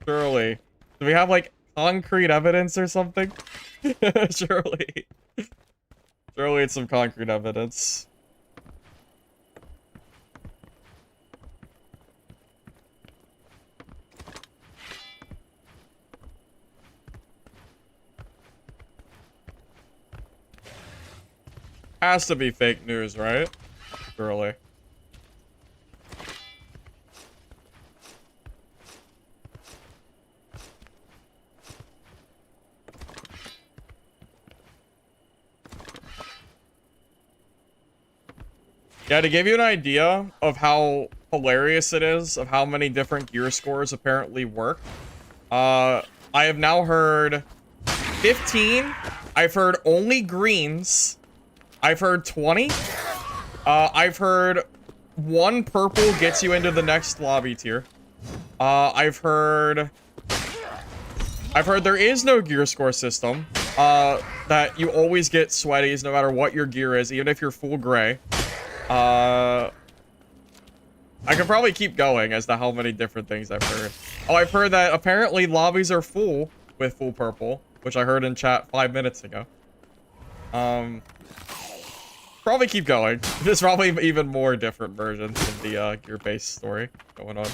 Surely. Do we have like concrete evidence or something? Surely. Surely it's some concrete evidence. Has to be fake news, right? Surely. Yeah, to give you an idea of how hilarious it is, of how many different gear scores apparently work, I have now heard 15. I've heard only greens. I've heard 20. I've heard 1 purple gets you into the next lobby tier. I've heard there is no gear score system. That you always get sweaties no matter what your gear is, even if you're full gray. I could probably keep going as to how many different things I've heard. Oh, I've heard that apparently lobbies are full with full purple, which I heard in chat 5 minutes ago. Probably keep going. There's probably even more different versions of the gear-based story going on.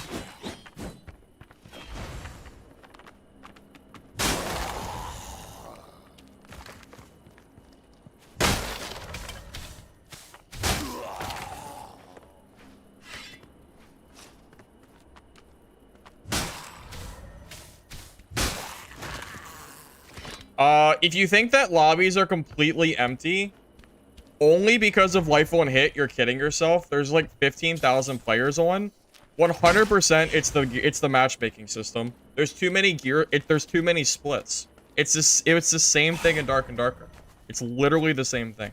If you think that lobbies are completely empty, only because of Life Won't Hit, you're kidding yourself. There's like 15,000 players on. 100% it's the matchmaking system. There's too many there's too many splits. It's the same thing in Dark and Darker. It's literally the same thing.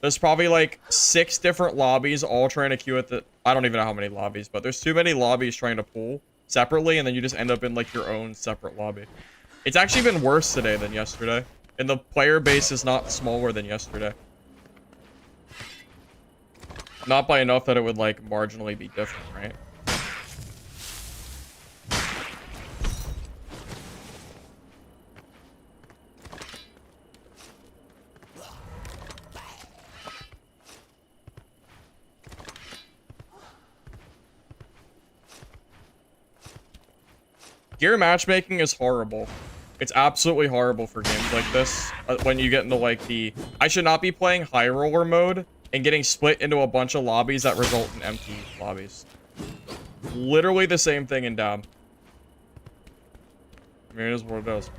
There's probably like 6 different lobbies all trying to queue at the... I don't even know how many lobbies, but there's too many lobbies trying to pull separately, and then you just end up in like your own separate lobby. It's actually been worse today than yesterday. And the player base is not smaller than yesterday. Not by enough that it would like marginally be different, right? Gear matchmaking is horrible. It's absolutely horrible for games like this. When you get into like I should not be playing high roller mode and getting split into a bunch of lobbies that result in empty lobbies. Literally the same thing in Dab. I mean, it is what it is.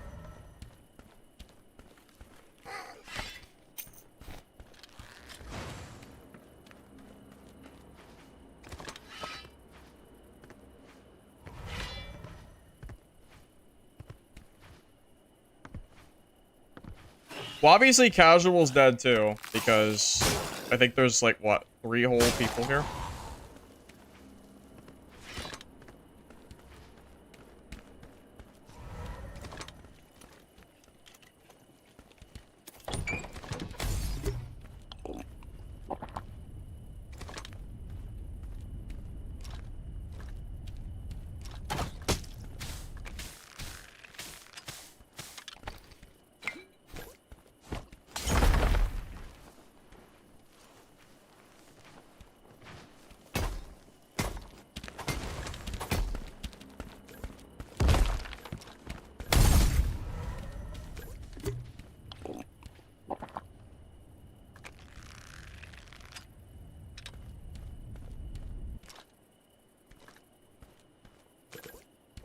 Well, obviously casual's dead too, because I think there's like, what, 3 whole people here?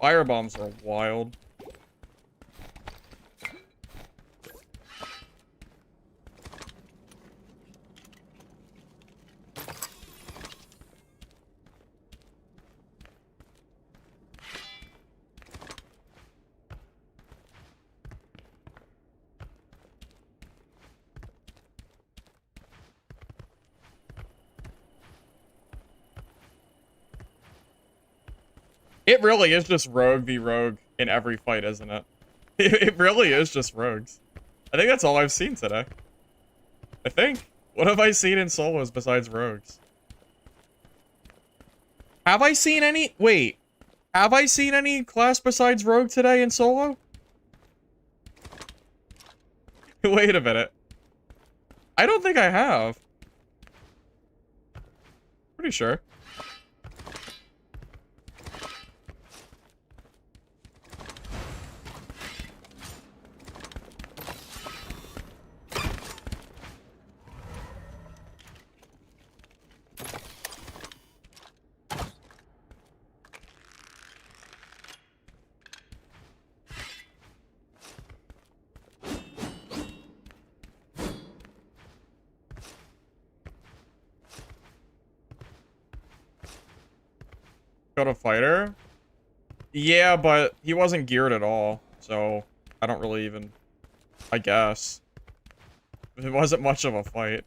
Firebombs are wild. It really is just rogue v rogue in every fight, isn't it? It really is just rogues. I think that's all I've seen today. I think. What have I seen in solos besides rogues? Have I seen any? Wait. Have I seen any class besides rogue today in solo? Wait a minute. I don't think I have. Pretty sure. Got a fighter? Yeah, but he wasn't geared at all, so I don't really even... I guess. It wasn't much of a fight.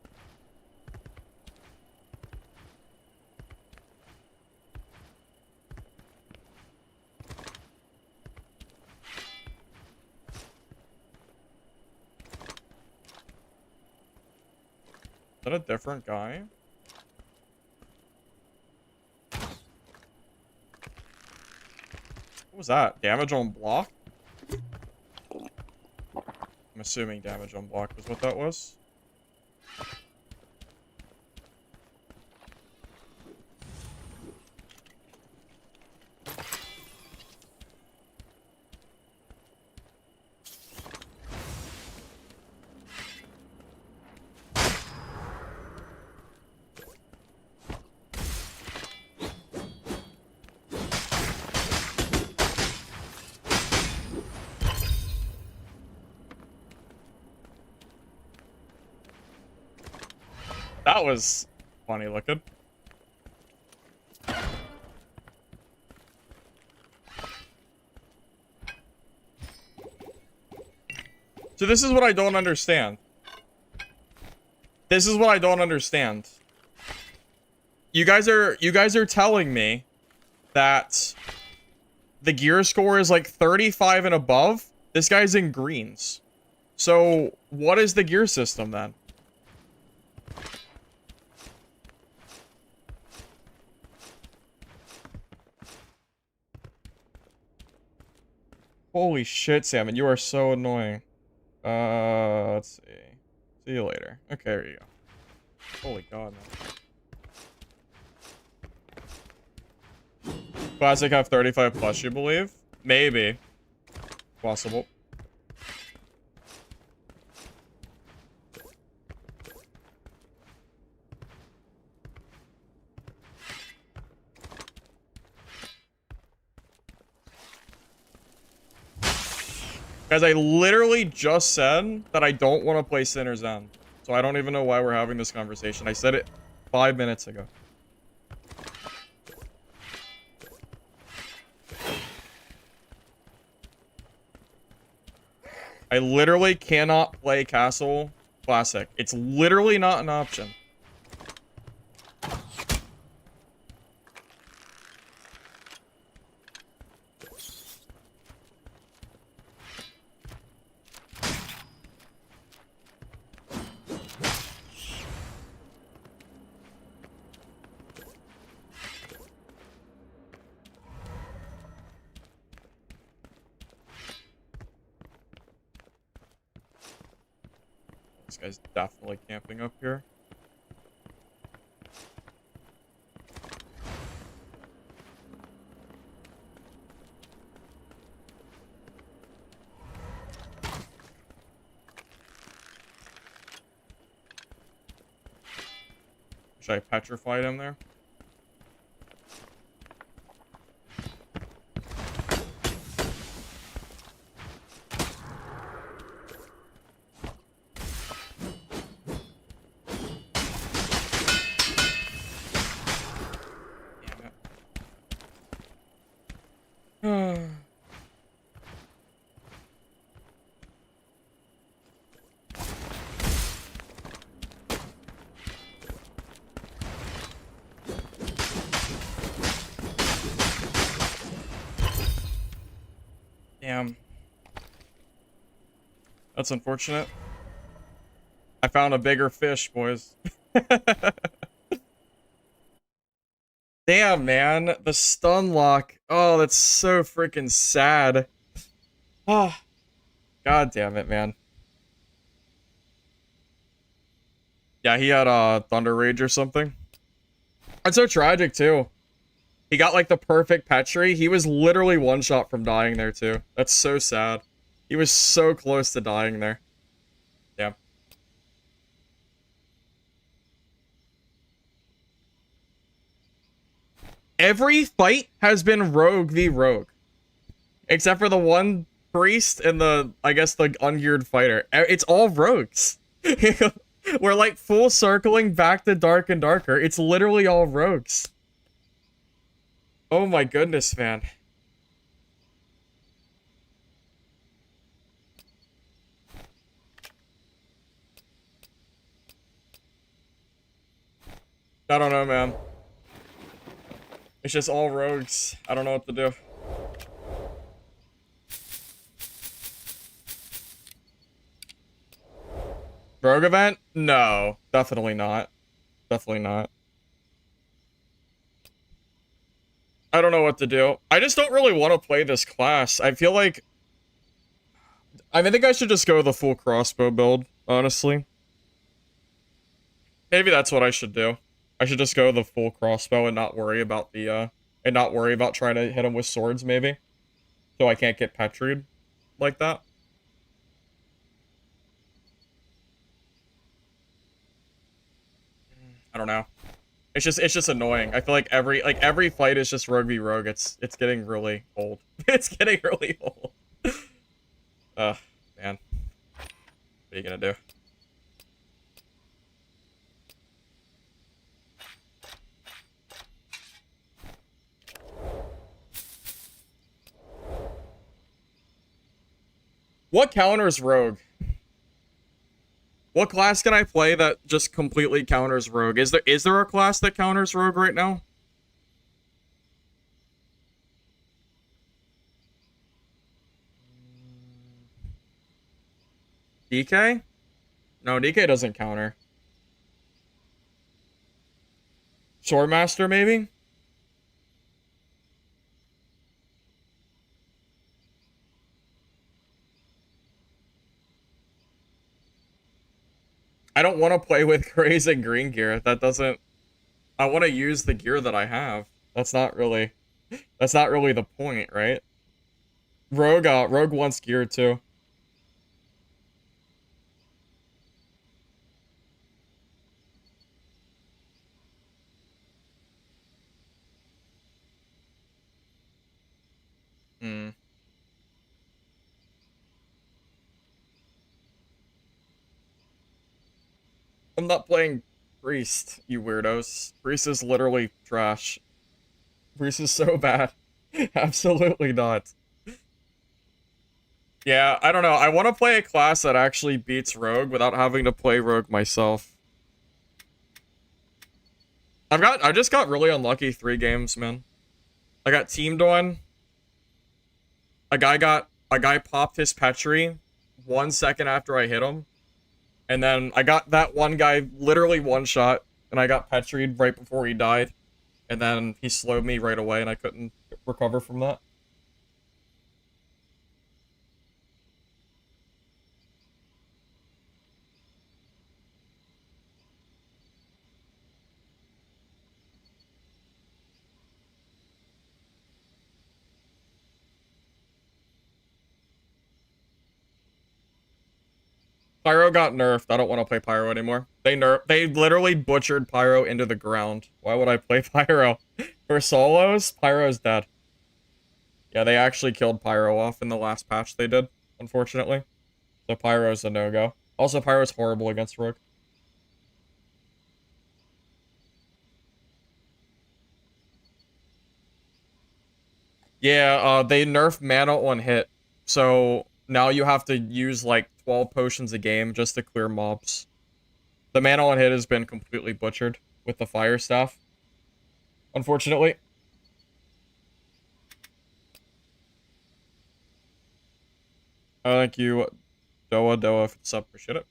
Is that a different guy? What was that? Damage on block? I'm assuming damage on block was what that was. That was funny looking. So this is what I don't understand. This is what I don't understand. You guys are telling me that the gear score is like 35 and above. This guy's in greens. So what is the gear system then? Holy shit, Salmon, you are so annoying. Let's see. See you later. Okay, there you go. Holy god, man. Classic have 35 plus, you believe? Maybe. Possible. Guys, I literally just said that I don't want to play Sinner's End. So I don't even know why we're having this conversation. I said it 5 minutes ago. I literally cannot play Castle Classic. It's literally not an option. This guy's definitely camping up here. Should I petrify him there? Damn. That's unfortunate. I found a bigger fish, boys. Damn, man. The stun lock. Oh, that's so freaking sad. Oh, god damn it, man. Yeah, he had Thunder Rage or something. That's so tragic, too. He got, like, the perfect Petri. He was literally one shot from dying there, too. That's so sad. He was so close to dying there. Yeah. Every fight has been Rogue v. Rogue. Except for the one priest and the, I guess, the ungeared fighter. It's all rogues. We're like full circling back to Dark and Darker. It's literally all rogues. Oh my goodness, man. I don't know, man. It's just all rogues. I don't know what to do. Rogue event? No. Definitely not. Definitely not. I don't know what to do. I just don't really want to play this class. I feel like... I think I should just go the full crossbow build, honestly. Maybe that's what I should do. I should just go the full crossbow and not worry about the, and not worry about trying to hit him with swords, maybe. So I can't get petried like that. I don't know. It's just annoying. I feel like every fight is just rogue v rogue. It's getting really old. It's getting really old. Man. What are you gonna do? What counters rogue? What class can I play that just completely counters rogue? Is there a class that counters rogue right now? DK? No, DK doesn't counter. Swordmaster, maybe? I don't want to play with Grays and green gear. That doesn't... I want to use the gear that I have. That's not really the point, right? Rogue wants gear too. Hmm. I'm not playing Priest, you weirdos. Priest is literally trash. Priest is so bad. Absolutely not. Yeah, I don't know. I want to play a class that actually beats Rogue without having to play Rogue myself. I just got really unlucky 3 games, man. I got teamed on. A guy popped his Petri 1 second after I hit him. And then I got that one guy literally one shot, and I got Petried right before he died. And then he slowed me right away, and I couldn't recover from that. Pyro got nerfed. I don't want to play Pyro anymore. They literally butchered Pyro into the ground. Why would I play Pyro? For solos, Pyro's dead. Yeah, they actually killed Pyro off in the last patch they did, unfortunately. So Pyro's a no-go. Also, Pyro's horrible against Rogue. Yeah, they nerfed mana on hit. So now you have to use like 12 potions a game just to clear mobs. The mana on hit has been completely butchered with the fire staff, unfortunately. Thank you, Doa, for the sub. Appreciate it.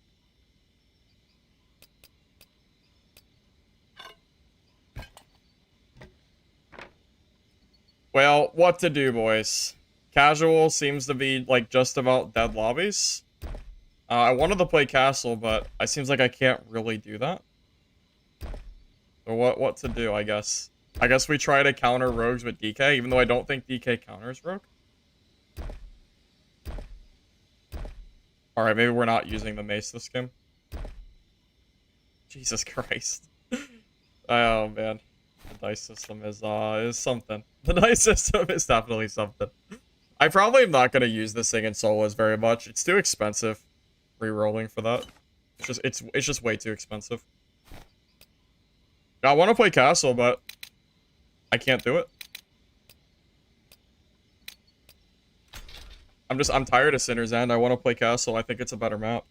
Well, what to do, boys? Casual seems to be like just about dead lobbies. I wanted to play castle, but it seems like I can't really do that. So what to do, I guess. I guess we try to counter rogues with DK, even though I don't think DK counters rogue. Alright, maybe we're not using the mace this game. Jesus Christ. Oh man. The dice system is something. The dice system is definitely something. I probably am not gonna use this thing in solos very much. It's too expensive re-rolling for that. It's just way too expensive. I want to play castle, but I can't do it. I'm tired of Sinner's End. I want to play castle. I think it's a better map.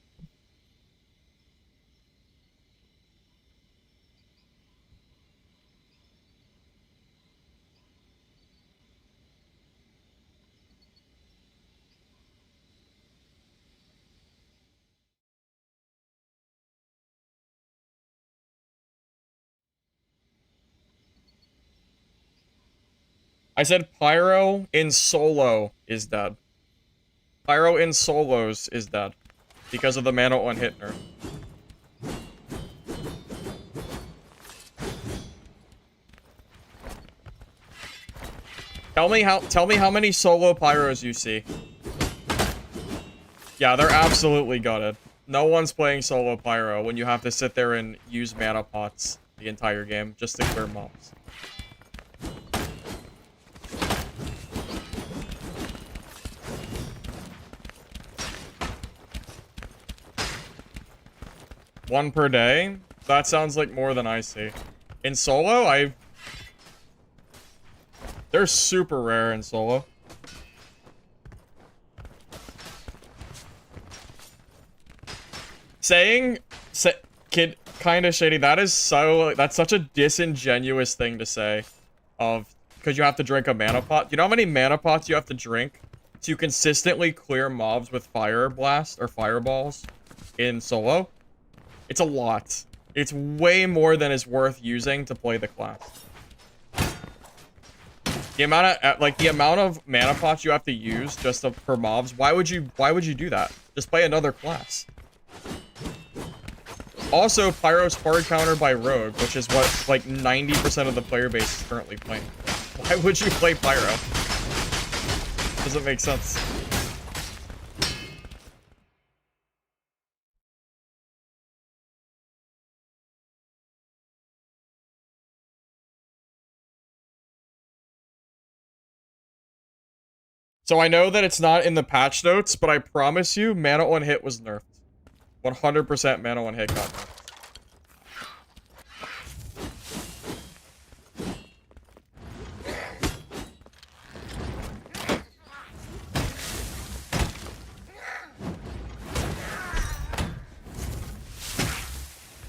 I said Pyro in solo is dead. Pyro in solos is dead. Because of the mana on hit nerf. Tell me how many solo pyros you see. Yeah, they're absolutely gutted. No one's playing solo pyro when you have to sit there and use mana pots the entire game just to clear mobs. One per day? That sounds like more than I see. In solo, they're super rare in solo. Kid, kinda shady, that's such a disingenuous thing to say. Because you have to drink a mana pot. Do you know how many mana pots you have to drink to consistently clear mobs with fire blast or fireballs in solo? It's a lot. It's way more than is worth using to play the class. The amount of mana pots you have to use just per mobs, why would you do that? Just play another class. Also, Pyro's hard counter by Rogue, which is what like 90% of the player base is currently playing. Why would you play Pyro? Doesn't make sense. So I know that it's not in the patch notes, but I promise you, mana on hit was nerfed. 100% mana on hit got nerfed.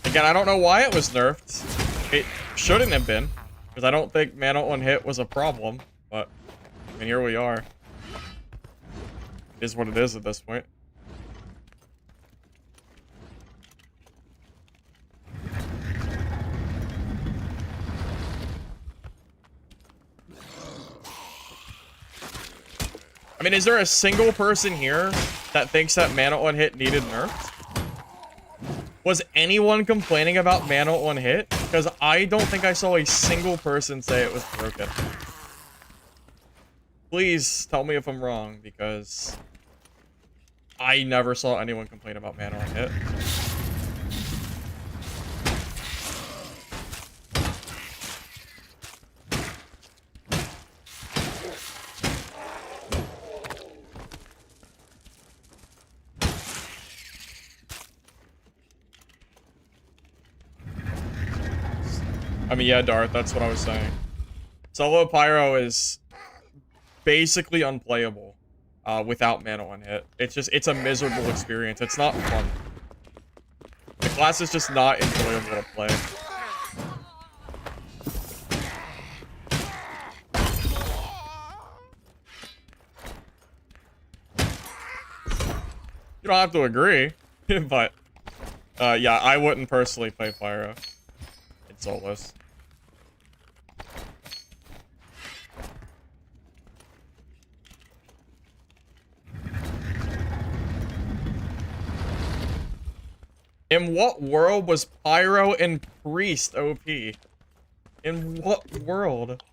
Again, I don't know why it was nerfed. It shouldn't have been, because I don't think mana on hit was a problem, but I mean, here we are. It is what it is at this point. I mean, is there a single person here that thinks that mana on hit needed nerfed? Was anyone complaining about mana on hit? Because I don't think I saw a single person say it was broken. Please tell me if I'm wrong, because I never saw anyone complain about mana on hit. I mean, yeah, Darth, that's what I was saying. Solo Pyro is basically unplayable without mana on hit. It's a miserable experience. It's not fun. The class is just not enjoyable to play. You don't have to agree, but yeah, I wouldn't personally play Pyro in solos. In what world was Pyro and Priest OP? In what world?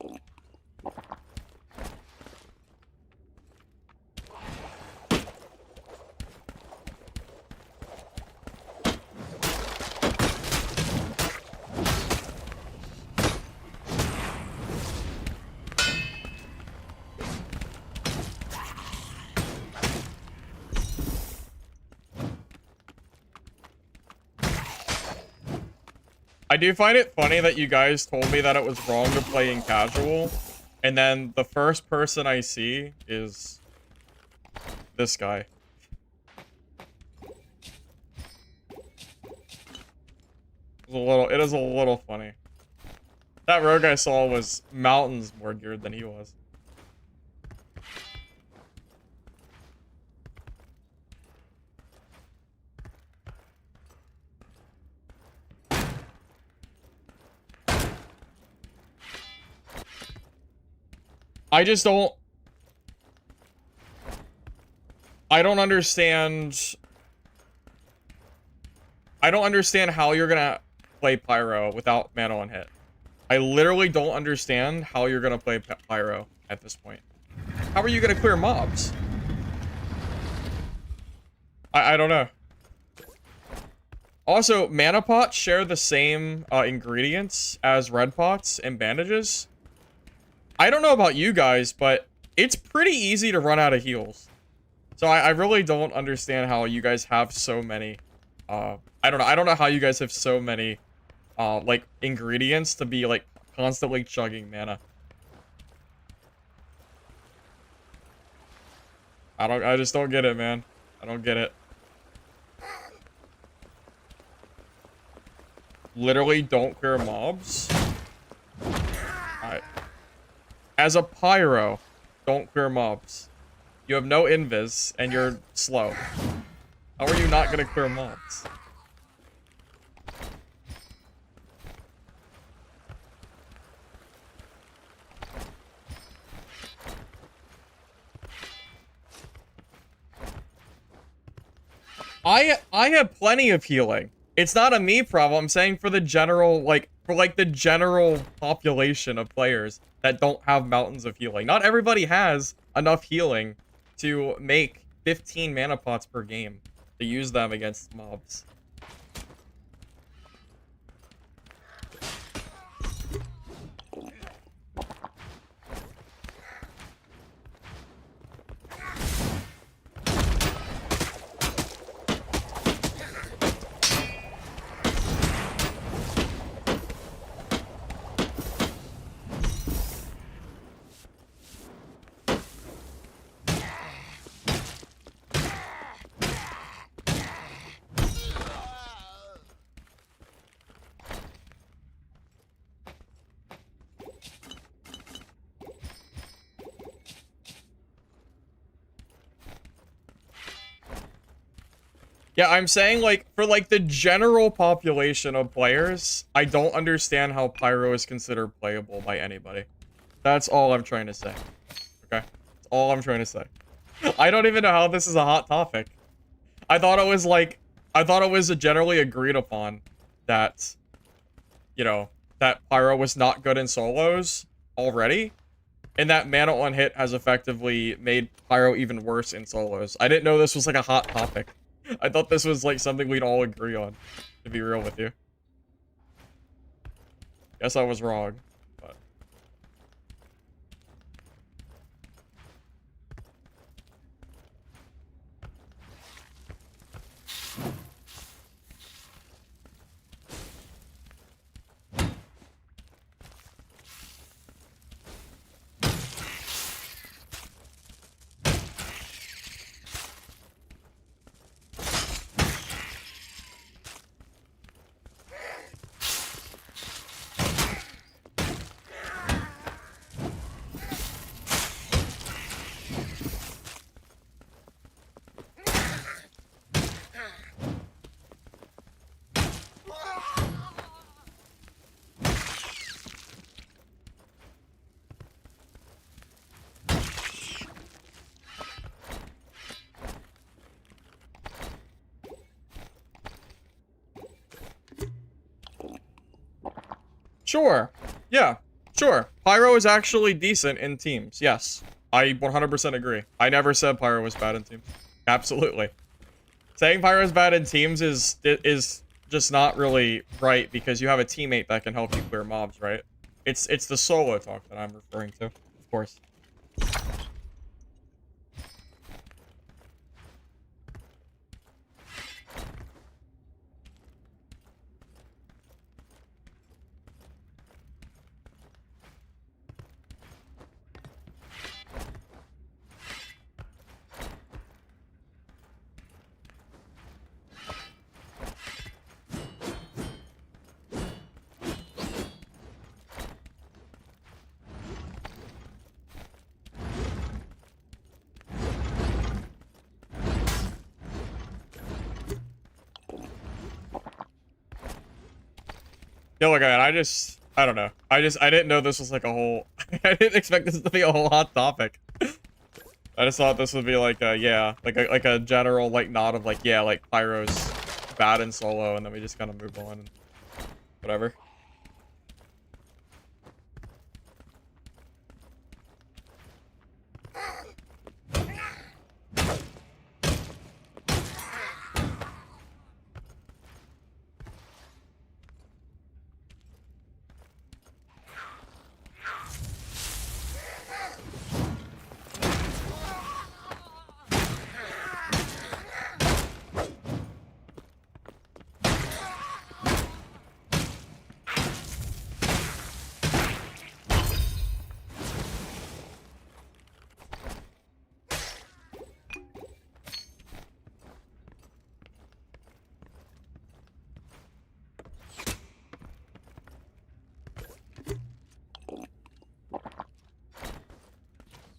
I do find it funny that you guys told me that it was wrong to play in casual, and then the first person I see is this guy. It is a little funny. That rogue I saw was mountains more geared than he was. I just don't... I don't understand... I don't understand how you're gonna play Pyro without mana on hit. I literally don't understand how you're gonna play Pyro at this point. How are you gonna clear mobs? I don't know. Also, mana pots share the same ingredients as red pots and bandages. I don't know about you guys, but it's pretty easy to run out of heals. So I really don't understand how you guys have so many. I don't know. I don't know how you guys have so many, like, ingredients to be, like, constantly chugging mana. I just don't get it, man. I don't get it. Literally don't clear mobs. Alright. As a Pyro, don't clear mobs. You have no invis, and you're slow. How are you not gonna clear mobs? I have plenty of healing. It's not a me problem. I'm saying for the general, like, the general population of players that don't have mountains of healing. Not everybody has enough healing to make 15 mana pots per game to use them against mobs. Yeah, I'm saying, like, for, like, the general population of players, I don't understand how Pyro is considered playable by anybody. That's all I'm trying to say. Okay? That's all I'm trying to say. I don't even know how this is a hot topic. I thought it was, like, I thought it was generally agreed upon that, you know, that Pyro was not good in solos already, and that mana on hit has effectively made Pyro even worse in solos. I didn't know this was, like, a hot topic. I thought this was, like, something we'd all agree on, to be real with you. Guess I was wrong, but... Sure. Yeah. Sure. Pyro is actually decent in teams. Yes. I 100% agree. I never said Pyro was bad in teams. Absolutely. Saying Pyro is bad in teams is just not really right because you have a teammate that can help you clear mobs, right? It's the solo talk that I'm referring to, of course. Yeah, look, I don't know. I didn't know this was like a whole, I didn't expect this to be a whole hot topic. I just thought this would be like a, yeah, like a general, like, nod of like, yeah, like, Pyro's bad in solo, and then we just kind of move on and whatever.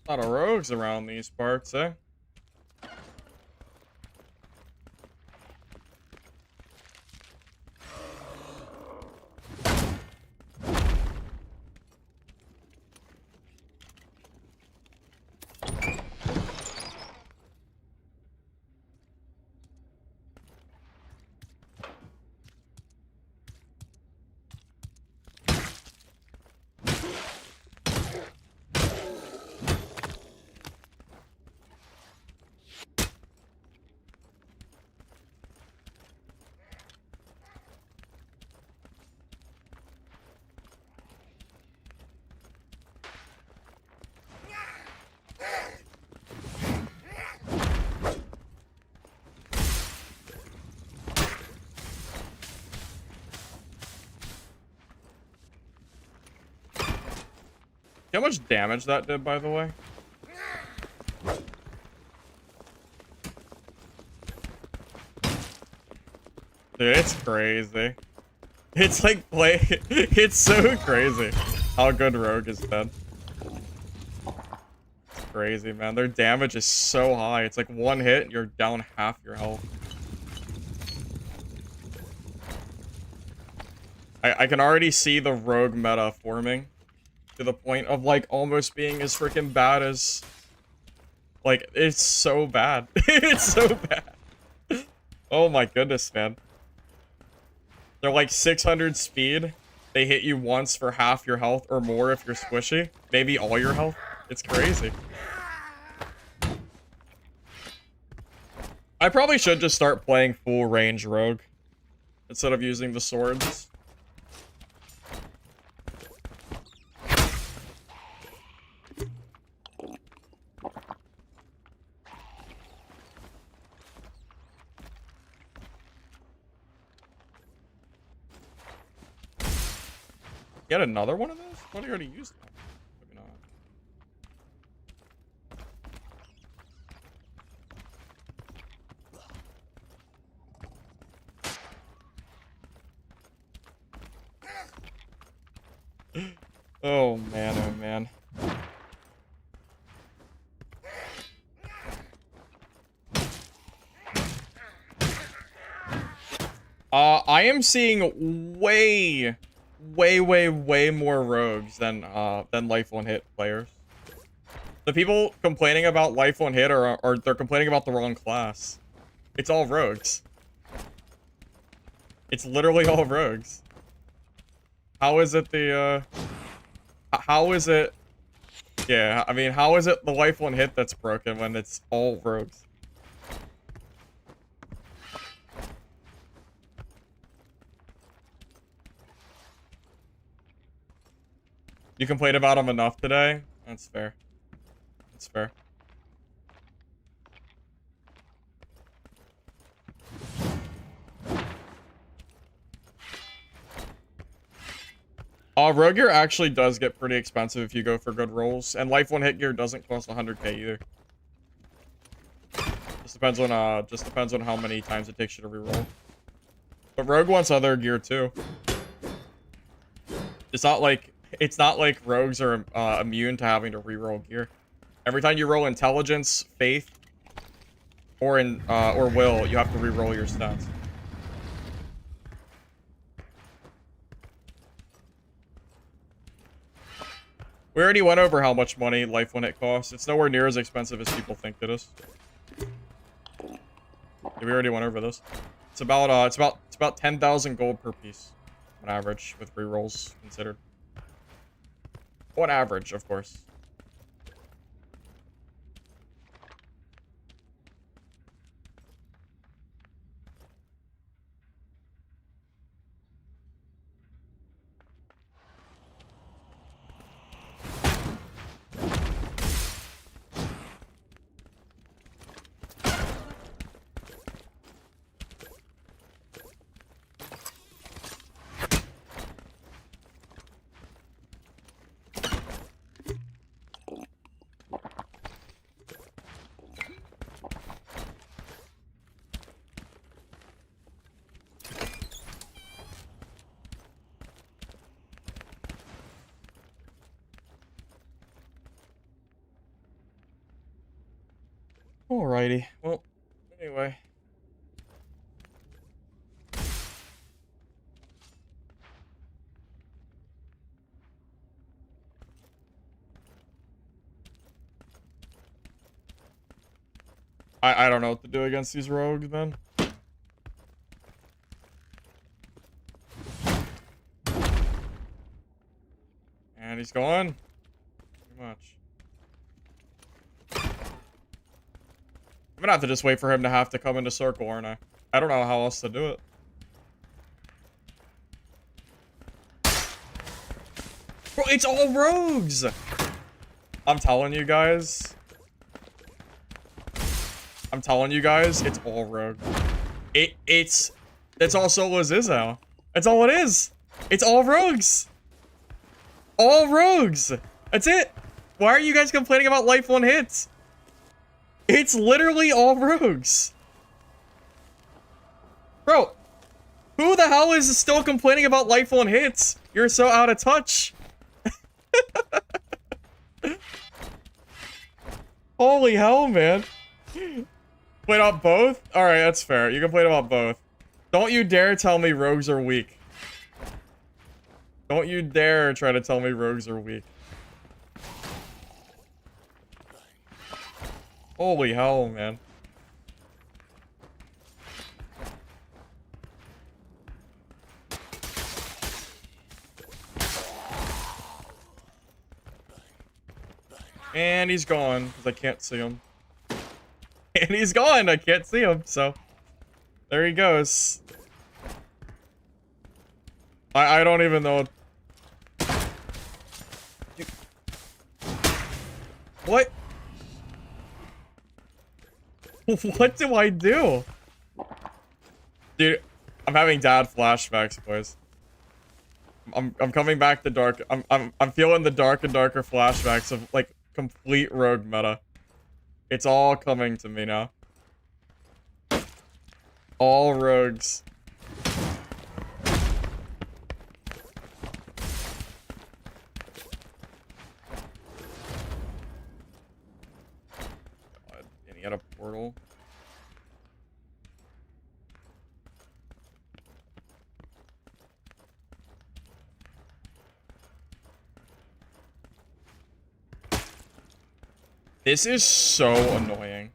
A lot of rogues around these parts, eh? See how much damage that did, by the way? Dude, it's crazy. It's like it's so crazy how good Rogue has been. It's crazy, man. Their damage is so high. It's like one hit, you're down half your health. I can already see the Rogue meta forming to the point of like almost being as freaking bad as, like, it's so bad. It's so bad. Oh my goodness, man. They're like 600 speed. They hit you once for half your health or more if you're squishy. Maybe all your health. It's crazy. I probably should just start playing full range Rogue instead of using the swords. Get another one of those? What, I already used one. Maybe not. Oh man, oh man. I am seeing way more rogues than life one hit players. The people complaining about life one hit are they're complaining about the wrong class. It's all rogues. It's literally all rogues. How is it the, how is it... Yeah, I mean, how is it the life one hit that's broken when it's all rogues? You complained about him enough today? That's fair. That's fair. Rogue gear actually does get pretty expensive if you go for good rolls, and life one hit gear doesn't cost 100k either. Just depends on how many times it takes you to reroll. But Rogue wants other gear too. It's not like rogues are immune to having to reroll gear. Every time you roll intelligence, faith, or will, you have to reroll your stats. We already went over how much money life one hit costs. It's nowhere near as expensive as people think it is. Yeah, we already went over this. It's about 10,000 gold per piece on average with rerolls considered. On average, of course. Alrighty. Well, anyway. I don't know what to do against these rogues, then. And he's gone. Too much. I'm gonna have to just wait for him to have to come into circle, aren't I? I don't know how else to do it. Bro, it's all rogues! I'm telling you guys. It's all rogue. That's all Solo Zizzo. That's all it is. It's all rogues. All rogues. That's it. Why are you guys complaining about life one hits? It's literally all rogues. Bro, who the hell is still complaining about life one hits? You're so out of touch. Holy hell, man. Played on both? Alright, that's fair. You can play about both. Don't you dare tell me rogues are weak. Don't you dare try to tell me rogues are weak. Holy hell, man. And he's gone, because I can't see him. And he's gone, I can't see him, so... There he goes. I don't even know... What? What do I do? Dude, I'm having dad flashbacks, boys. I'm coming back to dark. I'm feeling the dark and darker flashbacks of, like, complete rogue meta. It's all coming to me now. All rogues. God, and he had a portal. This is so annoying.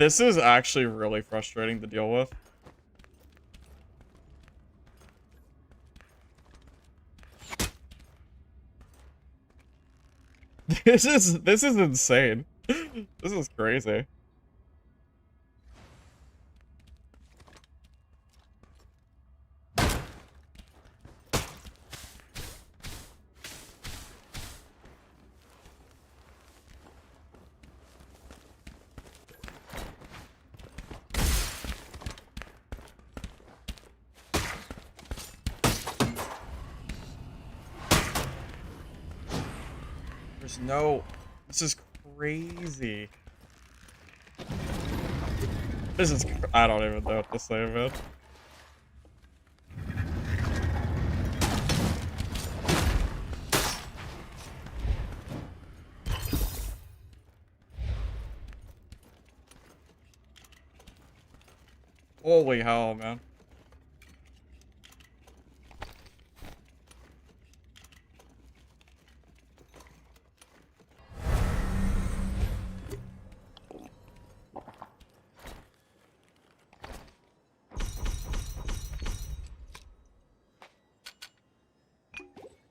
This is actually really frustrating to deal with. This is insane. This is crazy. There's no... This is crazy. This is... I don't even know what to say, man. Holy hell, man.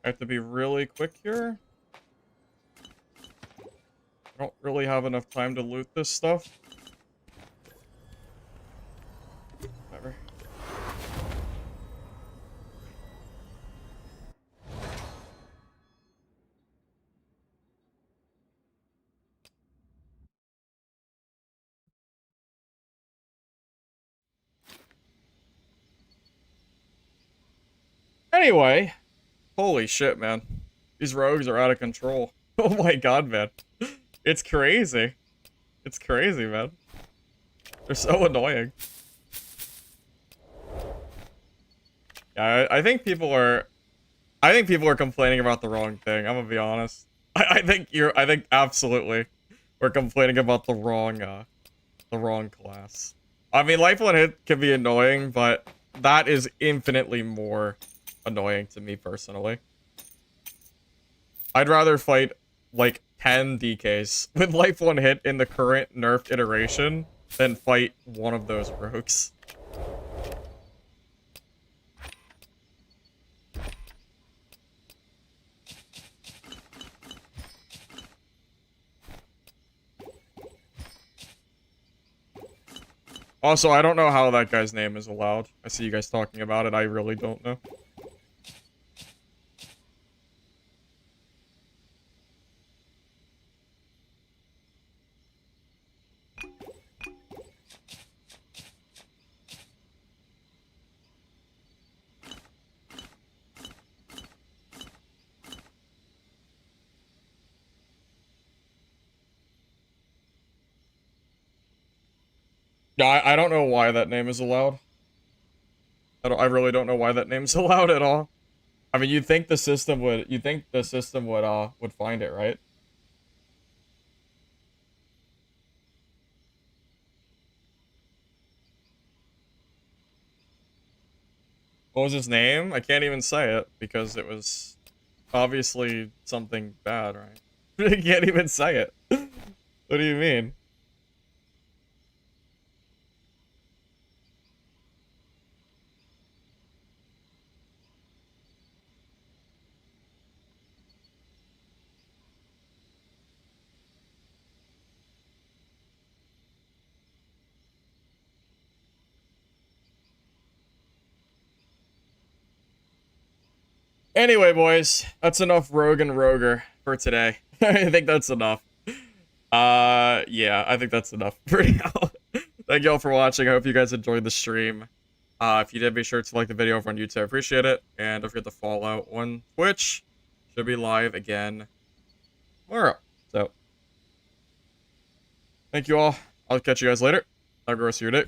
I have to be really quick here. I don't really have enough time to loot this stuff. Whatever. Anyway, holy shit, man. These rogues are out of control. Oh my god, man. It's crazy. It's crazy, man. They're so annoying. Yeah, I think people are... I think people are complaining about the wrong thing. I'm gonna be honest. I think absolutely we're complaining about the wrong class. I mean, Life One Hit can be annoying, but that is infinitely more annoying to me personally. I'd rather fight like 10 DKs with Life One Hit in the current nerfed iteration than fight one of those rogues. Also, I don't know how that guy's name is allowed. I see you guys talking about it. I really don't know. Yeah, I don't know why that name is allowed. I really don't know why that name's allowed at all. I mean, you'd think the system would would find it, right? What was his name? I can't even say it because it was obviously something bad, right? I can't even say it. What do you mean? Anyway, boys, that's enough rogue and roger for today. I think that's enough. Yeah, I think that's enough for now. Thank you all for watching. I hope you guys enjoyed the stream. If you did, be sure to like the video over on YouTube. I appreciate it. And don't forget to follow on Twitch. Should be live again tomorrow. So, thank you all. I'll catch you guys later. Have a good rest of your day.